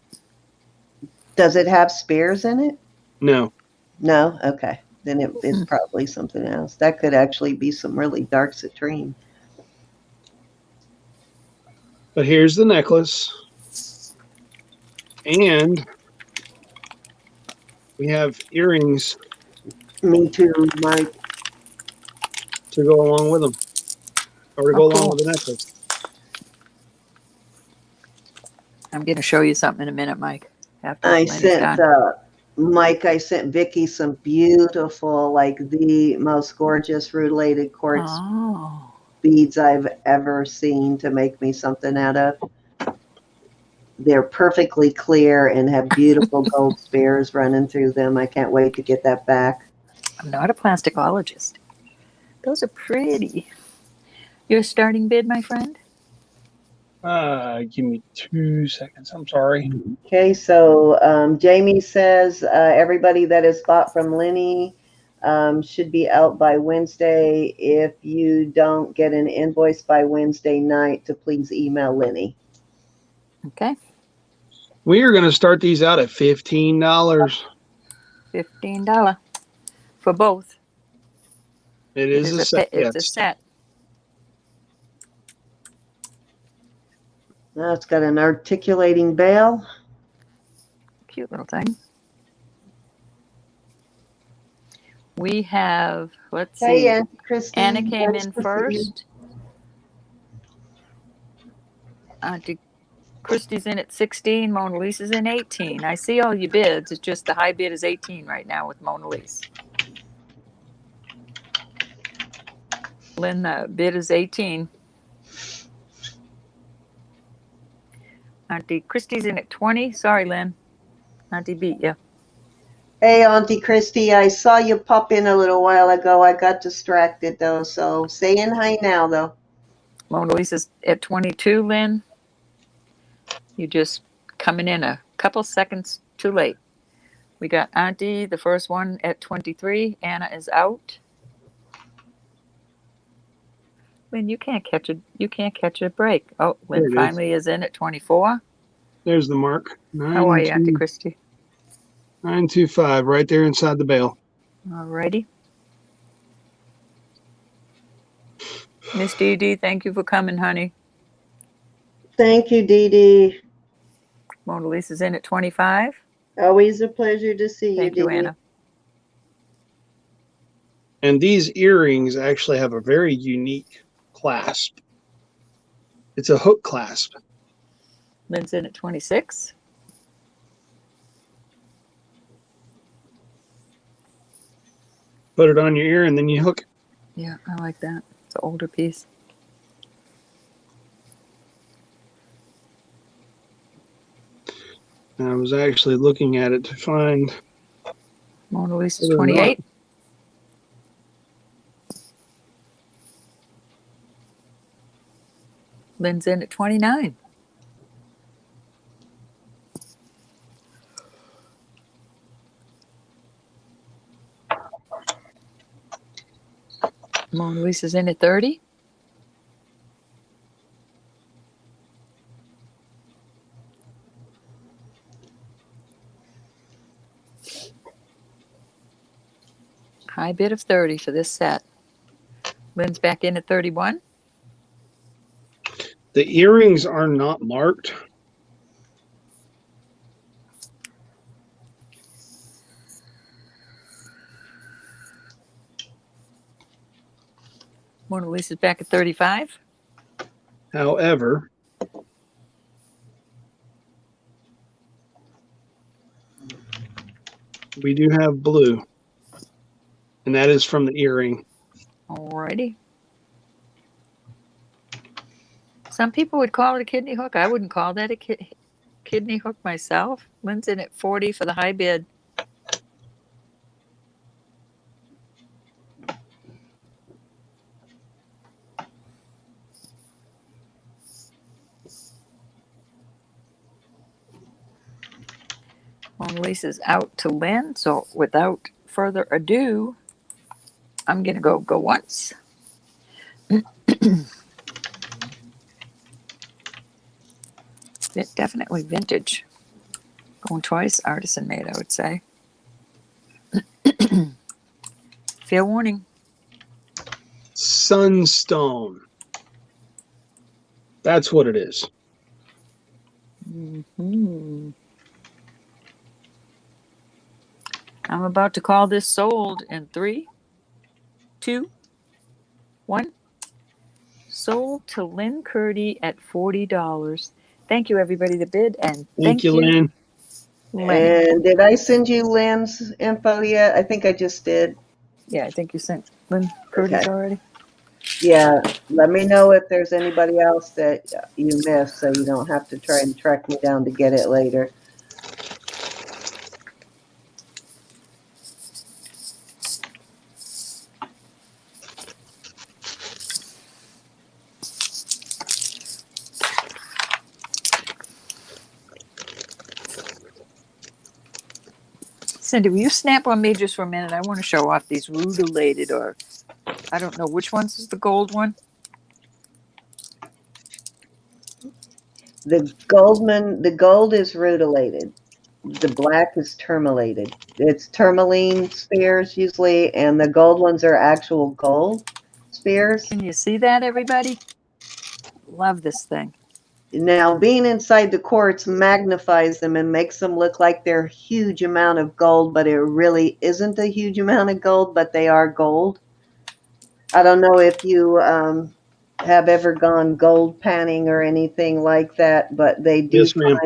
Speaker 1: Does it have spears in it?
Speaker 2: No.
Speaker 1: No? Okay. Then it's probably something else. That could actually be some really dark citrine.
Speaker 2: But here's the necklace. And we have earrings
Speaker 1: Me too, Mike.
Speaker 2: to go along with them. Or to go along
Speaker 4: cool.
Speaker 2: with the necklace.
Speaker 4: I'm going to show you something in a minute, Mike. After
Speaker 1: I
Speaker 4: Lenny's
Speaker 1: sent
Speaker 4: done.
Speaker 1: I sent Vicki some beautiful, like the most gorgeous rutilated quartz
Speaker 4: Oh.
Speaker 1: beads I've ever seen to make me something out of. They're perfectly clear and have beautiful gold spears running through them. I can't wait to get that back.
Speaker 4: I'm not a plasticologist. Those are pretty. Your starting bid, my friend?
Speaker 2: Give me 2 seconds. I'm sorry.
Speaker 1: Okay, so Jamie says everybody that is bought from Lenny should be out by Wednesday. If you don't get an invoice by Wednesday night, to please email Lenny.
Speaker 4: Okay,
Speaker 2: We are going to start these out at $15.
Speaker 4: $15 for both.
Speaker 2: It is a set.
Speaker 4: It's a
Speaker 2: Yes.
Speaker 4: set.
Speaker 1: Now it's got an articulating bale.
Speaker 4: Cute little thing. We have, let's
Speaker 1: Hey,
Speaker 4: see.
Speaker 1: Auntie Christy.
Speaker 4: Anna came
Speaker 1: nice
Speaker 4: in
Speaker 1: to see you.
Speaker 4: first. Auntie Christy's in at 16. Mona Lisa's in 18. I see all your bids. It's just the high bid is 18 right now with Mona Lisa. Lynn, the bid is 18. Auntie Christy's in at 20. Sorry, Lynn. Auntie beat you.
Speaker 1: Hey, Auntie Christy, I saw you pop in a little while ago. I got distracted, though, so saying hi now, though.
Speaker 4: Mona Lisa's at 22, Lynn. You just coming in a couple seconds too late. We got Auntie, the first one, at 23. Anna is out. Lynn, you can't catch a break. Oh,
Speaker 2: There
Speaker 4: Lynn
Speaker 2: it
Speaker 4: finally is in at 24.
Speaker 2: There's the mark.
Speaker 4: How are you, Auntie Christy?
Speaker 2: 925, right there inside the bale.
Speaker 4: Alrighty. Miss Dee Dee, thank you for coming, honey.
Speaker 1: Thank you, Dee Dee.
Speaker 4: Mona Lisa's in at 25.
Speaker 1: Always a pleasure to see
Speaker 4: Thank
Speaker 1: you,
Speaker 4: you,
Speaker 1: Dee Dee.
Speaker 4: Anna.
Speaker 2: And these earrings actually have a very unique clasp. It's a hook clasp.
Speaker 4: Lynn's in at 26.
Speaker 2: Put it on your ear and then you hook it.
Speaker 4: Yeah, I like that. It's an older piece.
Speaker 2: I was actually looking at it to find.
Speaker 4: Mona Lisa's 28. Lynn's in at 29. Mona Lisa's in at 30. High bid of 30 for this set. Lynn's back in at 31.
Speaker 2: The earrings are not marked.
Speaker 4: Mona Lisa's back at 35.
Speaker 2: However, we do have blue, and that is from the earring.
Speaker 4: Alrighty. Some people would call it a kidney hook. I wouldn't call that a kidney hook myself. Lynn's in at 40 for the high bid. Mona Lisa's out to Lynn, so without further ado, I'm gonna go once. Definitely vintage. Going twice, artisan made, I would say. Fair warning.
Speaker 2: Sunstone. That's what it is.
Speaker 4: Mm-hmm. I'm about to call this sold in 3, 2, 1. Sold to Lynn Curdy at $40. Thank you, everybody that bid, and
Speaker 2: Thank you, Lynn.
Speaker 4: Lynn.
Speaker 1: And did I send you Lynn's info yet? I think I just did.
Speaker 4: Yeah, I think you sent Lynn Curdy's
Speaker 1: Okay.
Speaker 4: already.
Speaker 1: Yeah, let me know if there's anybody else that you missed so you don't have to try and track me down to get it later.
Speaker 4: Cindy, will you snap on me just for a minute? I want to show off these rutilated, or I don't know which one's is the gold one.
Speaker 1: The gold is rutilated. The black is tourmalated. It's tourmaline spears usually, and the gold ones are actual gold spears.
Speaker 4: Can you see that, everybody? Love this thing.
Speaker 1: Now, being inside the quartz magnifies them and makes them look like they're a huge amount of gold, but it really isn't a huge amount of gold, but they are gold. I don't know if you have ever gone gold panning or anything like that, but they do
Speaker 2: Yes, ma'am.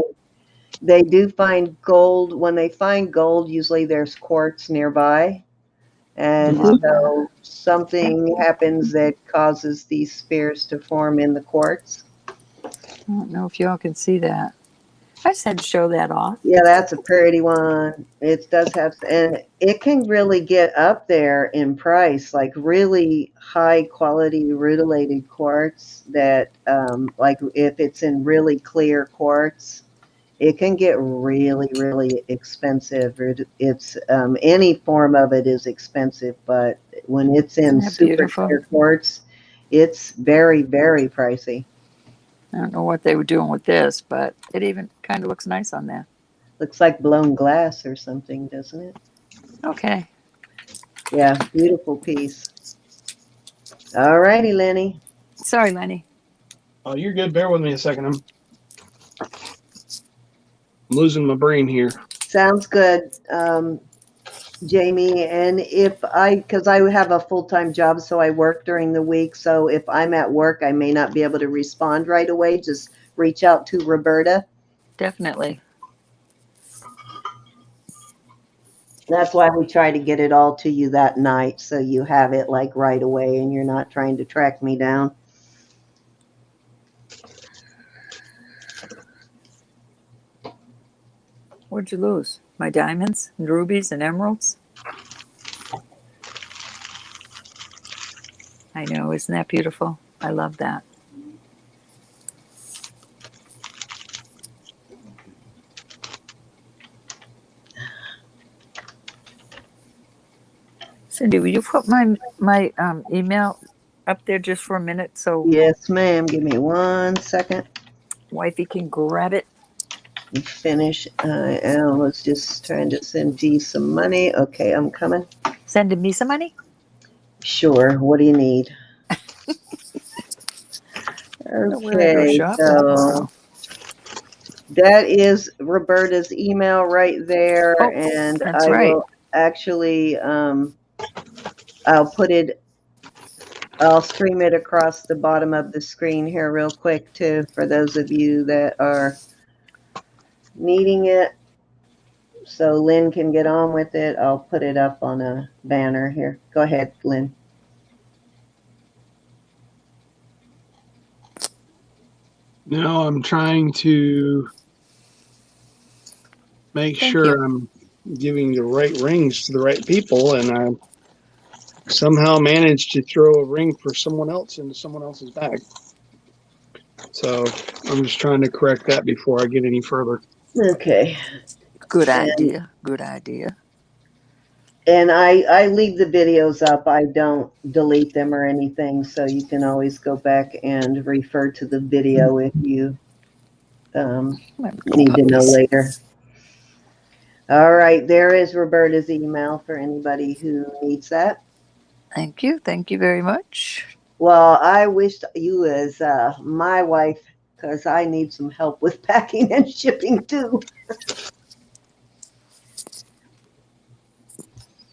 Speaker 1: they do find gold. When they find gold, usually there's quartz nearby. And
Speaker 4: Love
Speaker 1: so something happens that causes these spears to form in the quartz.
Speaker 4: I don't know if y'all can see that. I just had to show that off.
Speaker 1: Yeah, that's a pretty one. It does have, and it can really get up there in price, like really high quality rutilated quartz that, like if it's in really clear quartz, it can get really, really expensive. It's any form of it is expensive, but when it's in
Speaker 4: Isn't that
Speaker 1: super
Speaker 4: beautiful?
Speaker 1: clear quartz, it's very, very pricey.
Speaker 4: I don't know what they were doing with this, but it even kind of looks nice on there.
Speaker 1: Looks like blown glass or something, doesn't it?
Speaker 4: Okay.
Speaker 1: Yeah, beautiful piece. All righty, Lenny.
Speaker 4: Sorry, Lenny.
Speaker 2: Oh, you're good. Bear with me a second. I'm losing my brain here.
Speaker 1: Sounds good, Jamie. And because I have a full-time job, so I work during the week. So if I'm at work, I may not be able to respond right away. Just reach out to Roberta.
Speaker 4: Definitely.
Speaker 1: That's why we try to get it all to you that night, so you have it like right away and you're not trying to track me down.
Speaker 4: What'd you lose? My diamonds and rubies and emeralds? I know, isn't that beautiful? I love that. Cindy, will you put my email up there just for a minute so
Speaker 1: Yes, ma'am. Give me 1 second.
Speaker 4: wifey can grab it?
Speaker 1: Finish. I was just trying to send Dee some money. Okay, I'm coming.
Speaker 4: Sending me some money?
Speaker 1: Sure. What do you need?
Speaker 4: Where I go
Speaker 1: Okay,
Speaker 4: shopping
Speaker 1: so
Speaker 4: tomorrow.
Speaker 1: that is Roberta's email right there,
Speaker 4: Oh,
Speaker 1: and
Speaker 4: that's
Speaker 1: I
Speaker 4: right.
Speaker 1: will actually I'll stream it across the bottom of the screen here real quick too, for those of you that are needing it. So Lynn can get on with it. I'll put it up on a banner here. Go ahead, Lynn.
Speaker 2: Now I'm trying to make
Speaker 4: Thank
Speaker 2: sure
Speaker 4: you.
Speaker 2: I'm giving the right rings to the right people, and I somehow managed to throw a ring for someone else into someone else's bag. So I'm just trying to correct that before I get any further.
Speaker 1: Okay.
Speaker 4: Good
Speaker 1: And
Speaker 4: idea. Good idea.
Speaker 1: And I leave the videos up. I don't delete them or anything, so you can always go back and refer to the video if you need to know later. All right, there is Roberta's email for anybody who needs that.
Speaker 4: Thank you. Thank you very much.
Speaker 1: Well, I wished you was my wife, because I need some help with packing and shipping too.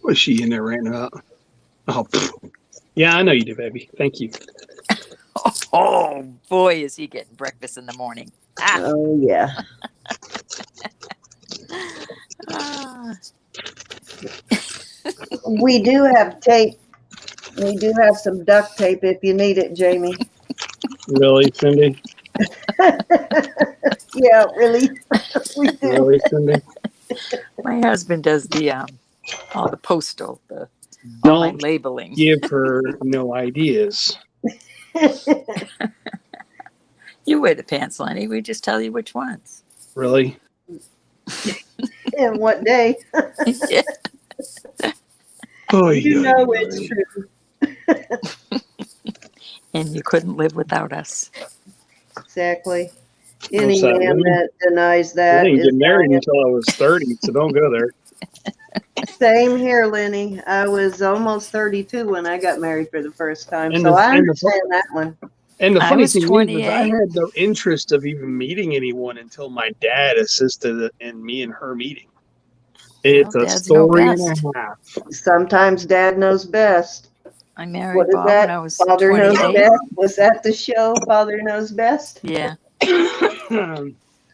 Speaker 2: What's she in there ranting about? Oh, yeah, I know you do, baby. Thank you.
Speaker 4: Oh boy, is he getting breakfast in the morning.
Speaker 1: Oh yeah. We do have tape. We do have some duct tape if you need it, Jamie.
Speaker 2: Really, Cindy?
Speaker 1: Yeah, really. We do.
Speaker 2: Really, Cindy?
Speaker 4: My husband does the all the postal, the all my
Speaker 2: Don't
Speaker 4: labeling.
Speaker 2: give her no ideas.
Speaker 4: You wear the pants, Lenny. We just tell you which ones.
Speaker 2: Really?
Speaker 1: And what day?
Speaker 2: Oh,
Speaker 1: You know it's true.
Speaker 4: And you couldn't live without us.
Speaker 1: Exactly. Any
Speaker 2: What's that,
Speaker 1: man
Speaker 2: Lenny?
Speaker 1: that denies
Speaker 2: I
Speaker 1: that
Speaker 2: didn't
Speaker 1: is
Speaker 2: get married
Speaker 1: lying.
Speaker 2: until I was 30, so don't go there.
Speaker 1: Same here, Lenny. I was almost 32 when I got married for the first time,
Speaker 2: And
Speaker 1: so
Speaker 2: the
Speaker 1: I
Speaker 2: and the
Speaker 1: understand that one.
Speaker 2: and the
Speaker 4: I
Speaker 2: funny
Speaker 4: was
Speaker 2: thing is I
Speaker 4: 28.
Speaker 2: had no interest of even meeting anyone until my dad assisted in me and her meeting. It's
Speaker 4: Well,
Speaker 2: a
Speaker 4: dads know
Speaker 2: story and
Speaker 4: best.
Speaker 2: a half.
Speaker 1: Sometimes Dad knows best.
Speaker 4: I
Speaker 1: What
Speaker 4: married
Speaker 1: is
Speaker 4: Bob when
Speaker 1: that?
Speaker 4: I was
Speaker 1: Father knows
Speaker 4: 28.
Speaker 1: best. Was that the show? Father knows best.
Speaker 4: Yeah.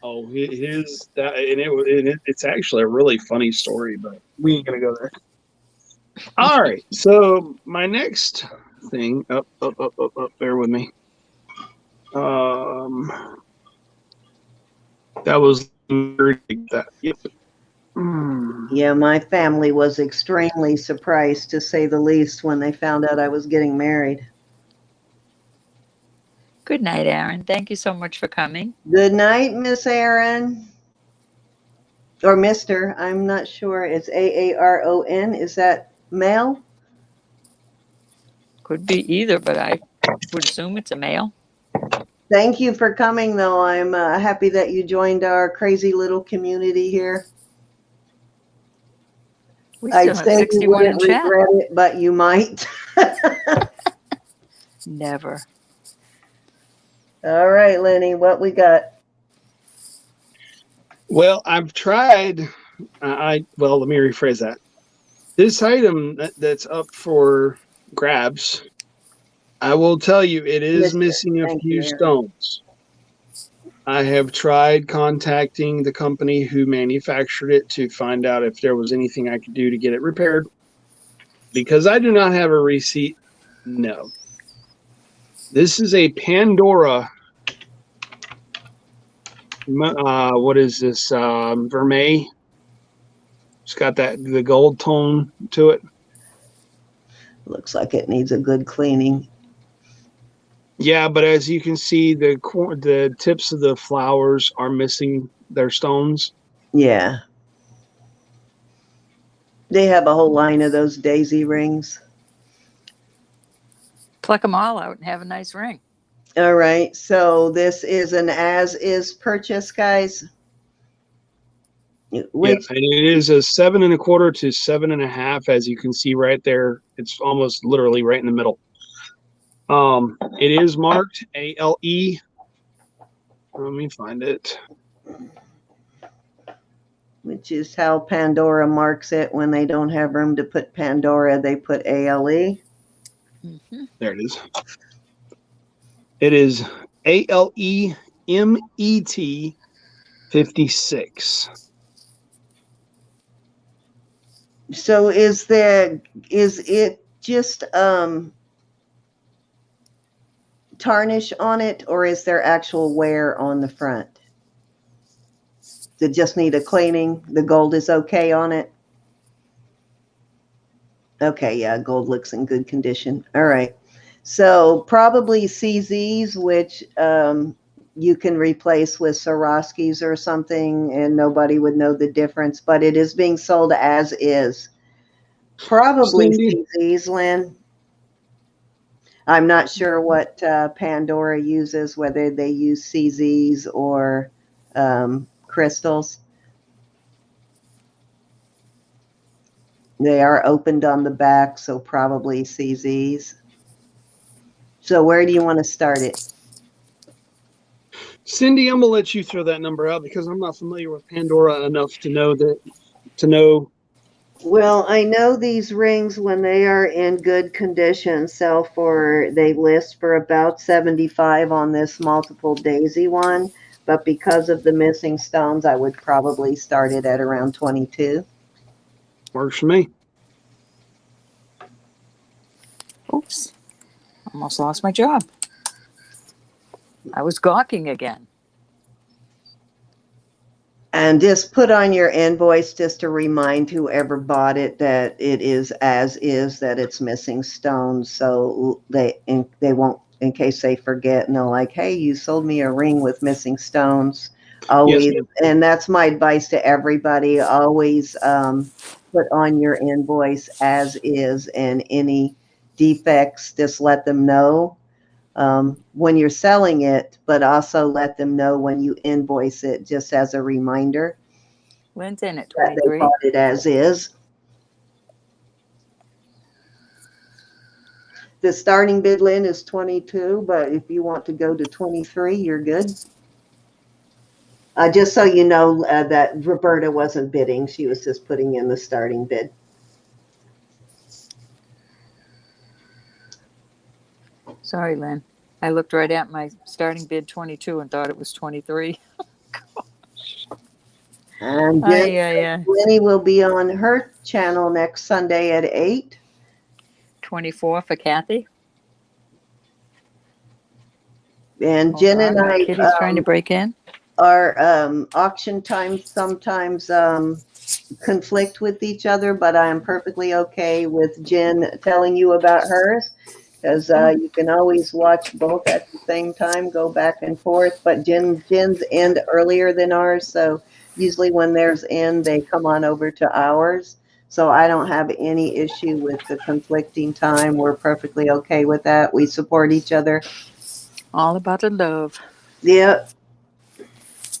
Speaker 2: Oh, his that and it's actually a really funny story, but we ain't gonna go there. All right, so my next thing, up, bear with me. That was that. Yep.
Speaker 1: Yeah, my family was extremely surprised, to say the least, when they found out I was getting married.
Speaker 4: Good night, Aaron. Thank you so much for coming.
Speaker 1: Good night, Miss Aaron. Or Mr. I'm not sure. It's Aaron. Is that male?
Speaker 4: Could be either, but I would assume it's a male.
Speaker 1: Thank you for coming, though. I'm happy that you joined our crazy little community here.
Speaker 4: We still
Speaker 1: I'd
Speaker 4: have
Speaker 1: say you
Speaker 4: 61 in
Speaker 1: wouldn't
Speaker 4: chat.
Speaker 1: regret it, but you might.
Speaker 4: Never.
Speaker 1: All right, Lenny, what we got?
Speaker 2: Well, I've tried. Well, let me rephrase that. This item that's up for grabs, I will tell you, it is
Speaker 1: Mister.
Speaker 2: missing a
Speaker 1: Thank
Speaker 2: few
Speaker 1: you, Aaron.
Speaker 2: stones. I have tried contacting the company who manufactured it to find out if there was anything I could do to get it repaired. Because I do not have a receipt, no. This is a Pandora. What is this? Vermeil. It's got the gold tone to it.
Speaker 1: Looks like it needs a good cleaning.
Speaker 2: Yeah, but as you can see, the tips of the flowers are missing their stones.
Speaker 1: Yeah. They have a whole line of those daisy rings.
Speaker 4: Pluck them all out and have a nice ring.
Speaker 1: All right, so this is an as-is purchase, guys. Which,
Speaker 2: Yeah, and it is a 7 1/4 to 7 1/2, as you can see right there. It's almost literally right in the middle. It is marked ALE. Let me find it.
Speaker 1: which is how Pandora marks it. When they don't have room to put Pandora, they put ALE.
Speaker 4: Mm-hmm.
Speaker 2: There it is. It is ALEMET 56.
Speaker 1: So is it just tarnish on it, or is there actual wear on the front? Does it just need a cleaning? The gold is okay on it? Okay, yeah, gold looks in good condition. All right. So probably CZs, which you can replace with Swarovskis or something, and nobody would know the difference, but it is being sold as is. Probably
Speaker 2: Cindy?
Speaker 1: CZs, Lynn. I'm not sure what Pandora uses, whether they use CZs or crystals. They are opened on the back, so probably CZs. So where do you want to start it?
Speaker 2: Cindy, I'm gonna let you throw that number out because I'm not familiar with Pandora enough to know.
Speaker 1: Well, I know these rings, when they are in good condition, they list for about 75 on this multiple daisy one. But because of the missing stones, I would probably start it at around 22.
Speaker 2: Works for me.
Speaker 4: Oops. Almost lost my job. I was gawking again.
Speaker 1: And just put on your invoice just to remind whoever bought it that it is as is, that it's missing stones. So they won't, in case they forget, and they're like, hey, you sold me a ring with missing stones. Always,
Speaker 2: ma'am.
Speaker 1: and that's my advice to everybody. Always put on your invoice as is, and any defects, just let them know when you're selling it, but also let them know when you invoice it, just as a reminder
Speaker 4: Lynn's in at
Speaker 1: that they
Speaker 4: 23.
Speaker 1: bought it as is. The starting bid, Lynn, is 22, but if you want to go to 23, you're good. Just so you know that Roberta wasn't bidding. She was just putting in the starting bid.
Speaker 4: Sorry, Lynn. I looked right at my starting bid 22 and thought it was 23.
Speaker 1: And
Speaker 4: Yeah.
Speaker 1: Lenny will be on her channel next Sunday at 8.
Speaker 4: 24 for Kathy.
Speaker 1: And
Speaker 4: Hold
Speaker 1: Jen
Speaker 4: on,
Speaker 1: and
Speaker 4: my
Speaker 1: I
Speaker 4: kitty's trying to break in.
Speaker 1: our auction times sometimes conflict with each other, but I am perfectly okay with Jen telling you about hers, because you can always watch both at the same time, go back and forth. But Jen's end earlier than ours, so usually when theirs end, they come on over to ours. So I don't have any issue with the conflicting time. We're perfectly okay with that. We support each other.
Speaker 4: All about the love.
Speaker 1: Yeah,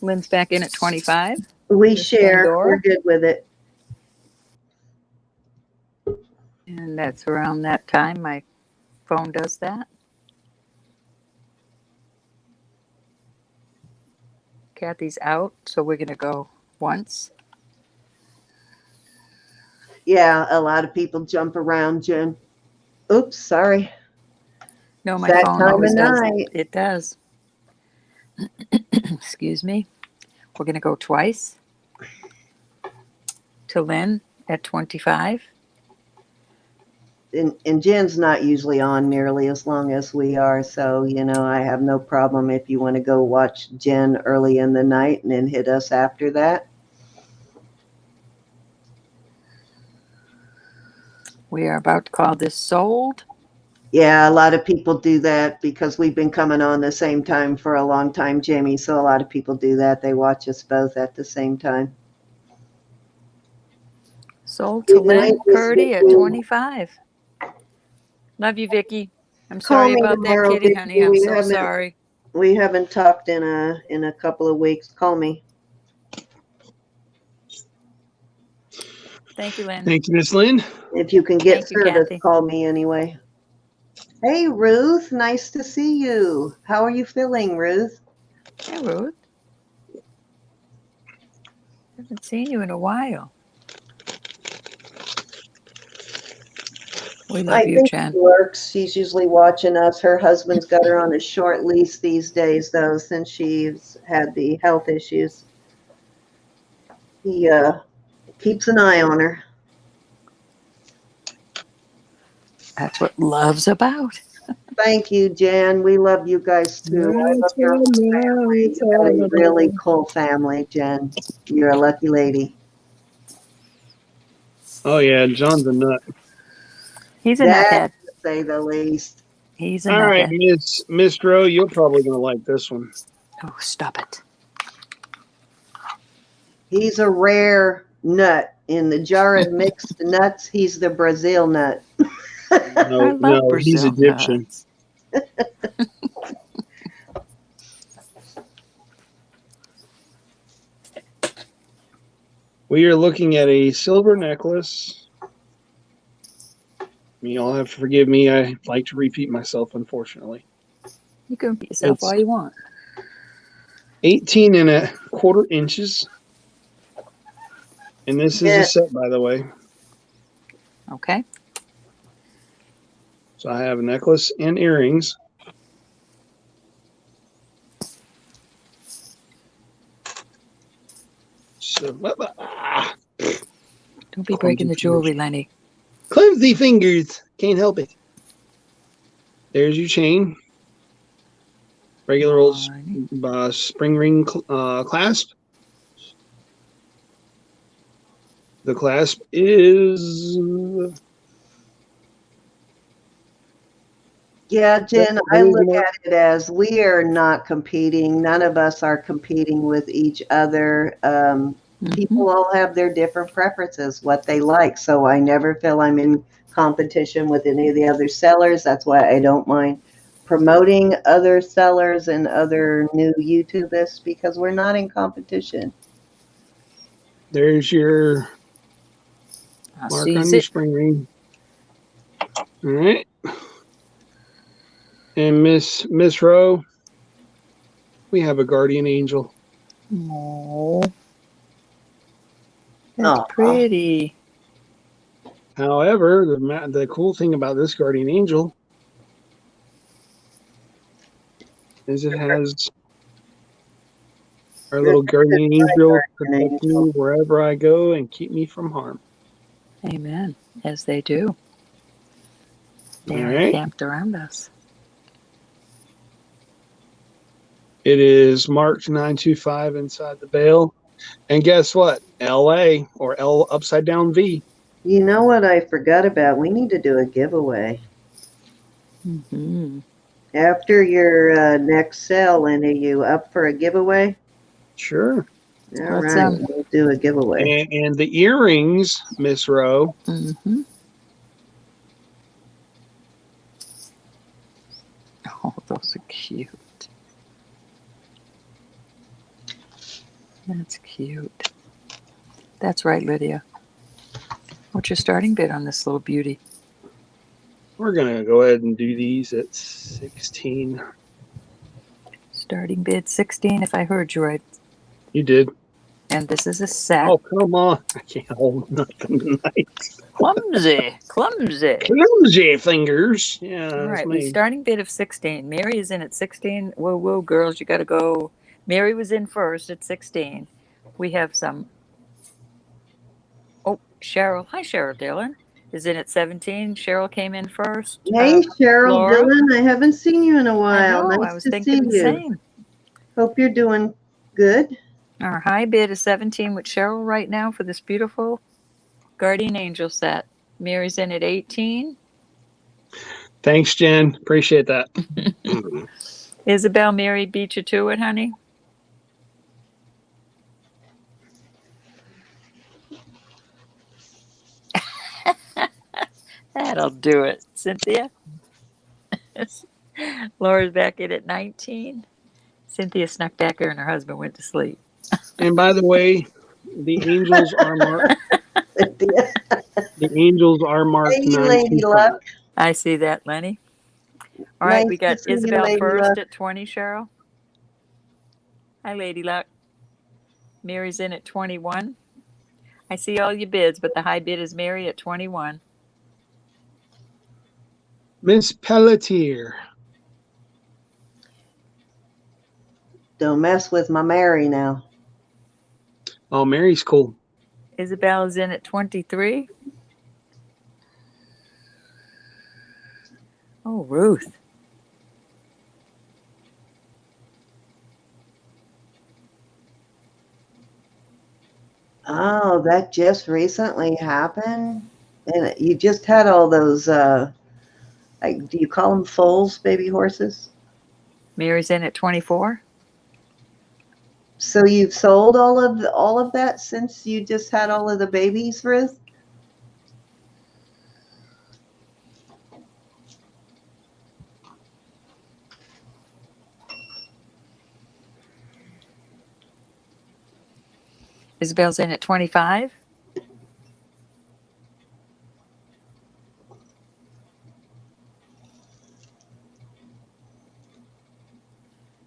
Speaker 4: Lynn's back in at 25.
Speaker 1: we
Speaker 4: Miss
Speaker 1: share.
Speaker 4: Pandora.
Speaker 1: We're good with it.
Speaker 4: And that's around that time my phone does that. Kathy's out, so we're going to go once.
Speaker 1: Yeah, a lot of people jump around, Jen. Oops, sorry.
Speaker 4: No, my
Speaker 1: That
Speaker 4: phone
Speaker 1: time
Speaker 4: always
Speaker 1: of
Speaker 4: does.
Speaker 1: night.
Speaker 4: It does. Excuse me. We're going to go twice to Lynn at 25.
Speaker 1: And Jen's not usually on nearly as long as we are, so I have no problem if you want to go watch Jen early in the night and then hit us after that.
Speaker 4: We are about to call this sold.
Speaker 1: Yeah, a lot of people do that because we've been coming on the same time for a long time, Jamie. So a lot of people do that. They watch us both at the same time.
Speaker 4: Sold to Lynn
Speaker 1: This
Speaker 4: Purdy at
Speaker 1: Vicki.
Speaker 4: 25. Love you, Vicki. I'm
Speaker 1: Call
Speaker 4: sorry
Speaker 1: me
Speaker 4: about that,
Speaker 1: tomorrow,
Speaker 4: kitty,
Speaker 1: Vicki.
Speaker 4: honey. I'm so sorry.
Speaker 1: We haven't talked in a couple of weeks. Call me.
Speaker 4: Thank you, Lynn.
Speaker 2: Thank you, Miss Lynn.
Speaker 1: If you can get
Speaker 4: Thank you,
Speaker 1: service,
Speaker 4: Kathy.
Speaker 1: call me anyway. Hey, Ruth. Nice to see you. How are you feeling, Ruth?
Speaker 4: Hey, Ruth. Haven't seen you in a while. We love
Speaker 1: I
Speaker 4: you,
Speaker 1: think
Speaker 4: Jen.
Speaker 1: she works. She's usually watching us. Her husband's got her on a short lease these days, though, since she's had the health issues. He keeps an eye on her.
Speaker 4: That's what love's about.
Speaker 1: Thank you, Jan. We love you guys too. I love your whole family. You got a really cool family, Jen. You're a lucky lady.
Speaker 2: Oh yeah, John's a nut.
Speaker 4: He's a
Speaker 1: That's
Speaker 4: nuthead.
Speaker 1: to say the least.
Speaker 4: He's a
Speaker 2: All right,
Speaker 4: nuthead.
Speaker 2: Miss Rowe, you're probably gonna like this one.
Speaker 4: Oh, stop it.
Speaker 1: He's a rare nut. In the jar of mixed nuts, he's the Brazil nut.
Speaker 4: I love
Speaker 2: No, he's
Speaker 4: Brazil
Speaker 2: Egyptian.
Speaker 4: nuts.
Speaker 2: We are looking at a silver necklace. You all have to forgive me. I like to repeat myself, unfortunately.
Speaker 4: You can repeat yourself
Speaker 2: It's
Speaker 4: all you want.
Speaker 2: 18.25 inches. And this is
Speaker 1: Yeah.
Speaker 2: a set, by the way.
Speaker 4: Okay.
Speaker 2: So I have a necklace and earrings. So,
Speaker 4: Don't be breaking the jewelry, Lenny.
Speaker 2: clumsy fingers. Can't help it. There's your chain. Regular old spring ring clasp. The clasp is
Speaker 1: Yeah, Jen,
Speaker 2: That
Speaker 1: I
Speaker 2: is
Speaker 1: look
Speaker 2: March.
Speaker 1: at it as we are not competing. None of us are competing with each other. People all have their different preferences, what they like. So I never feel I'm in competition with any of the other sellers. That's why I don't mind promoting other sellers and other new YouTubers because we're not in competition.
Speaker 2: There's your
Speaker 4: I'll
Speaker 2: mark on
Speaker 4: seize
Speaker 2: your
Speaker 4: it.
Speaker 2: spring ring. All right. And Miss Rowe, we have a guardian angel.
Speaker 4: Oh, that's
Speaker 1: Oh,
Speaker 4: pretty.
Speaker 2: However, the cool thing about this guardian angel is it has our little guardian angel protect me wherever I go and keep me from harm.
Speaker 4: Amen. As they do. They
Speaker 2: All
Speaker 4: are
Speaker 2: right.
Speaker 4: encamped around us.
Speaker 2: It is marked 925 inside the veil. And guess what? LA or L upside down V.
Speaker 1: you know what I forgot about? We need to do a giveaway.
Speaker 4: Mm-hmm.
Speaker 1: After your next sale, and are you up for a giveaway?
Speaker 2: Sure.
Speaker 1: All
Speaker 4: Let's
Speaker 1: right, we'll do a giveaway.
Speaker 2: And the earrings, Miss Rowe,
Speaker 4: Mm-hmm. Oh, those are cute. That's cute. That's right, Lydia. What's your starting bid on this little beauty?
Speaker 2: we're going to go ahead and do these at 16.
Speaker 4: Starting bid 16, if I heard you right.
Speaker 2: You did.
Speaker 4: And this is a set.
Speaker 2: Oh, come on. I can't hold nothing tonight.
Speaker 4: Clumsy. Clumsy.
Speaker 2: Clumsy fingers. Yeah,
Speaker 4: All
Speaker 2: that's
Speaker 4: right, we
Speaker 2: me.
Speaker 4: starting bid of 16. Mary is in at 16. Whoa, whoa, girls, you got to go. Mary was in first at 16. We have some. Oh, Cheryl. Hi, Cheryl Dillon is in at 17. Cheryl came in first.
Speaker 1: Hey, Cheryl
Speaker 4: Laura.
Speaker 1: Dillon, I haven't seen you in a while.
Speaker 4: I know. I
Speaker 1: Nice
Speaker 4: was
Speaker 1: to see
Speaker 4: thinking the
Speaker 1: you.
Speaker 4: same.
Speaker 1: Hope you're doing good.
Speaker 4: Our high bid is 17 with Cheryl right now for this beautiful Guardian Angel set. Mary's in at 18.
Speaker 2: Thanks, Jen. Appreciate that.
Speaker 4: Isabel, Mary beat you to it, honey. That'll do it. Cynthia? Laura's back in at 19. Cynthia snuck back there and her husband went to sleep.
Speaker 2: And by the way, the angels are marked. The angels are marked
Speaker 1: Hey, Lady
Speaker 2: 925.
Speaker 1: Luck.
Speaker 4: I see that, Lenny. All right,
Speaker 1: Nice
Speaker 4: we
Speaker 1: to
Speaker 4: got
Speaker 1: see you,
Speaker 4: Isabel
Speaker 1: Lady
Speaker 4: first
Speaker 1: Luck.
Speaker 4: at 20, Cheryl. Hi, Lady Luck. Mary's in at 21. I see all your bids, but the high bid is Mary at 21.
Speaker 2: Miss Pelletier.
Speaker 1: Don't mess with my Mary now.
Speaker 2: Oh, Mary's cool.
Speaker 4: Isabel is in at 23. Oh, Ruth.
Speaker 1: Oh, that just recently happened? And you just had all those, do you call them foals, baby horses?
Speaker 4: Mary's in at 24.
Speaker 1: So you've sold all of that since you just had all of the babies, Ruth?
Speaker 4: Isabel's in at 25.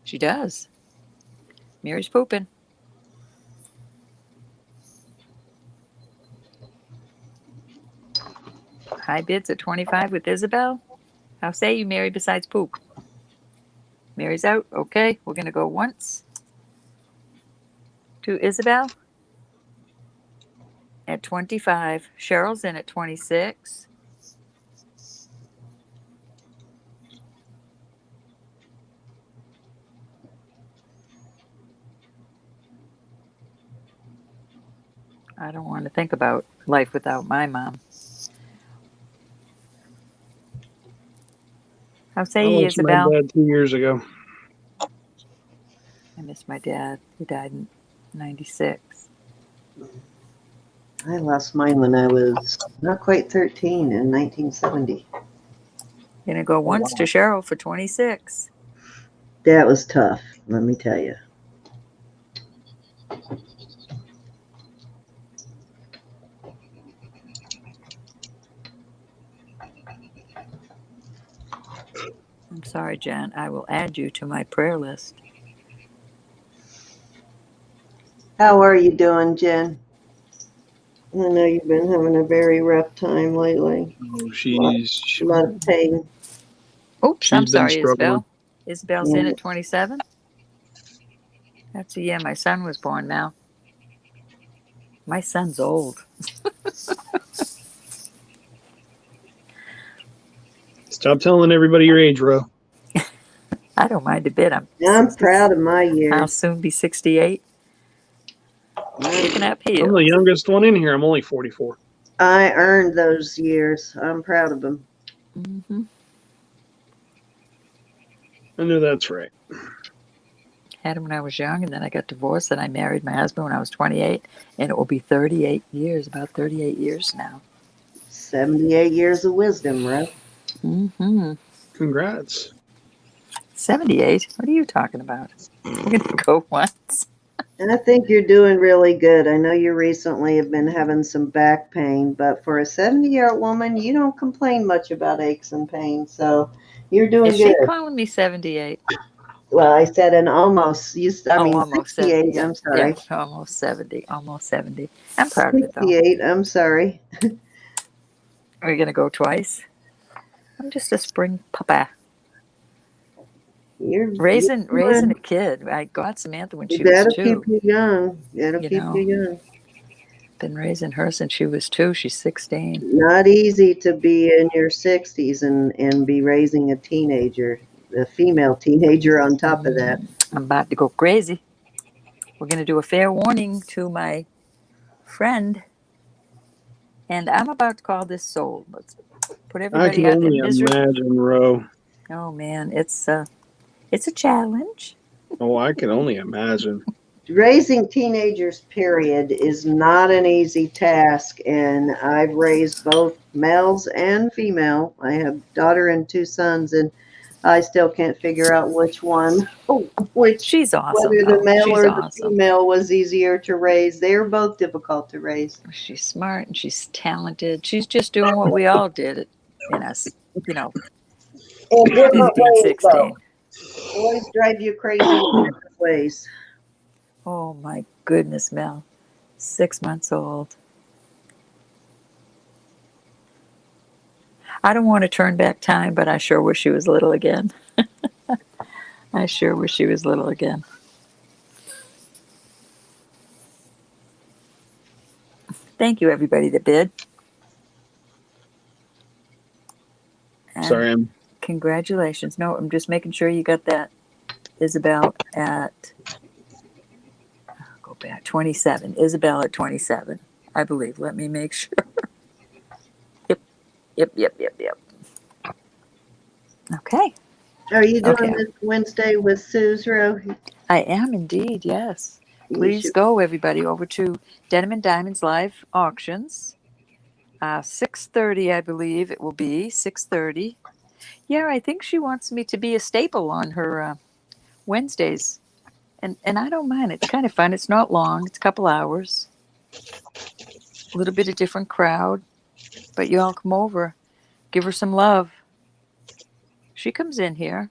Speaker 4: She does. Mary's pooping. High bids at 25 with Isabel. How say you, Mary, besides poop? Mary's out. Okay, we're going to go once to Isabel at 25. Cheryl's in at 26. I don't want to think about life without my mom. How
Speaker 2: I
Speaker 4: say ye,
Speaker 2: lost my
Speaker 4: Isabel?
Speaker 2: dad 2 years ago.
Speaker 4: I miss my dad. He died in 96.
Speaker 1: I lost mine when I was not quite 13 in 1970.
Speaker 4: Gonna go once to Cheryl for 26.
Speaker 1: That was tough, let me tell you.
Speaker 4: I'm sorry, Jen. I will add you to my prayer list.
Speaker 1: How are you doing, Jen? I know you've been having a very rough time lately.
Speaker 2: Oh,
Speaker 1: A lot of pain.
Speaker 4: Oops,
Speaker 2: she's
Speaker 4: I'm
Speaker 2: been
Speaker 4: sorry,
Speaker 2: struggling.
Speaker 4: Isabel. Isabel's in at 27. That's the year my son was born now. My son's old.
Speaker 2: Stop telling everybody your age, Ro.
Speaker 4: I don't mind a bit.
Speaker 1: I'm
Speaker 4: 60,
Speaker 1: proud of my
Speaker 4: I'll
Speaker 1: years.
Speaker 4: soon be 68. Picking up
Speaker 2: I'm the
Speaker 4: heels.
Speaker 2: youngest one in here. I'm only 44.
Speaker 1: I earned those years. I'm proud of them.
Speaker 4: Mm-hmm.
Speaker 2: I know that's right.
Speaker 4: Had him when I was young, and then I got divorced, and I married my husband when I was 28, and it will be 38 years, about 38 years now.
Speaker 1: 78 years of wisdom, right?
Speaker 4: Mm-hmm.
Speaker 2: Congrats.
Speaker 4: 78? What are you talking about? We're going to go once.
Speaker 1: And I think you're doing really good. I know you recently have been having some back pain, but for a 70-year-old woman, you don't complain much about aches and pains. So you're doing
Speaker 4: Is she
Speaker 1: good.
Speaker 4: calling me 78?
Speaker 1: Well, I said an almost,
Speaker 4: Almost
Speaker 1: 68.
Speaker 4: 70.
Speaker 1: I'm
Speaker 4: Yeah,
Speaker 1: sorry.
Speaker 4: almost 70. Almost 70. I'm proud of it, though.
Speaker 1: 68. I'm sorry.
Speaker 4: Are you going to go twice? I'm just a spring papa.
Speaker 1: You're
Speaker 4: Raising
Speaker 1: doing,
Speaker 4: a kid. I got Samantha when she was
Speaker 1: that'll keep
Speaker 4: 2.
Speaker 1: you young. That'll
Speaker 4: You
Speaker 1: keep
Speaker 4: know,
Speaker 1: you young.
Speaker 4: been raising her since she was 2. She's 16.
Speaker 1: Not easy to be in your 60s and be raising a teenager, a female teenager on top of that.
Speaker 4: I'm about to go crazy. We're going to do a fair warning to my friend, and I'm about to call this soul. Let's put
Speaker 2: I
Speaker 4: everybody
Speaker 2: can
Speaker 4: out in
Speaker 2: only
Speaker 4: misery.
Speaker 2: imagine, Ro.
Speaker 4: Oh man, it's a challenge.
Speaker 2: Oh, I can only imagine.
Speaker 1: Raising teenagers, period, is not an easy task, and I've raised both males and female. I have a daughter and 2 sons, and I still can't figure out which one,
Speaker 4: She's awesome,
Speaker 1: whether the
Speaker 4: though.
Speaker 1: male
Speaker 4: She's
Speaker 1: or the
Speaker 4: awesome.
Speaker 1: female was easier to raise. They're both difficult to raise.
Speaker 4: She's smart and she's talented. She's just doing what we all did in us, you know,
Speaker 1: In different
Speaker 4: 15,
Speaker 1: ways,
Speaker 4: 16.
Speaker 1: though. Boys drive you crazy in different ways.
Speaker 4: Oh my goodness, Mel. 6 months old. I don't want to turn back time, but I sure wish she was little again. I sure wish she was little again. Thank you, everybody that bid. And
Speaker 2: Sorry, I'm
Speaker 4: congratulations. No, I'm just making sure you got that, Isabel, at, go back, 27. Isabel at 27, I believe. Let me make sure. Yep. Okay.
Speaker 1: Are you doing
Speaker 4: Okay.
Speaker 1: this Wednesday with Suze?
Speaker 4: I am indeed, yes.
Speaker 1: You
Speaker 4: Please
Speaker 1: should-
Speaker 4: go, everybody, over to Denim and Diamonds Live Auctions. 6:30, I believe it will be. 6:30. Yeah, I think she wants me to be a staple on her Wednesdays. And I don't mind. It's kind of fun. It's not long. It's a couple hours. A little bit of different crowd. But you all come over. Give her some love. She comes in here.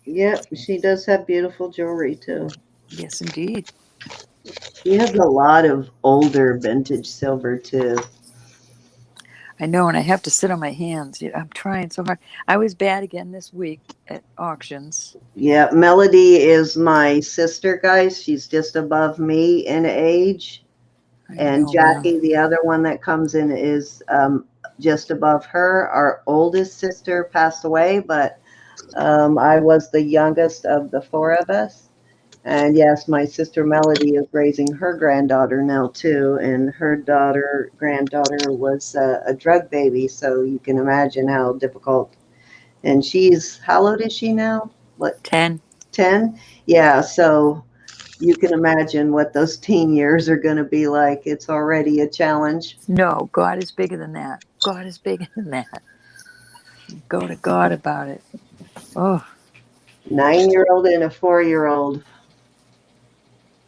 Speaker 1: Yep, she does have beautiful jewelry too.
Speaker 4: Yes, indeed.
Speaker 1: She has a lot of older vintage silver too.
Speaker 4: I know, and I have to sit on my hands. I'm trying so hard. I was bad again this week at auctions.
Speaker 1: Yeah, Melody is my sister, guys. She's just above me in age. And Jackie, the other one that comes in, is just above her. Our oldest sister passed away, but I was the youngest of the 4 of us. And yes, my sister Melody is raising her granddaughter now too, and her granddaughter was a drug baby, so you can imagine how difficult And she's, how old is she now? What,
Speaker 4: 10.
Speaker 1: 10? Yeah, so you can imagine what those teen years are going to be like. It's already a challenge.
Speaker 4: No, God is bigger than that. God is bigger than that. Go to God about it. Oh,
Speaker 1: 9-year-old and a 4-year-old.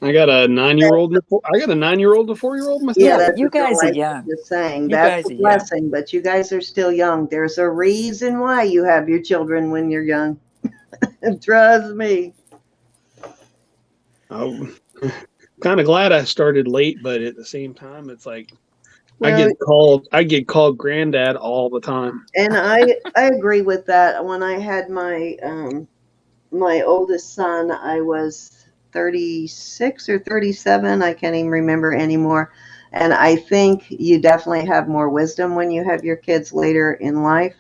Speaker 2: I got a 9-year-old. I got a 9-year-old and a 4-year-old
Speaker 1: Yeah,
Speaker 2: myself.
Speaker 1: that's
Speaker 4: you
Speaker 1: what Bill
Speaker 4: guys are
Speaker 1: Light
Speaker 4: young.
Speaker 1: was just saying.
Speaker 4: You
Speaker 1: That's
Speaker 4: guys
Speaker 1: a
Speaker 4: are young.
Speaker 1: blessing, but you guys are still young. There's a reason why you have your children when you're young. Trust me.
Speaker 2: I'm kind of glad I started late, but at the same time, it's like I
Speaker 1: Well,
Speaker 2: get called granddad all the time.
Speaker 1: and I agree with that. When I had my oldest son, I was 36 or 37. I can't even remember anymore. And I think you definitely have more wisdom when you have your kids later in life.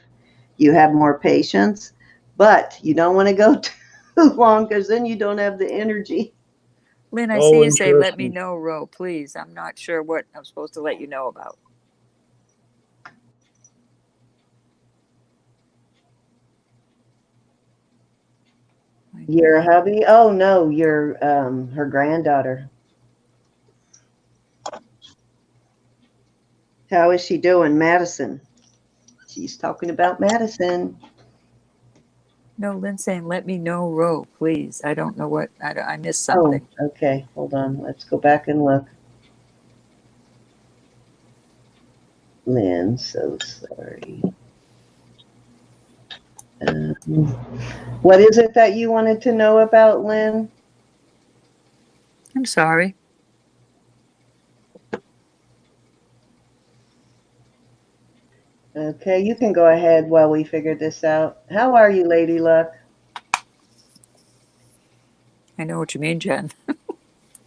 Speaker 1: You have more patience, but you don't want to go too long because then you don't have the energy.
Speaker 4: Lynn, I
Speaker 2: Oh,
Speaker 4: see you say, let me
Speaker 2: interesting.
Speaker 4: know, Ro, please. I'm not sure what I'm supposed to let you know about.
Speaker 1: Your hubby? Oh no, your her granddaughter. How is she doing, Madison? She's talking about Madison.
Speaker 4: No, Lynn's saying, let me know, Ro, please. I don't know what, I missed
Speaker 1: Oh,
Speaker 4: something.
Speaker 1: okay. Hold on. Let's go back and look. Lynn, so sorry. What is it that you wanted to know about, Lynn?
Speaker 4: I'm sorry.
Speaker 1: Okay, you can go ahead while we figure this out. How are you, Lady Luck?
Speaker 4: I know what you mean, Jen.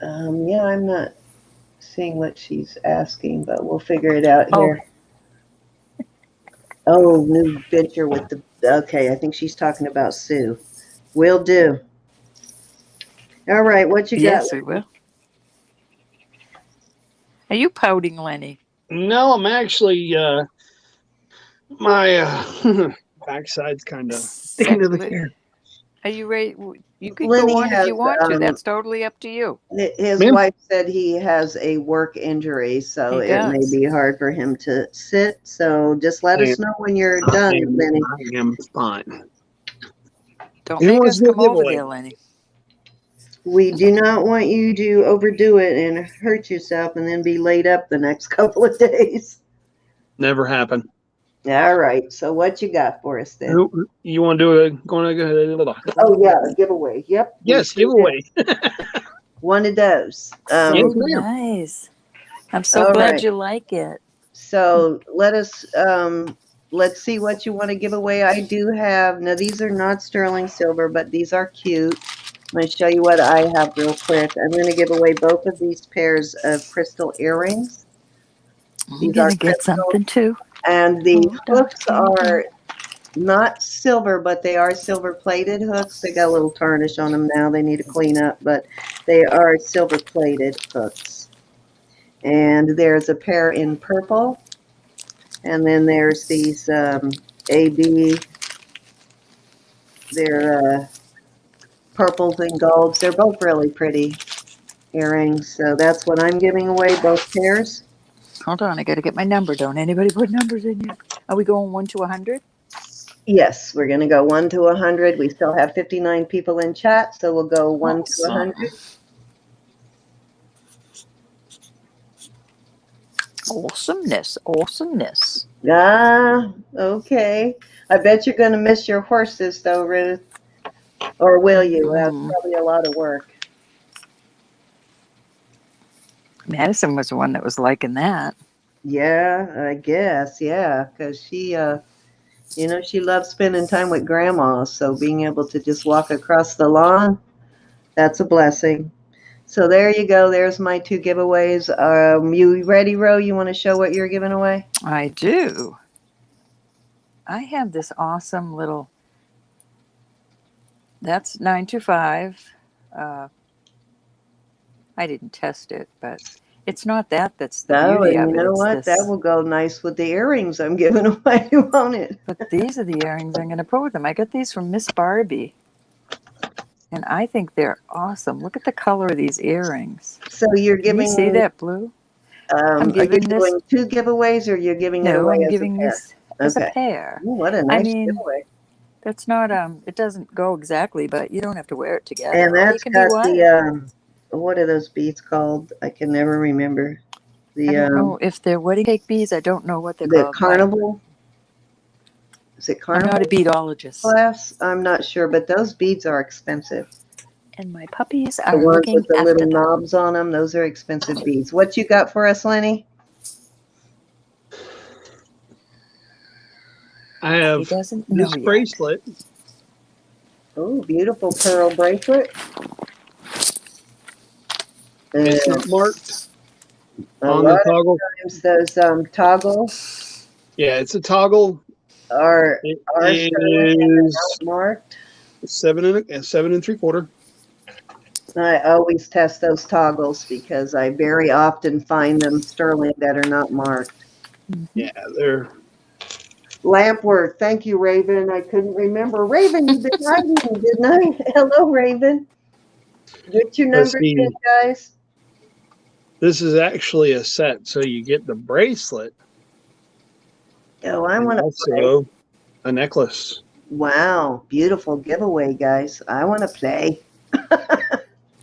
Speaker 1: Yeah, I'm not seeing what she's asking, but we'll figure it out
Speaker 4: Oh.
Speaker 1: here. Oh, new venture with the. Okay, I think she's talking about Sue. Will do. All right, what you got?
Speaker 4: Yes, we will. Are you pouting, Lenny?
Speaker 2: No, I'm actually my backside's kind of sticking to the chair.
Speaker 4: Are you ready? You can go
Speaker 1: Lenny
Speaker 4: on if
Speaker 1: has
Speaker 4: you want to. That's totally up to you.
Speaker 1: his
Speaker 2: Ma'am?
Speaker 1: wife said he has a work injury, so
Speaker 4: He
Speaker 1: it may
Speaker 4: does.
Speaker 1: be hard for him to sit. So just let us know when you're done, Lenny.
Speaker 2: I am fine.
Speaker 4: Don't
Speaker 2: Who
Speaker 4: make
Speaker 2: wants
Speaker 4: us
Speaker 2: to do a
Speaker 4: come over
Speaker 2: giveaway?
Speaker 4: there, Lenny.
Speaker 1: We do not want you to overdo it and hurt yourself and then be laid up the next couple of days.
Speaker 2: Never happened.
Speaker 1: All right. So what you got for us then?
Speaker 2: Who you want to do a going to
Speaker 1: Oh yeah, a giveaway. Yep. we
Speaker 2: Yes,
Speaker 1: sure
Speaker 2: giveaway.
Speaker 1: did. One of those.
Speaker 4: So
Speaker 2: Yes, ma'am.
Speaker 4: nice. I'm so
Speaker 1: All
Speaker 4: glad
Speaker 1: right.
Speaker 4: you like it.
Speaker 1: So let's see what you want to give away. I do have, now these are not sterling silver, but these are cute. I'm going to show you what I have real quick. I'm going to give away both of these pairs of crystal earrings.
Speaker 4: I'm
Speaker 1: These
Speaker 4: gonna
Speaker 1: are
Speaker 4: get
Speaker 1: crystal,
Speaker 4: something too.
Speaker 1: and the
Speaker 4: Hold on,
Speaker 1: hooks
Speaker 4: hold on.
Speaker 1: are not silver, but they are silver plated hooks. They got a little tarnish on them now. They need to clean up, but they are silver plated hooks. And there's a pair in purple. And then there's these AB. They're purples and golds. They're both really pretty earrings. So that's what I'm giving away, both pairs.
Speaker 4: Hold on, I gotta get my number. Don't anybody put numbers in yet. Are we going 1 to 100?
Speaker 1: Yes, we're going to go 1 to 100. We still have 59 people in chat, so we'll go 1 to
Speaker 4: Awesome.
Speaker 1: 100.
Speaker 4: Awesomeness, awesomeness.
Speaker 1: Ah, okay. I bet you're going to miss your horses, though, Ruth. Or will you? That's probably a lot of work.
Speaker 4: Madison was the one that was liking that.
Speaker 1: Yeah, I guess. Yeah, because she, she loves spending time with grandma. So being able to just walk across the lawn, that's a blessing. So there you go. There's my 2 giveaways. You ready, Ro? You want to show what you're giving away?
Speaker 4: I do. I have this awesome little, that's 925. I didn't test it, but It's not that that's the
Speaker 1: Oh,
Speaker 4: beauty
Speaker 1: and
Speaker 4: of
Speaker 1: you
Speaker 4: it.
Speaker 1: know
Speaker 4: It's
Speaker 1: what?
Speaker 4: this.
Speaker 1: That will go nice with the earrings I'm giving away, won't it?
Speaker 4: But these are the earrings I'm going to put with them. I got these from Miss Barbie. And I think they're awesome. Look at the color of these earrings.
Speaker 1: So you're
Speaker 4: Can you
Speaker 1: giving,
Speaker 4: see that blue? I'm
Speaker 1: are you
Speaker 4: giving this.
Speaker 1: doing 2 giveaways or you're giving it
Speaker 4: No,
Speaker 1: away
Speaker 4: I'm
Speaker 1: as a
Speaker 4: giving
Speaker 1: pair?
Speaker 4: this as a
Speaker 1: Okay.
Speaker 4: pair.
Speaker 1: Ooh, what a
Speaker 4: I
Speaker 1: nice
Speaker 4: mean,
Speaker 1: giveaway.
Speaker 4: that's not it doesn't go exactly, but you don't have to wear it together.
Speaker 1: And
Speaker 4: Or you
Speaker 1: that's
Speaker 4: can be
Speaker 1: got
Speaker 4: wild.
Speaker 1: the, what are those beads called? I can never remember.
Speaker 4: I don't know if they're wedding cake beads. I don't know what they're
Speaker 1: The
Speaker 4: called.
Speaker 1: carnival. Is it
Speaker 4: I'm not
Speaker 1: carnival
Speaker 4: a beadologist.
Speaker 1: class? I'm not sure, but those beads are expensive.
Speaker 4: And my puppies
Speaker 1: The
Speaker 4: are
Speaker 1: ones
Speaker 4: looking
Speaker 1: with the
Speaker 4: after
Speaker 1: little
Speaker 4: them.
Speaker 1: knobs on them, those are expensive beads. What you got for us, Lenny?
Speaker 2: I
Speaker 4: He
Speaker 2: have
Speaker 4: doesn't know
Speaker 2: this
Speaker 4: yet.
Speaker 2: bracelet.
Speaker 1: Oh, beautiful pearl bracelet.
Speaker 2: It's not marked
Speaker 1: A
Speaker 2: on
Speaker 1: lot
Speaker 2: the toggle.
Speaker 1: of times those toggle
Speaker 2: Yeah, it's a toggle.
Speaker 1: are
Speaker 2: It
Speaker 1: showing and they're
Speaker 2: is
Speaker 1: not marked.
Speaker 2: 7 3/4.
Speaker 1: I always test those toggles because I very often find them sterling that are not marked.
Speaker 2: Yeah, they're.
Speaker 1: Lampworth, thank you, Raven. I couldn't remember. Raven, you've been hiding, didn't I? Hello, Raven. Get your
Speaker 2: Let's
Speaker 1: numbers
Speaker 2: see.
Speaker 1: in, guys.
Speaker 2: This is actually a set, so you get the bracelet
Speaker 1: Oh, I
Speaker 2: and
Speaker 1: want to play.
Speaker 2: also a necklace.
Speaker 1: Wow, beautiful giveaway, guys. I want to play.
Speaker 4: I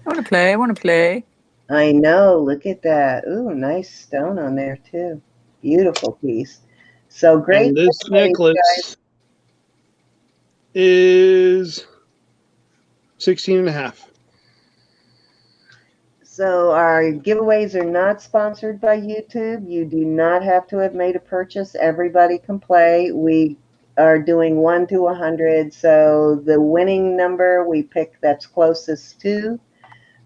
Speaker 4: want to play. I want to play.
Speaker 1: I know. Look at that. Ooh, nice stone on there, too. Beautiful piece. So great.
Speaker 2: And this
Speaker 1: giveaways,
Speaker 2: necklace
Speaker 1: guys.
Speaker 2: is 16.5.
Speaker 1: So our giveaways are not sponsored by YouTube. You do not have to have made a purchase. Everybody can play. We are doing 1 to 100. So the winning number we pick that's closest to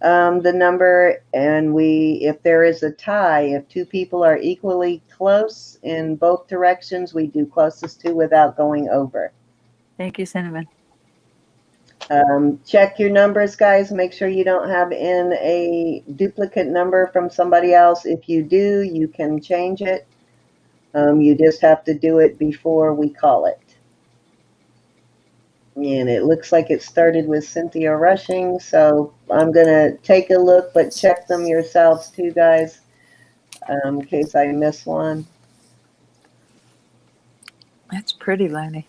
Speaker 1: the number, and if there is a tie, if 2 people are equally close in both directions, we do closest to without going over.
Speaker 4: Thank you, Cinnamon.
Speaker 1: Check your numbers, guys. Make sure you don't have in a duplicate number from somebody else. If you do, you can change it. You just have to do it before we call it. And it looks like it started with Cynthia rushing, so I'm going to take a look, but check them yourselves too, guys, in case I miss one.
Speaker 4: That's pretty, Lenny.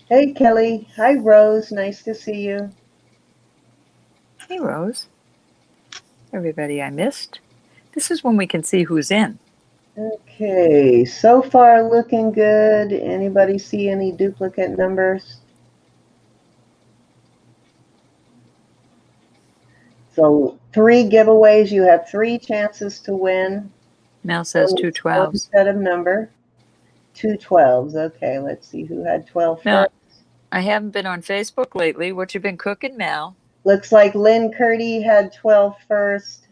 Speaker 1: Hey, Kelly. Hi, Rose. Nice to see you.
Speaker 4: Hey, Rose. Everybody I missed. This is when we can see who's in.
Speaker 1: Okay, so far looking good. Anybody see any duplicate numbers? So 3 giveaways. You have 3 chances to win.
Speaker 4: Mel says
Speaker 1: Only
Speaker 4: 2
Speaker 1: one
Speaker 4: 12s.
Speaker 1: set of number. 2 12s. Okay, let's see who had 12
Speaker 4: Mel,
Speaker 1: first.
Speaker 4: I haven't been on Facebook lately. What you been cooking, Mel?
Speaker 1: Looks like Lynn Curdy had 12 first.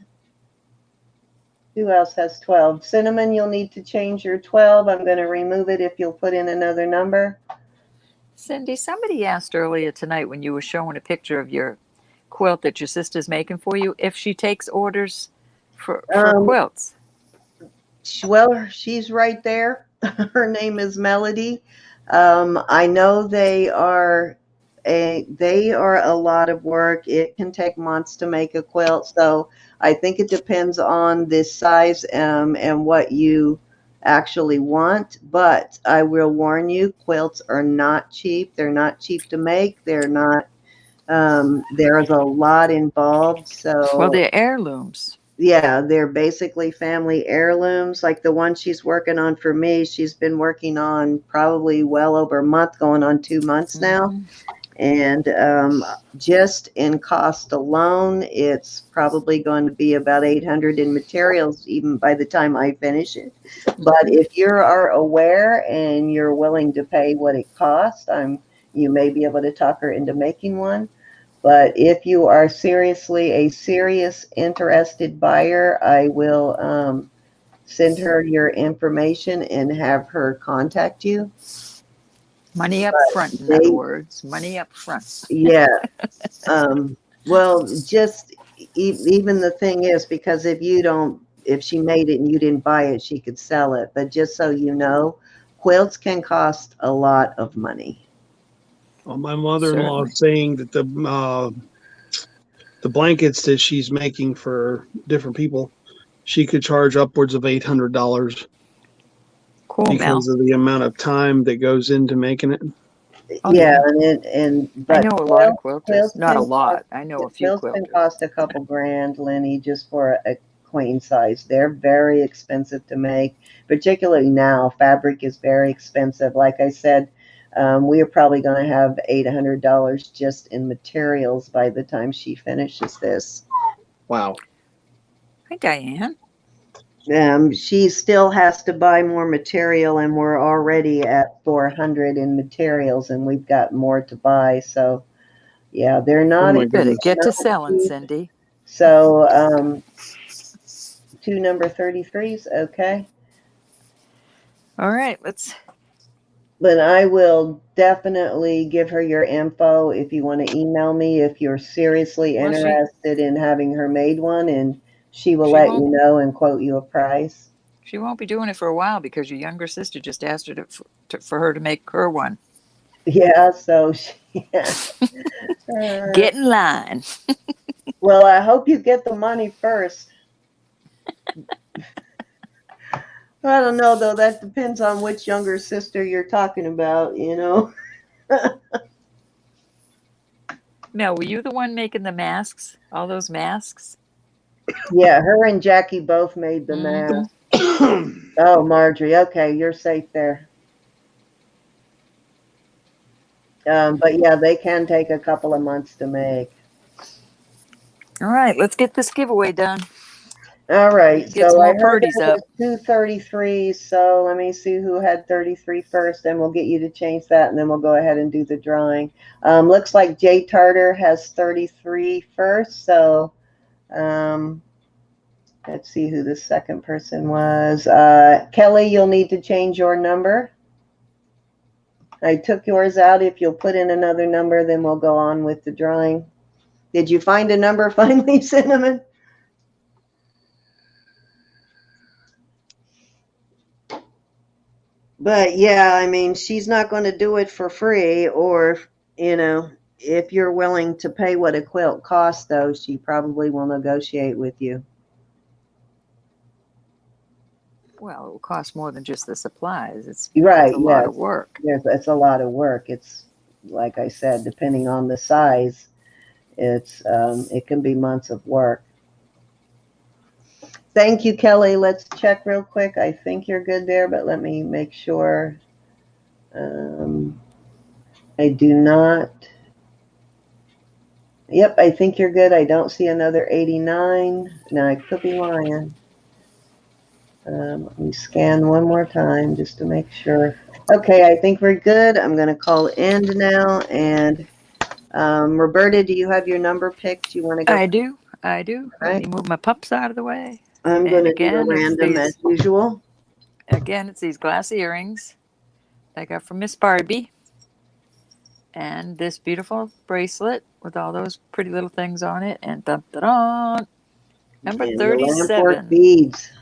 Speaker 1: Who else has 12? Cinnamon, you'll need to change your 12. I'm going to remove it if you'll put in another number.
Speaker 4: Cindy, somebody asked earlier tonight when you were showing a picture of your quilt that your sister's making for you if she takes orders for quilts.
Speaker 1: Well, she's right there. Her name is Melody. I know they are a lot of work. It can take months to make a quilt, so I think it depends on the size and what you actually want. But I will warn you, quilts are not cheap. They're not cheap to make. They're not. There's a lot involved. So
Speaker 4: Well, they're heirlooms.
Speaker 1: yeah, they're basically family heirlooms. Like the one she's working on for me, she's been working on probably well over a month, going on 2 months now.
Speaker 4: Mhm.
Speaker 1: And just in cost alone, it's probably going to be about 800 in materials, even by the time I finish it. But if you are aware and you're willing to pay what it costs, you may be able to talk her into making one. But if you are seriously a serious interested buyer, I will send her your information and have her contact you.
Speaker 4: Money up front, in
Speaker 1: they-
Speaker 4: other words. Money up front.
Speaker 1: Yeah. Well, just even the thing is, because if she made it and you didn't buy it, she could sell it. But just so you know, quilts can cost a lot of money.
Speaker 2: Well, my mother-in-law is saying that the blankets that she's making for different people, she could charge upwards of $800
Speaker 4: Cool, Mel.
Speaker 2: because of the amount of time that goes into making it.
Speaker 4: Oh,
Speaker 1: Yeah,
Speaker 4: yeah.
Speaker 1: but
Speaker 4: I know a lot of quilters.
Speaker 1: quilts
Speaker 4: Not a
Speaker 1: can
Speaker 4: lot. I know a few
Speaker 1: quilts can
Speaker 4: quilters.
Speaker 1: cost a couple grand, Lenny, just for a queen size. They're very expensive to make, particularly now. Fabric is very expensive. Like I said, we are probably going to have $800 just in materials by the time she finishes this.
Speaker 2: Wow.
Speaker 4: Hi, Diane.
Speaker 1: She still has to buy more material, and we're already at 400 in materials, and we've got more to buy. So, yeah, they're not.
Speaker 2: my
Speaker 4: Better
Speaker 2: goodness.
Speaker 4: get to
Speaker 1: not
Speaker 4: selling,
Speaker 1: cheap.
Speaker 4: Cindy.
Speaker 1: So, 2 number 33s, okay.
Speaker 4: All right, let's.
Speaker 1: But I will definitely give her your info if you want to email me if you're seriously
Speaker 4: Well,
Speaker 1: interested in having her made one, and she will
Speaker 4: She
Speaker 1: let
Speaker 4: won't-
Speaker 1: you know and quote you a price.
Speaker 4: She won't be doing it for a while because your younger sister just asked her for her to make her one.
Speaker 1: Yeah, so yeah.
Speaker 4: Get in line.
Speaker 1: Well, I hope you get the money first. I don't know though. That depends on which younger sister you're talking about, you know.
Speaker 4: Mel, were you the one making the masks? All those masks?
Speaker 1: Yeah, her and Jackie both made the mask. Oh, Marjorie. Okay, you're safe there. But yeah, they can take a couple of months to make.
Speaker 4: All right, let's get this giveaway done.
Speaker 1: All right.
Speaker 4: Get
Speaker 1: So
Speaker 4: some
Speaker 1: I
Speaker 4: more
Speaker 1: heard
Speaker 4: parties
Speaker 1: there
Speaker 4: up.
Speaker 1: was 233s. So let me see who had 33 first, and we'll get you to change that, and then we'll go ahead and do the drawing. Looks like Jay Tarter has 33 first. So let's see who the second person was. Kelly, you'll need to change your number. I took yours out. If you'll put in another number, then we'll go on with the drawing. Did you find a number finally, Cinnamon? But yeah, I mean, she's not going to do it for free, or, you know, if you're willing to pay what a quilt costs, though, she probably will negotiate with you.
Speaker 4: Well, it will cost more than just the supplies. It's
Speaker 1: Right,
Speaker 4: a lot
Speaker 1: yes.
Speaker 4: of work.
Speaker 1: Yes, it's a lot of work. It's, like I said, depending on the size, it can be months of work. Thank you, Kelly. Let's check real quick. I think you're good there, but let me make sure. I do not. Yep, I think you're good. I don't see another 89. Now, I could be lying. Let me scan one more time just to make sure. Okay, I think we're good. I'm going to call end now. And Roberta, do you have your number picked? You want to go?
Speaker 4: I do. Let
Speaker 1: right.
Speaker 4: me move my pups out of the way.
Speaker 1: I'm
Speaker 4: And
Speaker 1: going to do a
Speaker 4: again, it's
Speaker 1: random
Speaker 4: these-
Speaker 1: as usual.
Speaker 4: Again, it's these glass earrings I got from Miss Barbie. And this beautiful bracelet with all those pretty little things on it. And dun, dun, dun, number
Speaker 1: And the Lampwork
Speaker 4: 37.
Speaker 1: beads.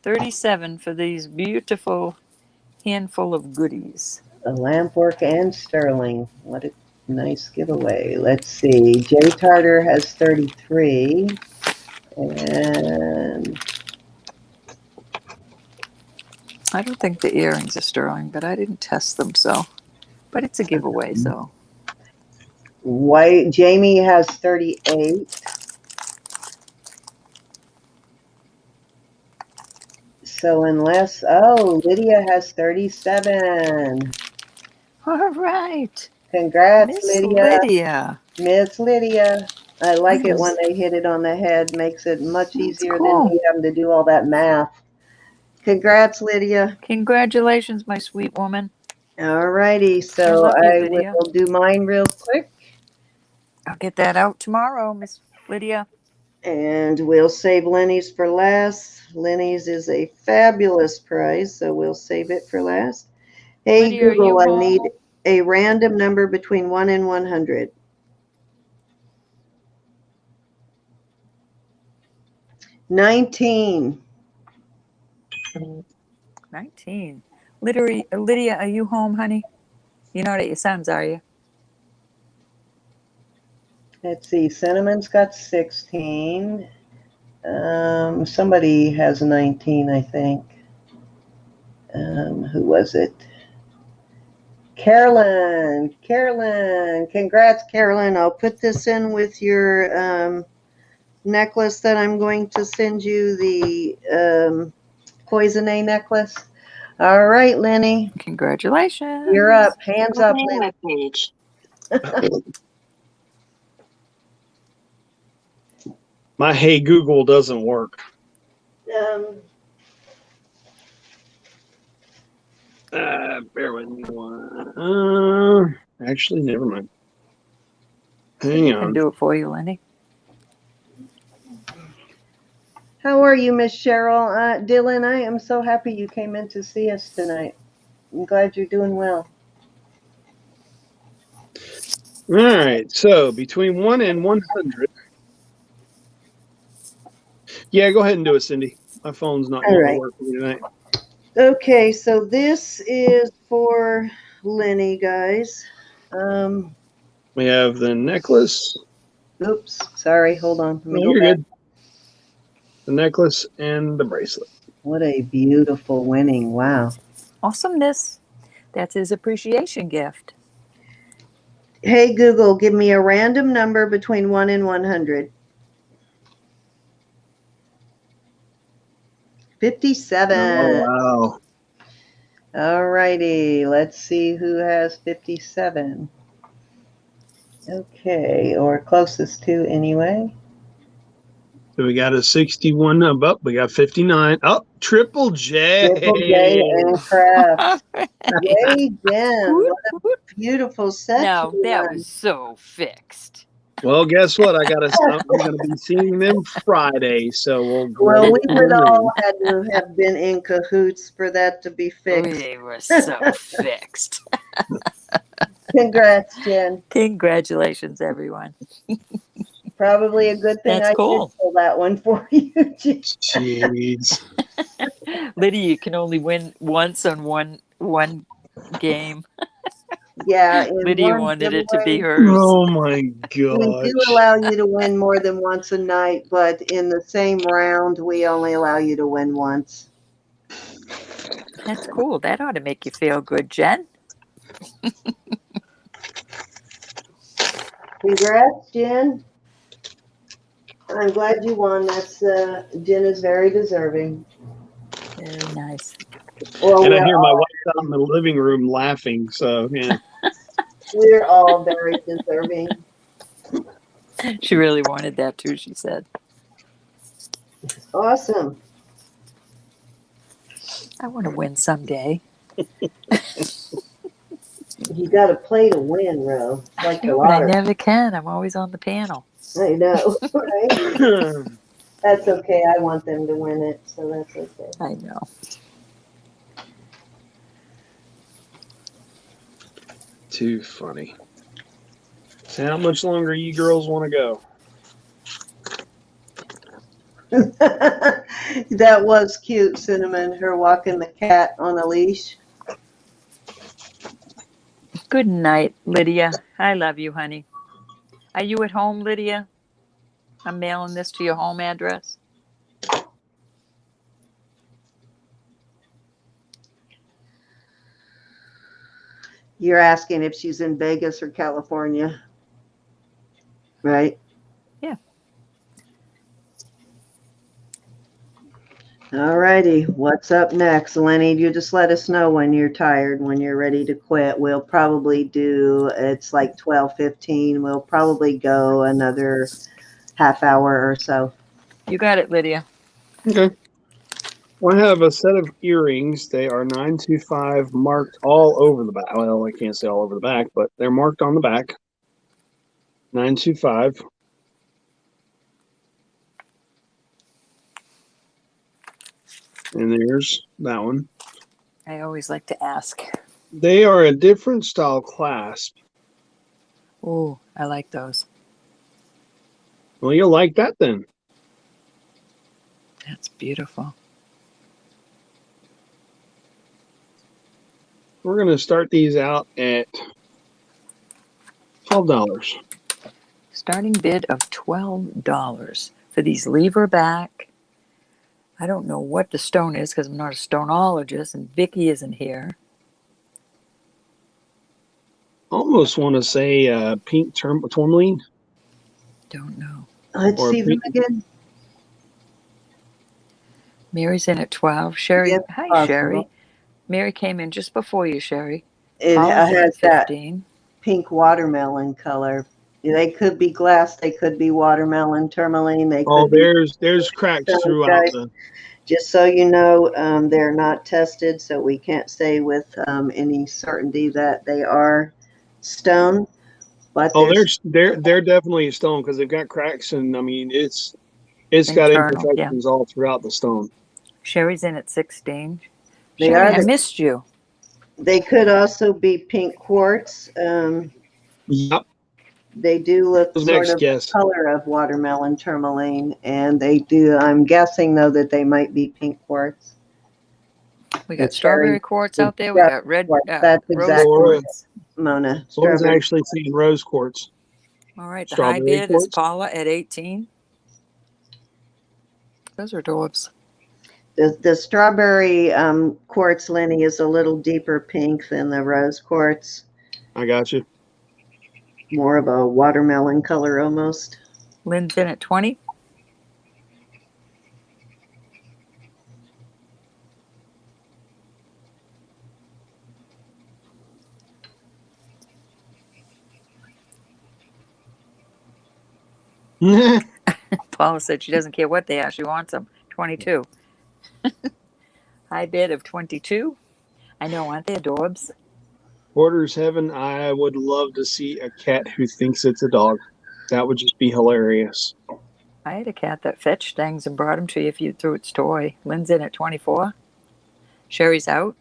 Speaker 4: 37 for these beautiful handful of goodies.
Speaker 1: A Lampwork and sterling. What a nice giveaway. Let's see. Jay Tarter has 33. And
Speaker 4: I don't think the earrings are sterling, but I didn't test them, so. But it's a giveaway, so.
Speaker 1: White Jamie has 38. So unless, oh, Lydia has 37.
Speaker 4: All right.
Speaker 1: Congrats,
Speaker 4: Miss
Speaker 1: Lydia.
Speaker 4: Lydia.
Speaker 1: Miss Lydia. I like
Speaker 4: That
Speaker 1: it when
Speaker 4: is-
Speaker 1: they hit it on the head. Makes it much easier
Speaker 4: cool.
Speaker 1: than me having to do all that math. Congrats, Lydia.
Speaker 4: Congratulations, my sweet woman.
Speaker 1: All righty.
Speaker 4: I
Speaker 1: So
Speaker 4: love you,
Speaker 1: I
Speaker 4: Lydia.
Speaker 1: will do mine real quick.
Speaker 4: I'll get that out tomorrow, Miss Lydia.
Speaker 1: And we'll save Lenny's for last. Lenny's is a fabulous prize, so we'll save it for last. Hey
Speaker 4: Lydia, are you
Speaker 1: Google, I
Speaker 4: home?
Speaker 1: need a random number between 1 and 100. 19.
Speaker 4: 19. Lydia, are you home, honey? You're not at your son's, are you?
Speaker 1: Let's see, Cinnamon's got 16. Somebody has 19, I think. Who was it? Carolyn. Congrats, Carolyn. I'll put this in with your necklace that I'm going to send you, the Poison A necklace. All right, Lenny,
Speaker 4: Congratulations.
Speaker 1: you're up. Hands up,
Speaker 5: Okay,
Speaker 1: Lenny.
Speaker 5: webpage.
Speaker 2: My Hey Google doesn't work. Bear with me one. Actually, never mind. Hang
Speaker 4: I can
Speaker 2: on.
Speaker 4: do it for you, Lenny.
Speaker 1: How are you, Miss Cheryl? Dylan, I am so happy you came in to see us tonight. I'm glad you're doing well.
Speaker 2: All right. So between 1 and 100. Yeah, go ahead and do it, Cindy. My phone's not
Speaker 1: All
Speaker 2: wanting
Speaker 1: right.
Speaker 2: to work for me tonight.
Speaker 1: Okay, so this is for Lenny, guys.
Speaker 2: We have the necklace.
Speaker 1: Oops, sorry. Hold on. Let me
Speaker 2: No,
Speaker 1: go
Speaker 2: you're
Speaker 1: back.
Speaker 2: good. The necklace and the bracelet.
Speaker 1: What a beautiful winning. Wow.
Speaker 4: Awesomeness. That's his appreciation gift.
Speaker 1: Hey, Google, give me a random number between 1 and 100. 57.
Speaker 2: Oh, wow.
Speaker 1: All righty. Let's see who has 57. Okay, or closest to anyway.
Speaker 2: So we got a 61 up. We got 59. Oh, Triple J.
Speaker 1: Triple J and Crafts. Yay, Jen.
Speaker 4: Woot,
Speaker 1: What a
Speaker 4: woot.
Speaker 1: beautiful set
Speaker 4: No,
Speaker 1: you
Speaker 4: that
Speaker 1: won.
Speaker 4: was so fixed.
Speaker 2: Well, guess what? I'm gonna be seeing them Friday, so we'll
Speaker 1: Well, we
Speaker 2: grade
Speaker 1: would
Speaker 2: them
Speaker 1: all
Speaker 2: in.
Speaker 1: had to have been in cahoots for that to be fixed.
Speaker 4: We were so fixed.
Speaker 1: Congrats, Jen.
Speaker 4: Congratulations, everyone.
Speaker 1: Probably a good thing
Speaker 4: That's
Speaker 1: I
Speaker 4: cool.
Speaker 1: did pull that one for you, Jen.
Speaker 2: Jeez.
Speaker 4: Lydia, you can only win once on one game.
Speaker 1: Yeah, in
Speaker 4: Lydia
Speaker 1: one
Speaker 4: wanted it to be
Speaker 1: giveaway,
Speaker 4: hers.
Speaker 2: Oh my
Speaker 1: we do
Speaker 2: gosh.
Speaker 1: allow you to win more than once a night, but in the same round, we only allow you to win once.
Speaker 4: That's cool. That ought to make you feel good, Jen.
Speaker 1: Congrats, Jen. I'm glad you won. That's Jen is very deserving.
Speaker 4: Very nice.
Speaker 1: Well,
Speaker 2: And I hear my wife out in the living room laughing, so yeah.
Speaker 1: we're all very deserving.
Speaker 4: She really wanted that too, she said.
Speaker 1: Awesome.
Speaker 4: I want to win someday.
Speaker 1: You got to play to win, Ro. It's like
Speaker 4: I
Speaker 1: the
Speaker 4: know, but I
Speaker 1: lottery.
Speaker 4: never can. I'm always on the panel.
Speaker 1: I know, right? That's okay. I want them to win it, so that's okay.
Speaker 4: I know.
Speaker 2: Too funny. So how much longer you girls want to go?
Speaker 1: That was cute, Cinnamon, her walking the cat on a leash.
Speaker 4: Good night, Lydia. I love you, honey. Are you at home, Lydia? I'm mailing this to your home address.
Speaker 1: You're asking if she's in Vegas or California, right?
Speaker 4: Yeah.
Speaker 1: All righty. What's up next, Lenny? You just let us know when you're tired, when you're ready to quit. We'll probably do, it's like 12:15. We'll probably go another half hour or so.
Speaker 4: You got it, Lydia.
Speaker 2: Okay. Well, I have a set of earrings. They are 925 marked all over the back. Well, I can't say all over the back, but they're marked on the back. 925. And there's that one.
Speaker 4: I always like to ask.
Speaker 2: They are a different style clasp.
Speaker 4: Ooh, I like those.
Speaker 2: Well, you'll like that then.
Speaker 4: That's beautiful.
Speaker 2: We're going to start these out at $12.
Speaker 4: Starting bid of $12 for these lever back. I don't know what the stone is because I'm not a stoneologist, and Vicki isn't here.
Speaker 2: Almost want to say pink tourmaline.
Speaker 4: Don't know.
Speaker 1: Let's
Speaker 2: Or
Speaker 1: see them
Speaker 2: pink-
Speaker 1: again.
Speaker 4: Mary's in at 12. Sherry,
Speaker 1: Yes,
Speaker 4: hi,
Speaker 1: possible.
Speaker 4: Sherry. Mary came in just before you, Sherry.
Speaker 1: It
Speaker 4: Paula's in
Speaker 1: has
Speaker 4: at
Speaker 1: that
Speaker 4: 15.
Speaker 1: pink watermelon color. They could be glass. They could be watermelon, tourmaline. They
Speaker 2: Oh,
Speaker 1: could be
Speaker 2: there's cracks
Speaker 1: stones,
Speaker 2: throughout
Speaker 1: guys.
Speaker 2: the.
Speaker 1: Just so you know, they're not tested, so we can't say with any certainty that they are stone. But
Speaker 2: Oh,
Speaker 1: there's
Speaker 2: they're definitely a stone because they've got cracks, and I mean it's got
Speaker 4: Internal, yeah.
Speaker 2: imperfections all throughout the stone.
Speaker 4: Sherry's in at 16.
Speaker 1: They
Speaker 4: Sherry,
Speaker 1: are
Speaker 4: I
Speaker 1: the-
Speaker 4: missed you.
Speaker 1: they could also be pink quartz.
Speaker 2: Yep.
Speaker 1: They do look
Speaker 2: Who's
Speaker 1: sort
Speaker 2: next
Speaker 1: of
Speaker 2: guess?
Speaker 1: color of watermelon tourmaline, and they do. I'm guessing though that they might be pink quartz.
Speaker 4: We got
Speaker 1: It's
Speaker 4: strawberry
Speaker 1: very-
Speaker 4: quartz out there. We got red
Speaker 1: quartz. That's
Speaker 4: rose
Speaker 1: exactly
Speaker 4: quartz.
Speaker 1: Mona.
Speaker 2: So one's
Speaker 1: Strawberry.
Speaker 2: actually saying rose quartz.
Speaker 4: All right, the high
Speaker 2: Strawberry
Speaker 4: bid is
Speaker 2: quartz?
Speaker 4: Paula at 18. Those are dwarfs.
Speaker 1: The strawberry quartz, Lenny, is a little deeper pink than the rose quartz.
Speaker 2: I got you.
Speaker 1: More of a watermelon color almost.
Speaker 4: Lynn's in at 20. Paula said she doesn't care what they ask. She wants them. 22. High bid of 22. I know, aren't they adorbs?
Speaker 2: Porter's heaven. I would love to see a cat who thinks it's a dog. That would just be hilarious.
Speaker 4: I had a cat that fetched things and brought them to you if you threw its toy. Lynn's in at 24. Sherry's out.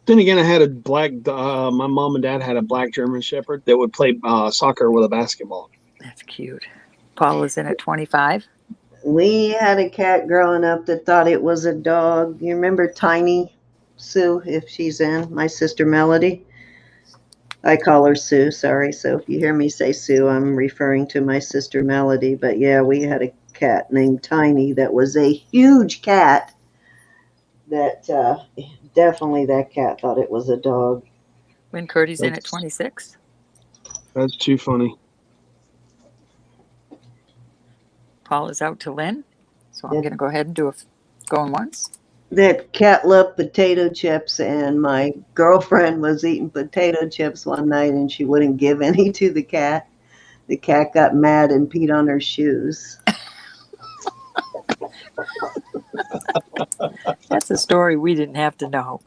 Speaker 2: Then again, I had a black. My mom and dad had a black German Shepherd that would play soccer with a basketball.
Speaker 4: That's cute. Paula's in at 25.
Speaker 1: We had a cat growing up that thought it was a dog. You remember Tiny Sue, if she's in, my sister Melody? I call her Sue, sorry. So if you hear me say Sue, I'm referring to my sister Melody. But yeah, we had a cat named Tiny that was a huge cat that definitely that cat thought it was a dog.
Speaker 4: Lynn Curdy's in at 26.
Speaker 2: That's too funny.
Speaker 4: Paula's out to Lynn. So I'm going to go ahead and do a going once.
Speaker 1: That cat loved potato chips, and my girlfriend was eating potato chips one night, and she wouldn't give any to the cat. The cat got mad and peed on her shoes.
Speaker 4: That's a story we didn't have to know.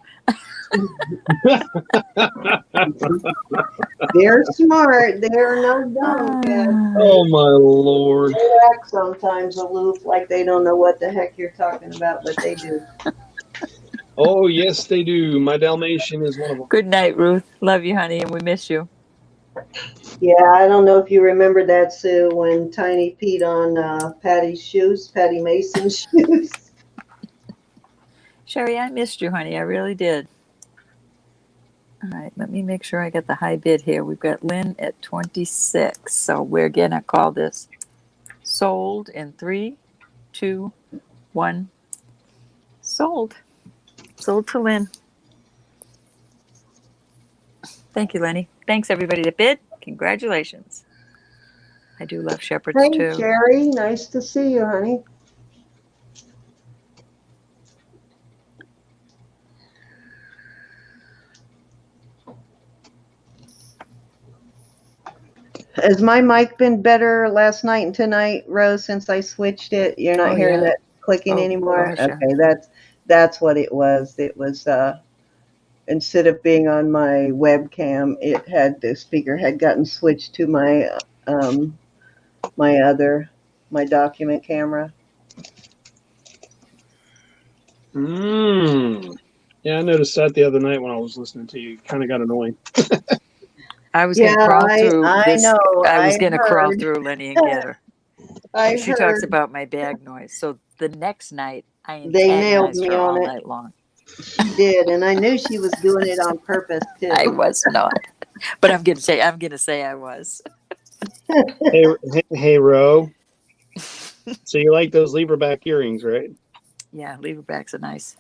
Speaker 1: They're smart. They're no dumb cats.
Speaker 2: Oh my lord!
Speaker 1: They act sometimes aloof, like they don't know what the heck you're talking about, but they do.
Speaker 2: Oh yes, they do. My Dalmatian is one of them.
Speaker 4: Good night, Ruth. Love you, honey, and we miss you.
Speaker 1: Yeah, I don't know if you remember that, Sue, when Tiny peed on Patty's shoes, Patty Mason's shoes.
Speaker 4: Sherry, I missed you, honey. I really did. All right, let me make sure I get the high bid here. We've got Lynn at 26. So we're going to call this sold in 3, 2, 1. Sold. Sold to Lynn. Thank you, Lenny. Thanks, everybody that bid. Congratulations. I do love shepherds,
Speaker 1: Hey,
Speaker 4: too.
Speaker 1: Sherry, nice to see you, honey. Has my mic been better last night and tonight, Rose, since I switched it? You're not
Speaker 4: Oh,
Speaker 1: hearing
Speaker 4: yeah.
Speaker 1: that clicking
Speaker 4: Oh,
Speaker 1: anymore?
Speaker 4: gosh, yeah.
Speaker 1: Okay, that's what it was. It was instead of being on my webcam, the speaker had gotten switched to my my document camera.
Speaker 2: Mmm. Yeah, I noticed that the other night when I was listening to you. Kind of got annoying.
Speaker 4: I was going to
Speaker 1: Yeah,
Speaker 4: crawl through
Speaker 1: I
Speaker 4: this.
Speaker 1: know.
Speaker 4: I was
Speaker 1: I
Speaker 4: going to crawl
Speaker 1: heard.
Speaker 4: through Lenny and get her.
Speaker 1: I
Speaker 4: She talks
Speaker 1: heard
Speaker 4: about my bag noise. So the next night, I
Speaker 1: they nailed
Speaker 4: antagonized
Speaker 1: me
Speaker 4: her
Speaker 1: on
Speaker 4: all
Speaker 1: it.
Speaker 4: night long.
Speaker 1: She did, and I knew she was doing it on purpose
Speaker 4: I
Speaker 1: too.
Speaker 4: was not, but I'm going to say I was.
Speaker 2: Hey, Ro. So you like those leverback earrings, right?
Speaker 4: Yeah, leverbacks are nice.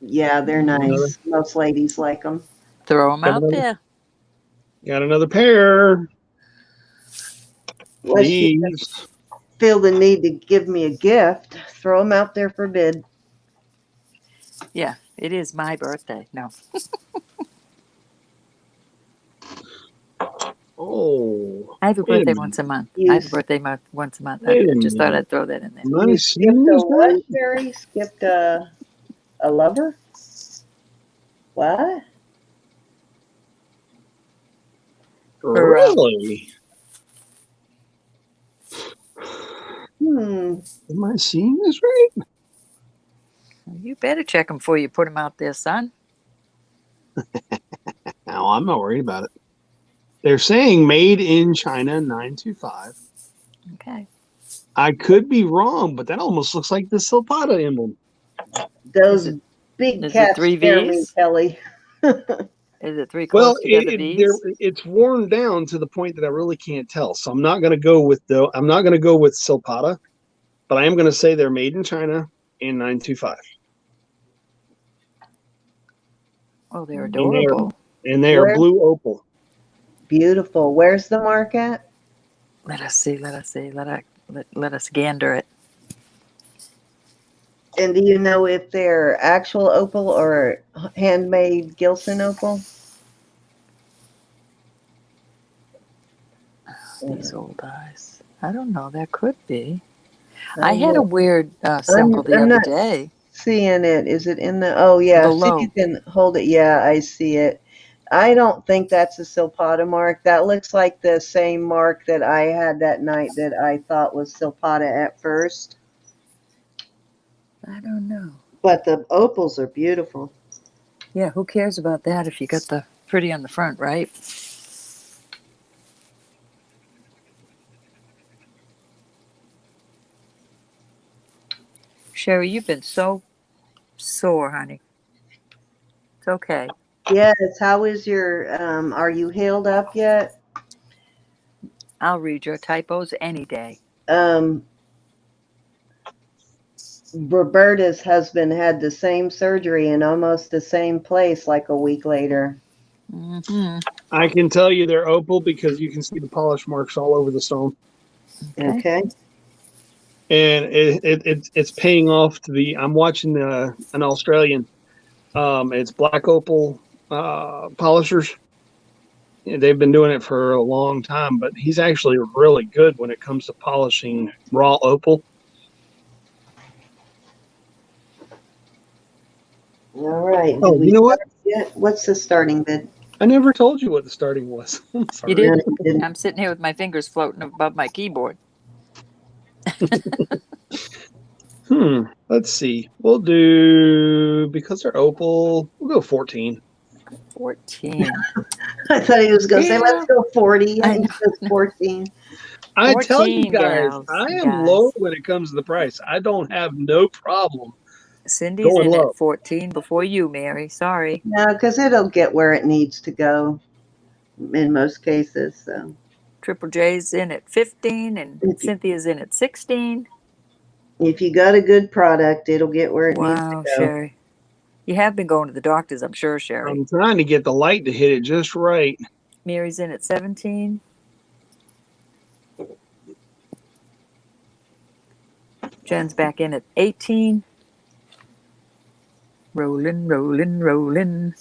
Speaker 1: Yeah, they're
Speaker 2: Another,
Speaker 1: nice. Most ladies like them.
Speaker 4: Throw them
Speaker 2: got
Speaker 4: out
Speaker 2: another,
Speaker 4: there.
Speaker 2: got another pair.
Speaker 1: Unless she
Speaker 2: Please.
Speaker 1: feel the need to give me a gift, throw them out there for bid.
Speaker 4: Yeah, it is my birthday. No,
Speaker 2: Oh,
Speaker 4: I have a
Speaker 2: wait a
Speaker 4: birthday
Speaker 2: minute.
Speaker 4: once a month.
Speaker 1: You
Speaker 4: I have a birthday once a month. I
Speaker 2: Wait a
Speaker 4: just thought
Speaker 2: minute.
Speaker 4: I'd throw that in there.
Speaker 2: Am I
Speaker 1: you
Speaker 2: seeing
Speaker 1: skipped a
Speaker 2: this right?
Speaker 1: what, Sherry? Skipped a lover? What?
Speaker 2: Really?
Speaker 1: Hmm.
Speaker 2: Am I seeing this right?
Speaker 4: You better check them before you put them out there, son.
Speaker 2: No, I'm not worried about it. They're saying made in China 925.
Speaker 4: Okay.
Speaker 2: I could be wrong, but that almost looks like the Silpata emblem.
Speaker 1: Those
Speaker 4: Is
Speaker 1: big
Speaker 4: it
Speaker 1: cats
Speaker 4: 3
Speaker 1: scare me,
Speaker 4: V's?
Speaker 1: Kelly.
Speaker 4: Is it 3
Speaker 2: Well,
Speaker 4: close together V's?
Speaker 2: it's worn down to the point that I really can't tell. So I'm not going to go with Silpata, but I am going to say they're made in China in 925.
Speaker 4: Oh, they're
Speaker 2: And they are
Speaker 4: adorable.
Speaker 1: Where
Speaker 2: blue opal.
Speaker 1: beautiful. Where's the mark at?
Speaker 4: Let us see. Let us gander it.
Speaker 1: And do you know if they're actual opal or handmade Gilson opal?
Speaker 4: These old eyes. I don't know. That could be.
Speaker 1: I
Speaker 4: I had a weird symbol the
Speaker 1: I'm
Speaker 4: other
Speaker 1: not
Speaker 4: day
Speaker 1: seeing it. Is it in the? Oh yeah. See if you
Speaker 4: below.
Speaker 1: can hold it. Yeah, I see it. I don't think that's a Silpata mark. That looks like the same mark that I had that night that I thought was Silpata at first.
Speaker 4: I don't know.
Speaker 1: But the opals are beautiful.
Speaker 4: Yeah, who cares about that if you got the pretty on the front, right? Sherry, you've been so sore, honey. It's okay.
Speaker 1: Yes. How is your? Are you healed up yet?
Speaker 4: I'll read your typos any day.
Speaker 1: Um, Roberta's husband had the same surgery in almost the same place like a week later.
Speaker 4: Mm-hmm.
Speaker 2: I can tell you they're opal because you can see the polish marks all over the stone.
Speaker 4: Okay.
Speaker 1: Okay.
Speaker 2: And it's paying off to be. I'm watching an Australian. It's black opal polishers. They've been doing it for a long time, but he's actually really good when it comes to polishing raw opal.
Speaker 1: All right.
Speaker 2: Oh,
Speaker 1: Did we
Speaker 2: you know what?
Speaker 1: start yet? What's the starting bid?
Speaker 2: I never told you what the starting was. I'm
Speaker 4: You
Speaker 2: sorry.
Speaker 1: No,
Speaker 4: didn't?
Speaker 1: you didn't.
Speaker 4: I'm sitting here with my fingers floating above my keyboard.
Speaker 2: Let's see. We'll do, because they're opal, we'll go 14.
Speaker 4: 14.
Speaker 1: I thought he was going to say, let's
Speaker 4: Yeah,
Speaker 1: go 40.
Speaker 4: I
Speaker 1: And he
Speaker 4: know.
Speaker 1: says 14.
Speaker 2: I tell you
Speaker 4: 14
Speaker 2: guys,
Speaker 4: gals
Speaker 2: I
Speaker 4: and
Speaker 2: am low
Speaker 4: guys.
Speaker 2: when it comes to the price. I don't have no problem
Speaker 4: Cindy's
Speaker 2: going
Speaker 4: in
Speaker 2: low.
Speaker 4: at 14 before you, Mary. Sorry.
Speaker 1: No, because it'll get where it needs to go in most cases. So
Speaker 4: Triple J's in at 15 and Cynthia's in at 16.
Speaker 1: if you got a good product, it'll get where it needs to
Speaker 4: Wow,
Speaker 1: go.
Speaker 4: Sherry. You have been going to the doctors, I'm sure, Sherry.
Speaker 2: I'm trying to get the light to hit it just right.
Speaker 4: Mary's in at 17. Jen's back in at 18. Rolling, rolling, rolling.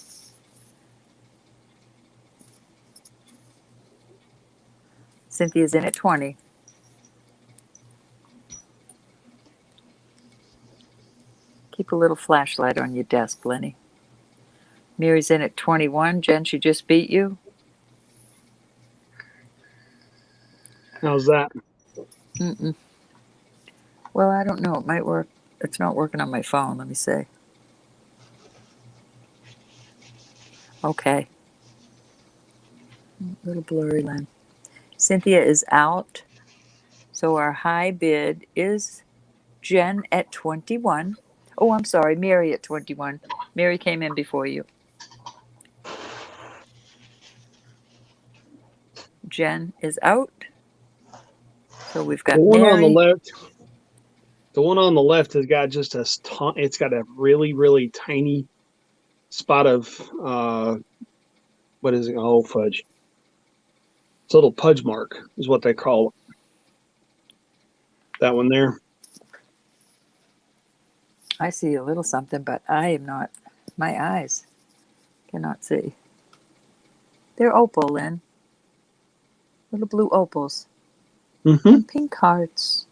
Speaker 4: Cynthia's in at 20. Keep a little flashlight on your desk, Lenny. Mary's in at 21. Jen, she just beat you.
Speaker 2: How's that?
Speaker 4: Mm-mm. Well, I don't know. It might work. It's not working on my phone. Let me see. Okay. A little blurry, Len. Cynthia is out. So our high bid is Jen at 21. Oh, I'm sorry, Mary at 21. Mary came in before you. Jen is out. So we've got
Speaker 2: The one on the
Speaker 4: Mary.
Speaker 2: left. The one on the left has got just it's got a really, really tiny spot of, what is it? Oh, fudge. It's a little pudge mark is what they call it. That one there.
Speaker 4: I see a little something, but I am not, my eyes cannot see. They're opal, Lynn. Little blue opals.
Speaker 2: Mm-hmm.
Speaker 4: And pink hearts.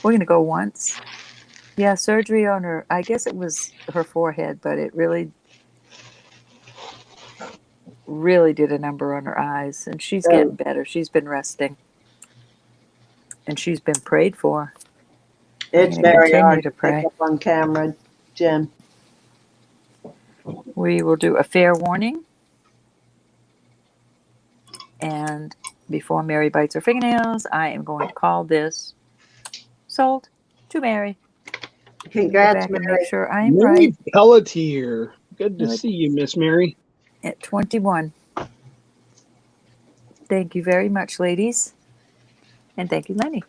Speaker 4: We're going to go once. Yeah, surgery on her, I guess it was her forehead, but it really did a number on her eyes. And she's getting better. She's been resting. And she's been prayed for.
Speaker 1: It's
Speaker 4: I'm gonna
Speaker 1: very
Speaker 4: continue
Speaker 1: hard
Speaker 4: to
Speaker 1: to pick
Speaker 4: pray.
Speaker 1: up on camera, Jen.
Speaker 4: We will do a fair warning. And before Mary bites her fingernails, I am going to call this sold to Mary. Go
Speaker 1: Congrats,
Speaker 4: back and
Speaker 1: Mary.
Speaker 4: make sure I'm
Speaker 2: Mary
Speaker 4: right
Speaker 2: Pelletier. Good to
Speaker 4: Good.
Speaker 2: see you, Miss Mary.
Speaker 4: at 21. Thank you very much, ladies. And thank you, Lenny.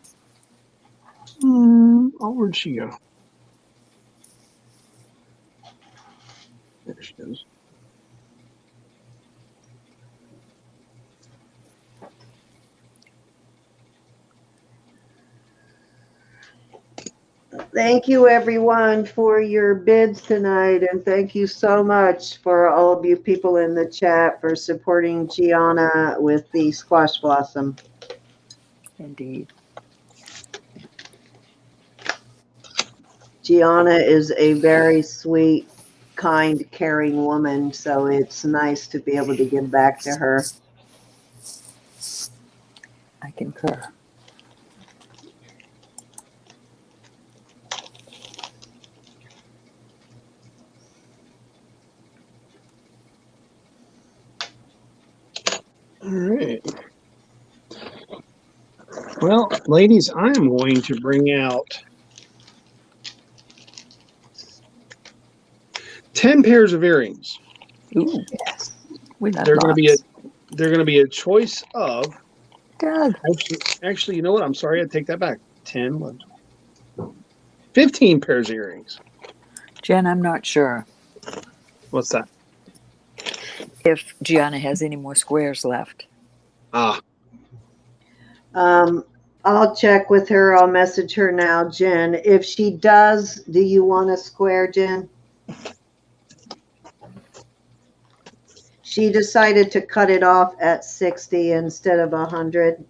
Speaker 2: Oh, where'd she go? There she is.
Speaker 1: Thank you, everyone, for your bids tonight, and thank you so much for all of you people in the chat for supporting Geanna with the squash blossom.
Speaker 4: Indeed.
Speaker 1: Geanna is a very sweet, kind, caring woman, so it's nice to be able to give back to her.
Speaker 4: I concur.
Speaker 2: All right. Well, ladies, I am going to bring out 10 pairs of earrings.
Speaker 4: Ooh, we love
Speaker 2: They're going
Speaker 4: lots.
Speaker 2: to be a choice of
Speaker 4: Doug.
Speaker 2: actually, you know what? I'm sorry, I take that back. 10, 11, 15 pairs of earrings.
Speaker 4: Jen, I'm not sure
Speaker 2: What's that?
Speaker 4: if Gianna has any more squares left.
Speaker 2: Ah,
Speaker 1: I'll check with her. I'll message her now, Jen. If she does, do you want a square, Jen? She decided to cut it off at 60 instead of 100.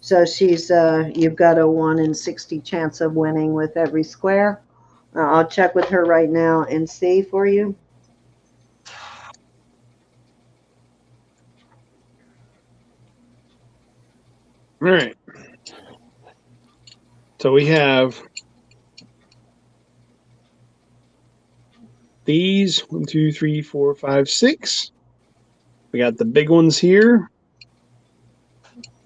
Speaker 1: So she's, you've got a 1 in 60 chance of winning with every square. I'll check with her right now and see for you.
Speaker 2: all right. So we have these 1, 2, 3, 4, 5, 6. We got the big ones here.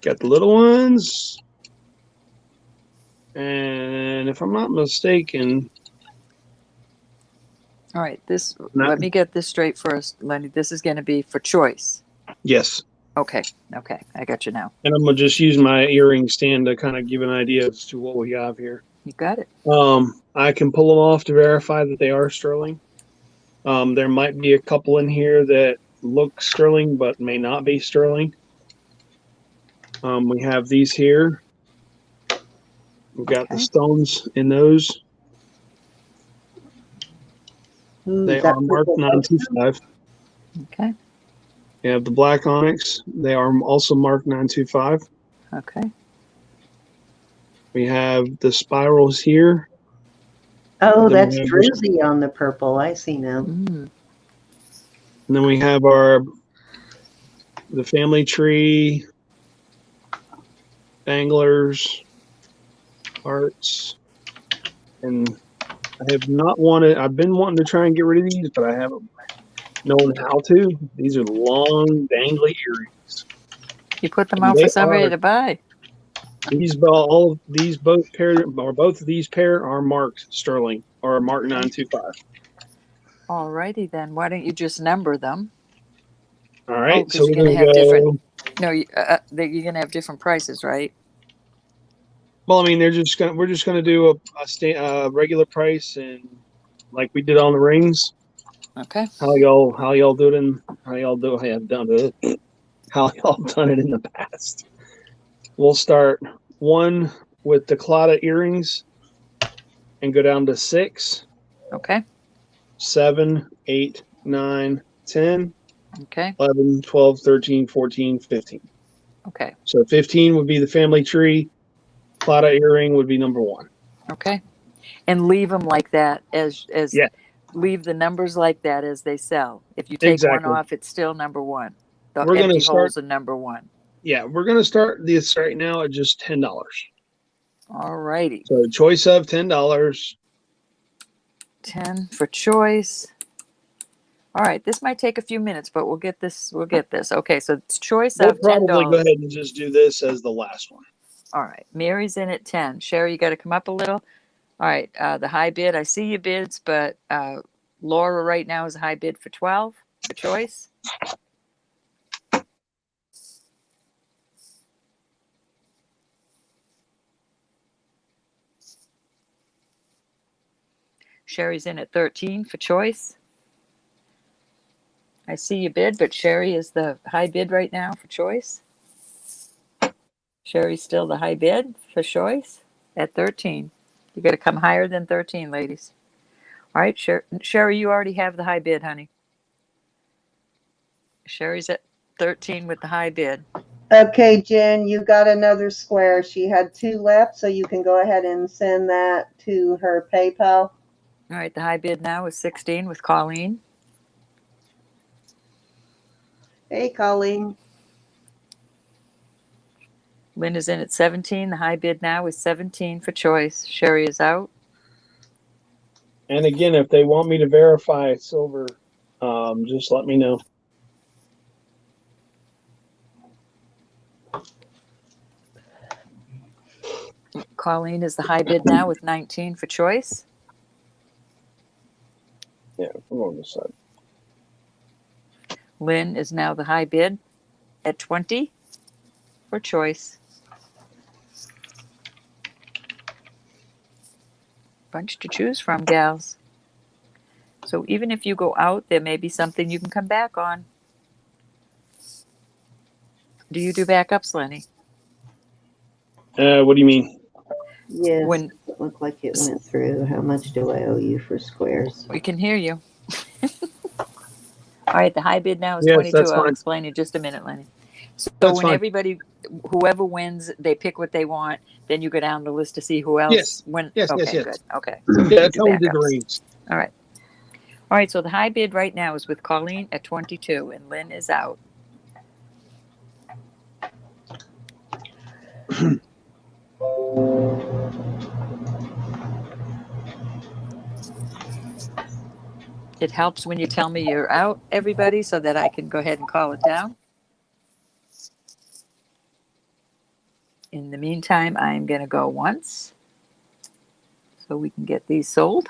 Speaker 2: Got the little ones. And if I'm not mistaken,
Speaker 4: All right, let me get this straight first, Lenny. This is going to be for choice.
Speaker 2: yes.
Speaker 4: Okay, I got you now.
Speaker 2: And I'm gonna just use my earring stand to kind of give an idea as to what we have here.
Speaker 4: You got it.
Speaker 2: I can pull them off to verify that they are sterling. There might be a couple in here that look sterling but may not be sterling. We have these here. We've got the stones in those. They are marked 925.
Speaker 4: Okay.
Speaker 2: We have the black onyx. They are also marked 925.
Speaker 4: Okay.
Speaker 2: We have the spirals here.
Speaker 1: Oh, that's druzy on the purple. I see now.
Speaker 2: And then we have the family tree, banglers, hearts, and I have not wanted. I've been wanting to try and get rid of these, but I haven't known how to. These are long, dangly earrings.
Speaker 4: You put them
Speaker 2: And
Speaker 4: out for
Speaker 2: they
Speaker 4: somebody
Speaker 2: are
Speaker 4: to buy.
Speaker 2: both of these pair are marked sterling or marked 925.
Speaker 4: Alrighty then. Why don't you just number them?
Speaker 2: All
Speaker 4: Oh,
Speaker 2: right, so
Speaker 4: because you're
Speaker 2: we're
Speaker 4: going to
Speaker 2: gonna
Speaker 4: have different.
Speaker 2: go.
Speaker 4: No, you're going to have different prices, right?
Speaker 2: Well, I mean, we're just gonna do a regular price and like we did on the rings.
Speaker 4: Okay.
Speaker 2: How y'all do it in how y'all do have done it. How y'all done it in the past. We'll start one with the Claddagh earrings and go down to 6,
Speaker 4: Okay.
Speaker 2: 7, 8, 9, 10,
Speaker 4: Okay.
Speaker 2: 11, 12, 13, 14, 15.
Speaker 4: Okay.
Speaker 2: So 15 would be the family tree. Claddagh earring would be number 1.
Speaker 4: Okay. And leave them like that as
Speaker 2: Yeah,
Speaker 4: leave the numbers like that as they sell. If you take one
Speaker 2: exactly.
Speaker 4: off, it's still number 1. The
Speaker 2: We're gonna
Speaker 4: empty
Speaker 2: start.
Speaker 4: holes are number 1.
Speaker 2: Yeah, we're gonna start this right now at just $10.
Speaker 4: Alrighty.
Speaker 2: So choice of $10.
Speaker 4: 10 for choice. All right, this might take a few minutes, but we'll get this. We'll get this. Okay, so it's choice
Speaker 2: We'll
Speaker 4: of $10.
Speaker 2: probably go ahead and just do this as the last one.
Speaker 4: All right, Mary's in at 10. Sherry, you got to come up a little. All right, the high bid. I see your bids, but Laura right now is a high bid for 12 for choice. Sherry's in at 13 for choice. I see your bid, but Sherry is the high bid right now for choice. Sherry's still the high bid for choice at 13. You got to come higher than 13, ladies. All right, Sherry, you already have the high bid, honey. Sherry's at 13 with the high bid.
Speaker 1: Okay, Jen, you got another square. She had 2 left, so you can go ahead and send that to her PayPal.
Speaker 4: All right, the high bid now is 16 with Colleen.
Speaker 1: Hey, Colleen.
Speaker 4: Lynn is in at 17. The high bid now is 17 for choice. Sherry is out.
Speaker 2: And again, if they want me to verify silver, just let me know.
Speaker 4: Colleen is the high bid now with 19 for choice.
Speaker 2: Yeah, I'm on this side.
Speaker 4: Lynn is now the high bid at 20 for choice. Bunch to choose from, gals. So even if you go out, there may be something you can come back on. Do you do backups, Lenny?
Speaker 2: What do you mean?
Speaker 1: Yes,
Speaker 4: When
Speaker 1: it looked like it went through. How much do I owe you for squares?
Speaker 4: we can hear you. All right, the high bid now is
Speaker 2: Yes,
Speaker 4: 22.
Speaker 2: that's
Speaker 4: I'll
Speaker 2: fine.
Speaker 4: explain in just a minute, Lenny. So
Speaker 2: That's
Speaker 4: when
Speaker 2: fine.
Speaker 4: everybody, whoever wins, they pick what they want. Then you go down the list to see who else
Speaker 2: Yes.
Speaker 4: went.
Speaker 2: Yes,
Speaker 4: Okay,
Speaker 2: yes.
Speaker 4: good. Okay. So
Speaker 2: Yeah, that's
Speaker 4: do
Speaker 2: how we did the
Speaker 4: backups.
Speaker 2: rings.
Speaker 4: All right. All right. So the high bid right now is with Colleen at 22, and Lynn is out. It helps when you tell me you're out, everybody, so that I can go ahead and call it down. In the meantime, I'm going to go once so we can get these sold.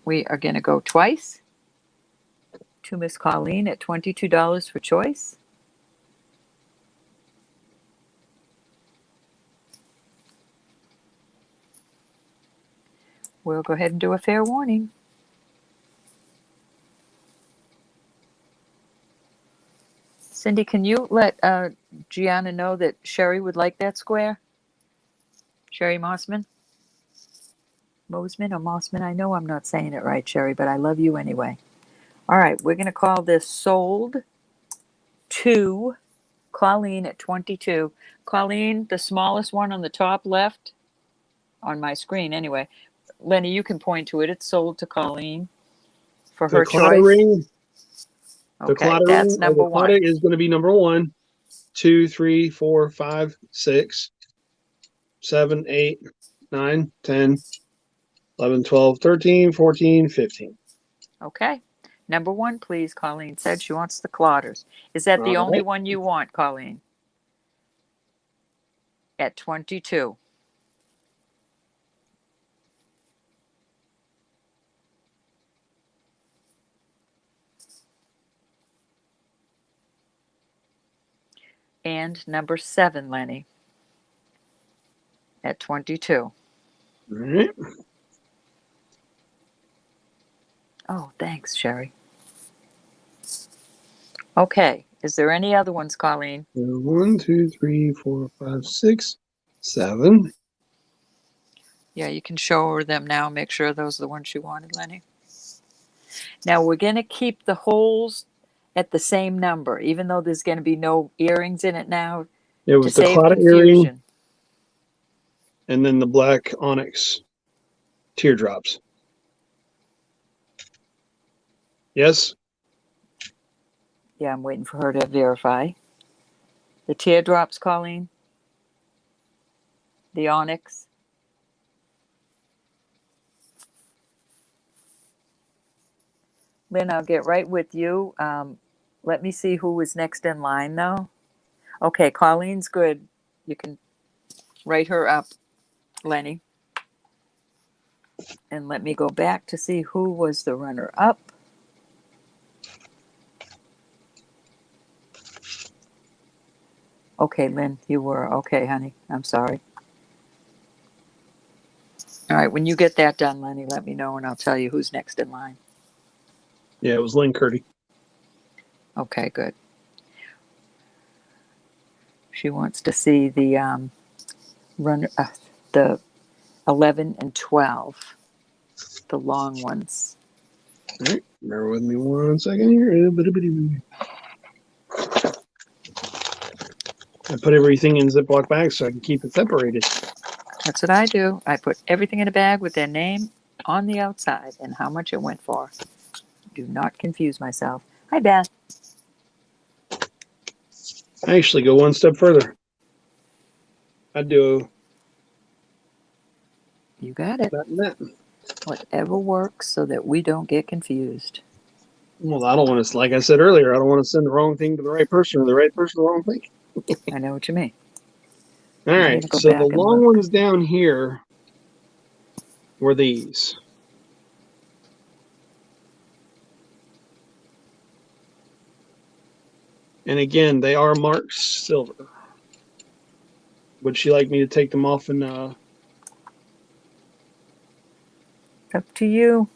Speaker 4: We are going to go twice to Miss Colleen at $22 for choice. We'll go ahead and do a fair warning. Cindy, can you let Geanna know that Sherry would like that square? Sherry Mossman? Mosman or Mossman? I know I'm not saying it right, Sherry, but I love you anyway. All right, we're going to call this sold to Colleen at 22. Colleen, the smallest one on the top left on my screen anyway. Lenny, you can point to it. It's sold to Colleen for her
Speaker 2: The Claddagh
Speaker 4: choice.
Speaker 2: ring. The
Speaker 4: Okay,
Speaker 2: Claddagh
Speaker 4: that's
Speaker 2: ring,
Speaker 4: number
Speaker 2: the Claddagh
Speaker 4: 1.
Speaker 2: is going to be number 1. 2, 3, 4, 5, 6, 7, 8, 9, 10, 11, 12, 13, 14, 15.
Speaker 4: Okay. Number 1, please. Colleen said she wants the clotters. Is that the
Speaker 2: All
Speaker 4: only
Speaker 2: right.
Speaker 4: one you want, Colleen? At 22. And number 7, Lenny. At 22.
Speaker 2: All right.
Speaker 4: Oh, thanks, Sherry. Okay. Is there any other ones, Colleen?
Speaker 2: 1, 2, 3, 4, 5, 6, 7.
Speaker 4: Yeah, you can show her them now. Make sure those are the ones you wanted, Lenny. Now we're going to keep the holes at the same number, even though there's going to be no earrings in it now,
Speaker 2: It
Speaker 4: to
Speaker 2: was the
Speaker 4: save
Speaker 2: clotter earring
Speaker 4: confusion.
Speaker 2: and then the black onyx teardrops. Yes?
Speaker 4: Yeah, I'm waiting for her to verify. The teardrops, Colleen? The onyx? Lynn, I'll get right with you. Let me see who was next in line, though. Okay, Colleen's good. You can write her up, Lenny. And let me go back to see who was the runner-up. Okay, Lynn, you were. Okay, honey. I'm sorry. All right, when you get that done, Lenny, let me know and I'll tell you who's next in line.
Speaker 2: Yeah, it was Lynn Curdy.
Speaker 4: Okay, good. She wants to see the the 11 and 12, the long ones.
Speaker 2: All right, bear with me 1 second here. I put everything in Ziploc bags so I can keep it separated.
Speaker 4: That's what I do. I put everything in a bag with their name on the outside and how much it went for. Do not confuse myself. Hi, Beth.
Speaker 2: I actually go one step further. I do
Speaker 4: You got it.
Speaker 2: that and that.
Speaker 4: Whatever works so that we don't get confused.
Speaker 2: Well, I don't want to, like I said earlier, I don't want to send the wrong thing to the right person or the right person the wrong thing.
Speaker 4: I know what you mean.
Speaker 2: All
Speaker 4: I'm
Speaker 2: right,
Speaker 4: gonna go
Speaker 2: so
Speaker 4: back
Speaker 2: the
Speaker 4: and
Speaker 2: long
Speaker 4: look.
Speaker 2: ones down here were these. And again, they are marked silver. Would she like me to take them off and
Speaker 4: Up to you.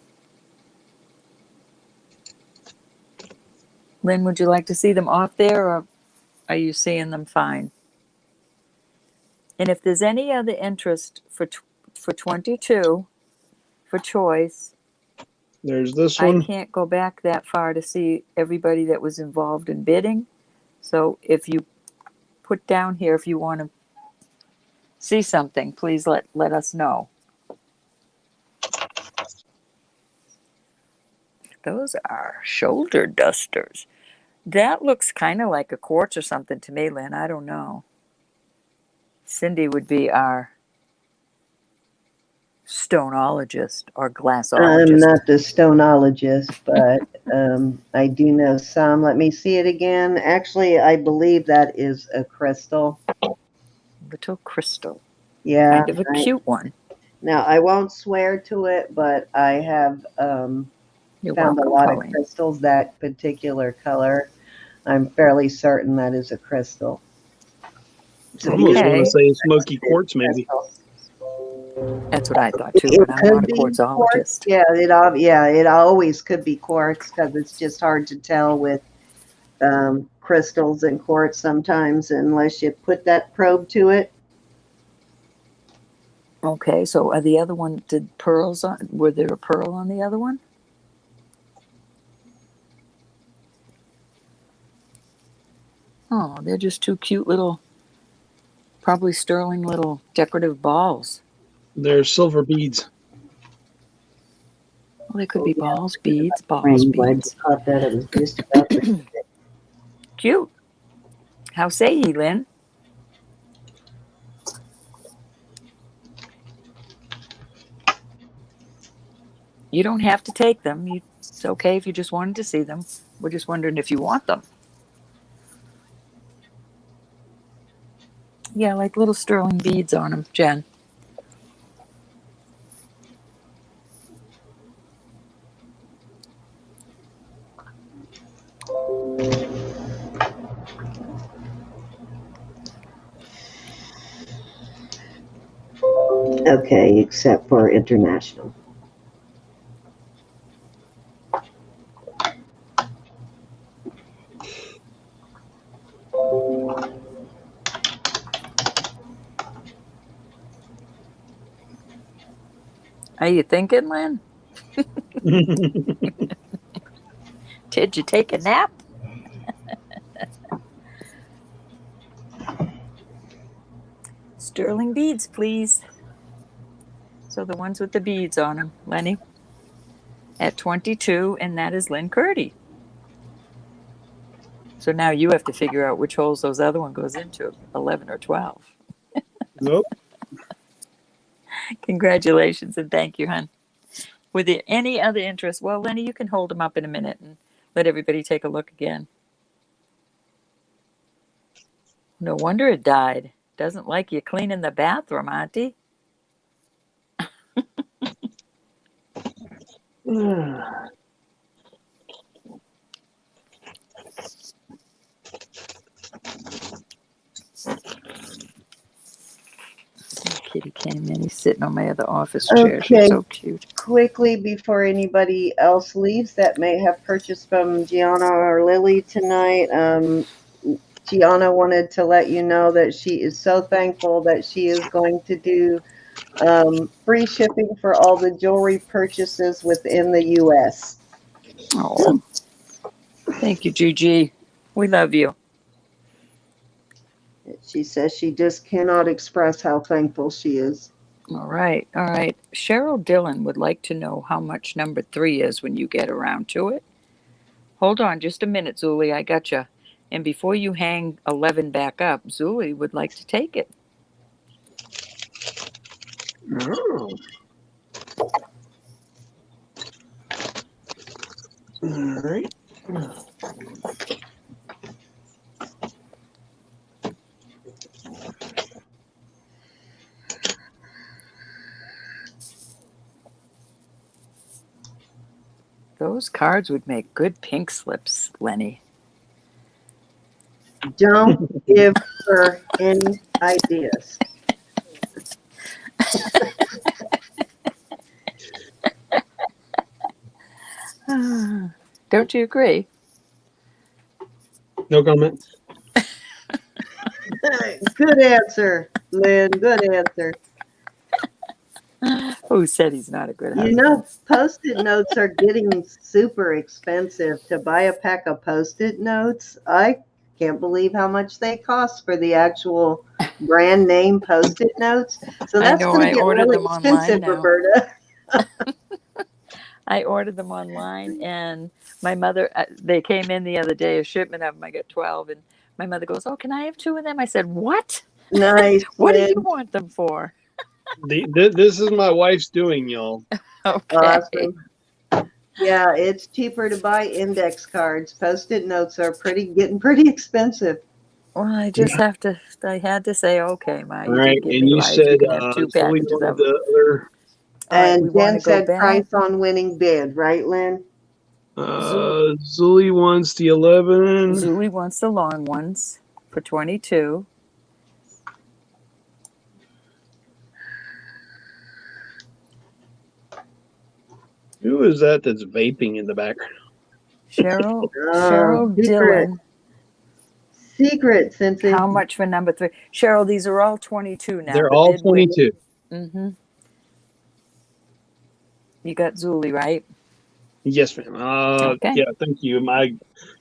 Speaker 4: Lynn, would you like to see them off there or are you seeing them fine? And if there's any other interest for 22 for choice,
Speaker 2: there's this
Speaker 4: I
Speaker 2: one.
Speaker 4: can't go back that far to see everybody that was involved in bidding. So if you put down here, if you want to see something, please let us know. Those are shoulder dusters. That looks kind of like a quartz or something to me, Lynn. I don't know. Cindy would be our stoneologist or glassologist.
Speaker 1: I'm not the stoneologist, but I do know some. Let me see it again. Actually, I believe that is a crystal.
Speaker 4: Little crystal.
Speaker 1: Yeah.
Speaker 4: Kind of a cute one.
Speaker 1: Now, I won't swear to it, but I have
Speaker 4: You're
Speaker 1: found
Speaker 4: welcome,
Speaker 1: a lot
Speaker 4: Colleen.
Speaker 1: of crystals that particular color. I'm fairly certain that is a crystal. It's
Speaker 2: I
Speaker 1: a
Speaker 2: almost
Speaker 1: beautiful
Speaker 2: want to
Speaker 4: Okay.
Speaker 2: say smoky quartz, maybe.
Speaker 1: crystal.
Speaker 4: That's what I thought too,
Speaker 1: It
Speaker 4: but I'm
Speaker 1: could
Speaker 4: not a
Speaker 1: be
Speaker 4: quartzologist.
Speaker 1: quartz. Yeah, it always could be quartz because it's just hard to tell with crystals and quartz sometimes unless you put that probe to it.
Speaker 4: Okay, so are the other one, did pearls on, were there a pearl on the other one? Oh, they're just two cute little, probably sterling little decorative balls.
Speaker 2: They're silver beads.
Speaker 4: Well, they could be balls,
Speaker 1: Yeah,
Speaker 4: beads, balls,
Speaker 1: rainbow. I
Speaker 4: beads.
Speaker 1: caught that. It was just about to.
Speaker 4: Cute. How say ye, Lynn? You don't have to take them. It's okay if you just wanted to see them. We're just wondering if you want them. Yeah, like little sterling beads on them, Jen.
Speaker 1: Okay, except for international.
Speaker 4: Are you thinking, Lynn? Did you take a nap? Sterling beads, please. So the ones with the beads on them, Lenny. At 22, and that is Lynn Curdy. So now you have to figure out which holes those other one goes into, 11 or 12.
Speaker 2: Nope.
Speaker 4: Congratulations and thank you, hon. Were there any other interest? Well, Lenny, you can hold them up in a minute and let everybody take a look again. No wonder it died. Doesn't like you cleaning the bathroom, Auntie. Kitty came in. He's sitting on my other office chair. She's
Speaker 1: Okay.
Speaker 4: so cute.
Speaker 1: Quickly, before anybody else leaves that may have purchased from Geanna or Lily tonight, Geanna wanted to let you know that she is so thankful that she is going to do free shipping for all the jewelry purchases within the U.S.
Speaker 4: Oh, thank you, Gigi. We love you.
Speaker 1: She says she just cannot express how thankful she is.
Speaker 4: All right. All right. Cheryl Dillon would like to know how much number 3 is when you get around to it. Hold on just a minute, Zuli. I got you. And before you hang 11 back up, Zuli would like to take it.
Speaker 2: Oh. All right.
Speaker 4: Those cards would make good pink slips, Lenny.
Speaker 1: Don't give her any ideas.
Speaker 4: Don't you agree?
Speaker 2: No comment.
Speaker 1: Good answer, Lynn. Good answer.
Speaker 4: Who said he's not a good husband?
Speaker 1: You know, Post-it notes are getting super expensive. To buy a pack of Post-it notes, I can't believe how much they cost for the actual brand name Post-it notes. So that's going to get really expensive, Roberta.
Speaker 4: I ordered them online, and my mother, they came in the other day, a shipment of them. I got 12, and my mother goes, "Oh, can I have 2 of them?" I said, "What?
Speaker 1: Nice.
Speaker 4: What do you want them for?"
Speaker 2: This is my wife's doing, y'all.
Speaker 4: Okay.
Speaker 1: Awesome. Yeah, it's cheaper to buy index cards. Post-it notes are getting pretty expensive.
Speaker 4: Well, I just have to. I had to say, okay, Ma.
Speaker 2: All right,
Speaker 4: give
Speaker 2: and
Speaker 4: me
Speaker 2: you
Speaker 4: life.
Speaker 2: said
Speaker 4: You can have 2 packages of them.
Speaker 2: the other.
Speaker 1: And Jen said price on winning bid, right, Lynn?
Speaker 2: Zuli wants the 11.
Speaker 4: Zuli wants the long ones for 22.
Speaker 2: Who is that that's vaping in the background?
Speaker 4: Cheryl Dillon.
Speaker 1: Secret, Cynthia.
Speaker 4: How much for number 3? Cheryl, these are all 22 now.
Speaker 2: They're all 22.
Speaker 4: Mm-hmm. You got Zuli, right?
Speaker 2: Yes, ma'am.
Speaker 4: Okay.
Speaker 2: Yeah, thank you. I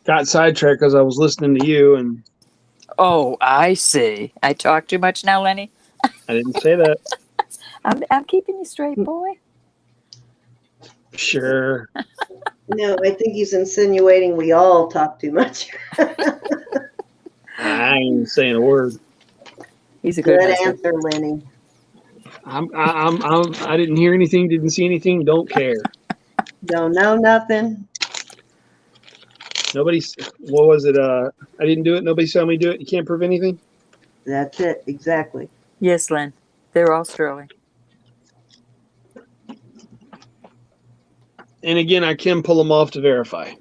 Speaker 2: got sidetracked because I was listening to you, and
Speaker 4: oh, I see. I talk too much now, Lenny.
Speaker 2: I didn't say that.
Speaker 4: I'm keeping you straight, boy.
Speaker 2: Sure.
Speaker 1: No, I think he's insinuating we all talk too much.
Speaker 2: I ain't saying a word.
Speaker 4: He's a good
Speaker 1: Good
Speaker 4: husband.
Speaker 1: answer, Lenny.
Speaker 2: I didn't hear anything, didn't see anything, don't care.
Speaker 1: Don't know nothing.
Speaker 2: Nobody's, what was it? I didn't do it. Nobody saw me do it. You can't prove anything.
Speaker 1: That's it, exactly.
Speaker 4: Yes, Len. They're all sterling.
Speaker 2: And again, I can pull them off to verify.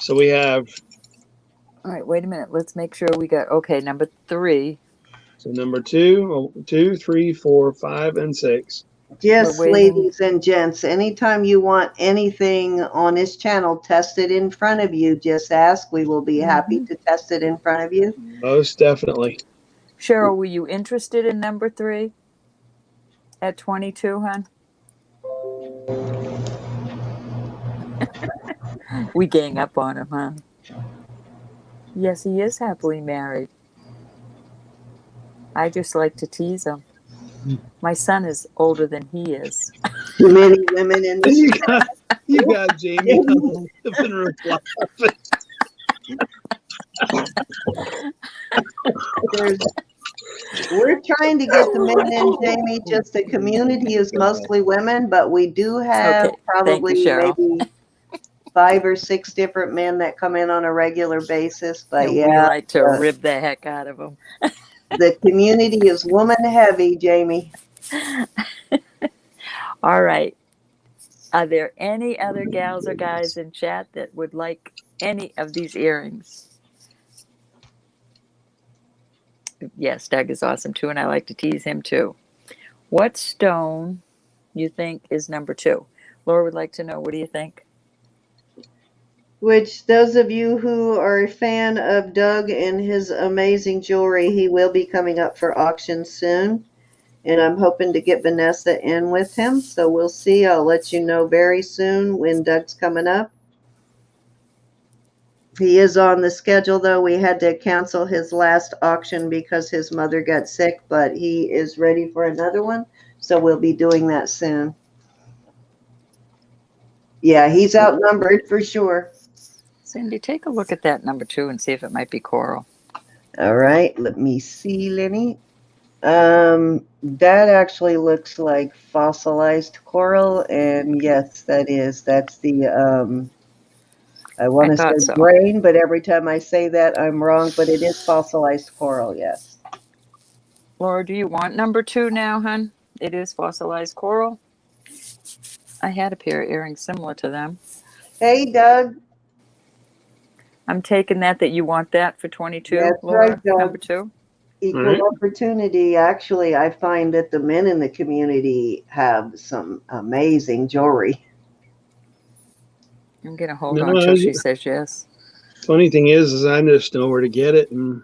Speaker 2: So we have,
Speaker 4: All right, wait a minute. Let's make sure we got, okay, number 3.
Speaker 2: so number 2, 2, 3, 4, 5, and 6.
Speaker 1: Yes,
Speaker 4: We're waiting.
Speaker 1: ladies and gents, anytime you want anything on this channel tested in front of you, just ask. We will be happy to test it in front of you.
Speaker 2: Most definitely.
Speaker 4: Cheryl, were you interested in number 3 at 22, hon? We gang up on him, huh? Yes, he is happily married. I just like to tease him. My son is older than he is.
Speaker 1: Too many women in this.
Speaker 2: You got Jamie on the living room laughing.
Speaker 1: We're trying to get the men in, Jamie. Just the community is mostly women, but we do have
Speaker 4: Okay, thank you,
Speaker 1: probably
Speaker 4: Cheryl.
Speaker 1: maybe 5 or 6 different men that come in on a regular basis. But
Speaker 4: And we
Speaker 1: yeah,
Speaker 4: like to rip the heck out of him.
Speaker 1: the community is woman heavy, Jamie.
Speaker 4: All right. Are there any other gals or guys in chat that would like any of these earrings? Yes, Doug is awesome too, and I like to tease him too. What stone you think is number 2? Laura would like to know, what do you think?
Speaker 1: Which those of you who are a fan of Doug and his amazing jewelry, he will be coming up for auction soon. And I'm hoping to get Vanessa in with him. So we'll see. I'll let you know very soon when Doug's coming up. He is on the schedule, though. We had to cancel his last auction because his mother got sick, but he is ready for another one. So we'll be doing that soon. Yeah, he's outnumbered for sure.
Speaker 4: Cindy, take a look at that number 2 and see if it might be coral.
Speaker 1: All right, let me see, Lenny. That actually looks like fossilized coral, and yes, that is. That's the I want to say
Speaker 4: so.
Speaker 1: brain, but every time I say that, I'm wrong. But it is fossilized coral, yes.
Speaker 4: Laura, do you want number 2 now, hun? It is fossilized coral. I had a pair of earrings similar to them.
Speaker 1: Hey, Doug.
Speaker 4: I'm taking that you want that for 22,
Speaker 1: That's
Speaker 4: Laura,
Speaker 1: right, Doug.
Speaker 4: number 2.
Speaker 1: Equal
Speaker 2: All right.
Speaker 1: opportunity. Actually, I find that the men in the community have some amazing jewelry.
Speaker 4: I'm going to hold on until she says yes.
Speaker 2: Funny thing is I just know where to get it, and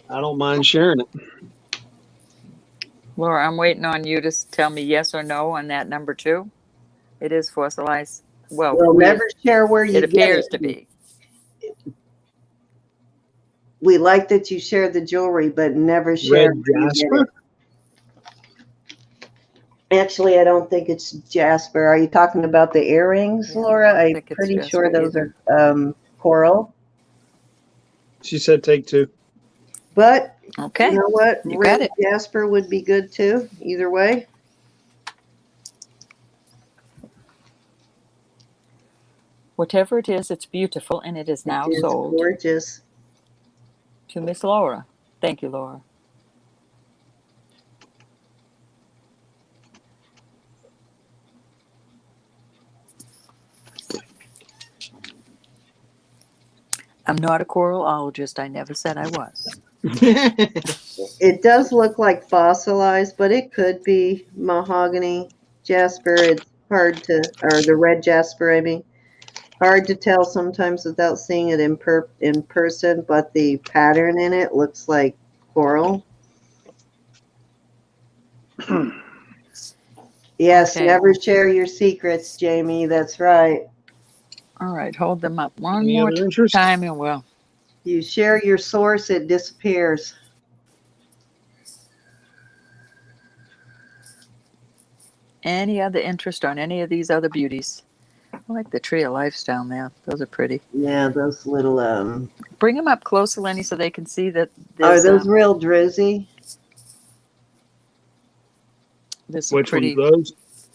Speaker 2: I don't mind sharing it.
Speaker 4: Laura, I'm waiting on you to tell me yes or no on that number 2. It is fossilized. Well,
Speaker 1: We'll never share where you
Speaker 4: it
Speaker 1: get
Speaker 4: appears
Speaker 1: it.
Speaker 4: to be.
Speaker 1: We like that you share the jewelry, but never share
Speaker 2: Red
Speaker 1: where you get
Speaker 2: jasper?
Speaker 1: it. Actually, I don't think it's jasper. Are you talking about the earrings,
Speaker 4: Yeah,
Speaker 1: Laura?
Speaker 4: I don't
Speaker 1: I'm
Speaker 4: think it's
Speaker 1: pretty sure
Speaker 4: jasper
Speaker 1: those
Speaker 4: either.
Speaker 1: are coral.
Speaker 2: She said take 2.
Speaker 1: But
Speaker 4: Okay.
Speaker 1: you know what?
Speaker 4: You got
Speaker 1: Red
Speaker 4: it.
Speaker 1: jasper would be good too, either way.
Speaker 4: Whatever it is, it's beautiful, and it is now
Speaker 1: It is
Speaker 4: sold
Speaker 1: gorgeous.
Speaker 4: to Miss Laura. Thank you, Laura. I'm not a coralologist. I never said I was.
Speaker 1: It does look like fossilized, but it could be mahogany jasper. It's hard to, or the red jasper, I mean. Hard to tell sometimes without seeing it in person, but the pattern in it looks like coral. Yes,
Speaker 4: Okay.
Speaker 1: never share your secrets, Jamie. That's right.
Speaker 4: All right, hold them up one
Speaker 2: Any
Speaker 4: more
Speaker 2: other interest?
Speaker 4: time and we'll.
Speaker 1: You share your source, it disappears.
Speaker 4: Any other interest on any of these other beauties? I like the tree of lives down there. Those are pretty.
Speaker 1: Yeah, those little
Speaker 4: Bring them up closer, Lenny, so they can see that
Speaker 1: are
Speaker 4: there's
Speaker 1: those real druzy?
Speaker 4: there's some
Speaker 2: Which one's
Speaker 4: pretty.
Speaker 2: those?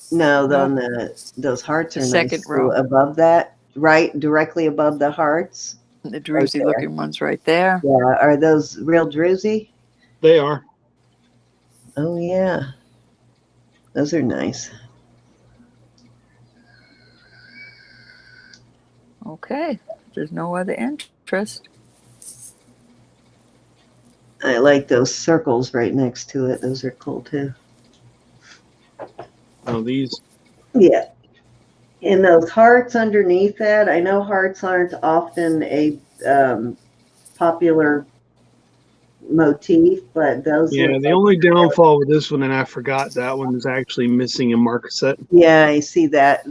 Speaker 1: No,
Speaker 4: Well,
Speaker 1: those hearts
Speaker 4: the
Speaker 1: are
Speaker 4: second
Speaker 1: nice.
Speaker 4: row.
Speaker 1: So above that, right, directly above the hearts.
Speaker 4: The
Speaker 1: Right
Speaker 4: druzy
Speaker 1: there.
Speaker 4: looking ones right there.
Speaker 1: Yeah, are those real druzy?
Speaker 2: They are.
Speaker 1: Oh yeah, those are nice.
Speaker 4: Okay. There's no other interest.
Speaker 1: I like those circles right next to it. Those are cool too.
Speaker 2: Oh, these.
Speaker 1: Yeah. And those hearts underneath that, I know hearts aren't often a popular motif, but those
Speaker 2: Yeah,
Speaker 1: look
Speaker 2: the
Speaker 1: like,
Speaker 2: only downfall with this one, and I forgot that one is actually missing a marker set.
Speaker 1: yeah, I see that.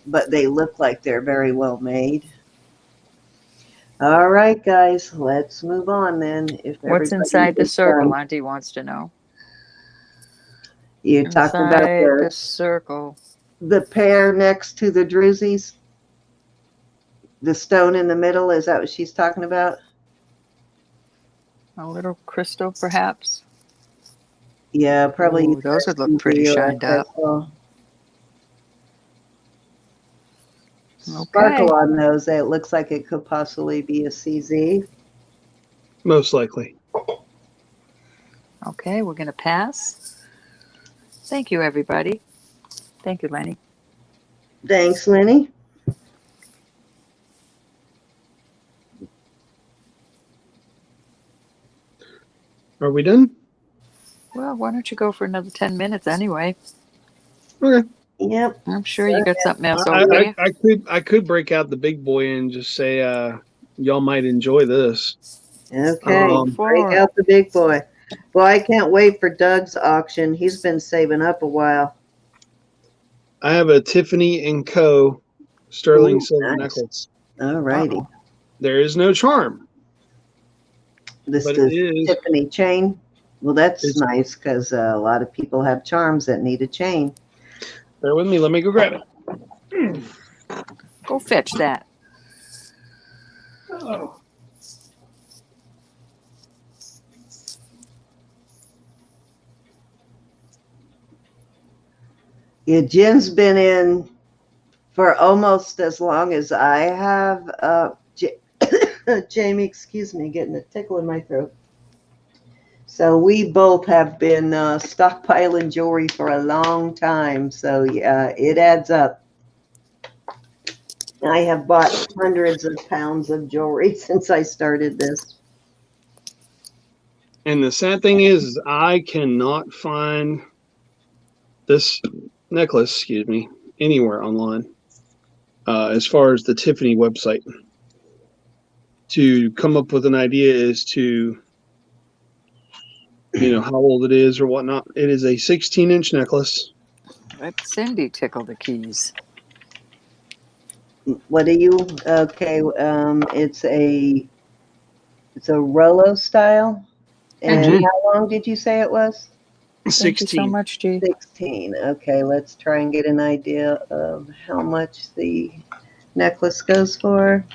Speaker 1: But they look like they're very well made. All right, guys, let's move on then. If
Speaker 4: What's
Speaker 1: everybody
Speaker 4: inside the
Speaker 1: is
Speaker 4: circle?
Speaker 1: done.
Speaker 4: Auntie wants to know.
Speaker 1: You're talking about
Speaker 4: Inside the circle.
Speaker 1: the pair next to the druzies? The stone in the middle, is that what she's talking about?
Speaker 4: A little crystal, perhaps.
Speaker 1: Yeah, probably.
Speaker 4: Ooh, those would look pretty shined up.
Speaker 1: Sparkle
Speaker 4: Okay.
Speaker 1: on those. It looks like it could possibly be a CZ.
Speaker 2: Most likely.
Speaker 4: Okay, we're going to pass. Thank you, everybody. Thank you, Lenny.
Speaker 1: Thanks, Lenny.
Speaker 2: Are we done?
Speaker 4: Well, why don't you go for another 10 minutes anyway?
Speaker 2: Okay.
Speaker 1: Yep.
Speaker 4: I'm sure you got something else over there.
Speaker 2: I could break out the big boy and just say y'all might enjoy this.
Speaker 1: Okay. Break out the big boy. Well, I can't wait for Doug's auction. He's been saving up a while.
Speaker 2: I have a Tiffany & Co. sterling silver
Speaker 1: Nice.
Speaker 2: necklace.
Speaker 1: All righty.
Speaker 2: There is no charm.
Speaker 1: This
Speaker 2: But
Speaker 1: is
Speaker 2: it is.
Speaker 1: Tiffany chain. Well, that's
Speaker 2: It's-
Speaker 1: nice because a lot of people have charms that need a chain.
Speaker 2: Bear with me. Let me go grab it.
Speaker 4: Go fetch that.
Speaker 2: Oh.
Speaker 1: Yeah, Jen's been in for almost as long as I have. Jamie, excuse me, getting a tickle in my throat. So we both have been stockpiling jewelry for a long time. So yeah, it adds up. I have bought hundreds of pounds of jewelry since I started this.
Speaker 2: And the sad thing is I cannot find this necklace, excuse me, anywhere online as far as the Tiffany website. To come up with an idea as to, how old it is or whatnot. It is a 16-inch necklace.
Speaker 4: Let Cindy tickle the keys.
Speaker 1: What are you? Okay, it's a Rollo style. And how long did you say it was?
Speaker 2: 16.
Speaker 4: Thank you so much, G.
Speaker 1: 16. Okay, let's try and get an idea of how much the necklace goes for.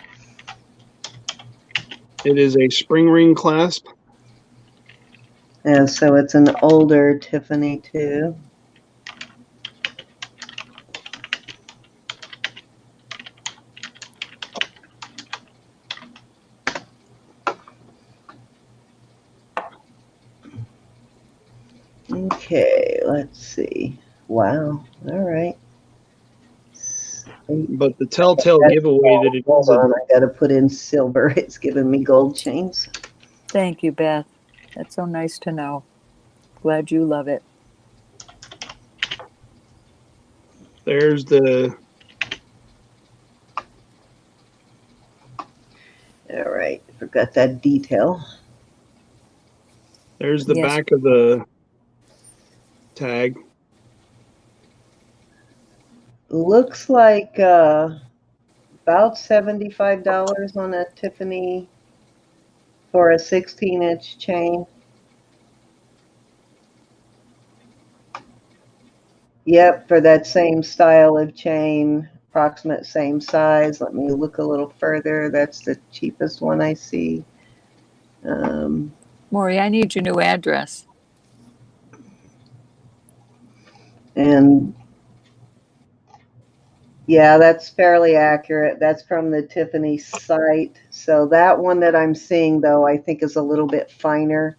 Speaker 2: It is a spring ring clasp.
Speaker 1: So it's an older Tiffany too. Okay, let's see. Wow. All right.
Speaker 2: But the telltale giveaway that it
Speaker 1: Hold
Speaker 2: is a
Speaker 1: on, I gotta put in silver. It's giving me gold chains.
Speaker 4: Thank you, Beth. That's so nice to know. Glad you love it.
Speaker 2: there's the
Speaker 1: All right, forgot that detail.
Speaker 2: there's the
Speaker 4: Yes.
Speaker 2: back of the tag.
Speaker 1: Looks like about $75 on a Tiffany for a 16-inch chain. Yep, for that same style of chain. approximate same size. Let me look a little further. That's the cheapest one I see.
Speaker 4: Maury, I need your new address.
Speaker 1: And yeah, that's fairly accurate. That's from the Tiffany site. So that one that I'm seeing, though, I think is a little bit finer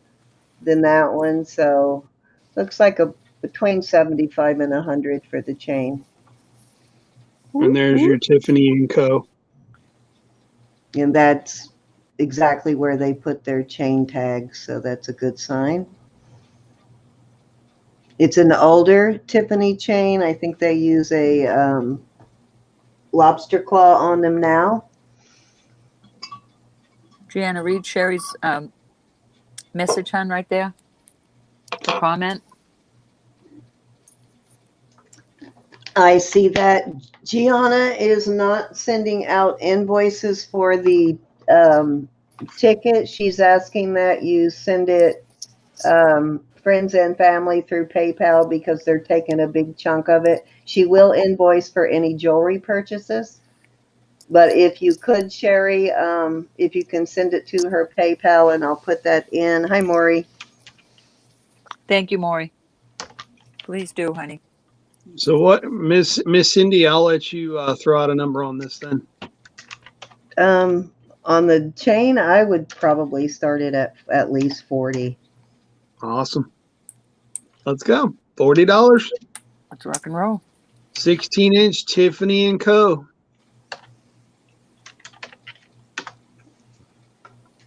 Speaker 1: than that one. So looks like between 75 and 100 for the chain.
Speaker 2: And there's your Tiffany and Co.
Speaker 1: And that's exactly where they put their chain tags. So that's a good sign. It's an older Tiffany chain. I think they use a lobster claw on them now.
Speaker 4: Geanna, read Sherry's message, hon, right there. The comment.
Speaker 1: I see that Geanna is not sending out invoices for the ticket. She's asking that you send it friends and family through PayPal because they're taking a big chunk of it. She will invoice for any jewelry purchases. But if you could, Sherry, if you can send it to her PayPal, and I'll put that in. Hi, Maury.
Speaker 4: Thank you, Maury. Please do, honey.
Speaker 2: So what, Miss Cindy, I'll let you throw out a number on this then.
Speaker 1: On the chain, I would probably start it at least 40.
Speaker 2: Awesome. Let's go. $40.
Speaker 4: Let's rock and roll.
Speaker 2: 16-inch Tiffany and Co.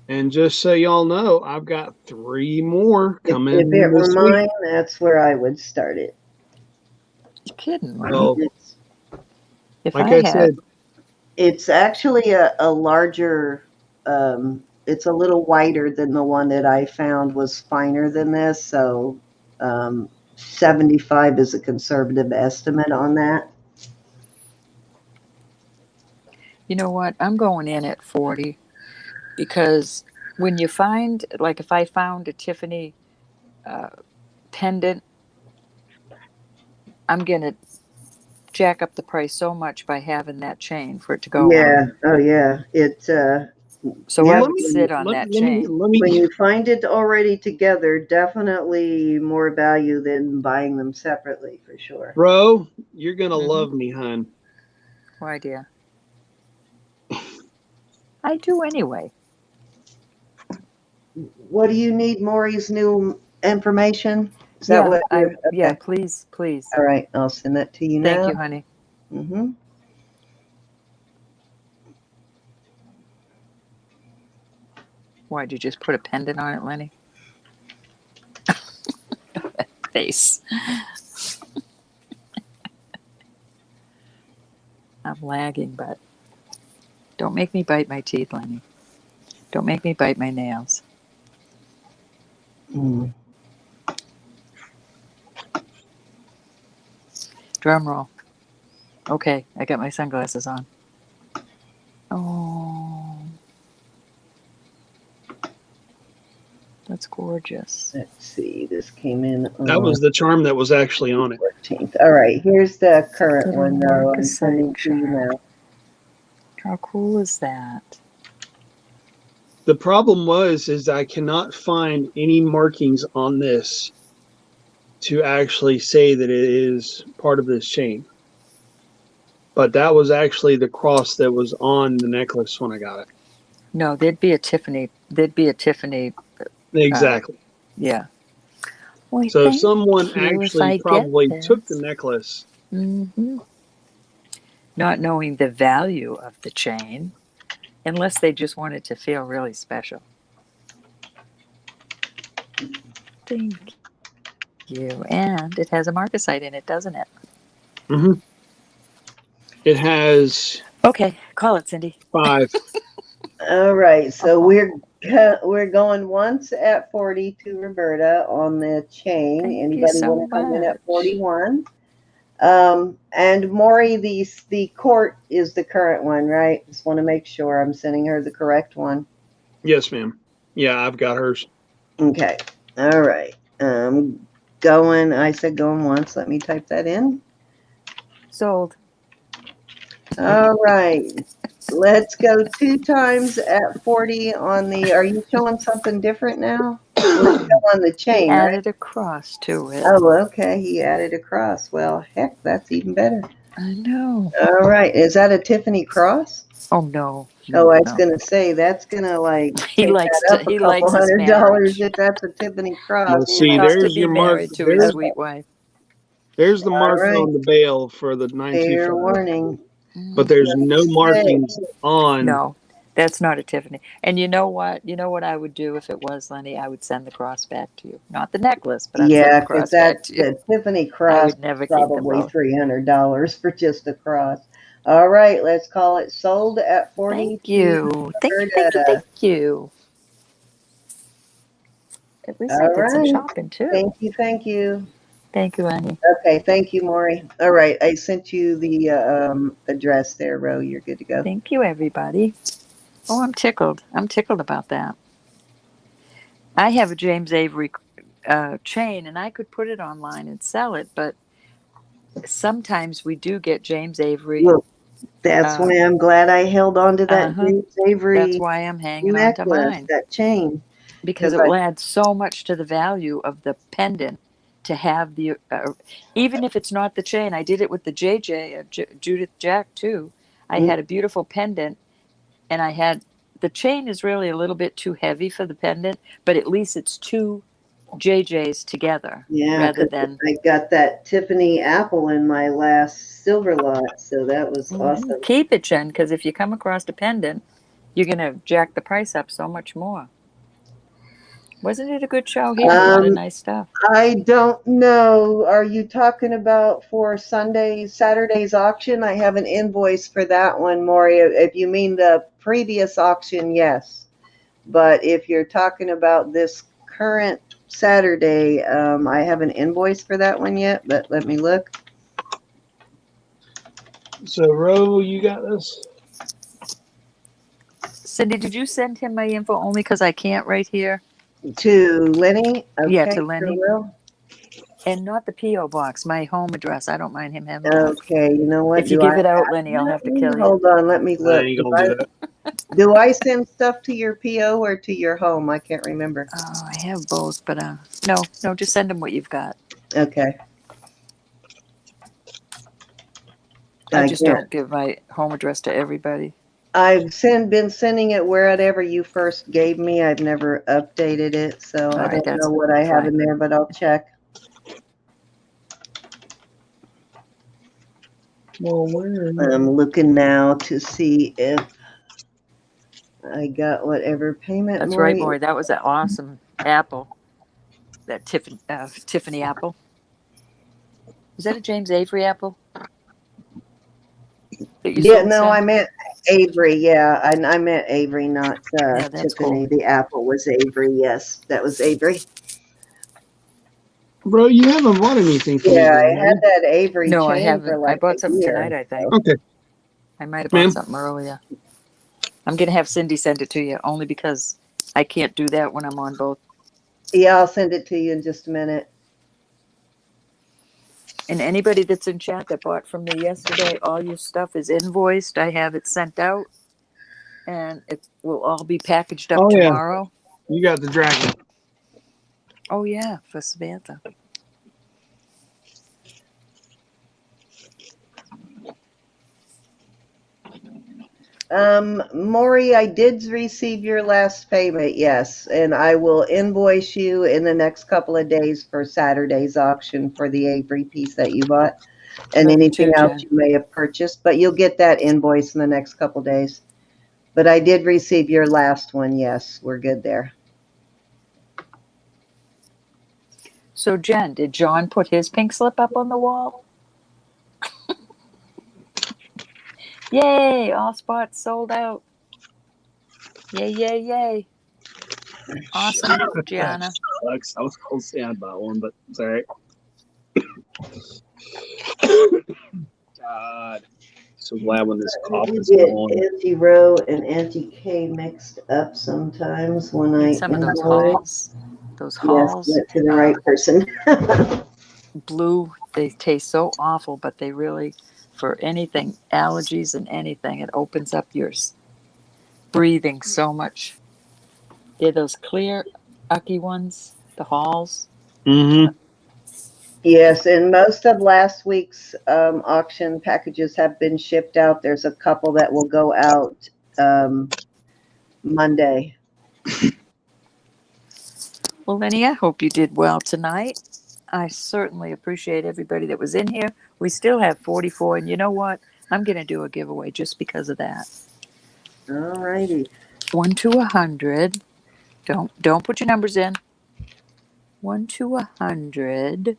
Speaker 2: And just so y'all know, I've got 3 more coming.
Speaker 1: If it were
Speaker 2: this
Speaker 1: mine,
Speaker 2: week.
Speaker 1: that's where I would start it.
Speaker 4: You're kidding, right?
Speaker 2: Oh,
Speaker 4: If
Speaker 2: like
Speaker 4: I
Speaker 2: I
Speaker 4: had,
Speaker 2: said,
Speaker 1: It's actually a larger, it's a little wider than the one that I found was finer than this. So 75 is a conservative estimate on that.
Speaker 4: you know what? I'm going in at 40 because when you find, like, if I found a Tiffany pendant, I'm gonna jack up the price so much by having that chain for it to go
Speaker 1: Yeah.
Speaker 4: on.
Speaker 1: Oh, yeah. It.
Speaker 4: So
Speaker 1: Yeah,
Speaker 4: I
Speaker 2: let
Speaker 4: would
Speaker 2: me
Speaker 4: sit on
Speaker 2: let,
Speaker 4: that
Speaker 2: let me
Speaker 4: chain.
Speaker 2: let
Speaker 1: when
Speaker 2: me
Speaker 1: you find it already together, definitely more value than buying them separately for sure.
Speaker 2: bro, you're gonna
Speaker 4: Mhm.
Speaker 2: love me, hon.
Speaker 4: Why, dear? I do anyway.
Speaker 1: What do you need, Maury's new information? Is that what you're
Speaker 4: Yeah,
Speaker 1: okay?
Speaker 4: please.
Speaker 1: All right, I'll send that to you
Speaker 4: Thank
Speaker 1: now.
Speaker 4: you, honey.
Speaker 1: Mm-hmm.
Speaker 4: Why'd you just put a pendant on it, Lenny? Face. I'm lagging, but don't make me bite my teeth, Lenny. Don't make me bite my nails.
Speaker 1: Mm.
Speaker 4: Drum roll. Okay, I got my sunglasses on. Oh, that's gorgeous.
Speaker 1: Let's see, this came in
Speaker 2: That
Speaker 1: on
Speaker 2: was the charm that was actually on it.
Speaker 1: 14th. All right, here's the current
Speaker 4: Little
Speaker 1: one, though. I'm
Speaker 4: marcasite
Speaker 1: sending to you
Speaker 4: charm.
Speaker 1: now.
Speaker 4: How cool is that?
Speaker 2: The problem is I cannot find any markings on this to actually say that it is part of this chain. But that was actually the cross that was on the necklace when I got it.
Speaker 4: No, there'd be a Tiffany.
Speaker 2: Exactly.
Speaker 4: Yeah. Well,
Speaker 2: So
Speaker 4: thank
Speaker 2: someone
Speaker 4: you if
Speaker 2: actually
Speaker 4: I get
Speaker 2: probably took the
Speaker 4: this.
Speaker 2: necklace.
Speaker 4: Mm-hmm. Not knowing the value of the chain, unless they just wanted to feel really special. Thank you. And it has a marcasite in it, doesn't it?
Speaker 2: Mm-hmm. It has
Speaker 4: Okay, call it, Cindy.
Speaker 2: 5.
Speaker 1: All right, so we're going once at 40 to Roberta on the chain.
Speaker 4: Thank you
Speaker 1: Anybody
Speaker 4: so
Speaker 1: want to come in at
Speaker 4: much.
Speaker 1: 41? And Maury, the court is the current one, right? Just want to make sure I'm sending her the correct one.
Speaker 2: Yes, ma'am. Yeah, I've got hers.
Speaker 1: Okay. All right. I said going once. Let me type that in.
Speaker 4: Sold.
Speaker 1: All right. Let's go 2 times at 40 on the, are you showing something different now? We're still on the
Speaker 4: He
Speaker 1: chain, right?
Speaker 4: added a cross to it.
Speaker 1: Oh, okay. He added a cross. Well, heck, that's even better.
Speaker 4: I know.
Speaker 1: All right. Is that a Tiffany cross?
Speaker 4: Oh no.
Speaker 1: Oh, I was
Speaker 4: no.
Speaker 1: going to say, that's going to like
Speaker 4: He
Speaker 1: take
Speaker 4: likes
Speaker 1: that
Speaker 4: to.
Speaker 1: up a
Speaker 4: He
Speaker 1: couple
Speaker 4: likes his
Speaker 1: $100
Speaker 4: marriage.
Speaker 1: if that's a Tiffany cross.
Speaker 2: Well, see,
Speaker 4: Not to
Speaker 2: there's
Speaker 4: be
Speaker 2: your mark.
Speaker 4: married to his
Speaker 2: There's,
Speaker 4: sweet wife.
Speaker 2: there's the
Speaker 1: All
Speaker 2: mark
Speaker 1: right.
Speaker 2: on the bail for the
Speaker 1: Fair
Speaker 2: 925.
Speaker 1: warning.
Speaker 2: But there's no markings on.
Speaker 4: No, that's not a Tiffany. And you know what? You know what I would do if it was Lenny? I would send the cross back to you. Not the necklace, but I'd send
Speaker 1: Yeah,
Speaker 4: the
Speaker 1: because
Speaker 4: cross back
Speaker 1: that's
Speaker 4: to you.
Speaker 1: the Tiffany
Speaker 4: I
Speaker 1: cross,
Speaker 4: would never keep them
Speaker 1: probably
Speaker 4: both.
Speaker 1: $300 for just a cross. All right, let's call it sold at 40.
Speaker 4: Thank you. Thank you. Thank you. Thank you. At least I
Speaker 1: All
Speaker 4: did some
Speaker 1: right.
Speaker 4: shopping too.
Speaker 1: Thank you. Thank you.
Speaker 4: Thank you, Annie.
Speaker 1: Okay, thank you, Maury. All right, I sent you the address there, Ro. You're good to go.
Speaker 4: Thank you, everybody. Oh, I'm tickled. I'm tickled about that. I have a James Avery chain, and I could put it online and sell it, but sometimes we do get James Avery.
Speaker 1: Well, that's why I'm glad I held on to that
Speaker 4: Uh-huh.
Speaker 1: James Avery
Speaker 4: That's why I'm hanging on to
Speaker 1: necklace,
Speaker 4: mine,
Speaker 1: that chain.
Speaker 4: because it will add so much to the value of the pendant to have the even if it's not the chain. I did it with the JJ Judith Jack too. I had a beautiful pendant, and I had the chain is really a little bit too heavy for the pendant, but at least it's two JJs together.
Speaker 1: Yeah,
Speaker 4: rather
Speaker 1: 'cause
Speaker 4: than
Speaker 1: I got that Tiffany apple in my last silver lot, so that was awesome.
Speaker 4: keep it, Jen, because if you come across a pendant, you're gonna jack the price up so much more. Wasn't it a good show? He had a lot of nice stuff.
Speaker 1: I don't know. Are you talking about for Saturday's auction? I have an invoice for that one, Maury. If you mean the previous auction, yes. But if you're talking about this current Saturday, I haven't invoice for that one yet, but let me look.
Speaker 2: So, Ro, you got this?
Speaker 4: Cindy, did you send him my info only because I can't right here?
Speaker 1: To Lenny? Okay,
Speaker 4: Yeah, to Lenny.
Speaker 1: sure will.
Speaker 4: And not the P.O. box, my home address. I don't mind him having that.
Speaker 1: Okay, you know what?
Speaker 4: If you give it out, Lenny, I'll have to kill you.
Speaker 1: Hold on, let me
Speaker 2: I
Speaker 1: look.
Speaker 2: ain't gonna do that.
Speaker 1: Do I send stuff to your PO or to your home? I can't remember.
Speaker 4: Oh, I have both, but no, just send him what you've got.
Speaker 1: Okay.
Speaker 4: I just don't give my home address to everybody.
Speaker 1: I've been sending it wherever you first gave me. I've never updated it, so I don't know what I have in there, but I'll check.
Speaker 2: Well,
Speaker 1: I'm looking now to see if I got whatever payment.
Speaker 4: That's right, Maury. That was an awesome apple. That Tiffany apple. Is that a James Avery apple?
Speaker 1: Yeah, no, I meant Avery. Yeah, I meant Avery, not Tiffany.
Speaker 4: Cool.
Speaker 1: The apple was Avery. Yes, that was Avery.
Speaker 2: Bro, you haven't bought anything from
Speaker 1: Yeah,
Speaker 2: me.
Speaker 1: I had that Avery
Speaker 4: No,
Speaker 1: chain
Speaker 4: I haven't.
Speaker 1: for like
Speaker 4: I bought something
Speaker 1: year,
Speaker 4: tonight, I think.
Speaker 1: so.
Speaker 2: Okay.
Speaker 4: I might have bought something earlier. I'm going to have Cindy send it to you, only because I can't do that when I'm on both.
Speaker 1: Yeah, I'll send it to you in just a minute.
Speaker 4: And anybody that's in chat that bought from me yesterday, all your stuff is invoiced. I have it sent out, and it will all be packaged up tomorrow.
Speaker 2: Yeah. You got the dragon.
Speaker 4: Oh, yeah, for Samantha.
Speaker 1: Maury, I did receive your last payment, yes, and I will invoice you in the next couple of days for Saturday's auction for the Avery piece that you bought and anything else you may have purchased, but you'll get that invoice in the next couple of days. But I did receive your last one, yes, we're good there.
Speaker 4: So, Jen, did John put his pink slip up on the wall? Yay, all spots sold out. Yay, yay, yay. Awesome, Geanna.
Speaker 2: Sucks. I was close to saying about one, but it's all right. God. So glad when this cough is going.
Speaker 1: Auntie Row and Auntie K mixed up sometimes when I
Speaker 4: some of those halls. Those halls.
Speaker 1: Yes, to the right person.
Speaker 4: Blue, they taste so awful, but they really for anything, allergies and anything. It opens up your breathing so much. They're those clear, ucky ones, the halls.
Speaker 2: Mm-hmm.
Speaker 1: Yes, and most of last week's auction packages have been shipped out. There's a couple that will go out Monday.
Speaker 4: Well, Lenny, I hope you did well tonight. I certainly appreciate everybody that was in here. We still have 44, and you know what? I'm going to do a giveaway just because of that.
Speaker 1: All righty.
Speaker 4: 1 to 100. Don't put your numbers in. 1 to 100.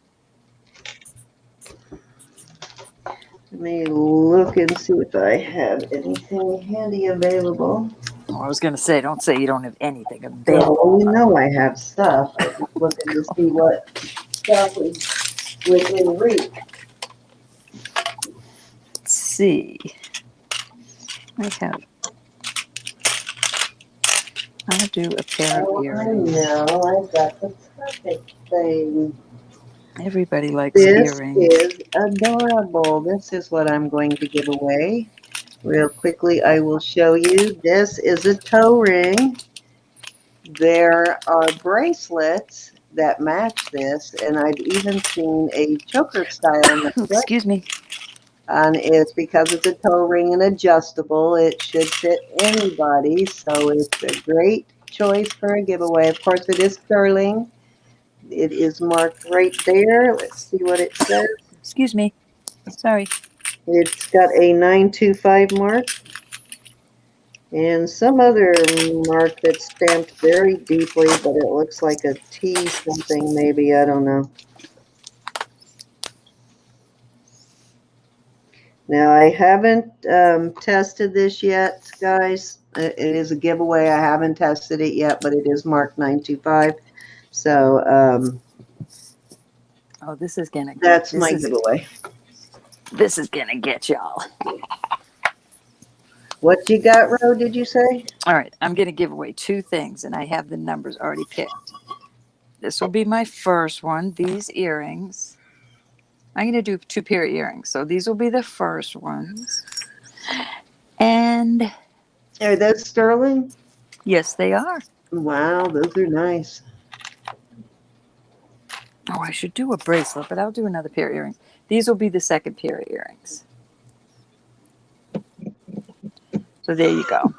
Speaker 1: Let me look and see if I have anything handy available.
Speaker 4: Oh, I was going to say, don't say you don't have anything available.
Speaker 1: Well, you know I have stuff. I'm just looking to see what stuff is within reach.
Speaker 4: Let's see. I'll do a pair of
Speaker 1: Oh, I
Speaker 4: earrings.
Speaker 1: know. I've got the perfect thing.
Speaker 4: Everybody likes
Speaker 1: This
Speaker 4: earrings.
Speaker 1: is adorable. This is what I'm going to give away. Real quickly, I will show you. This is a toe ring. There are bracelets that match this, and I've even seen a choker style necklace.
Speaker 4: Excuse me.
Speaker 1: And it's because it's a toe ring and adjustable, it should fit anybody. So it's a great choice for a giveaway. Of course, it is sterling. It is marked right there. Let's see what it says.
Speaker 4: Excuse me. Sorry.
Speaker 1: It's got a 925 mark and some other mark that's stamped very deeply, but it looks like a T something maybe. I don't know. Now, I haven't tested this yet, guys. It is a giveaway. I haven't tested it yet, but it is marked 925. So
Speaker 4: Oh, this is gonna.
Speaker 1: that's my giveaway.
Speaker 4: This is gonna get y'all.
Speaker 1: What you got, Ro, did you say?
Speaker 4: All right, I'm gonna give away 2 things, and I have the numbers already picked. This will be my first one. These earrings. I'm gonna do 2 pair of earrings, so these will be the first ones. And
Speaker 1: Are those sterling?
Speaker 4: yes, they are.
Speaker 1: Wow, those are nice.
Speaker 4: Oh, I should do a bracelet, but I'll do another pair of earrings. These will be the second pair of earrings. So there you go.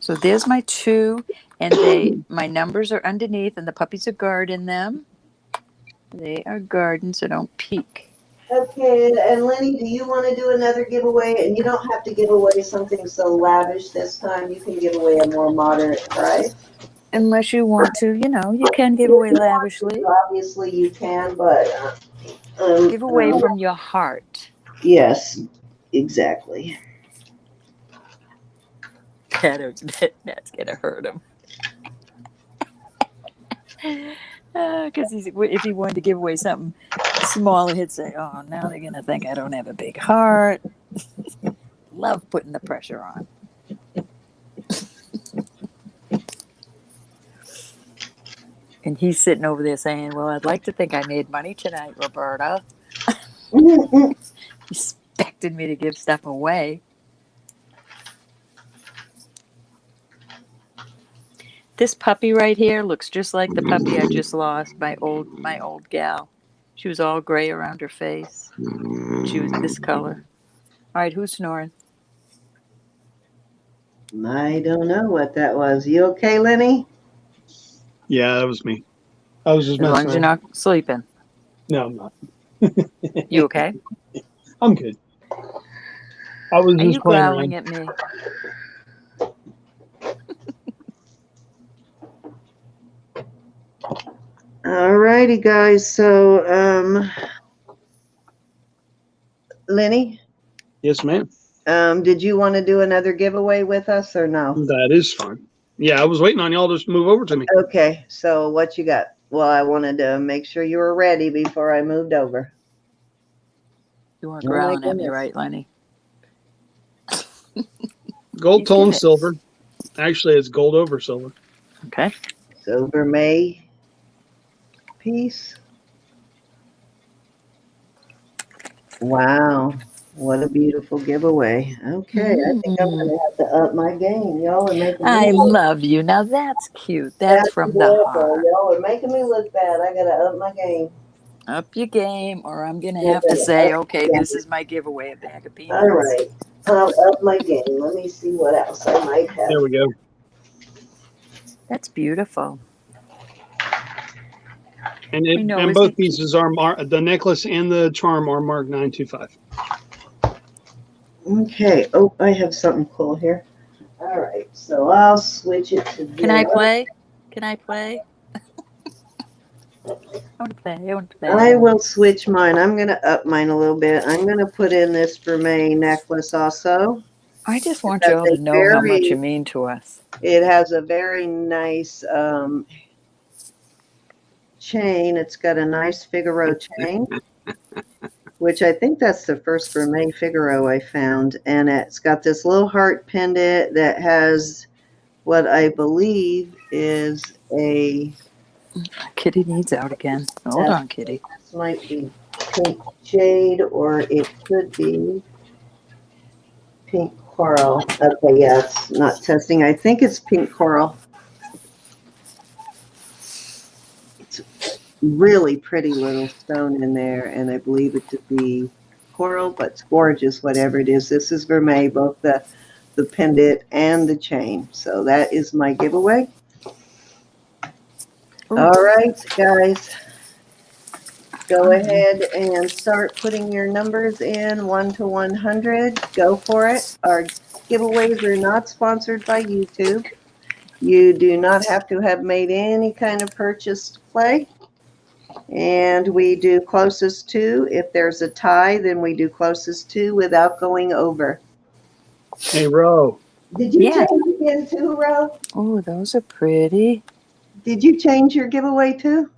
Speaker 4: So there's my 2, and my numbers are underneath, and the puppies are guarding them. They are guarding, so don't peek.
Speaker 1: Okay, and Lenny, do you want to do another giveaway? And you don't have to give away something so lavish this time. You can give away a more moderate price.
Speaker 4: Unless you want to, you can give away lavishly.
Speaker 1: Obviously, you can, but
Speaker 4: Give away from your heart.
Speaker 1: Yes, exactly.
Speaker 4: That's gonna hurt him. Because if he wanted to give away something smaller, he'd say, "Oh, now they're gonna think I don't have a big heart." Love putting the pressure on. And he's sitting over there saying, "Well, I'd like to think I made money tonight, Roberta." Expected me to give stuff away. This puppy right here looks just like the puppy I just lost, my old gal. She was all gray around her face. She was this color. All right, who's snoring?
Speaker 1: I don't know what that was. You okay, Lenny?
Speaker 2: Yeah, that was me. I was just
Speaker 4: As long
Speaker 2: messing
Speaker 4: as you're
Speaker 2: around.
Speaker 4: not sleeping.
Speaker 2: No, I'm not.
Speaker 4: You okay?
Speaker 2: I'm good. I was
Speaker 4: Are
Speaker 2: just
Speaker 4: you
Speaker 2: playing
Speaker 4: growling
Speaker 2: around.
Speaker 4: at me?
Speaker 1: All righty, guys. So, Lenny,
Speaker 2: Yes, ma'am.
Speaker 1: did you want to do another giveaway with us or no?
Speaker 2: That is fun. Yeah, I was waiting on y'all to just move over to me.
Speaker 1: Okay, so what you got? Well, I wanted to make sure you were ready before I moved over.
Speaker 4: You weren't
Speaker 1: Oh, my
Speaker 4: growling at me,
Speaker 1: goodness.
Speaker 4: right, Lenny?
Speaker 2: Gold
Speaker 4: He's
Speaker 2: tone
Speaker 4: gonna-
Speaker 2: silver. Actually, it's gold over silver.
Speaker 4: Okay.
Speaker 1: Silver May piece. Wow. What a beautiful giveaway. Okay, I think I'm going to have to up my game. Y'all are making me
Speaker 4: I
Speaker 1: look
Speaker 4: love you. Now that's cute. That's
Speaker 1: that's
Speaker 4: from the
Speaker 1: adorable.
Speaker 4: heart.
Speaker 1: Y'all are making me look bad. I got to up my game.
Speaker 4: Up your game, or I'm gonna
Speaker 1: I
Speaker 4: have to
Speaker 1: gotta
Speaker 4: say,
Speaker 1: up
Speaker 4: okay,
Speaker 1: my
Speaker 4: this
Speaker 1: game.
Speaker 4: is my giveaway, a bag of
Speaker 1: All
Speaker 4: peanuts.
Speaker 1: right, I'll up my game. Let me see what else I might have.
Speaker 2: There we go.
Speaker 4: That's beautiful.
Speaker 2: And
Speaker 4: I know,
Speaker 2: and
Speaker 4: isn't
Speaker 2: both
Speaker 4: it?
Speaker 2: pieces are the necklace and the charm are marked 925.
Speaker 1: Okay. Oh, I have something cool here. All right, so I'll switch it to
Speaker 4: Can I
Speaker 1: this.
Speaker 4: play? Can I play? I want to play. I want to play.
Speaker 1: I will switch mine. I'm going to up mine a little bit. I'm going to put in this vermeil necklace also.
Speaker 4: I just
Speaker 1: It
Speaker 4: want
Speaker 1: has
Speaker 4: y'all
Speaker 1: a
Speaker 4: to know how much you
Speaker 1: very,
Speaker 4: mean to us.
Speaker 1: it has a very nice chain. It's got a nice Figaro chain, which I think that's the first vermeil Figaro I found. And it's got this little heart pendant that has what I believe is a,
Speaker 4: Kitty needs out again. Hold on, Kitty.
Speaker 1: this might be pink jade or it could be pink coral. Okay, yeah, it's not testing. I think it's pink coral. It's really pretty little stone in there, and I believe it to be coral, but it's gorgeous, whatever it is. This is vermeil, both the pendant and the chain. So that is my giveaway.
Speaker 4: Ooh.
Speaker 1: All right, guys. Go ahead and start putting your numbers in 1 to 100. Go for it. Our giveaways are not sponsored by YouTube. You do not have to have made any kind of purchase to play. And we do closest to. If there's a tie, then we do closest to without going over.
Speaker 2: Hey, Ro.
Speaker 1: Did you
Speaker 4: Yeah.
Speaker 1: change again too, Ro?
Speaker 4: Oh, those are pretty.
Speaker 1: Did you change your giveaway too?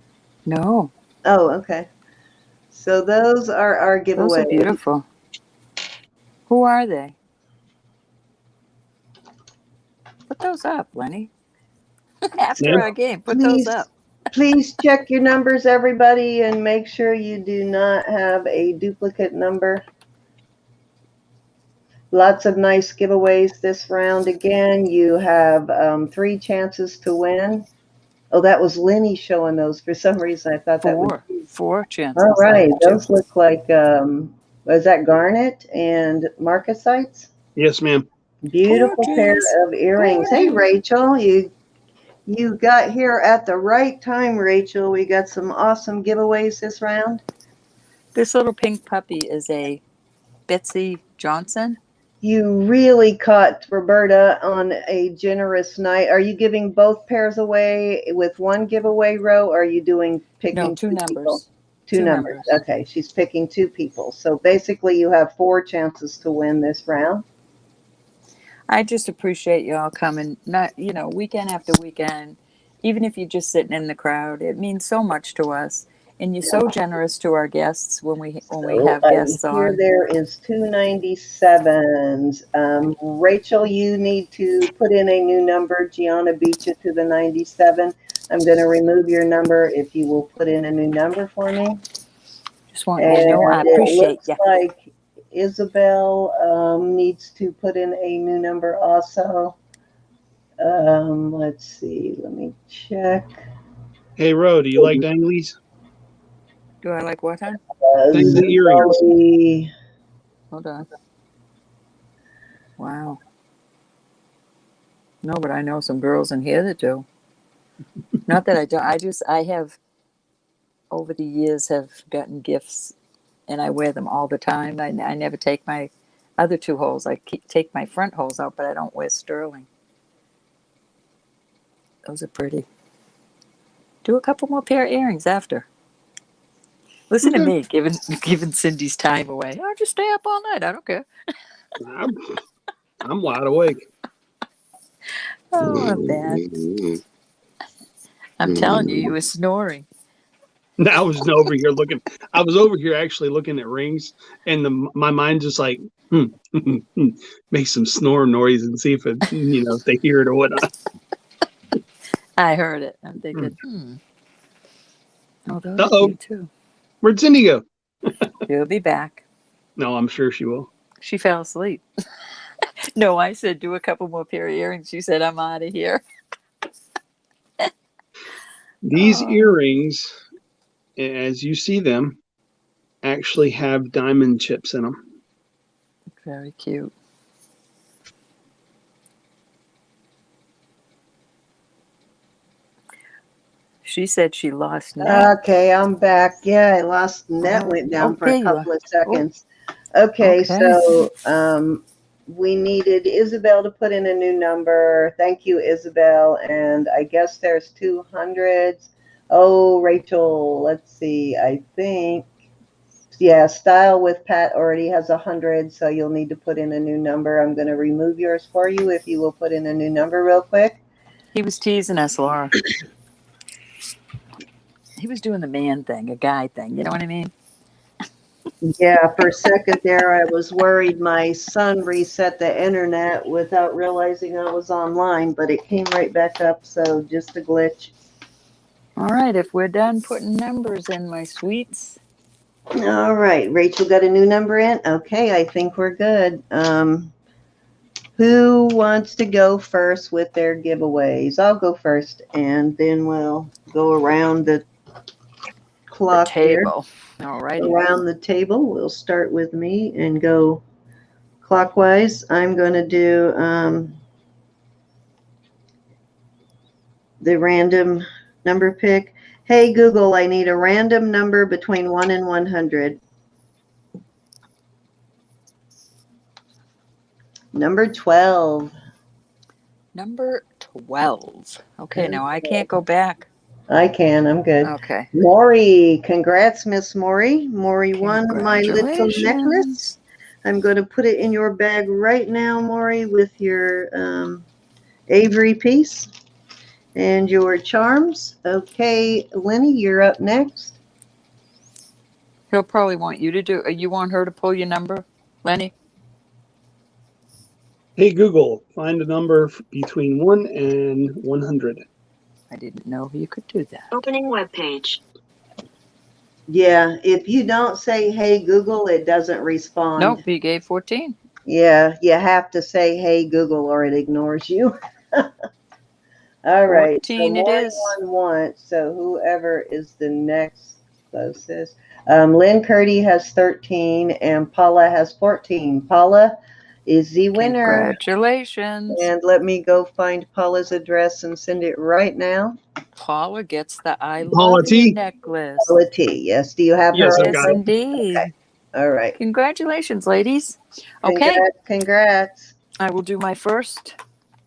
Speaker 4: No,
Speaker 1: Oh, okay. So those are our
Speaker 4: those are
Speaker 1: giveaways.
Speaker 4: beautiful. Who are they? Put those up, Lenny. After
Speaker 2: Ma'am?
Speaker 4: our game, put those up.
Speaker 1: Please check your numbers, everybody, and make sure you do not have a duplicate number. Lots of nice giveaways this round. Again, you have 3 chances to win. Oh, that was Lenny showing those. For some reason, I thought that was.
Speaker 4: Four chances.
Speaker 1: All
Speaker 4: I
Speaker 1: right,
Speaker 4: have two.
Speaker 1: those look like, was that garnet and marcasites?
Speaker 2: Yes, ma'am.
Speaker 1: Beautiful pair
Speaker 4: Gorgeous.
Speaker 1: of earrings. Hey, Rachel, you got here at the right time, Rachel. We got some awesome giveaways this round.
Speaker 4: This little pink puppy is a Betsy Johnson.
Speaker 1: You really caught Roberta on a generous night. Are you giving both pairs away with one giveaway row, or are you picking
Speaker 4: No, two
Speaker 1: two
Speaker 4: numbers.
Speaker 1: people? Two numbers.
Speaker 4: numbers.
Speaker 1: Okay, she's picking 2 people. So basically you have 4 chances to win this round.
Speaker 4: I just appreciate y'all coming, not, weekend after weekend, even if you're just sitting in the crowd. It means so much to us. And you're so generous to our guests when we have guests
Speaker 1: Here
Speaker 4: on.
Speaker 1: there is 297s. Rachel, you need to put in a new number. Geanna beat you to the 97. I'm going to remove your number if you will put in a new number for me.
Speaker 4: Just want you to know I
Speaker 1: And
Speaker 4: appreciate
Speaker 1: it looks like Isabel needs to put in a new number also. Let's see. Let me check.
Speaker 2: Hey, Ro, do you like danglies?
Speaker 4: Do I like what, hon?
Speaker 2: Dangly earrings.
Speaker 1: Zoe.
Speaker 4: Hold on. Wow. No, but I know some girls in here that do. Not that I don't. I have, over the years, have gotten gifts, and I wear them all the time. I never take my other 2 holes. I take my front holes out, but I don't wear sterling. Those are pretty. Do a couple more pair of earrings after. Listen to me, giving Cindy's time away. I'll just stay up all night. I don't care.
Speaker 2: I'm wide awake.
Speaker 4: Oh, that. I'm telling you, you were snoring.
Speaker 2: I was over here looking. I was over here actually looking at rings, and my mind just like make some snore noise and see if it, if they hear it or whatnot.
Speaker 4: I heard it. I'm thinking, Oh, those are
Speaker 2: Uh-oh.
Speaker 4: cute too.
Speaker 2: Where'd Cindy go?
Speaker 4: She'll be back.
Speaker 2: No, I'm sure she will.
Speaker 4: She fell asleep. No, I said do a couple more pair of earrings. She said I'm out of here.
Speaker 2: These
Speaker 4: Oh.
Speaker 2: earrings, as you see them, actually have diamond chips in them.
Speaker 4: Very cute. She said she lost net.
Speaker 1: Okay, I'm back. Yeah, I lost net, went down for
Speaker 4: there
Speaker 1: a
Speaker 4: you are.
Speaker 1: couple of seconds. Okay,
Speaker 4: Okay.
Speaker 1: so we needed Isabel to put in a new number. Thank you, Isabel. And I guess there's 200s. Oh, Rachel, let's see. I think, yeah, Style with Pat already has 100, so you'll need to put in a new number. I'm going to remove yours for you if you will put in a new number real quick.
Speaker 4: He was teasing us, Laura. He was doing the man thing, a guy thing. You know what I mean?
Speaker 1: Yeah, for a second there, I was worried my son reset the internet without realizing I was online, but it came right back up, so just a glitch.
Speaker 4: All right, if we're done putting numbers in, my sweets.
Speaker 1: All right, Rachel got a new number in? Okay, I think we're good. Who wants to go first with their giveaways? I'll go first, and then we'll go around the clock
Speaker 4: Table. All righty.
Speaker 1: around the table. We'll start with me and go clockwise. I'm going to do the random number pick. Hey, Google, I need a random number between 1 and 100. Number 12.
Speaker 4: Number 12. Okay, now I can't go back.
Speaker 1: I can. I'm good.
Speaker 4: Okay.
Speaker 1: Maury, congrats, Miss Maury. Maury won my little necklace.
Speaker 4: Congratulations.
Speaker 1: I'm going to put it in your bag right now, Maury, with your Avery piece and your charms. Okay, Lenny, you're up next.
Speaker 4: He'll probably want you to do. You want her to pull your number, Lenny?
Speaker 2: Hey, Google, find a number between 1 and 100.
Speaker 4: I didn't know you could do that.
Speaker 7: Opening web page.
Speaker 1: Yeah, if you don't say, hey, Google, it doesn't respond.
Speaker 4: Nope, he gave 14.
Speaker 1: Yeah, you have to say, hey, Google, or it ignores you. All right.
Speaker 4: 14
Speaker 1: so
Speaker 4: it
Speaker 1: Maury
Speaker 4: is.
Speaker 1: won once, so whoever is the next closest. Lynn Curdy has 13, and Paula has 14. Paula is the winner.
Speaker 4: Congratulations.
Speaker 1: And let me go find Paula's address and send it right now.
Speaker 4: Paula gets the I
Speaker 2: Paula
Speaker 4: Love
Speaker 2: T.
Speaker 4: You necklace.
Speaker 1: Paula T. Yes. Do you have
Speaker 2: Yes,
Speaker 1: her?
Speaker 2: I've
Speaker 4: Yes,
Speaker 2: got it.
Speaker 4: indeed.
Speaker 1: Okay. All right.
Speaker 4: Congratulations, ladies. Okay,
Speaker 1: Congrats.
Speaker 4: I will do my first.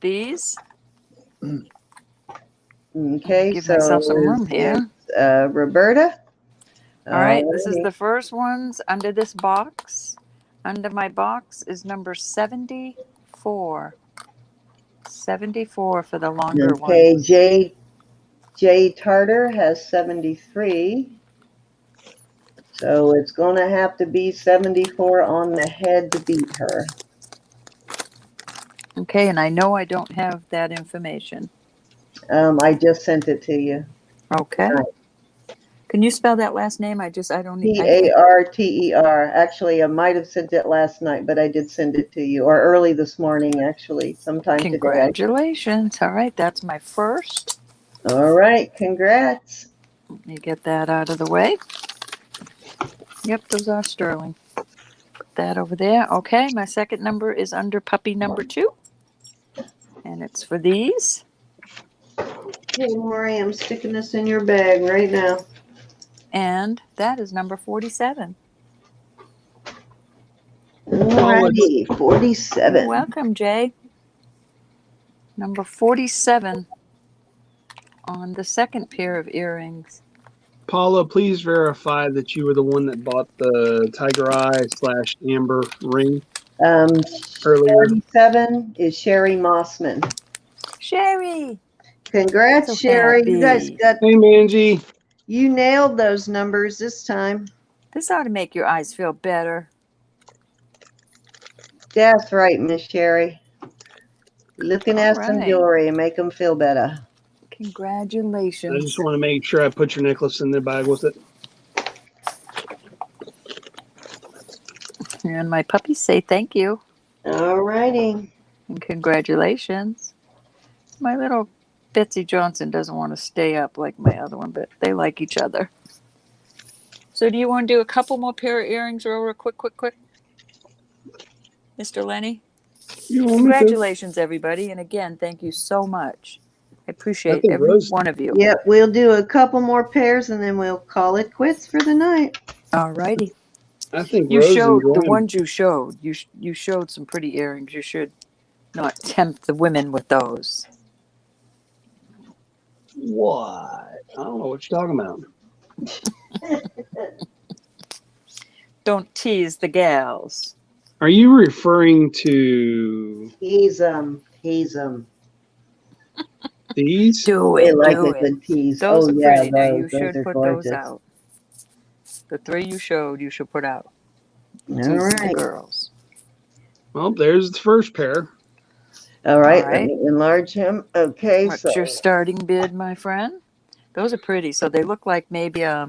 Speaker 4: These.
Speaker 1: Okay.
Speaker 4: Give
Speaker 1: so
Speaker 4: myself some room here.
Speaker 1: Roberta.
Speaker 4: All right, this is the first ones under this box. Under my box is number 74. 74 for the longer one.
Speaker 1: Okay, Jay Tartar has 73. So it's going to have to be 74 on the head to beat her.
Speaker 4: Okay, and I know I don't have that information.
Speaker 1: I just sent it to you.
Speaker 4: Okay.
Speaker 1: Right.
Speaker 4: Can you spell that last name? I don't need.
Speaker 1: Tarter. Actually, I might have sent it last night, but I did send it to you, or early this morning, actually, sometime today.
Speaker 4: Congratulations. All right, that's my first.
Speaker 1: All right, congrats.
Speaker 4: Let me get that out of the way. Yep, those are sterling. Put that over there. Okay, my second number is under puppy number 2. And it's for these.
Speaker 1: Okay, Maury, I'm sticking this in your bag right now.
Speaker 4: And that is number 47.
Speaker 1: Alrighty, 47.
Speaker 4: You're welcome, Jay. Number 47 on the second pair of earrings.
Speaker 2: Paula, please verify that you were the one that bought the tiger eye / amber ring earlier.
Speaker 1: 47 is Sherry Mossman.
Speaker 4: Sherry!
Speaker 1: Congrats,
Speaker 4: So
Speaker 1: Sherry. You guys
Speaker 4: happy.
Speaker 1: got,
Speaker 2: Hey, Manji.
Speaker 1: you nailed those numbers this time.
Speaker 4: This ought to make your eyes feel better.
Speaker 1: That's right, Miss Sherry. Looking at some
Speaker 4: right.
Speaker 1: jewelry and make them feel better.
Speaker 2: I
Speaker 4: Congratulations.
Speaker 2: just want to make sure I put your necklace in the bag with it.
Speaker 4: And my puppies say thank you
Speaker 1: All righty.
Speaker 4: and congratulations. My little Betsy Johnson doesn't want to stay up like my other one, but they like each other. So do you want to do a couple more pair of earrings real quick? Mr. Lenny?
Speaker 2: You want me to?
Speaker 4: Congratulations, everybody. And again, thank you so much. I appreciate
Speaker 2: think
Speaker 4: every
Speaker 2: Rose-
Speaker 4: one of you.
Speaker 1: Yep, we'll do a couple more pairs and then we'll call it quits for the night.
Speaker 4: All righty.
Speaker 2: I think
Speaker 4: You
Speaker 2: Rose
Speaker 4: showed the
Speaker 2: enjoying-
Speaker 4: ones you showed. You showed some pretty earrings. You should not tempt the women with those.
Speaker 2: What? I don't know what you're talking about.
Speaker 4: Don't tease the gals.
Speaker 2: Are you referring to
Speaker 1: Tease 'em.
Speaker 2: these?
Speaker 4: Do
Speaker 1: They
Speaker 4: it.
Speaker 1: like
Speaker 4: Do
Speaker 1: a
Speaker 4: it.
Speaker 1: good tease.
Speaker 4: Those
Speaker 1: Oh
Speaker 4: are
Speaker 1: yeah,
Speaker 4: pretty. Now you
Speaker 1: those
Speaker 4: should
Speaker 1: are
Speaker 4: put
Speaker 1: gorgeous.
Speaker 4: those out. The 3 you showed, you should put out.
Speaker 1: All
Speaker 4: Tease the
Speaker 1: right.
Speaker 4: girls.
Speaker 2: Well, there's the first pair.
Speaker 1: All right,
Speaker 4: All
Speaker 1: let
Speaker 4: right.
Speaker 1: me enlarge him. Okay,
Speaker 4: What's
Speaker 1: so
Speaker 4: your starting bid, my friend? Those are pretty. So they look like maybe a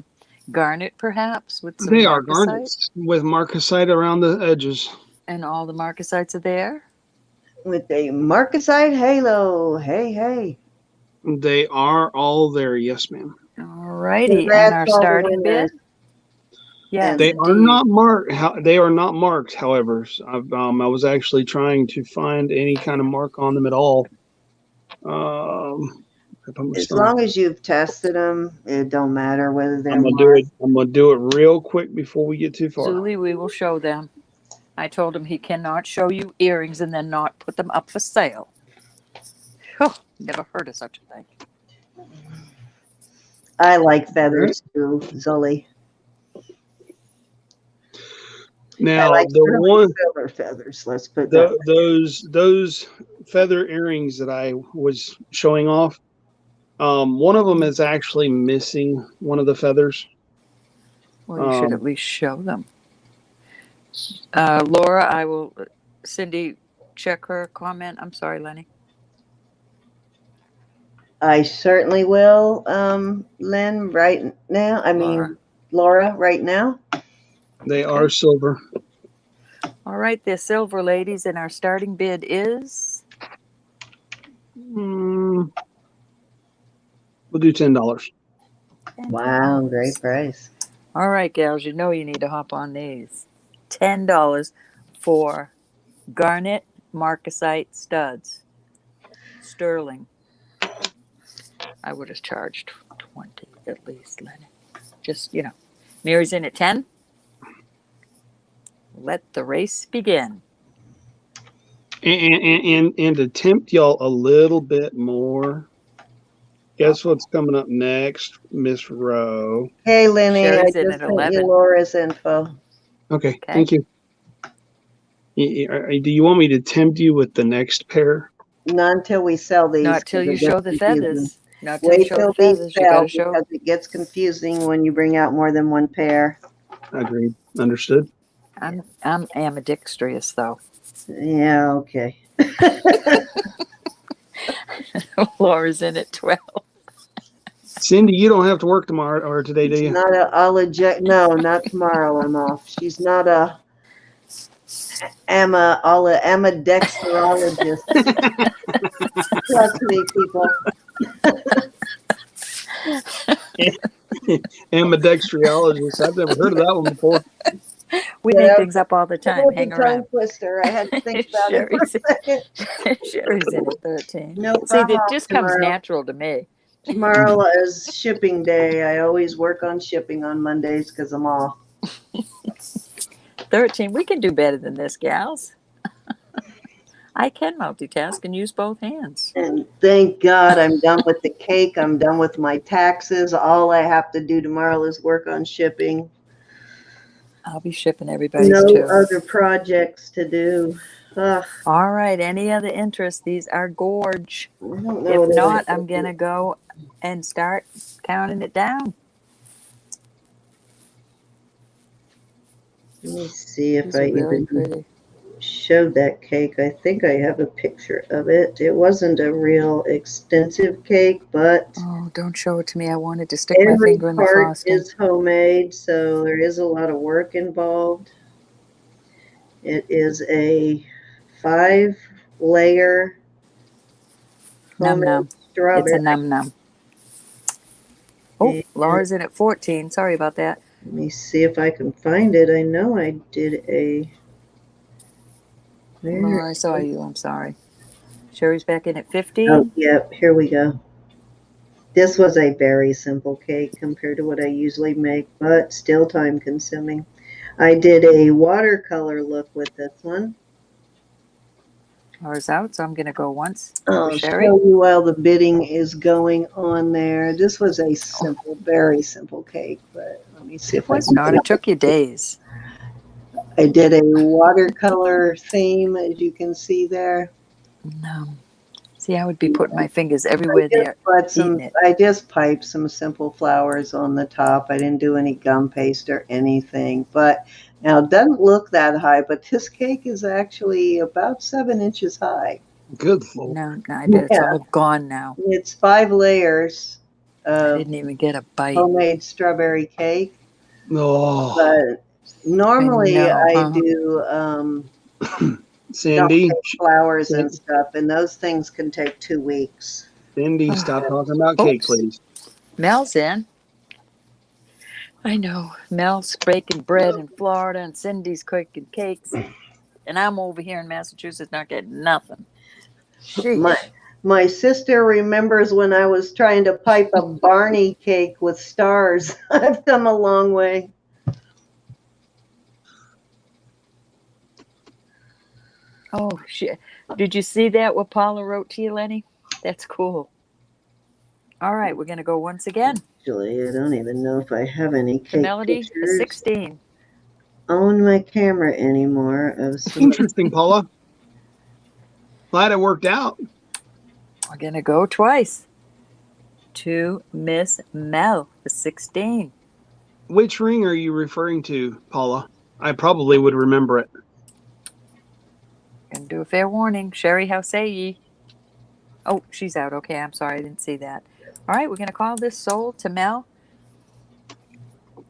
Speaker 4: garnet, perhaps, with some
Speaker 2: They are
Speaker 4: marcasite.
Speaker 2: garnets with marcasite around the edges.
Speaker 4: And all the marcasites are there.
Speaker 1: with a marcasite halo. Hey.
Speaker 2: They are all there, yes, ma'am.
Speaker 4: All righty.
Speaker 1: Congrats,
Speaker 4: And our
Speaker 1: all the
Speaker 4: starting
Speaker 1: winners.
Speaker 4: bid? Yes,
Speaker 2: They are
Speaker 4: indeed.
Speaker 2: not marked. They are not marked. However, I was actually trying to find any kind of mark on them at all. I put my
Speaker 1: As
Speaker 2: stomach-
Speaker 1: long as you've tested them, it don't matter whether they're
Speaker 2: I'm gonna do it. I'm gonna do it real quick before we get too far.
Speaker 4: Zuli, we will show them. I told him he cannot show you earrings and then not put them up for sale. Oh, never heard of such a thing.
Speaker 1: I like feathers too, Zully. I
Speaker 2: Now
Speaker 1: like
Speaker 2: the one,
Speaker 1: silver feathers. Let's put that.
Speaker 2: those feather earrings that I was showing off. One of them is actually missing one of the feathers.
Speaker 4: Well, you should at least show them. Laura, Cindy, check her comment. I'm sorry, Lenny.
Speaker 1: I certainly will, Lynn, right now. I mean, Laura, right now.
Speaker 2: They are silver.
Speaker 4: All right, they're silver, ladies, and our starting bid is
Speaker 2: We'll do $10.
Speaker 1: Wow, great price.
Speaker 4: All right, gals, you know you need to hop on these. $10 for garnet marcasite studs. Sterling. I would have charged 20 at least, Lenny. Just, Mary's in at 10. Let the race begin.
Speaker 2: And to tempt y'all a little bit more, guess what's coming up next, Miss Rowe?
Speaker 1: Hey, Lenny,
Speaker 4: Sherry's
Speaker 1: I
Speaker 4: in
Speaker 1: just
Speaker 4: at
Speaker 1: sent
Speaker 4: 11.
Speaker 1: you Laura's info.
Speaker 2: Okay, thank you. Do you want me to tempt you with the next pair?
Speaker 1: Not until we sell these.
Speaker 4: Not till
Speaker 1: 'cause
Speaker 4: you
Speaker 1: it
Speaker 4: show
Speaker 1: gets
Speaker 4: the
Speaker 1: confusing.
Speaker 4: feathers. Not till you
Speaker 1: Wait
Speaker 4: show
Speaker 1: till
Speaker 4: the
Speaker 1: these
Speaker 4: feathers. You
Speaker 1: sell
Speaker 4: gotta show.
Speaker 1: because it gets confusing when you bring out more than one pair.
Speaker 2: Agreed. Understood.
Speaker 4: I'm ambidextrous though.
Speaker 1: Yeah, okay.
Speaker 4: Laura's in at 12.
Speaker 2: Cindy, you don't have to work tomorrow or today, do you?
Speaker 1: Not I'll eject. No, not tomorrow. I'm off. She's not a ambidextrologist. Trust me, people.
Speaker 2: Ambidextrologist. I've never heard of that one before.
Speaker 4: We
Speaker 1: Yeah.
Speaker 4: make things up all the time. Hang
Speaker 1: Tongue
Speaker 4: around.
Speaker 1: twister. I had to think about it for a second.
Speaker 4: Sherry's in at 13.
Speaker 1: No
Speaker 4: See,
Speaker 1: problem.
Speaker 4: it just comes
Speaker 1: Tomorrow.
Speaker 4: natural to me.
Speaker 1: Tomorrow is shipping day. I always work on shipping on Mondays because I'm off.
Speaker 4: 13. We can do better than this, gals. I can multitask and use both hands.
Speaker 1: And thank God I'm done with the cake. I'm done with my taxes. All I have to do tomorrow is work on shipping.
Speaker 4: I'll be shipping everybody's
Speaker 1: No
Speaker 4: too.
Speaker 1: other projects to do. Ugh,
Speaker 4: All right. Any other interest? These are gorge.
Speaker 1: I don't know
Speaker 4: If
Speaker 1: what
Speaker 4: not,
Speaker 1: it is.
Speaker 4: I'm going to go and start counting it down.
Speaker 1: Let me see if
Speaker 4: These
Speaker 1: I
Speaker 4: are really
Speaker 1: even
Speaker 4: pretty.
Speaker 1: showed that cake. I think I have a picture of it. It wasn't a real extensive cake, but
Speaker 4: Oh, don't show it to me. I wanted to stick my
Speaker 1: every
Speaker 4: finger in the
Speaker 1: part
Speaker 4: frosting.
Speaker 1: is homemade, so there is a lot of work involved. It is a 5-layer
Speaker 4: Num
Speaker 1: homemade
Speaker 4: num. It's
Speaker 1: strawberry.
Speaker 4: a num num. Oh,
Speaker 1: And
Speaker 4: Laura's in at 14. Sorry about that.
Speaker 1: let me see if I can find it. I know I did a. Where?
Speaker 4: Laura, I saw you. I'm sorry. Sherry's back in at 15.
Speaker 1: Oh, yep. Here we go. This was a very simple cake compared to what I usually make, but still time consuming. I did a watercolor look with this one.
Speaker 4: Laura's out, so I'm going to go once for
Speaker 1: I'll
Speaker 4: Sherry.
Speaker 1: show you while the bidding is going on there. This was a simple, very simple cake, but let me see if
Speaker 4: It was not. It took you days.
Speaker 1: I did a watercolor theme, as you can see there.
Speaker 4: No. See, I would be putting my fingers everywhere there. Eating it.
Speaker 1: I just piped some simple flowers on the top. I didn't do any gum paste or anything, but now it doesn't look that high, but this cake is actually about 7 inches high.
Speaker 2: Good Lord.
Speaker 4: No, I bet it's all gone now.
Speaker 1: It's 5 layers
Speaker 4: I
Speaker 1: of
Speaker 4: didn't even get a bite.
Speaker 1: homemade strawberry cake.
Speaker 2: Oh,
Speaker 1: But normally I
Speaker 4: know,
Speaker 1: do
Speaker 2: Sandy.
Speaker 1: flowers and stuff, and those things can take 2 weeks.
Speaker 2: Sandy, stop talking about cake, please.
Speaker 4: Mel's in. I know. Mel's baking bread in Florida, and Cindy's cooking cakes. And I'm over here in Massachusetts not getting nothing.
Speaker 1: My sister remembers when I was trying to pipe a Barney cake with stars. I've come a long way.
Speaker 4: Oh, shit. Did you see that, what Paula wrote to you, Lenny? That's cool. All right, we're going to go once again.
Speaker 1: Actually, I don't even know if I have any
Speaker 4: To
Speaker 1: cake
Speaker 4: Melody,
Speaker 1: pictures
Speaker 4: 16.
Speaker 1: on my camera anymore. Of some
Speaker 2: Interesting, Paula. Glad it worked out.
Speaker 4: We're going to go twice. To Miss Mel, the 16.
Speaker 2: Which ring are you referring to, Paula? I probably would remember it.
Speaker 4: Gonna do a fair warning. Sherry, how say ye? Oh, she's out. Okay, I'm sorry. I didn't see that. All right, we're going to call this sold to Mel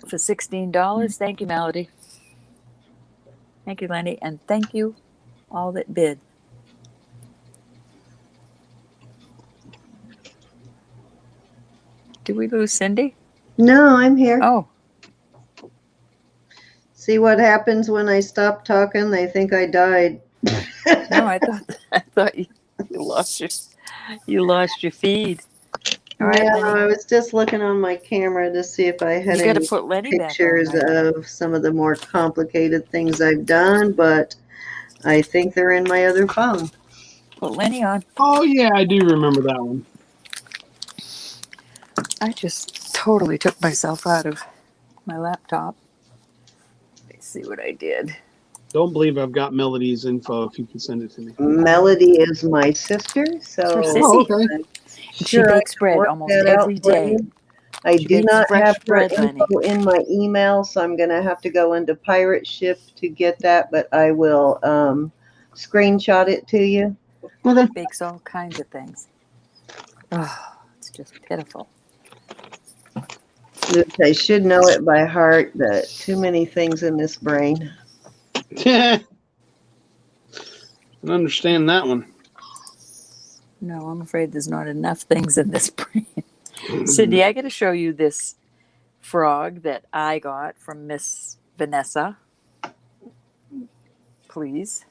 Speaker 4: for $16. Thank you, Melody. Thank you, Lenny. And thank you, all that bid. Did we lose Cindy?
Speaker 1: No, I'm here.
Speaker 4: Oh,
Speaker 1: See what happens when I stop talking? They think I died.
Speaker 4: no, I thought you lost your feed. All right,
Speaker 1: No,
Speaker 4: Lenny.
Speaker 1: I was just looking on my camera to see if I had
Speaker 4: You got to
Speaker 1: any
Speaker 4: put Lenny back on.
Speaker 1: pictures
Speaker 4: Right?
Speaker 1: of some of the more complicated things I've done, but I think they're in my other phone.
Speaker 4: Put Lenny on.
Speaker 2: Oh, yeah, I do remember that one.
Speaker 4: I just totally took myself out of my laptop. Let's see what I did.
Speaker 2: Don't believe I've got Melody's info if you can send it to me.
Speaker 1: Melody is my sister, so
Speaker 4: It's her sissy.
Speaker 2: Oh, okay.
Speaker 1: I'm
Speaker 4: She
Speaker 1: sure I
Speaker 4: bakes
Speaker 1: can
Speaker 4: bread
Speaker 1: work
Speaker 4: almost
Speaker 1: that out
Speaker 4: every
Speaker 1: for
Speaker 4: day.
Speaker 1: you. I
Speaker 4: She
Speaker 1: do
Speaker 4: bakes
Speaker 1: not
Speaker 4: fresh
Speaker 1: have her
Speaker 4: bread, Lenny.
Speaker 1: info in my email, so I'm going to have to go into Pirate Ship to get that, but I will screenshot it to you.
Speaker 2: Okay.
Speaker 4: Bakes all kinds of things. Oh, it's just pitiful.
Speaker 1: I should know it by heart, but too many things in this brain.
Speaker 2: I understand that one.
Speaker 4: No, I'm afraid there's not enough things in this brain. Cindy, I got to show you this frog that I got from Miss Vanessa. Please.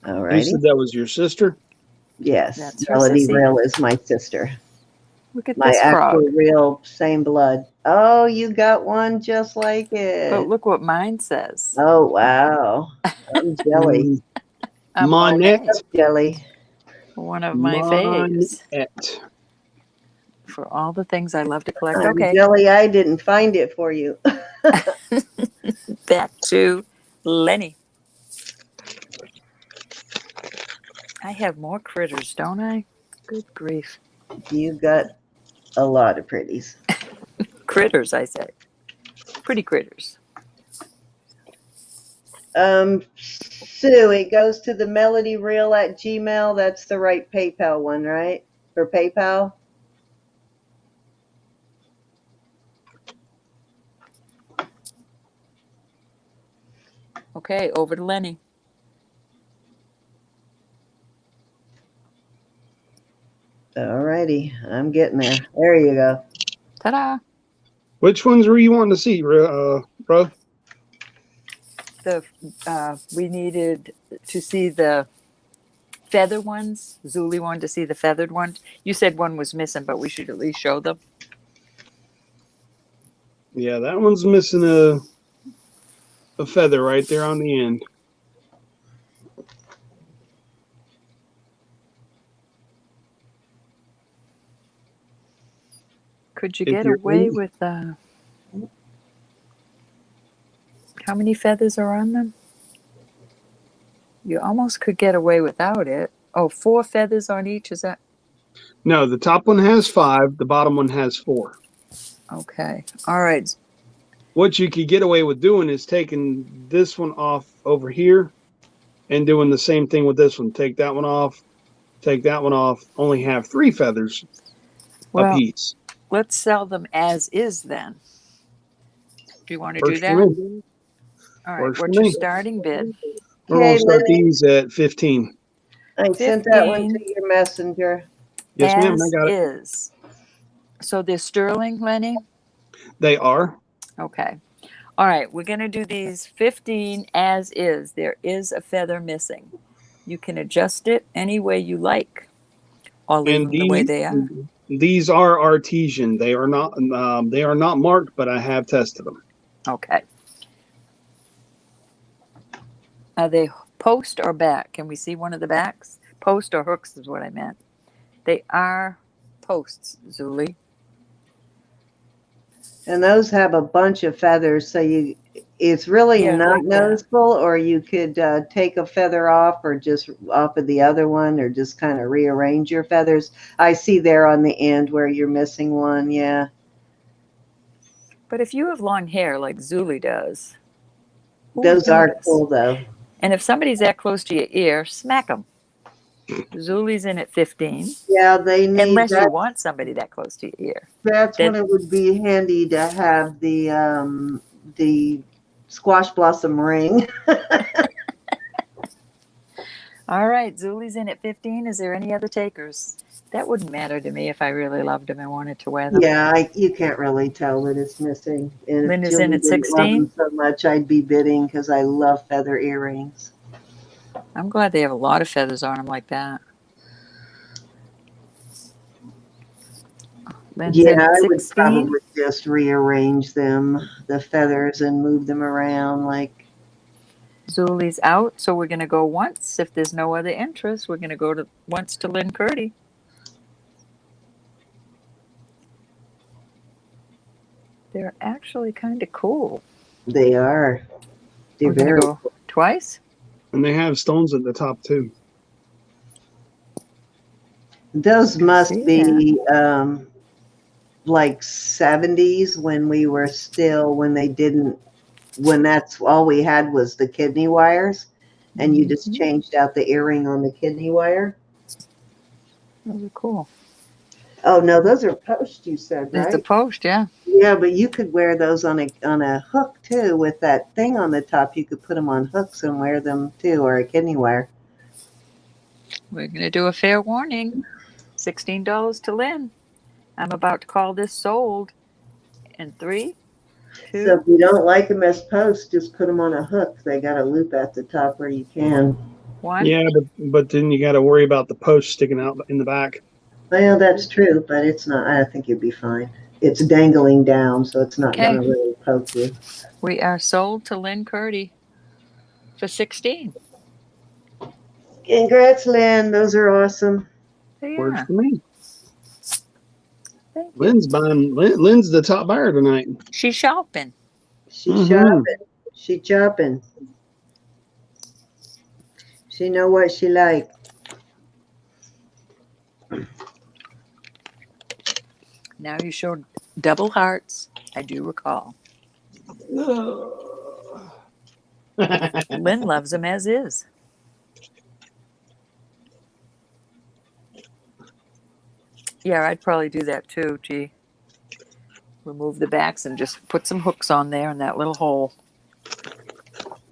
Speaker 1: All
Speaker 2: You
Speaker 1: righty.
Speaker 2: said that was your sister?
Speaker 1: Yes,
Speaker 4: That's her
Speaker 1: Melody
Speaker 4: sissy.
Speaker 1: Real is my sister.
Speaker 4: Look at
Speaker 1: My
Speaker 4: this
Speaker 1: actual
Speaker 4: frog.
Speaker 1: real same blood. Oh, you got one just like it.
Speaker 4: But look what mine says.
Speaker 1: Oh, wow. I'm jelly.
Speaker 4: I'm
Speaker 2: Monette.
Speaker 4: Monet,
Speaker 1: Jelly.
Speaker 4: one of my faves.
Speaker 2: Monette.
Speaker 4: For all the things I love to collect.
Speaker 1: I'm
Speaker 4: Okay,
Speaker 1: jelly. I didn't find it for you.
Speaker 4: back to Lenny. I have more critters, don't I? Good grief.
Speaker 1: You got a lot of pretties.
Speaker 4: Critters, I say. Pretty critters.
Speaker 1: Sue, it goes to the melodyreel@gmail. That's the right PayPal one, right? For PayPal?
Speaker 4: Okay, over to Lenny.
Speaker 1: Alrighty, I'm getting there. There you go.
Speaker 4: Ta-da!
Speaker 2: Which ones were you wanting to see, bro?
Speaker 4: We needed to see the feather ones. Zuli wanted to see the feathered ones. You said one was missing, but we should at least show them.
Speaker 2: Yeah, that one's missing a feather right there on the end.
Speaker 4: Could you
Speaker 2: If
Speaker 4: get
Speaker 2: you're
Speaker 4: away
Speaker 2: in-
Speaker 4: with how many feathers are on them? You almost could get away without it. Oh, 4 feathers on each, is that?
Speaker 2: No, the top one has 5, the bottom one has 4.
Speaker 4: Okay. All right.
Speaker 2: What you could get away with doing is taking this one off over here and doing the same thing with this one. Take that one off, only have 3 feathers
Speaker 4: Well,
Speaker 2: apiece.
Speaker 4: let's sell them as is then. Do you want to do
Speaker 2: Works
Speaker 4: that?
Speaker 2: for me.
Speaker 4: All right.
Speaker 2: Works for
Speaker 4: What's your
Speaker 2: me.
Speaker 4: starting bid?
Speaker 2: We're going
Speaker 1: Okay,
Speaker 2: to start
Speaker 1: Lenny,
Speaker 2: these at 15.
Speaker 1: I sent that one
Speaker 4: 15.
Speaker 1: to your messenger.
Speaker 2: Yes, ma'am,
Speaker 4: As
Speaker 2: I got it.
Speaker 4: is. So they're sterling, Lenny?
Speaker 2: They are.
Speaker 4: Okay. All right. We're going to do these 15 as is. There is a feather missing. You can adjust it any way you like, or leave
Speaker 2: And
Speaker 4: them the way they are.
Speaker 2: these are artesian. They are not marked, but I have tested them.
Speaker 4: Okay. Are they post or back? Can we see one of the backs? Post or hooks is what I meant. They are posts, Zuli.
Speaker 1: And those have a bunch of feathers, so it's really
Speaker 4: Yeah,
Speaker 1: not
Speaker 4: like that.
Speaker 1: noticeable, or you could take a feather off or just off of the other one, or just kind of rearrange your feathers. I see there on the end where you're missing one, yeah.
Speaker 4: But if you have long hair like Zuli does, who would
Speaker 1: Those are
Speaker 4: notice?
Speaker 1: cool, though.
Speaker 4: And if somebody's that close to your ear, smack them. Zuli's in at 15,
Speaker 1: Yeah, they need
Speaker 4: unless
Speaker 1: that.
Speaker 4: you want somebody that close to your ear.
Speaker 1: That's when
Speaker 4: Then-
Speaker 1: it would be handy to have the squash blossom ring.
Speaker 4: All right, Zuli's in at 15. Is there any other takers? That wouldn't matter to me if I really loved them and wanted to wear them.
Speaker 1: Yeah, you can't really tell that it's missing. And if
Speaker 4: Lynn is
Speaker 1: Julie
Speaker 4: in at
Speaker 1: didn't love
Speaker 4: 16?
Speaker 1: them so much, I'd be bidding because I love feather earrings.
Speaker 4: I'm glad they have a lot of feathers on them like that. Lynn's in
Speaker 1: Yeah,
Speaker 4: at
Speaker 1: I would
Speaker 4: 16.
Speaker 1: probably just rearrange them, the feathers, and move them around like.
Speaker 4: Zuli's out, so we're going to go once. If there's no other interest, we're going to go to once to Lynn Curdy. They're actually kind of cool.
Speaker 1: They are. They're
Speaker 4: We're going
Speaker 1: very.
Speaker 4: to go twice.
Speaker 2: And they have stones at the top, too.
Speaker 1: Those must
Speaker 4: see
Speaker 1: be like 70s when we were still, when that's all we had was the kidney wires, and you just
Speaker 4: Mhm.
Speaker 1: changed out the earring on the kidney wire.
Speaker 4: Those are cool.
Speaker 1: Oh no, those are posts, you said,
Speaker 4: There's
Speaker 1: right?
Speaker 4: the post, yeah.
Speaker 1: Yeah, but you could wear those on a hook too, with that thing on the top. You could put them on hooks and wear them too, or a kidney wire.
Speaker 4: We're going to do a fair warning. $16 to Lynn. I'm about to call this sold. In 3, 2.
Speaker 1: So if you don't like them as posts, just put them on a hook. They got a loop at the top where you can.
Speaker 4: 1.
Speaker 2: Yeah, but then you got to worry about the post sticking out in the back.
Speaker 1: Well, that's true, but it's not. I think you'd be fine. It's dangling down, so it's not
Speaker 4: Okay.
Speaker 1: going to really poke you.
Speaker 4: We are sold to Lynn Curdy for 16.
Speaker 1: Congrats, Lynn. Those are awesome.
Speaker 4: They
Speaker 2: Works
Speaker 4: are.
Speaker 2: for me.
Speaker 4: Thank you.
Speaker 2: Lynn's the top buyer tonight.
Speaker 4: She's shopping.
Speaker 1: She
Speaker 2: Mhm.
Speaker 1: shopping. She chopping. She know what she like.
Speaker 4: Now you showed double hearts. I do recall. Lynn loves them as is. Yeah, I'd probably do that too, G. Remove the backs and just put some hooks on there in that little hole.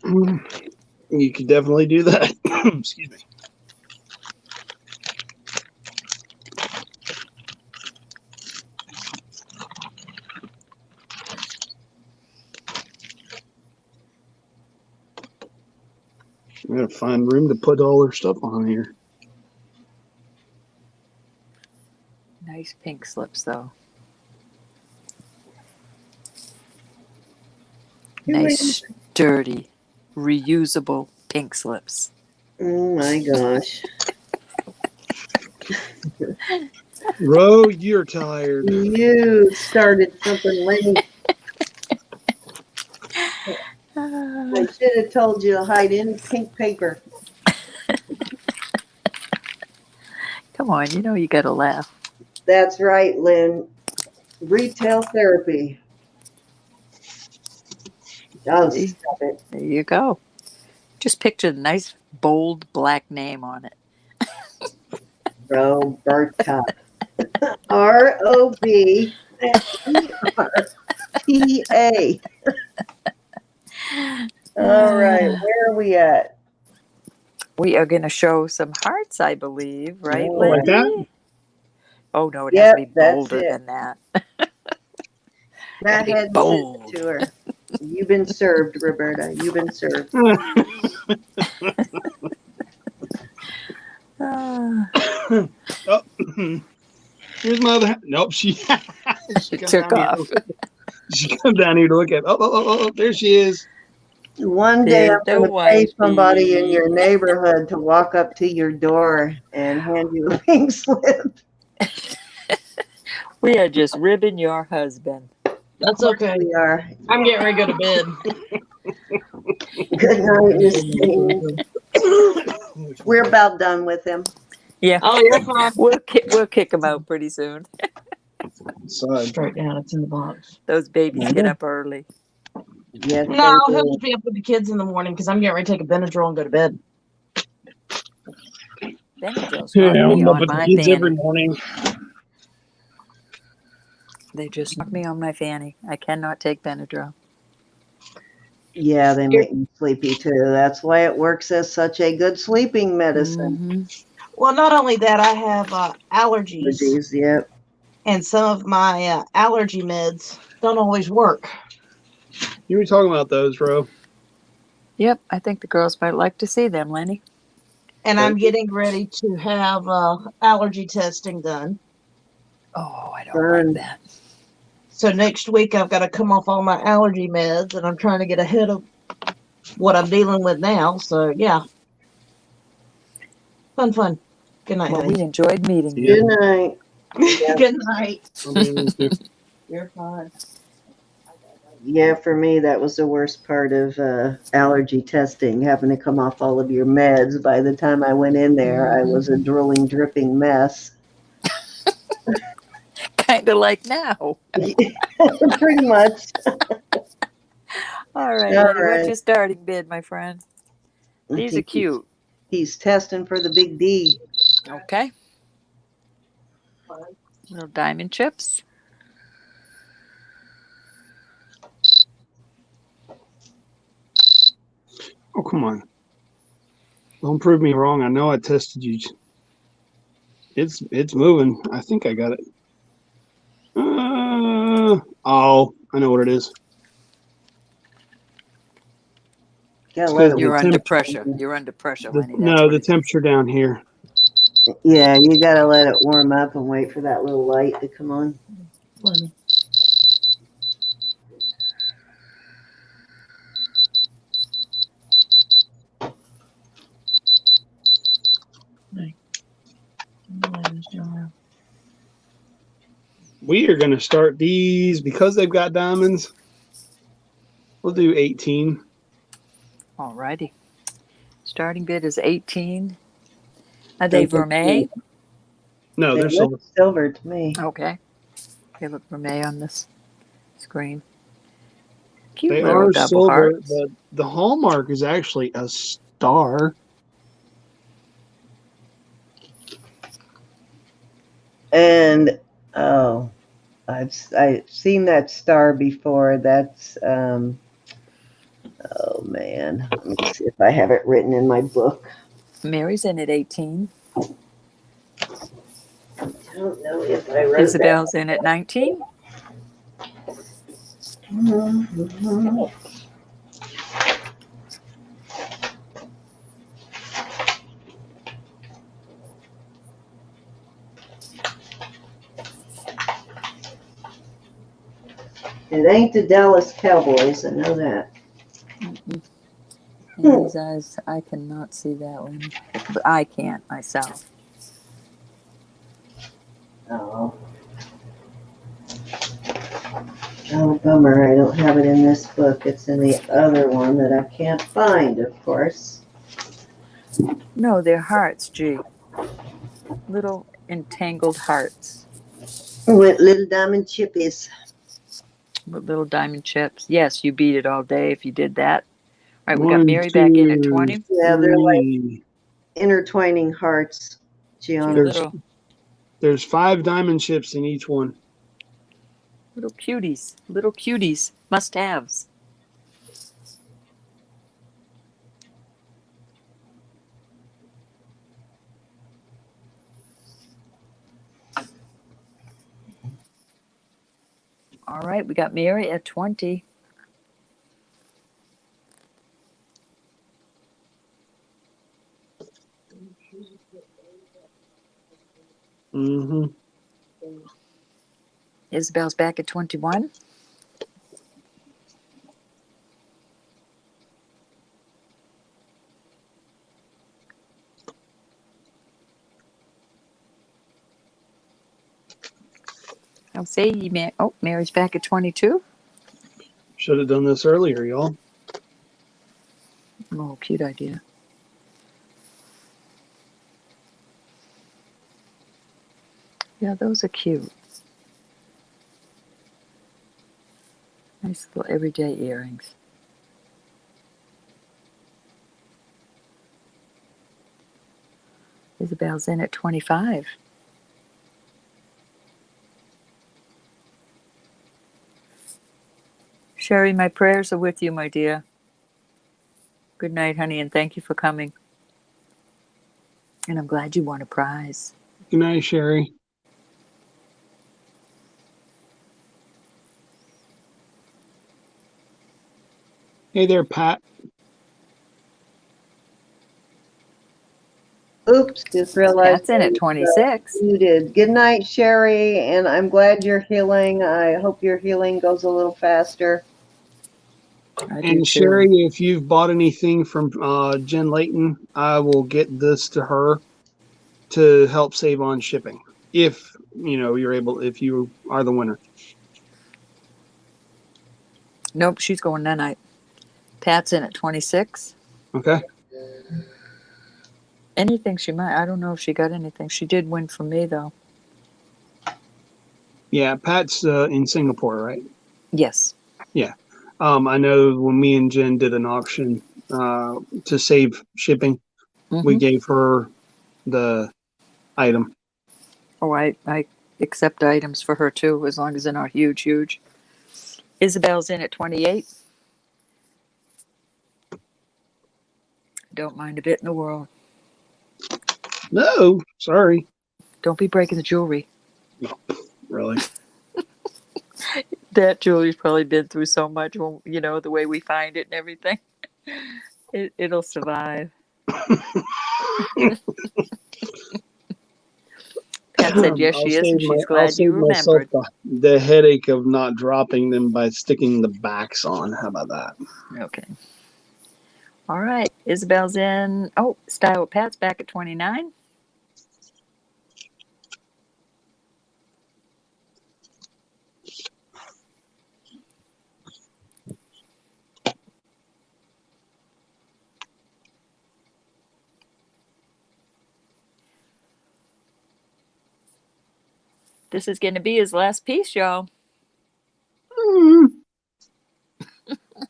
Speaker 2: You could definitely do that. Excuse me. I gotta find room to put all her stuff on here.
Speaker 4: Nice pink slips, though. Nice, sturdy, reusable pink slips.
Speaker 1: Oh my gosh.
Speaker 2: Ro, you're tired.
Speaker 1: You started something, Lenny. I should have told you to hide in pink paper.
Speaker 4: Come on, you know you gotta laugh.
Speaker 1: That's right, Lynn. Retail therapy. Oh,
Speaker 4: See?
Speaker 1: stop it.
Speaker 4: There you go. Just picture the nice, bold black name on it.
Speaker 1: Roberta. Roberta. All right, where are we at?
Speaker 4: We are going to show some hearts, I believe, right,
Speaker 1: Oh,
Speaker 2: like that?
Speaker 4: Lenny? Oh, no, it
Speaker 1: Yep,
Speaker 4: has to be
Speaker 1: that's
Speaker 4: bolder
Speaker 1: it.
Speaker 4: than that.
Speaker 1: That
Speaker 4: be
Speaker 1: had
Speaker 4: bold.
Speaker 1: to her. You've been served, Roberta. You've been served.
Speaker 4: Ah,
Speaker 2: Oh, here's my other. Nope, she
Speaker 4: it
Speaker 2: come
Speaker 4: took
Speaker 2: down here.
Speaker 4: off.
Speaker 2: She come down here to look at. Oh, there she is.
Speaker 1: One day I'm
Speaker 4: There's the
Speaker 1: going to pay
Speaker 4: white
Speaker 1: somebody in
Speaker 4: bee.
Speaker 1: your neighborhood to walk up to your door and hand you a pink slip.
Speaker 4: We are just ribbing your husband.
Speaker 5: That's okay.
Speaker 1: We are.
Speaker 5: I'm getting ready to go to bed.
Speaker 1: Good night, Miss Dean. We're about done with him.
Speaker 4: Yeah,
Speaker 5: Oh, you're fine.
Speaker 4: we'll kick him out pretty soon.
Speaker 2: Side.
Speaker 5: Straight down. It's in the box.
Speaker 4: Those babies get up early.
Speaker 1: Yes,
Speaker 5: No,
Speaker 1: they
Speaker 5: he'll
Speaker 1: do.
Speaker 5: just be up with the kids in the morning because I'm getting ready to take a Benadryl and go to bed.
Speaker 4: Benadryl's
Speaker 2: Yeah,
Speaker 4: knocked me
Speaker 2: I'm up
Speaker 4: on
Speaker 2: with
Speaker 4: my
Speaker 2: the kids every
Speaker 4: fanny.
Speaker 2: morning.
Speaker 4: They just knocked me on my fanny. I cannot take Benadryl.
Speaker 1: Yeah, they make me sleepy too. That's why it works as such a good sleeping medicine.
Speaker 4: Mhm.
Speaker 5: Well, not only that, I have allergies,
Speaker 1: Allergies, yep.
Speaker 5: and some of my allergy meds don't always work.
Speaker 2: You were talking about those, Ro.
Speaker 4: Yep, I think the girls might like to see them, Lenny.
Speaker 5: And I'm getting ready to have allergy testing done.
Speaker 4: Oh, I don't
Speaker 1: Fun.
Speaker 4: like that.
Speaker 5: So next week I've got to come off all my allergy meds, and I'm trying to get ahead of what I'm dealing with now. So yeah, fun. Good night,
Speaker 4: Well,
Speaker 5: honey.
Speaker 4: we enjoyed meeting
Speaker 2: Yeah.
Speaker 4: you.
Speaker 1: Good night.
Speaker 5: Good night.
Speaker 1: You're fine. Yeah, for me, that was the worst part of allergy testing, having to come off all of your meds. By the time I went in there, I was a drooling, dripping mess.
Speaker 4: Kind of like now.
Speaker 1: Pretty much.
Speaker 4: All right,
Speaker 1: All
Speaker 4: Lenny,
Speaker 1: right.
Speaker 4: what's your starting bid, my friend?
Speaker 1: I
Speaker 4: These are
Speaker 1: think
Speaker 4: cute.
Speaker 1: He's testing for the big D.
Speaker 4: Okay. Little diamond chips.
Speaker 2: Oh, come on. Don't prove me wrong. I know I tested you. It's moving. I think I got it. Oh, I know what it is.
Speaker 1: Gotta let it
Speaker 4: You're
Speaker 2: the
Speaker 4: under
Speaker 2: temp-
Speaker 4: pressure. You're under pressure,
Speaker 2: The,
Speaker 4: Lenny. That's
Speaker 2: no,
Speaker 4: what
Speaker 2: the
Speaker 4: it is.
Speaker 2: temperature down here.
Speaker 1: Yeah, you gotta let it warm up and wait for that little light to come on.
Speaker 5: Funny.
Speaker 2: We are going to start these because they've got diamonds. We'll do 18.
Speaker 4: All righty. Starting bid is 18. Are they vermeil?
Speaker 2: No,
Speaker 1: They
Speaker 2: they're
Speaker 1: look
Speaker 2: silver.
Speaker 1: silver to me.
Speaker 4: Okay. They look vermeil on this screen. Cute
Speaker 2: They
Speaker 4: little
Speaker 2: are
Speaker 4: double
Speaker 2: silver,
Speaker 4: hearts.
Speaker 2: but the hallmark is actually a star.
Speaker 1: And oh, I've seen that star before. That's oh man. Let me see if I have it written in my book.
Speaker 4: Mary's in at 18.
Speaker 1: I don't know if I wrote
Speaker 4: Isabel's in at 19.
Speaker 1: that. It ain't the Dallas Cowboys, I know that.
Speaker 4: In these eyes, I cannot see that one. But I can't myself.
Speaker 1: Oh. Oh, bummer, I don't have it in this book. It's in the other one that I can't find, of course.
Speaker 4: No, they're hearts, G. Little entangled hearts
Speaker 1: With little diamond chippies.
Speaker 4: with little diamond chips. Yes, you beat it all day if you did that. All right, we got
Speaker 2: 1,
Speaker 4: Mary back in at
Speaker 2: 2,
Speaker 4: 20.
Speaker 1: Yeah, they're like
Speaker 2: 3.
Speaker 1: intertwining hearts,
Speaker 4: Cute
Speaker 1: Gianna.
Speaker 4: little
Speaker 2: There's 5 diamond chips in each one.
Speaker 4: little cuties, must-haves. All right, we got Mary at 20.
Speaker 2: Mm-hmm.
Speaker 4: Isabel's back at 21. I'll say you, Mary's back at 22.
Speaker 2: Should have done this earlier, y'all.
Speaker 4: Oh, cute idea. Yeah, those are cute. Nice little everyday earrings. Isabel's in at 25. Sherry, my prayers are with you, my dear. Good night, honey, and thank you for coming. And I'm glad you won a prize.
Speaker 2: Good night, Sherry. Hey there, Pat.
Speaker 1: Oops, just realized
Speaker 4: Pat's in at 26.
Speaker 1: you did. Good night, Sherry, and I'm glad you're healing. I hope your healing goes a little faster.
Speaker 4: I do
Speaker 2: And
Speaker 4: too.
Speaker 2: Sherry, if you've bought anything from Jen Layton, I will get this to her to help save on shipping. If you're able, if you are the winner.
Speaker 4: Nope, she's going that night. Pat's in at 26.
Speaker 2: Okay.
Speaker 4: Anything she might. I don't know if she got anything. She did win from me, though.
Speaker 2: Yeah, Pat's in Singapore, right?
Speaker 4: Yes.
Speaker 2: Yeah. I know when me and Jen did an auction to save shipping, we gave her the item.
Speaker 4: Oh, I accept items for her, too, as long as they're not huge. Isabel's in at 28. Don't mind a bit in the world.
Speaker 2: No, sorry.
Speaker 4: Don't be breaking the jewelry.
Speaker 2: No, really.
Speaker 4: That jewelry's probably been through so much, the way we find it and everything. It'll survive. Pat said yes, she is, and she's glad you remembered.
Speaker 2: The headache of not dropping them by sticking the backs on. How about that?
Speaker 4: Okay. All right. Isabel's in. Oh, Style with Pat's back at 29. This is going to be his last piece, y'all.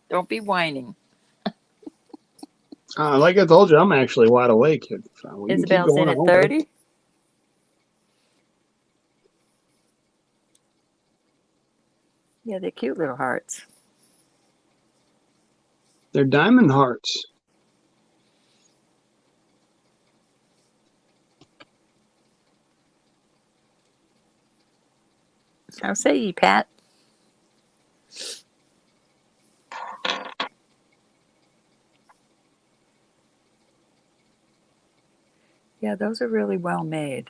Speaker 4: Don't be whining.
Speaker 2: Like I told you, I'm actually wide awake.
Speaker 4: Isabel's in at 30. Yeah, they're cute little hearts.
Speaker 2: They're diamond hearts.
Speaker 4: How say ye, Pat? Yeah, those are really well made.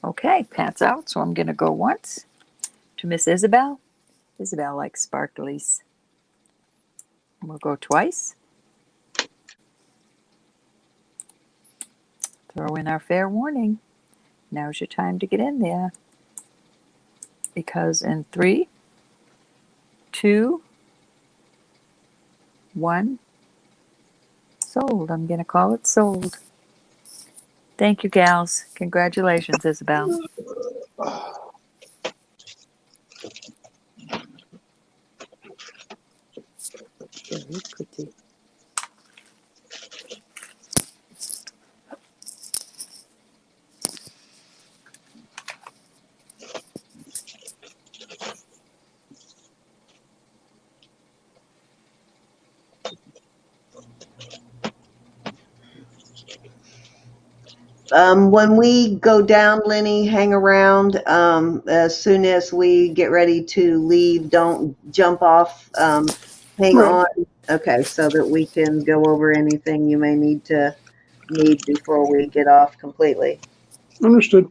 Speaker 4: Okay, Pat's out, so I'm going to go once to Miss Isabel. Isabel likes sparklies. We'll go twice. Throw in our fair warning. Now's your time to get in there. Because in 3, 2, 1, sold. I'm going to call it sold. Thank you, gals. Congratulations, Isabel. Very pretty.
Speaker 1: When we go down, Lenny, hang around. As soon as we get ready to leave, don't jump off. Hang
Speaker 2: Right.
Speaker 1: on. Okay, so that we can go over anything you may need before we get off completely.
Speaker 2: Understood.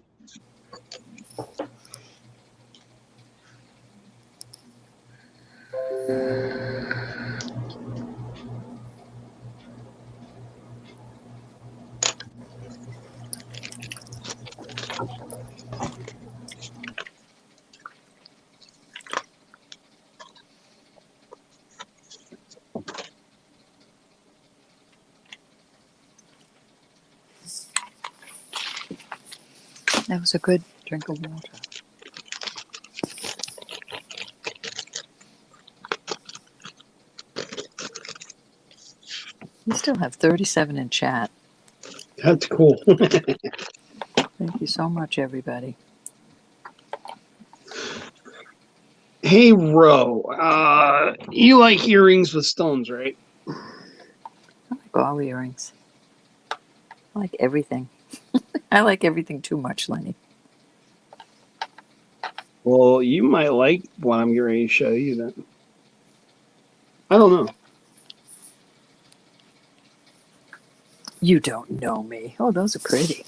Speaker 4: That was a good drink of water. We still have 37 in chat.
Speaker 2: That's cool.
Speaker 4: Thank you so much, everybody.
Speaker 2: Hey, Ro, you like earrings with stones, right?
Speaker 4: I like all earrings. I like everything. I like everything too much, Lenny.
Speaker 2: Well, you might like what I'm getting ready to show you then. I don't know.
Speaker 4: You don't know me. Oh, those are pretty.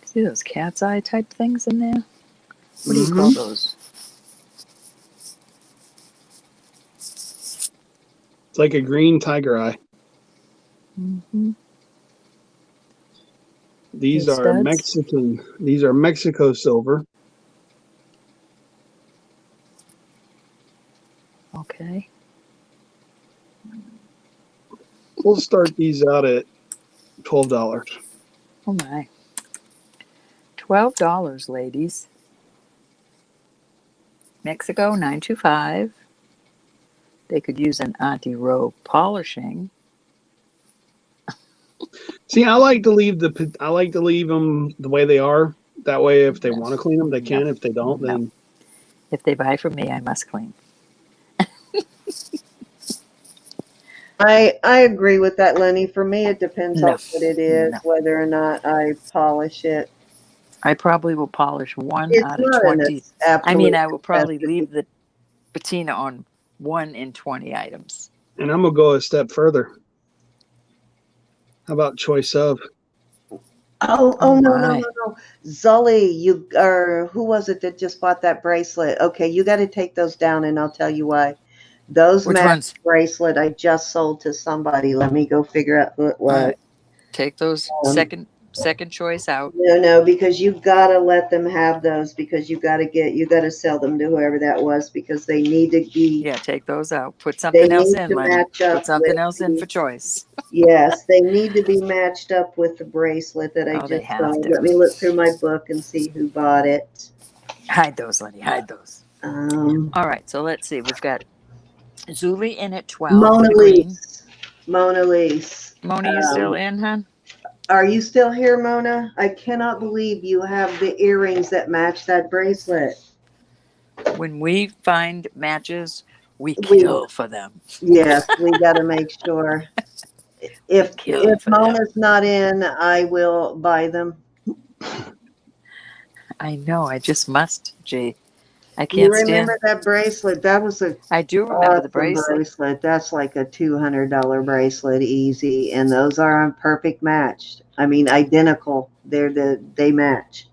Speaker 4: See those cat's eye type things in there? What do you call those?
Speaker 2: It's like a green tiger eye.
Speaker 4: Mm-hmm.
Speaker 2: These
Speaker 4: Those
Speaker 2: are
Speaker 4: studs?
Speaker 2: Mexican. These are Mexico silver.
Speaker 4: Okay.
Speaker 2: We'll start these out at $12.
Speaker 4: Oh my. $12, ladies. Mexico 925. They could use an Auntie Row polishing.
Speaker 2: See, I like to leave them the way they are. That way, if they want to clean them, they can. If they don't, then
Speaker 4: If they buy from me, I must clean.
Speaker 1: I agree with that, Lenny. For me, it depends on what it is,
Speaker 4: No.
Speaker 1: whether or not I polish it.
Speaker 4: I probably will polish 1
Speaker 1: It's
Speaker 4: out of
Speaker 1: not
Speaker 4: 20. I mean, I will probably
Speaker 1: necessity.
Speaker 4: leave the patina on 1 in 20 items.
Speaker 2: and I'm gonna go a step further. How about choice of?
Speaker 1: Oh no,
Speaker 4: my.
Speaker 1: no. Zully, who was it that just bought that bracelet? Okay, you got to take those down, and I'll tell you why. Those
Speaker 4: Which
Speaker 1: match
Speaker 4: ones?
Speaker 1: bracelet I just sold to somebody. Let me go figure out who it was.
Speaker 4: All right. Take those second choice out.
Speaker 1: No, because you've got to let them have those because you got to sell them to whoever that was because they need to be.
Speaker 4: Yeah, take those out. Put
Speaker 1: They
Speaker 4: something else
Speaker 1: need
Speaker 4: in,
Speaker 1: to
Speaker 4: Lenny.
Speaker 1: match up
Speaker 4: Put something
Speaker 1: with
Speaker 4: else in for choice.
Speaker 1: Yes, they need to be matched up with the bracelet that I
Speaker 4: Oh, they
Speaker 1: just
Speaker 4: have
Speaker 1: sold.
Speaker 4: to.
Speaker 1: Let me look through my book and see who bought it.
Speaker 4: Hide those, Lenny. Hide those.
Speaker 1: Um,
Speaker 4: All right, so let's see. We've got Zuli in at 12.
Speaker 1: Mona
Speaker 4: The green.
Speaker 1: Lise. Mona Lise.
Speaker 4: Mona, you still in, hon?
Speaker 1: Are you still here, Mona? I cannot believe you have the earrings that match that bracelet.
Speaker 4: When we find matches, we
Speaker 1: We-
Speaker 4: kill for them.
Speaker 1: Yes, we got to make sure. If Mona's not in, I will buy them.
Speaker 4: I know. I just must, G. I
Speaker 1: You
Speaker 4: can't stand.
Speaker 1: remember that bracelet? That was
Speaker 4: I do remember the
Speaker 1: awesome
Speaker 4: bracelet.
Speaker 1: That's like a $200 bracelet, easy, and those are a perfect match. I mean, identical. They match.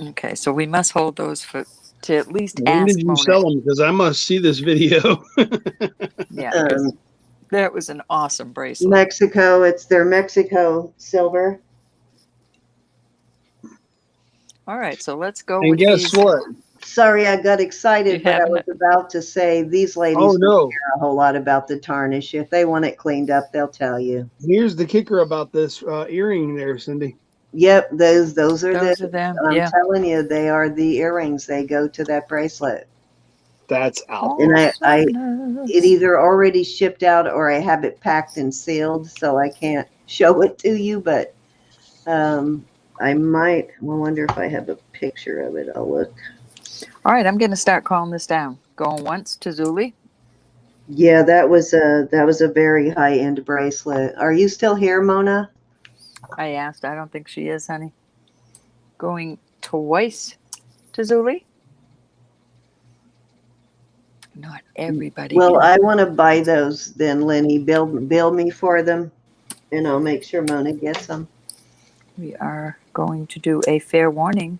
Speaker 4: Okay, so we must hold those to at least
Speaker 2: When
Speaker 4: ask
Speaker 2: did you
Speaker 4: Mona.
Speaker 2: sell them? Because I must see this video.
Speaker 4: Yeah, because
Speaker 1: Um,
Speaker 4: that was an awesome bracelet.
Speaker 1: Mexico, it's their Mexico silver.
Speaker 4: All right, so let's go
Speaker 2: And
Speaker 4: with
Speaker 2: guess
Speaker 4: these.
Speaker 2: what?
Speaker 1: Sorry, I got
Speaker 4: You
Speaker 1: excited, but I
Speaker 4: having
Speaker 1: was
Speaker 4: it?
Speaker 1: about to say these
Speaker 2: Oh
Speaker 1: ladies don't
Speaker 2: no!
Speaker 1: care a whole lot about the tarnish. If they want it cleaned up, they'll tell you.
Speaker 2: Here's the kicker about this earring, there, Cindy.
Speaker 1: Yep, those are
Speaker 4: Those are them.
Speaker 1: I'm
Speaker 4: Yeah.
Speaker 1: telling you, they are the earrings. They go to that bracelet.
Speaker 2: That's out.
Speaker 1: And it
Speaker 4: Awesomeness.
Speaker 1: either already shipped out or I have it packed and sealed, so I can't show it to you, but I might. I wonder if I have a picture of it. I'll look.
Speaker 4: All right, I'm going to start calling this down. Going once to Zuli.
Speaker 1: Yeah, that was a very high end bracelet. Are you still here, Mona?
Speaker 4: I asked. I don't think she is, honey. Going twice to Zuli. Not everybody
Speaker 1: Well,
Speaker 4: can.
Speaker 1: I want to buy those then, Lenny. Bill me for them, and I'll make sure Mona gets them.
Speaker 4: We are going to do a fair warning.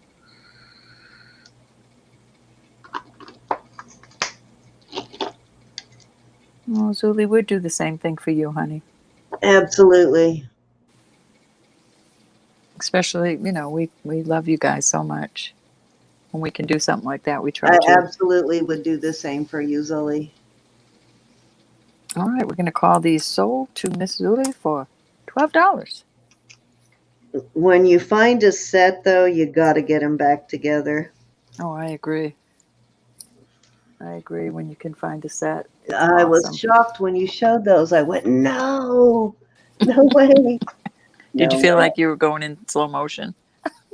Speaker 4: Well, Zuli would do the same thing for you, honey.
Speaker 1: Absolutely.
Speaker 4: Especially, we love you guys so much. When we can do something like that, we try
Speaker 1: I
Speaker 4: to.
Speaker 1: absolutely would do the same for you, Zuli.
Speaker 4: All right, we're going to call these sold to Miss Zuli for $12.
Speaker 1: When you find a set, though, you got to get them back together.
Speaker 4: Oh, I agree. I agree. When you can find a set, it's
Speaker 1: I was
Speaker 4: awesome.
Speaker 1: shocked when you showed those. I went, no way.
Speaker 4: Did you
Speaker 1: No
Speaker 4: feel
Speaker 1: way.
Speaker 4: like you were going in slow motion?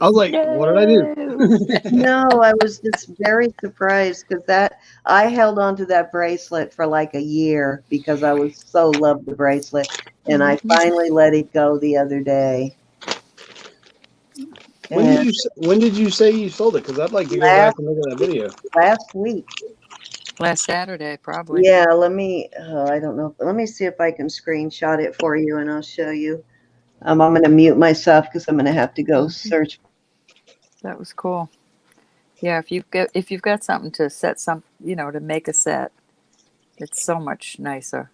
Speaker 2: I was like, what did I do?
Speaker 1: No, I was just very surprised because I held on to that bracelet for like a year because I was so loved the bracelet, and I finally let it go the other day.
Speaker 2: When
Speaker 1: And
Speaker 2: did you say you sold it? Because I'd like to go back and look at that video.
Speaker 1: last week.
Speaker 4: Last Saturday, probably.
Speaker 1: Yeah, I don't know. Let me see if I can screenshot it for you and I'll show you. I'm going to mute myself because I'm going to have to go search.
Speaker 4: That was cool. Yeah, if you've got something to set to make a set, it's so much nicer.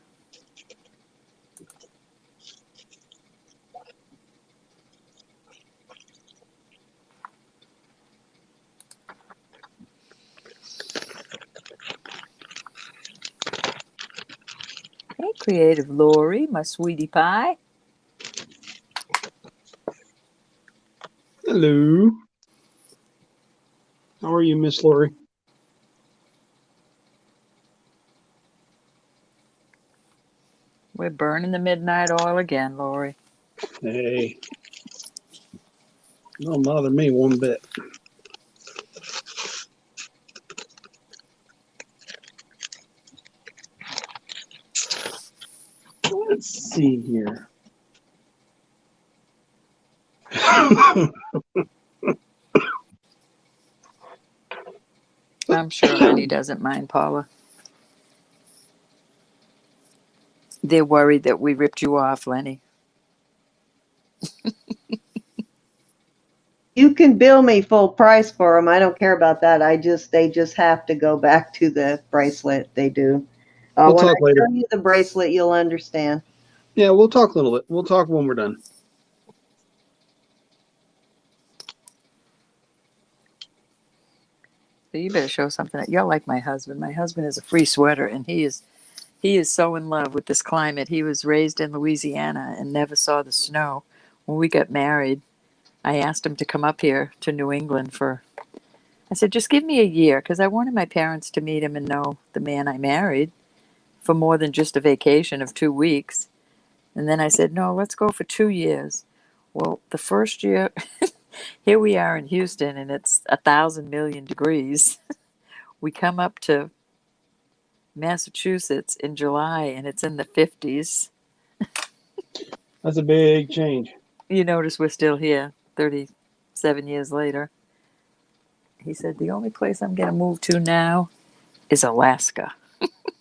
Speaker 4: Hey, creative Lori, my sweetie pie.
Speaker 2: Hello. How are you, Miss Lori?
Speaker 4: We're burning the midnight oil again, Lori.
Speaker 2: Hey. Don't bother me one bit. Let's see here.
Speaker 4: I'm sure Honey doesn't mind, Paula. They're worried that we ripped you off, Lenny.
Speaker 1: You can bill me full price for them. I don't care about that. They just have to go back to the bracelet. They do.
Speaker 2: We'll
Speaker 1: When
Speaker 2: talk
Speaker 1: I
Speaker 2: later.
Speaker 1: show you the bracelet, you'll understand.
Speaker 2: Yeah, we'll talk a little bit. We'll talk when we're done.
Speaker 4: So you better show something. You're like my husband. My husband is a free sweater, and he is so in love with this climate. He was raised in Louisiana and never saw the snow. When we got married, I asked him to come up here to New England I said, just give me a year, because I wanted my parents to meet him and know the man I married for more than just a vacation of 2 weeks. And then I said, no, let's go for 2 years. Well, the first year, here we are in Houston, and it's 1,000 million degrees. We come up to Massachusetts in July, and it's in the 50s.
Speaker 2: That's a big change.
Speaker 4: You notice we're still here 37 years later. He said, the only place I'm going to move to now is Alaska.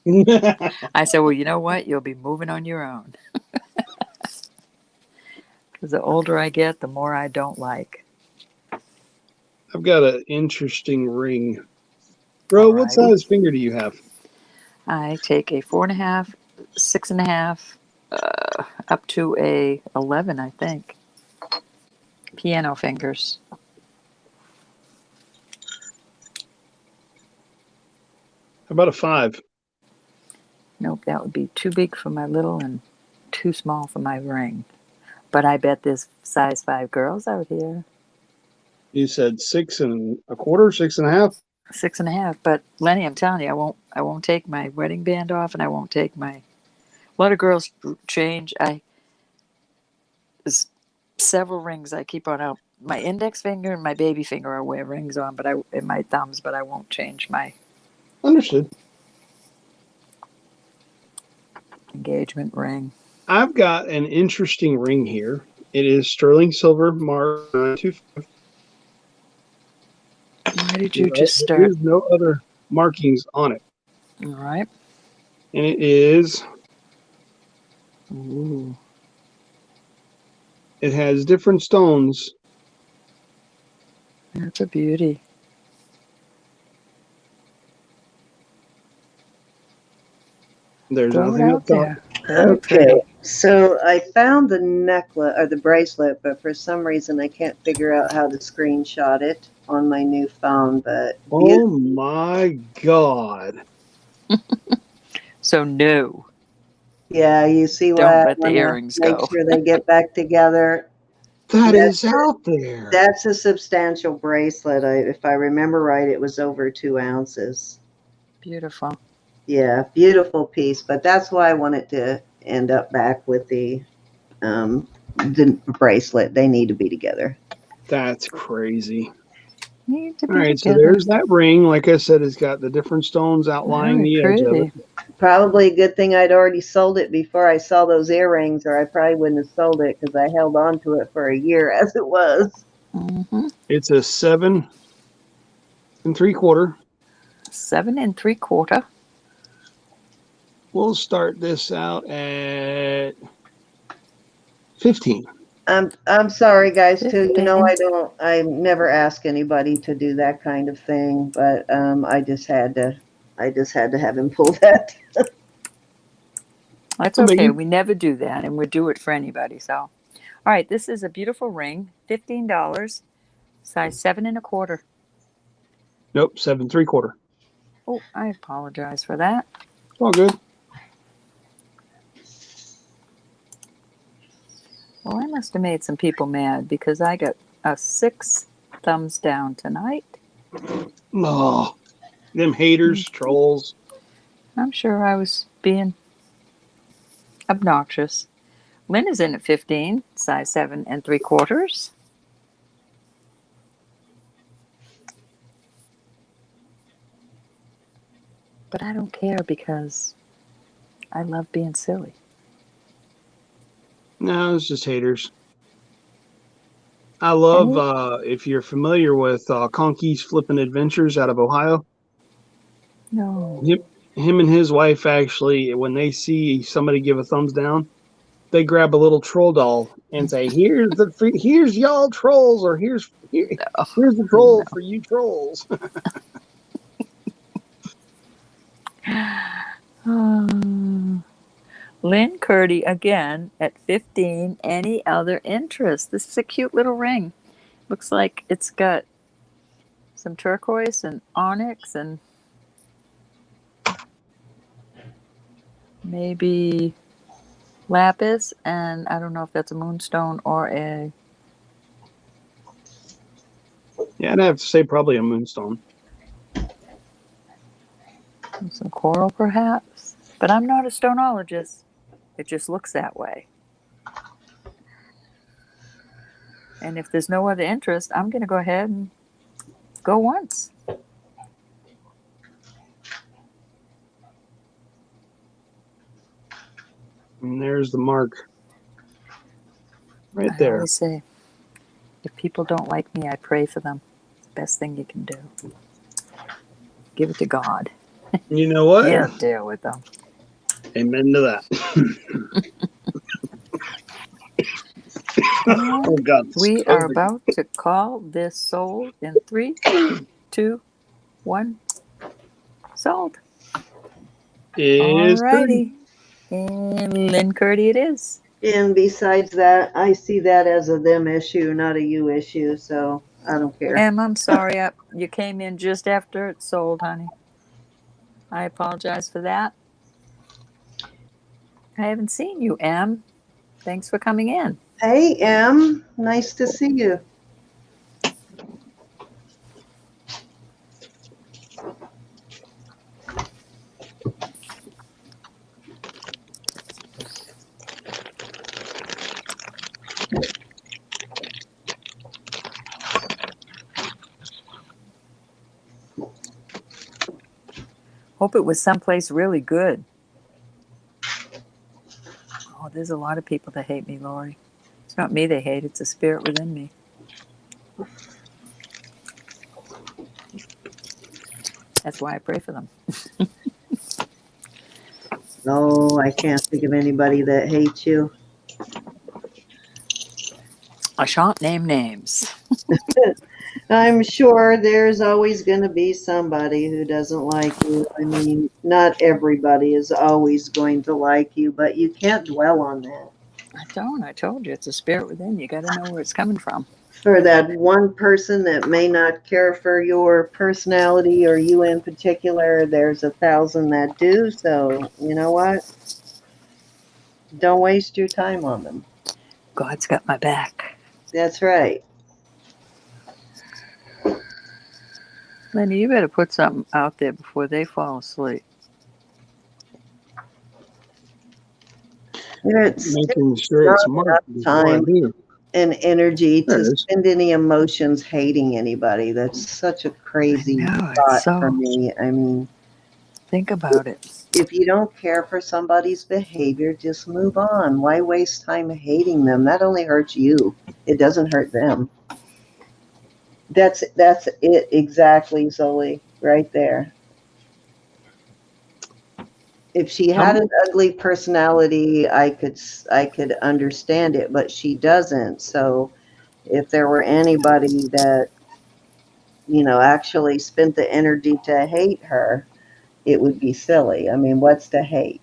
Speaker 4: I said, well, you know what? You'll be moving on your own. Because the older I get, the more I don't like.
Speaker 2: I've got an interesting ring. Bro, what
Speaker 4: Alrighty.
Speaker 2: size finger do you have?
Speaker 4: I take a 4.5, 6.5, up to a 11, I think. Piano fingers.
Speaker 2: How about a 5?
Speaker 4: Nope, that would be too big for my little and too small for my ring. But I bet there's size 5 girls out here.
Speaker 2: You said 6 1/4, 6.5?
Speaker 4: 6.5. But Lenny, I'm telling you, I won't take my wedding band off, and I won't take my. A lot of girls change. There's several rings I keep on out. My index finger and my baby finger I wear rings on, and my thumbs, but I won't change my
Speaker 2: Understood.
Speaker 4: engagement ring.
Speaker 2: I've got an interesting ring here. It is sterling silver mark 925.
Speaker 4: Why did you just start?
Speaker 2: There's no other markings on it.
Speaker 4: All right.
Speaker 2: And it is.
Speaker 4: Ooh.
Speaker 2: It has different stones.
Speaker 4: That's a beauty.
Speaker 2: There's
Speaker 4: Throw it
Speaker 2: nothing
Speaker 4: out
Speaker 2: up top.
Speaker 4: there. Very
Speaker 1: Okay,
Speaker 4: pretty.
Speaker 1: so I found the necklace or the bracelet, but for some reason I can't figure out how to screenshot it on my new phone. But
Speaker 2: Oh my God.
Speaker 4: So no.
Speaker 1: yeah, you see
Speaker 4: Don't
Speaker 1: why I
Speaker 4: let the
Speaker 1: wanna
Speaker 4: earrings
Speaker 1: make
Speaker 4: go.
Speaker 1: sure they get back together.
Speaker 2: That
Speaker 1: Yeah.
Speaker 2: is out there.
Speaker 1: That's a substantial bracelet. If I remember right, it was over 2 ounces.
Speaker 4: Beautiful.
Speaker 1: Yeah, beautiful piece. But that's why I wanted to end up back with the bracelet. They need to be together.
Speaker 2: That's crazy.
Speaker 4: Need to
Speaker 2: All
Speaker 4: be
Speaker 2: right, so
Speaker 4: together.
Speaker 2: there's that ring. Like I said, it's got the different stones outlining
Speaker 4: Very
Speaker 2: the edge of
Speaker 4: pretty.
Speaker 2: it.
Speaker 1: Probably a good thing I'd already sold it before I saw those earrings, or I probably wouldn't have sold it because I held on to it for a year as it was.
Speaker 4: Mm-hmm.
Speaker 2: It's a 7 3/4.
Speaker 4: 7 3/4.
Speaker 2: We'll start this out at 15.
Speaker 1: I'm sorry, guys. Too. You know,
Speaker 4: 15.
Speaker 1: I never ask anybody to do that kind of thing, but I just had to have him pull that.
Speaker 4: That's
Speaker 2: No
Speaker 4: okay.
Speaker 2: biggie.
Speaker 4: We never do that, and we do it for anybody. So, all right, this is a beautiful ring. $15. Size 7 1/4.
Speaker 2: Nope, 7 3/4.
Speaker 4: Oh, I apologize for that.
Speaker 2: It's all good.
Speaker 4: Well, I must have made some people mad because I got a 6 thumbs down tonight.
Speaker 2: Oh, them haters, trolls.
Speaker 4: I'm sure I was being obnoxious. Lynn is in at 15, size 7 3/4. But I don't care because I love being silly.
Speaker 2: No, it's just haters. I love, if you're familiar with Conky's Flippin' Adventures out of Ohio,
Speaker 4: No.
Speaker 2: him and his wife actually, when they see somebody give a thumbs down, they grab a little troll doll and say, here's y'all trolls, or here's the troll for you trolls.
Speaker 4: Lynn Curdy again at 15. Any other interest? This is a cute little ring. Looks like it's got some turquoise and onyx and maybe lapis, and I don't know if that's a moonstone or a.
Speaker 2: Yeah, I'd have to say probably a moonstone.
Speaker 4: Some coral, perhaps. But I'm not a stonologist. It just looks that way. And if there's no other interest, I'm going to go ahead and go once.
Speaker 2: And there's the mark. Right
Speaker 4: I
Speaker 2: there.
Speaker 4: always say, if people don't like me, I pray for them. It's the best thing you can do. Give it to God.
Speaker 2: You know what?
Speaker 4: Yeah, deal with them.
Speaker 2: Amen to that. Oh God, it's
Speaker 4: We are
Speaker 2: COVID.
Speaker 4: about to call this sold in 3, 2, 1. Sold.
Speaker 2: It is
Speaker 4: Alrighty. And Lynn Curdy it is.
Speaker 1: And besides that, I see that as a them issue, not a you issue, so I don't care.
Speaker 4: Em, I'm sorry. You came in just after it sold, honey. I apologize for that. I haven't seen you, Em. Thanks for coming in.
Speaker 1: Hey, Em, nice to see you.
Speaker 4: Hope it was someplace really good. Oh, there's a lot of people that hate me, Lori. It's not me they hate, it's a spirit within me. That's why I pray for them.
Speaker 1: No, I can't think of anybody that hates you.
Speaker 4: I shan't name names.
Speaker 1: I'm sure there's always going to be somebody who doesn't like you. I mean, not everybody is always going to like you, but you can't dwell on that.
Speaker 4: I don't. I told you, it's a spirit within you. You got to know where it's coming from.
Speaker 1: For that one person that may not care for your personality or you in particular, there's 1,000 that do. So, you know what? Don't waste your time on them.
Speaker 4: God's got my back.
Speaker 1: That's right.
Speaker 4: Lenny, you better put something out there before they fall asleep.
Speaker 1: It's
Speaker 2: Making sure it's
Speaker 1: not
Speaker 2: marked
Speaker 1: enough
Speaker 2: before I
Speaker 1: time
Speaker 2: do.
Speaker 1: and energy
Speaker 2: There
Speaker 1: to
Speaker 2: it is.
Speaker 1: spend any emotions hating anybody. That's such a crazy
Speaker 4: No, it's
Speaker 1: thought for
Speaker 4: so.
Speaker 1: me. I mean,
Speaker 4: Think about it.
Speaker 1: if you don't care for somebody's behavior, just move on. Why waste time hating them? That only hurts you. It doesn't hurt them. That's it exactly, Zoe, right there. If she had an ugly personality, I could understand it, but she doesn't. So if there were anybody that, actually spent the energy to hate her, it would be silly. I mean, what's to hate?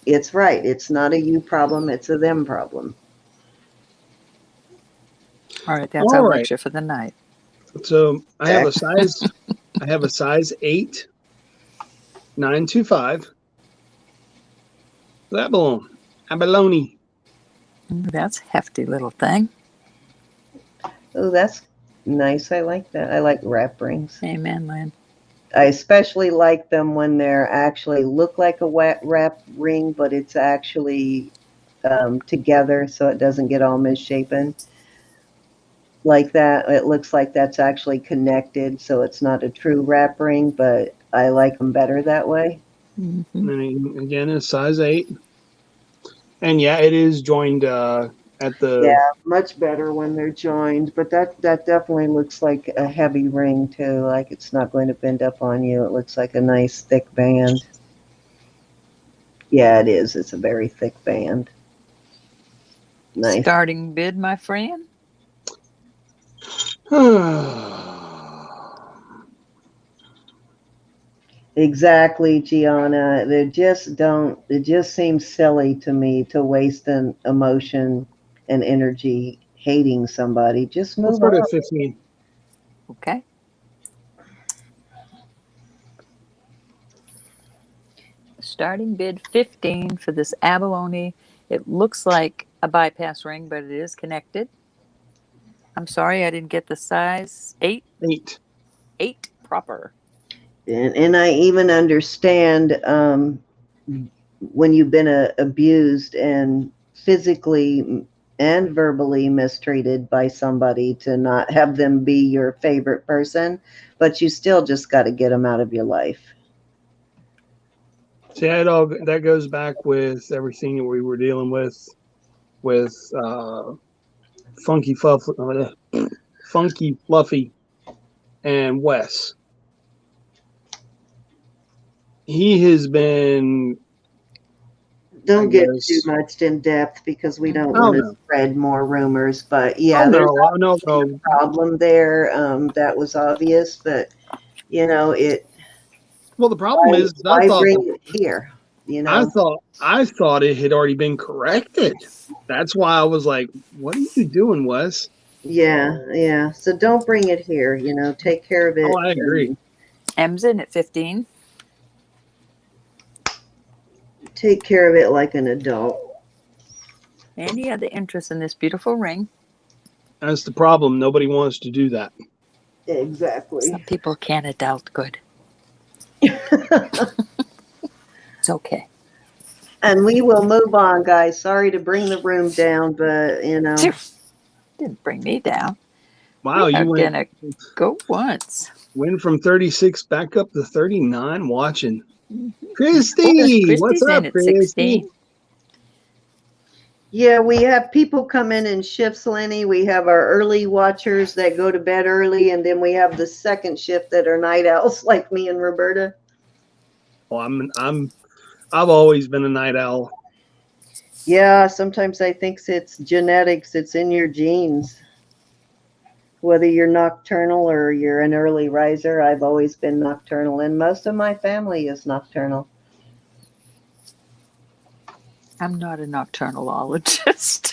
Speaker 1: It's right. It's not a you problem, it's a them problem.
Speaker 4: All right, that's
Speaker 2: All
Speaker 4: our
Speaker 2: right.
Speaker 4: lecture for the night.
Speaker 2: So I have a size 8, 925. That balloon. Abalone.
Speaker 4: That's a hefty little thing.
Speaker 1: Oh, that's nice. I like that. I like wrap rings.
Speaker 4: Amen, Lynn.
Speaker 1: I especially like them when they're actually look like a wrap ring, but it's actually together so it doesn't get all misshapen. Like that, it looks like that's actually connected, so it's not a true wrap ring, but I like them better that way.
Speaker 4: Mm-hmm.
Speaker 2: And then again, it's size 8. And yeah, it is joined at the.
Speaker 1: Yeah, much better when they're joined, but that definitely looks like a heavy ring too, like it's not going to bend up on you. It looks like a nice thick band. Yeah, it is. It's a very thick band. Nice.
Speaker 4: Starting bid, my friend.
Speaker 1: Exactly, Geanna. It just seems silly to me to waste an emotion and energy hating somebody. Just
Speaker 2: Let's
Speaker 1: move
Speaker 2: start
Speaker 1: on.
Speaker 2: at 15.
Speaker 4: Okay. Starting bid 15 for this abalone. It looks like a bypass ring, but it is connected. I'm sorry, I didn't get the size. 8?
Speaker 2: 8.
Speaker 4: 8 proper.
Speaker 1: And I even understand when you've been abused and physically and verbally mistreated by somebody to not have them be your favorite person, but you still just got to get them out of your life.
Speaker 2: See, that goes back with everything that we were dealing with Funky Fluffy, and Wes. He has been
Speaker 1: Don't
Speaker 2: I
Speaker 1: get too
Speaker 2: guess.
Speaker 1: much in depth because we don't
Speaker 2: Oh
Speaker 1: want to
Speaker 2: no.
Speaker 1: spread more rumors. But
Speaker 2: Oh
Speaker 1: yeah, there's
Speaker 2: no. Oh no. No.
Speaker 1: a problem there. That was obvious, but you know,
Speaker 2: Well, the problem is, I
Speaker 1: why
Speaker 2: thought
Speaker 1: bring it here? You
Speaker 2: I
Speaker 1: know?
Speaker 2: thought I thought it had already been corrected. That's why I was like, "What are you doing, Wes?"
Speaker 1: Yeah, yeah. So don't bring it here. You know, take care of
Speaker 2: Oh,
Speaker 1: it.
Speaker 2: I agree.
Speaker 4: M's in at 15.
Speaker 1: Take care of it like an adult.
Speaker 4: Any other interest in this beautiful ring?
Speaker 2: That's the problem. Nobody wants to do that.
Speaker 1: Exactly.
Speaker 4: Some people can't adult good. It's okay.
Speaker 1: And we will move on, guys. Sorry to bring the room down, but you know.
Speaker 4: Phew. Didn't bring me down.
Speaker 2: Wow,
Speaker 4: We are
Speaker 2: you went
Speaker 4: gonna go once.
Speaker 2: from 36 back up to 39. Watching
Speaker 4: Oh,
Speaker 2: Christy, what's
Speaker 4: Christy's
Speaker 2: up,
Speaker 4: in at
Speaker 2: Christy?
Speaker 4: 16.
Speaker 1: Yeah, we have people come in shifts, Lenny. We have our early watchers that go to bed early, and then we have the second shift that are night owls like me and Roberta.
Speaker 2: Well, I've always been a night owl.
Speaker 1: Yeah, sometimes I think it's genetics. It's in your genes. Whether you're nocturnal or you're an early riser, I've always been nocturnal, and most of my family is nocturnal.
Speaker 4: I'm not a nocturnalologist.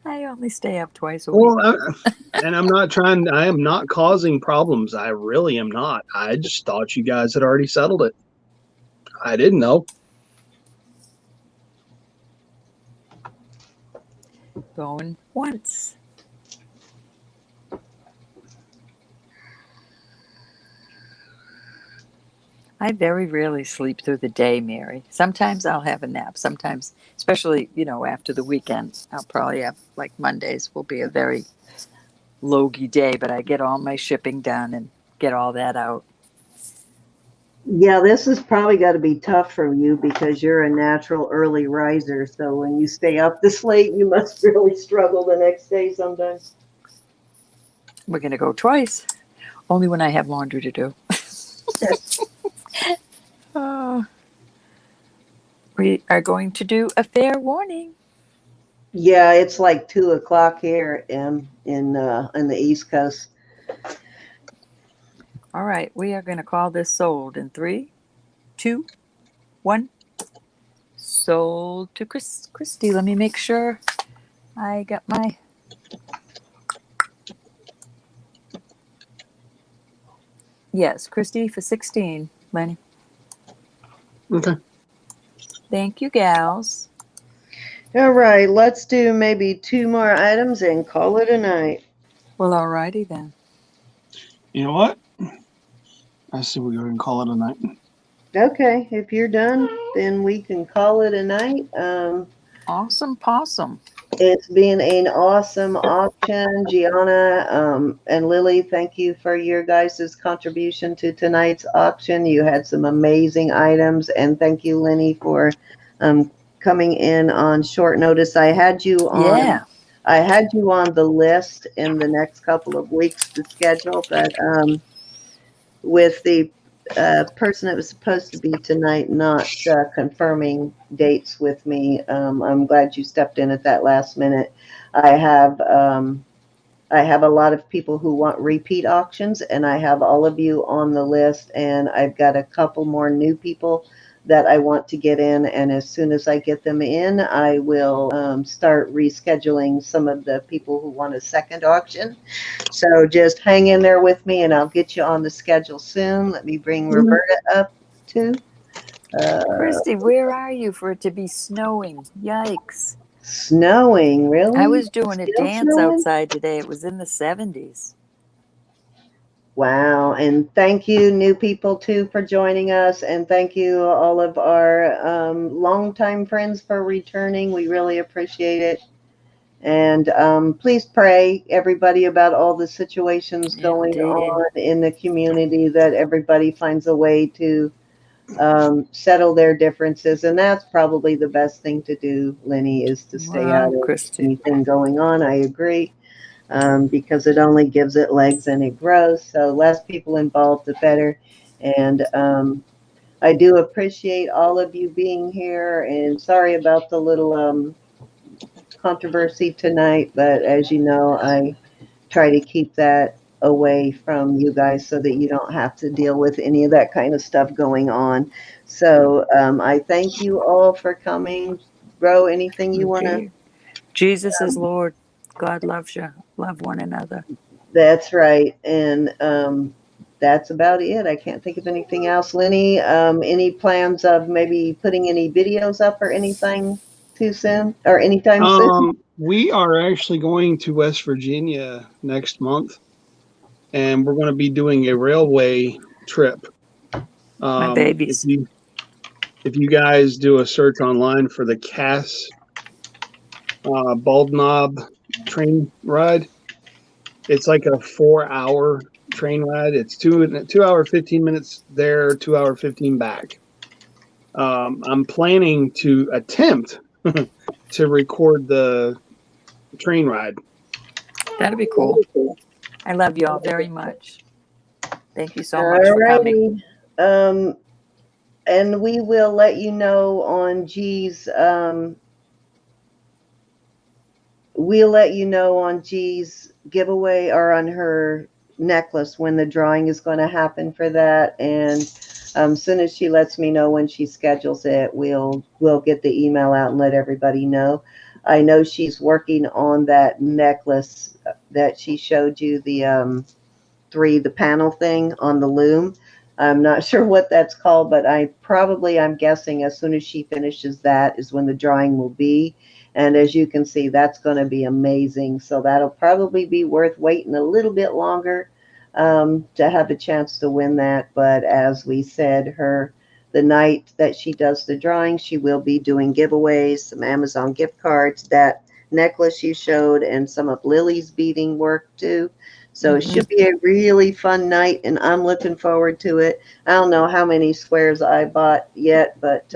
Speaker 4: I only stay up twice a week.
Speaker 2: Well, and I am not causing problems. I really am not. I just thought you guys had already settled it. I didn't know.
Speaker 4: Going once. I very rarely sleep through the day, Mary. Sometimes I'll have a nap. Sometimes, especially, after the weekend, I'll probably have, like Mondays will be a very logy day, but I get all my shipping done and get all that out.
Speaker 1: Yeah, this has probably got to be tough for you because you're a natural early riser. So when you stay up this late, you must really struggle the next day sometimes.
Speaker 4: We're going to go twice, only when I have laundry to do. We are going to do a fair warning.
Speaker 1: Yeah, it's like 2:00 here in the East Coast.
Speaker 4: All right, we are going to call this sold in 3, 2, 1. Sold to Christy. Let me make sure I got my... Yes, Christy for 16, Lenny.
Speaker 2: Okay.
Speaker 4: Thank you, gals.
Speaker 1: All right, let's do maybe 2 more items and call it a night.
Speaker 4: Well, all righty then.
Speaker 2: You know what? I say we go ahead and call it a night.
Speaker 1: Okay, if you're done, then we can call it a night.
Speaker 4: Awesome possum.
Speaker 1: It's been an awesome auction. Gianna and Lily, thank you for your guys' contribution to tonight's auction. You had some amazing items, and thank you, Lenny, for coming in on short notice. I had you on the list in the next couple of weeks to schedule, but with the person that was supposed to be tonight not confirming dates with me, I'm glad you stepped in at that last minute. I have a lot of people who want repeat auctions, and I have all of you on the list, and I've got a couple more new people that I want to get in, and as soon as I get them in, I will start rescheduling some of the people who want a second auction. So just hang in there with me, and I'll get you on the schedule soon. Let me bring Roberta up too.
Speaker 4: Christy, where are you for it to be snowing? Yikes.
Speaker 1: Snowing, really?
Speaker 4: I was doing a
Speaker 1: Still
Speaker 4: dance
Speaker 1: snowing?
Speaker 4: outside today. It was in the 70s.
Speaker 1: Wow. And thank you, new people, too, for joining us. And thank you, all of our longtime friends, for returning. We really appreciate it. And please pray, everybody, about all the situations going
Speaker 4: Indeed.
Speaker 1: on in the community, that everybody finds a way to settle their differences. And that's probably the best thing to do, Lenny, is to stay
Speaker 4: Wow,
Speaker 1: out of
Speaker 4: Christy.
Speaker 1: anything going on. I agree. Because it only gives it legs and it grows. So less people involved, the better. And I do appreciate all of you being here, and sorry about the little controversy tonight, but as you know, I try to keep that away from you guys so that you don't have to deal with any of that kind of stuff going on. So I thank you all for coming. Bro, anything you want to?
Speaker 4: Okay. Jesus is Lord. God loves you. Love one another.
Speaker 1: That's right. And that's about it. I can't think of anything else. Lenny, any plans of maybe putting any videos up or anything too soon or anytime soon?
Speaker 2: We are actually going to West Virginia next month, and we're going to be doing a railway trip.
Speaker 4: My
Speaker 2: If
Speaker 4: babies.
Speaker 2: you guys do a search online for the Cass Bald Knob train ride, it's like a 4-hour train ride. It's 2 hour 15 minutes there, 2 hour 15 back. I'm planning to attempt to record the train ride.
Speaker 4: That'll be cool. I love y'all very much. Thank you so
Speaker 1: All
Speaker 4: much for coming.
Speaker 1: righty. And we will let you know on G's. We'll let you know on G's giveaway or on her necklace when the drawing is going to happen for that. And as soon as she lets me know when she schedules it, we'll get the email out and let everybody know. I know she's working on that necklace that she showed you, the panel thing on the loom. I'm not sure what that's called, but I'm guessing as soon as she finishes that is when the drawing will be. And as you can see, that's going to be amazing. So that'll probably be worth waiting a little bit longer to have a chance to win that. But as we said, the night that she does the drawing, she will be doing giveaways, some Amazon gift cards, that necklace you showed, and some of Lily's beading work too. So it should be a really fun night, and I'm looking forward to it. I don't know how many squares I bought yet, but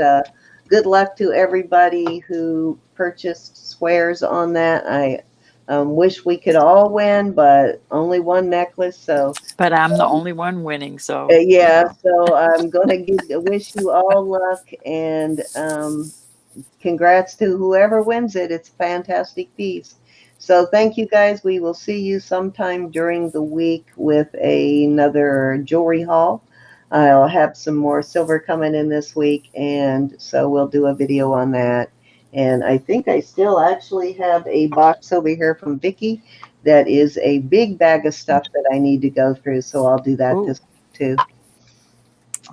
Speaker 1: good luck to everybody who purchased squares on that. I wish we could all win, but only one necklace. So,
Speaker 4: But I'm the only one winning, so
Speaker 1: yeah, so I'm going to wish you all luck, and congrats to whoever wins it. It's a fantastic piece. So thank you guys. We will see you sometime during the week with another jewelry haul. I'll have some more silver coming in this week, and so we'll do a video on that. And I think I still actually have a box over here from Vicki that is a big bag of stuff that I need to go through, so I'll do that this week too.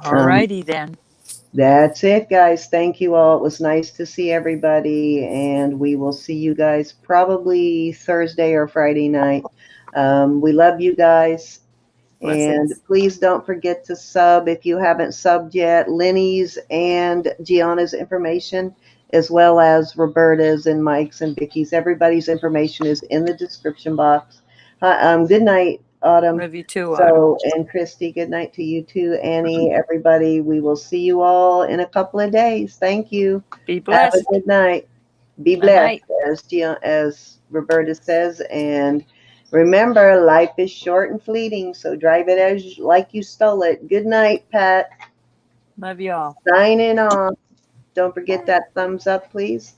Speaker 4: Alrighty then.
Speaker 1: That's it, guys. Thank you all. It was nice to see everybody, and we will see you guys probably Thursday or Friday night. We love you guys.
Speaker 4: Blessings.
Speaker 1: And please don't forget to sub if you haven't subbed yet. Lenny's and Geanna's information, as well as Roberta's and Mike's and Vicky's. Everybody's information is in the description box. Good night, Autumn.
Speaker 4: Love you too,
Speaker 1: So,
Speaker 4: Autumn.
Speaker 1: and Christy, good night to you too, Annie, everybody. We will see you all in a couple of days. Thank you.
Speaker 4: Be
Speaker 1: Have
Speaker 4: blessed.
Speaker 1: a good night. Be blessed, as Roberta says. And remember, life is short and fleeting, so drive it as like you stole it. Good night, Pat.
Speaker 4: Love y'all.
Speaker 1: Signing off. Don't forget that thumbs up, please.